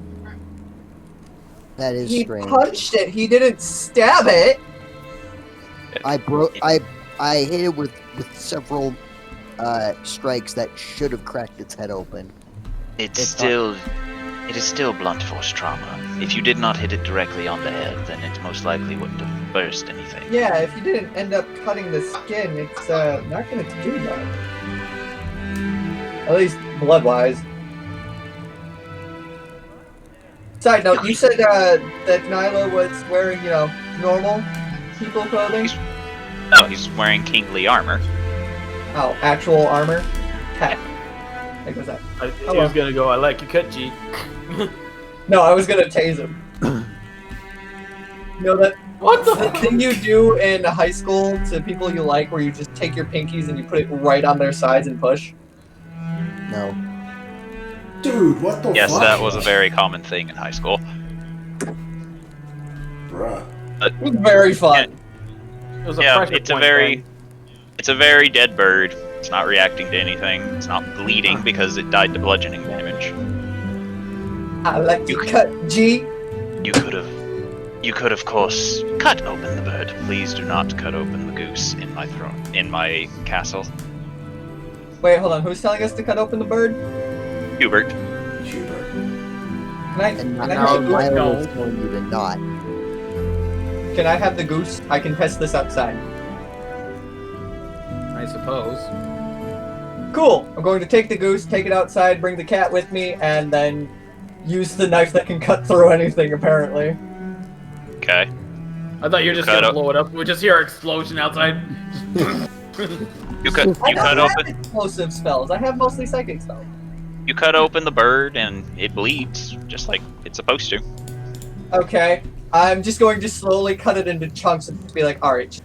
That is He strange. punched it. He didn't stab it. I hit it with several strikes that should have cracked its head open. It is still blunt force trauma. If you did not hit it directly on the head, then it most likely wouldn't have burst anything. Yeah, if you didn't end up cutting the skin, it's not gonna do that. At least blood-wise. Side note, you said that Nyla was wearing, normal people clothing? No, he's wearing kingly armor. Oh, actual armor? Heck. Like, what's that? I was gonna go, I like your cut, G. No, I was gonna tase him. You know that What the the thing you do in high school to people you like where you just take your pinkies and you put it right on their sides and push? No. Dude, what the Yes, fuck? that was a very common thing in high school. Bruh. It was very fun. It was a Yeah, pressure it's a point very, thing. it's a very dead bird. It's not reacting to anything. It's not bleeding because it died to bludgeoning damage. I like to cut G. You could have, of course, cut open the bird. Please do not cut open the goose in my castle. Wait, hold on. Who's telling us to cut open the bird? Hubert. Hubert. Can I? And Can I No, have the goose? Milo is telling you to not. Can I have the goose? I can test this outside. I suppose. Cool. I'm going to take the goose, take it outside, bring the cat with me, and then use the knife that can cut through anything. Apparently. Okay. I thought you were just Cut gonna up. blow it up. We just hear an explosion outside. You cut I don't have open. explosive spells. I have mostly psychic spells. You cut open the bird and it bleeds, just like it's supposed to. Okay. I'm just going to slowly cut it into chunks and just be like, alright,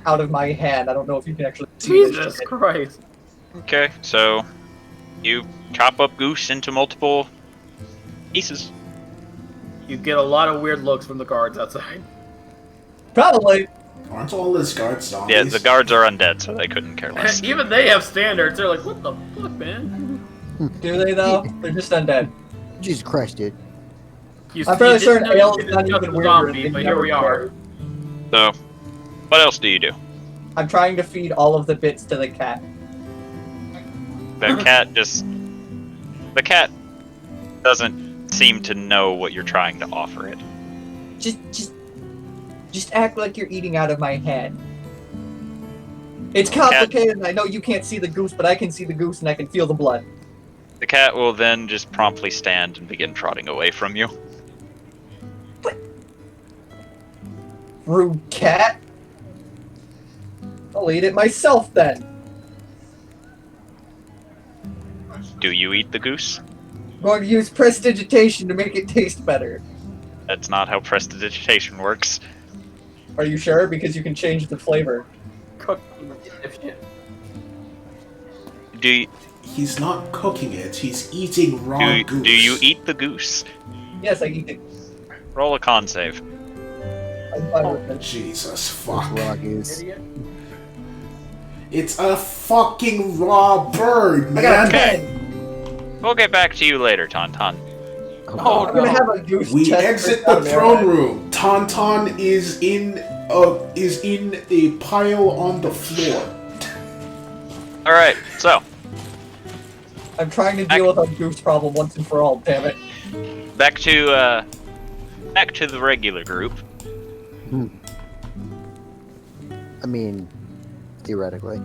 out of my hand. I don't know if you can actually see this Jesus shit. Christ. Okay, so you chop up goose into multiple pieces. You get a lot of weird looks from the guards outside. Probably. Aren't all his guards zombies? Yeah, the guards are undead, so they couldn't care less. Even they have standards. They're like, what the fuck, man? Do they though? They're just undead. Jesus Christ, dude. I'm fairly you didn't certain know you Ale could is not adjust even the weirder. zombie, They but never here we are. cared. So, what else do you do? I'm trying to feed all of the bits to the cat. The cat doesn't seem to know what you're trying to offer it. Just act like you're eating out of my hand. It's complicated, and I know you can't see the goose, but I can see the goose and I can feel the blood. The cat will then just promptly stand and begin trotting away from you. Rude cat. I'll eat it myself then. Do you eat the goose? I'm going to use prestidigitation to make it taste better. That's not how prestidigitation works. Are you sure? Because you can change the flavor. Cook. Do you, He's not cooking it, he's eating raw goose. do you eat the goose? Yes, I eat it. Roll a con save. I'm fine with it. Jesus fuck. Raw goose. Idiot. It's a fucking raw bird, I got a man! 10. We'll get back to you later, Tauntaun. Oh, I'm gonna no. have a goose We chest exit out the of there, throne right? room. Tauntaun is in a pile on the floor. Alright, so, I'm trying to deal with our goose problem once and for all, damn it. back to the regular group. I mean, theoretically.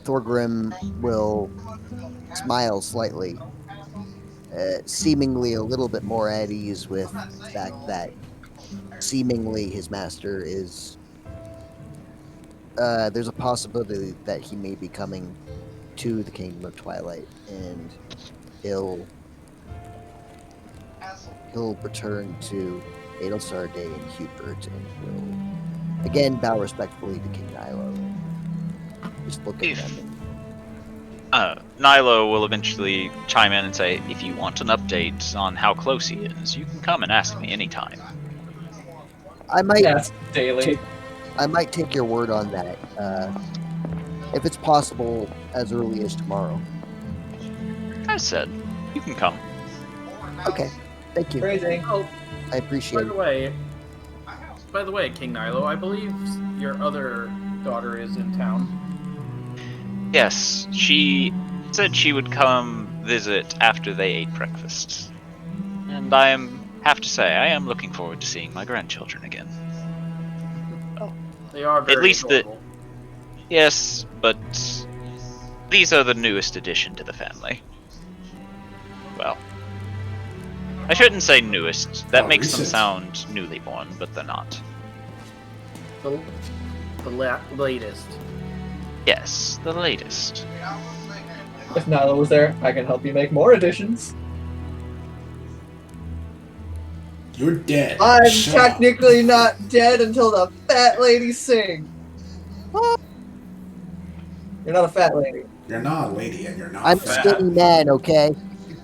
Thorgrim will smile slightly, seemingly a little bit more at ease with the fact that seemingly his master is... there's a possibility that he may be coming to the Kingdom of Twilight, and he'll return to Adelsar Day and Hubert, and will again bow respectfully to King Nilo. Just look at them. Nilo will eventually chime in and say, if you want an update on how close he is, you can come and ask me anytime. I might, Yes, daily. I might take your word on that. If it's possible, as early as tomorrow. I said, you can come. Okay, thank you. Crazy. Oh, I appreciate it. by the way, King Nilo, I believe your other daughter is in town. Yes, she said she would come visit after they ate breakfast. And have to say, I am looking forward to seeing my grandchildren again. They are very least the- adorable. Yes, but these are the newest addition to the family. Well, I shouldn't say newest. That makes them recent. sound newly born, but they're not. The latest. Yes, the latest. If Nilo was there, I can help you make more additions. You're dead. I'm Shut up. technically not dead until the fat lady sing. You're not a fat lady. You're not a lady and you're not I'm fat. skinny man, okay?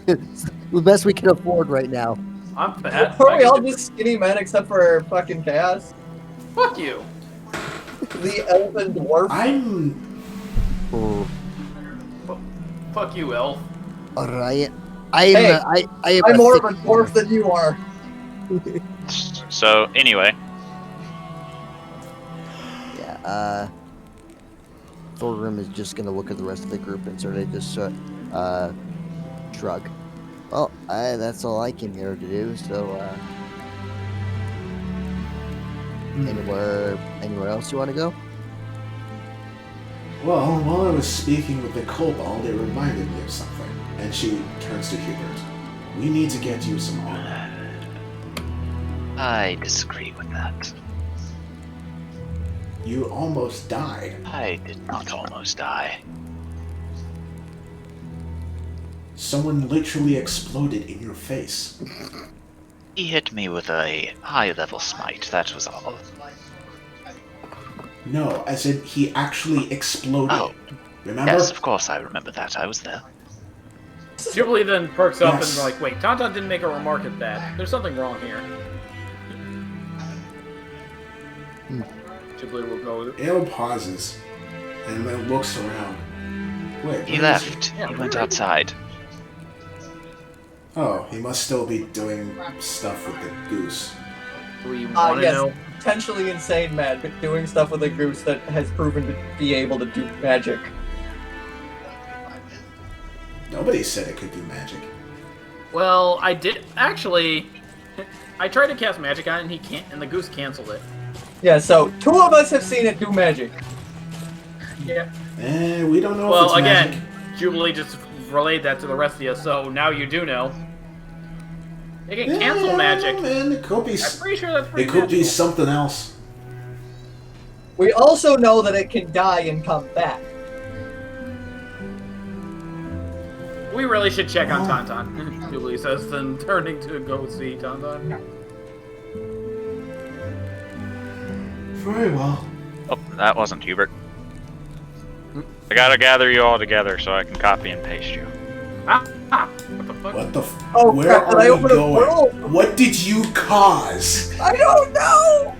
It's the best we can afford right now. I'm fat. Are we all just skinny men except for fucking Chaos? Fuck you. The elven dwarf? I'm... Oh, Fuck you, elf. alright. Hey, I'm I'm more of a thick dwarf than you are. So anyway, Yeah, Thorgrim is just gonna look at the rest of the group and sort of just shrug. Well, that's all I came here to do, so, anywhere else you want to go? Well, while I was speaking with the kobold, it reminded me of something. And she turns to Hubert. We need to get you some armor. I disagree with that. You almost died. I did not almost die. Someone literally exploded in your face. He hit me with a high-level smite, that was all. No, as in he actually exploded. Oh, Remember? yes, of course I remember that, I was there. Jubilee then perks up Yes. and like, wait, Tauntaun didn't make a remark at that. There's something wrong here. Jubilee will go. Ale pauses and then looks around. Wait, He where is left. Yeah, He went where- outside. Oh, he must still be doing stuff with the goose. Do we want to Yes, know? potentially insane man, but doing stuff with a goose that has proven to be able to do magic. Nobody said it could do magic. Well, I did actually. I tried to cast magic on it, and he can't, and the goose canceled it. Yeah, so 2 of us have seen it do magic. Yeah. We don't know if Well, it's again, magic. Jubilee just relayed that to the rest of you, so now you do know. They can cancel magic. Man, it could be. I'm pretty sure that's pretty It could be magical. something else. We also know that it can die and come back. We really should check on Oh. Tauntaun, Jubilee says, then turning to go see Tauntaun. Very well. oh, that wasn't Hubert. I gotta gather you all together so I can copy and paste you. What the fuck? What the Oh, Where crap, did are I we open a going? portal? What did you cause? I don't know!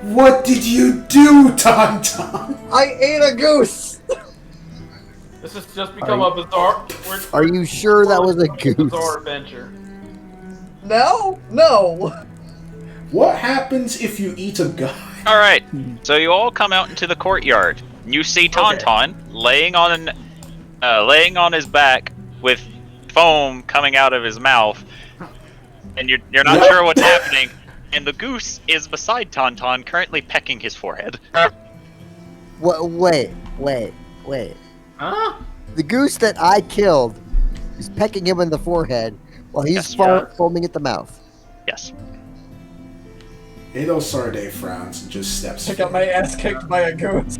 What did you do, Tauntaun? I ate a goose! This has just become a bizarre. Are you sure that was a goose? Bizarre adventure. No? No! What happens if you eat a guy? Alright, so you all come out into the courtyard. You see Tauntaun laying on his back with foam coming out of his mouth. And you're not sure what's happening. And the goose is beside Tauntaun, currently pecking his forehead. Wait. Huh? The goose that I killed is pecking him in the forehead while he's Yes, foaming at the mouth. Yes. Ado Sarday frowns and just steps I got my ass kicked by a goose.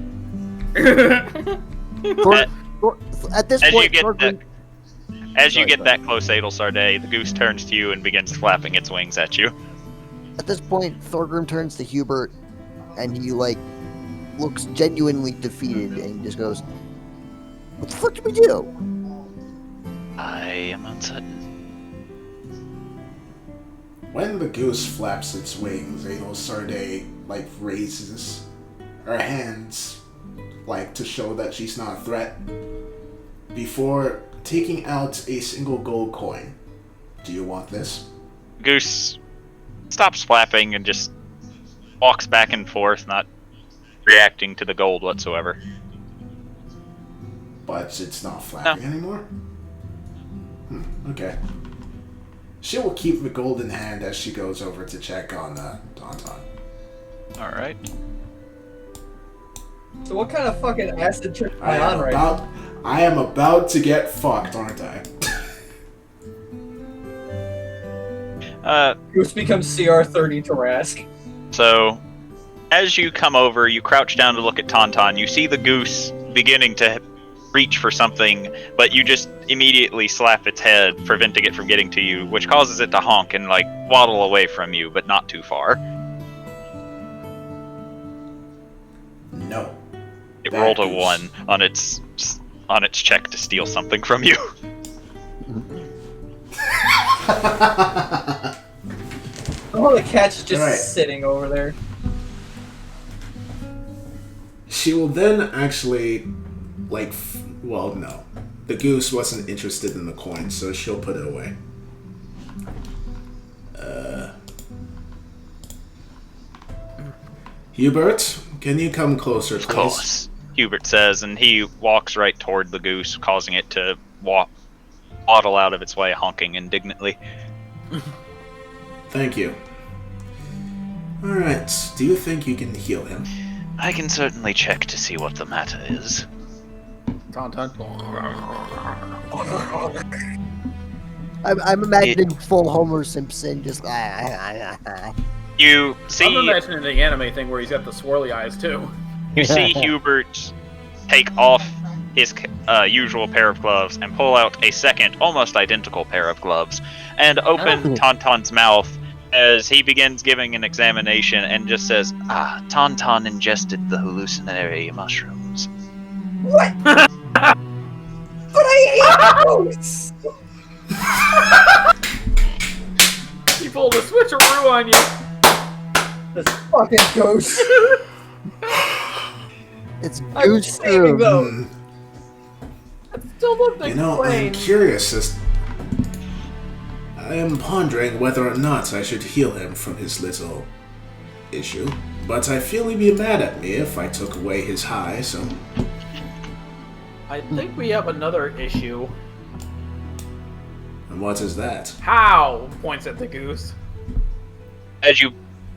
At this As you point, get Thorgrim- As you Sorry, get sorry. that close, Adel Sarday, the goose turns to you and begins flapping its wings at you. At this point, Thorgrim turns to Hubert, and he looks genuinely defeated, and he just goes, "What the fuck did we do?" I am uncertain. When the goose flaps its wings, Adel Sarday raises her hands to show that she's not a threat before taking out a single gold coin. Do you want this? Goose stops flapping and just walks back and forth, not reacting to the gold whatsoever. But it's not flapping anymore? Okay. She will keep the gold in hand as she goes over to check on Tauntaun. Alright. So what kind of fucking acid trip am I on right now? I am about to get fucked, aren't I? Goose becomes CR30 Tarask. So, as you come over, you crouch down to look at Tauntaun. You see the goose beginning to reach for something, but you just immediately slap its head, preventing it from getting to you, which causes it to honk and waddle away from you, but not too far. No. It That rolled a goose. 1 on its check to steal something from you. Oh, the cat's just Alright. sitting over there. She will then actually, well, no. The goose wasn't interested in the coin, so she'll put it away. Hubert, can you come closer, please? Of course. Hubert says, and he walks right toward the goose, causing it to waddle out of its way, honking indignantly. Thank you. Alright, do you think you can heal him? I can certainly check to see what the matter is. Tauntaun. I'm imagining full Homer Simpson just. You I'm see, imagining the anime thing where he's got the swirly eyes too. you see Hubert take off his usual pair of gloves and pull out a second, almost identical pair of gloves, and open Oh. Tauntaun's mouth as he begins giving an examination and just says, Tauntaun ingested the hallucinatory mushrooms. What? But I ate those! He pulled a switcheroo on you. This fucking ghost. It's I'm goose saving stew. those. I still don't think You know, I'm brain. curious as... I am pondering whether or not I should heal him from his little issue, but I feel he'd be mad at me if I took away his high, so... I think we have another issue. And what is that? How? Points at the goose. as you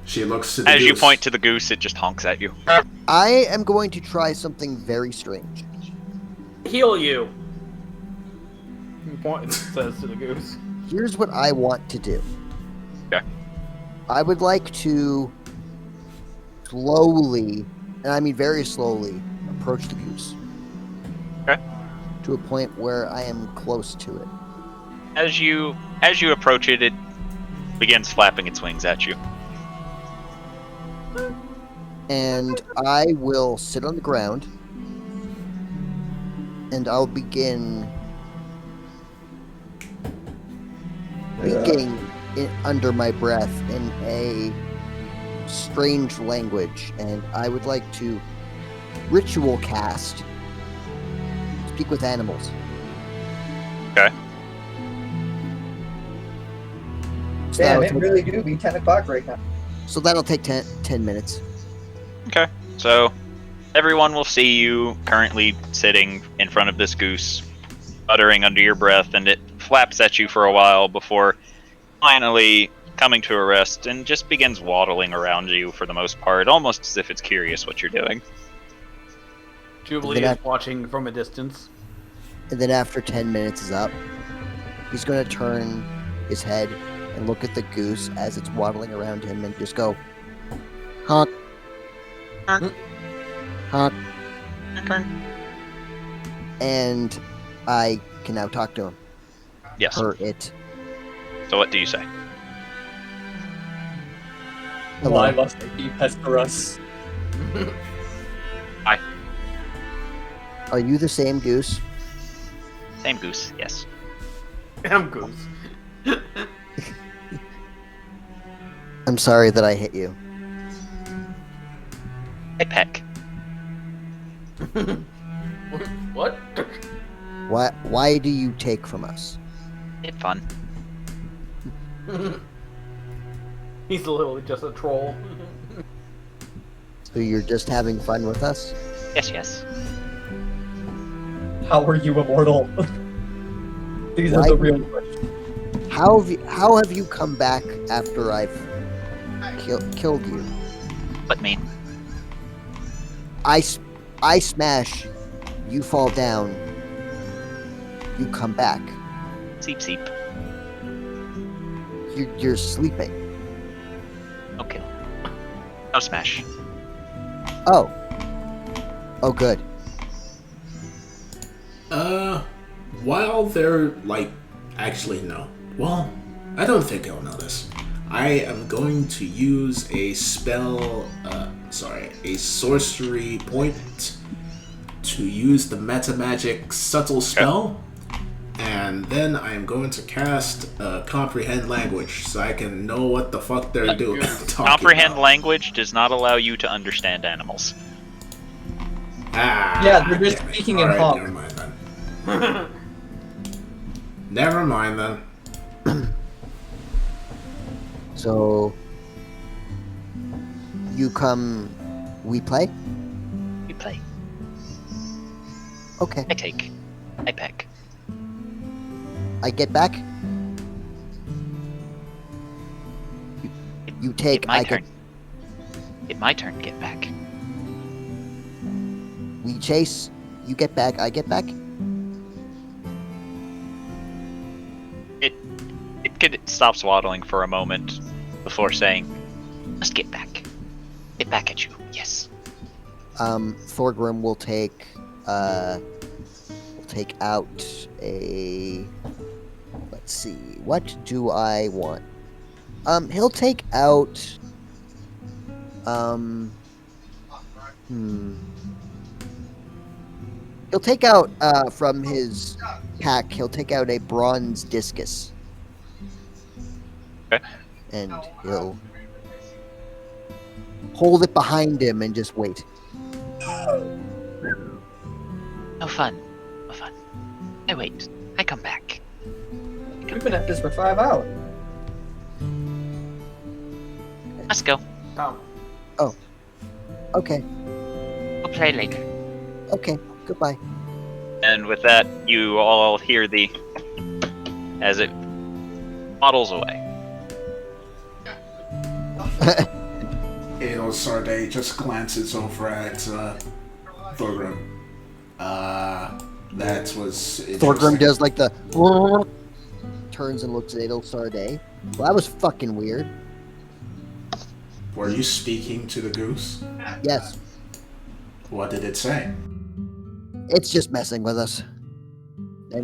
She looks to the goose. you point to the goose, it just honks at you. I am going to try something very strange. Heal you. He says to the goose. Here's what I want to do. Okay. I would like to slowly, and I mean very slowly, approach the goose. Okay. To a point where I am close to it. As you approach it, it begins flapping its wings at you. And I will sit on the ground. And I'll begin speaking under my breath in a strange language. And I would like to ritual cast speak with animals. Okay. So Damn, that'll it really do be 10 o'clock right now. So that'll take 10 minutes. Okay. So everyone will see you currently sitting in front of this goose, uttering under your breath, and it flaps at you for a while before finally coming to a rest and just begins waddling around you for the most part, almost as if it's curious what you're doing. Jubilee Then is watching from a distance. And then after 10 minutes is up, he's going to turn his head and look at the goose as it's waddling around him and just go, honk, Honk. honk. And I can now talk to him. Yes. Or it. So what do you say? Hello. Why must I be Pesperus? Are you the same goose? Same goose, yes. Damn goose. I'm sorry that I hit you. I peck. What? Why do you take from us? It's fun. He's literally just a troll. So you're just having fun with us? Yes, yes. How are you immortal? These are Why- the real questions. How have you come back after I've killed you? What mean? I smash, you fall down, you come back. Seep seep. You're sleeping. Okay. No smash. Oh. Oh, good. While they're, actually, no. Well, I don't think he'll know this. I am going to use a spell, a sorcery point to use the meta magic subtle spell, and then I'm going to cast comprehend language so I can know what the fuck they're doing. Comprehend language does not allow you to understand animals. Yeah, they're just speaking in honk. Never mind then. Never mind then. So, you come, we play? We play. Okay. I take. I peck. I get back? You take, It's my I turn. get... It's my turn to get back. We chase, you get back, I get back? It could stop swaddling for a moment before saying, Must get back. Get back at you. Yes. Thorgrim will take out a... Let's see, what do I want? He'll take out... He'll take out, from his pack, he'll take out a bronze discus. Okay. And he'll hold it behind him and just wait. No fun. No fun. I wait. I come back. We've been at this for 5 hours. Let's go. Oh. Okay, We'll play later. okay, goodbye. and with that, you all hear as it waddles away. Adol Sarday just glances over at Thorgrim. That was Thorgrim does like the turns and looks at Adol Sarday. Well, that was fucking weird. Were you speaking to the goose? Yes, What did it say? it's just messing with us.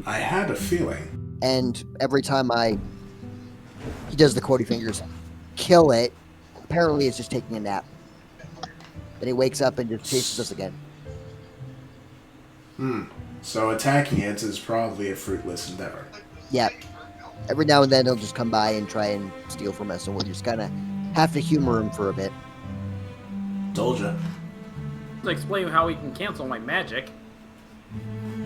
I had a feeling. And every time he does the quotey fingers, kill it. Apparently, it's just taking a nap. Then he wakes up and just chases us again. So attacking it is probably a fruitless endeavor. Yeah. Every now and then he'll just come by and try and steal from us, and we'll just kind of have to humor him for a bit. Told ya. To explain how he can cancel my magic.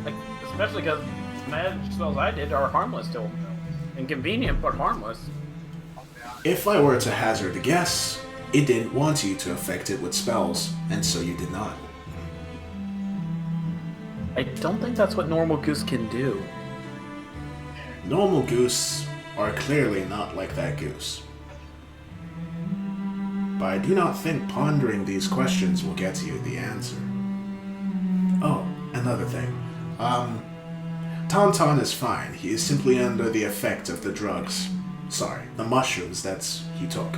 Like, especially because magic spells I did are harmless to him. Inconvenient, but harmless. If I were to hazard a guess, it didn't want you to affect it with spells, and so you did not. I don't think that's what normal goose can do. Normal goose are clearly not like that goose. But I do not think pondering these questions will get you the answer. Oh, another thing. Tauntaun is fine. He is simply under the effect of the drugs. Sorry, the mushrooms that he took.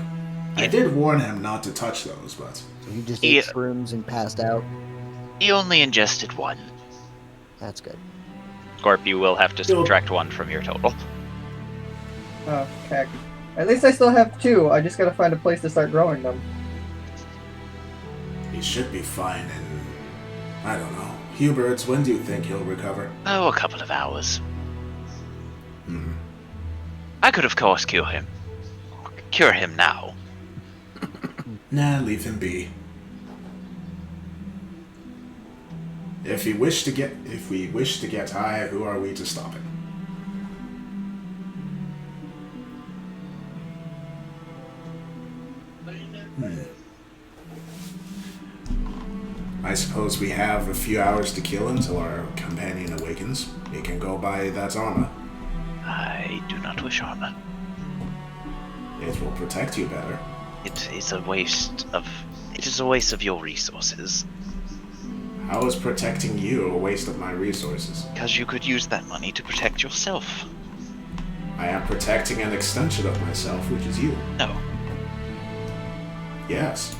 I did warn him not to touch those, but... So he just Yeah. ate shrooms and passed out. He only ingested one. That's good. Scorp, you will have to subtract 1 from your total. Oh, heck. At least I still have 2. I just gotta find a place to start growing them. he should be fine in... I don't know. Hubert, when do you think he'll recover? Oh, a couple of hours. I could, of course, cure him. Cure him now. Nah, leave him be. If we wish to get high, who are we to stop it? I suppose we have a few hours to kill until our companion awakens. We can go buy that armor. I do not wish armor. It will protect you better. It is a waste of your resources. How is protecting you a waste of my resources? Because you could use that money to protect yourself. I am protecting an extension of myself, which is you. No. Yes.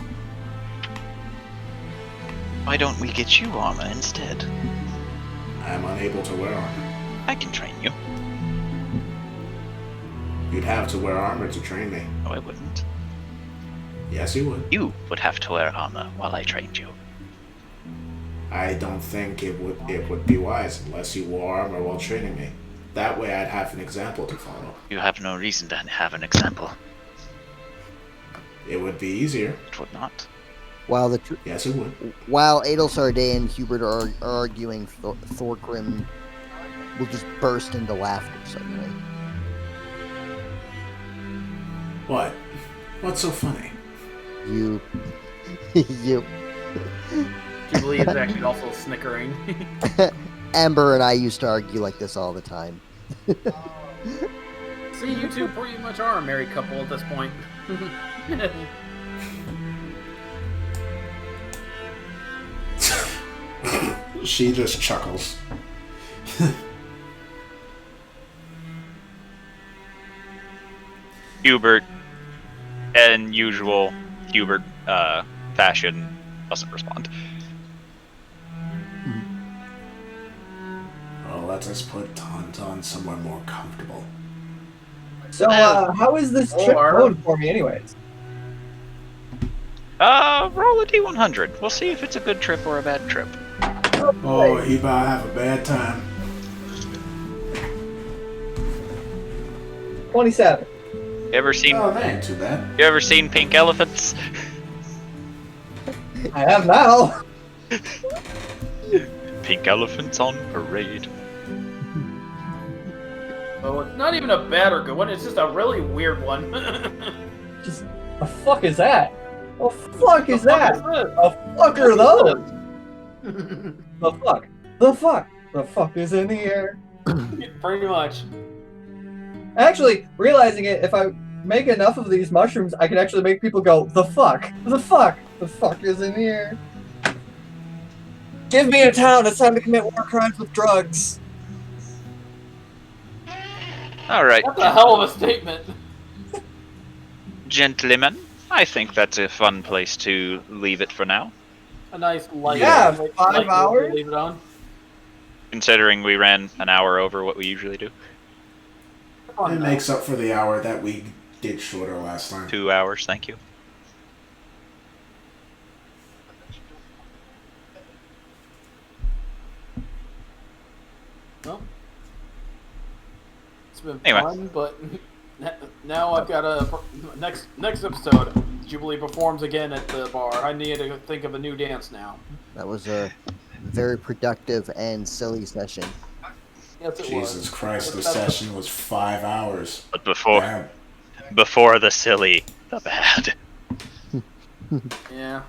Why don't we get you armor instead? I am unable to wear armor. I can train you. You'd have to wear armor to train me. No, I wouldn't. Yes, you would. You would have to wear armor while I trained you. I don't think it would be wise unless you wore armor while training me. That way I'd have an example to follow. You have no reason to have an example. It would be easier. It would not. While the Yes, it would. while Adelsarday and Hubert are arguing, Thorgrim will just burst into laughter suddenly. What? What's so funny? You. You. Jubilee is actually also snickering. Amber and I used to argue like this all the time. See, you two pretty much are a married couple at this point. She just chuckles. Hubert, in usual Hubert fashion, doesn't respond. Well, let us put Tauntaun somewhere more comfortable. So, how is this trip going for me, anyways? Roll a d100. We'll see if it's a good trip or a bad trip. Oh, he about to have a bad time. 27. You ever seen? Oh, that ain't too bad. You ever seen pink elephants? I have now. Pink elephants on parade. Oh, it's not even a bad or good one. It's just a really weird one. Just, the fuck is that? The fuck is that? What is this? The fuck are those? The fuck? The fuck? The fuck is in the air? Pretty much. Actually, realizing it, if I make enough of these mushrooms, I can actually make people go, the fuck? The fuck? The fuck is in the air? Give me a town. It's time to commit war crimes with drugs. All right, That's a hell of a statement. gentlemen. I think that's a fun place to leave it for now. A nice light. Yeah, light 5 note to hours? Leave it on. Considering we ran an hour over what we usually do. It makes up for the hour that we did shorter last time. 2 hours, thank you. Well, it's been Anyway. fun, but now I've got a next episode. Jubilee performs again at the bar. I need to think of a new dance now. That was a very productive and silly session. Yes, it Jesus was. Christ, the session was 5 hours. But before the silly, the bad. Yeah.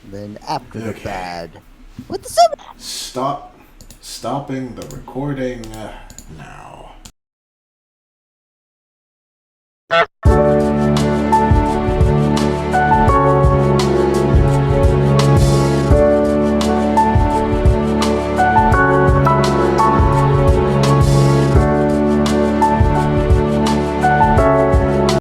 Then after the Okay. bad. What the seven? Stopping the recording now.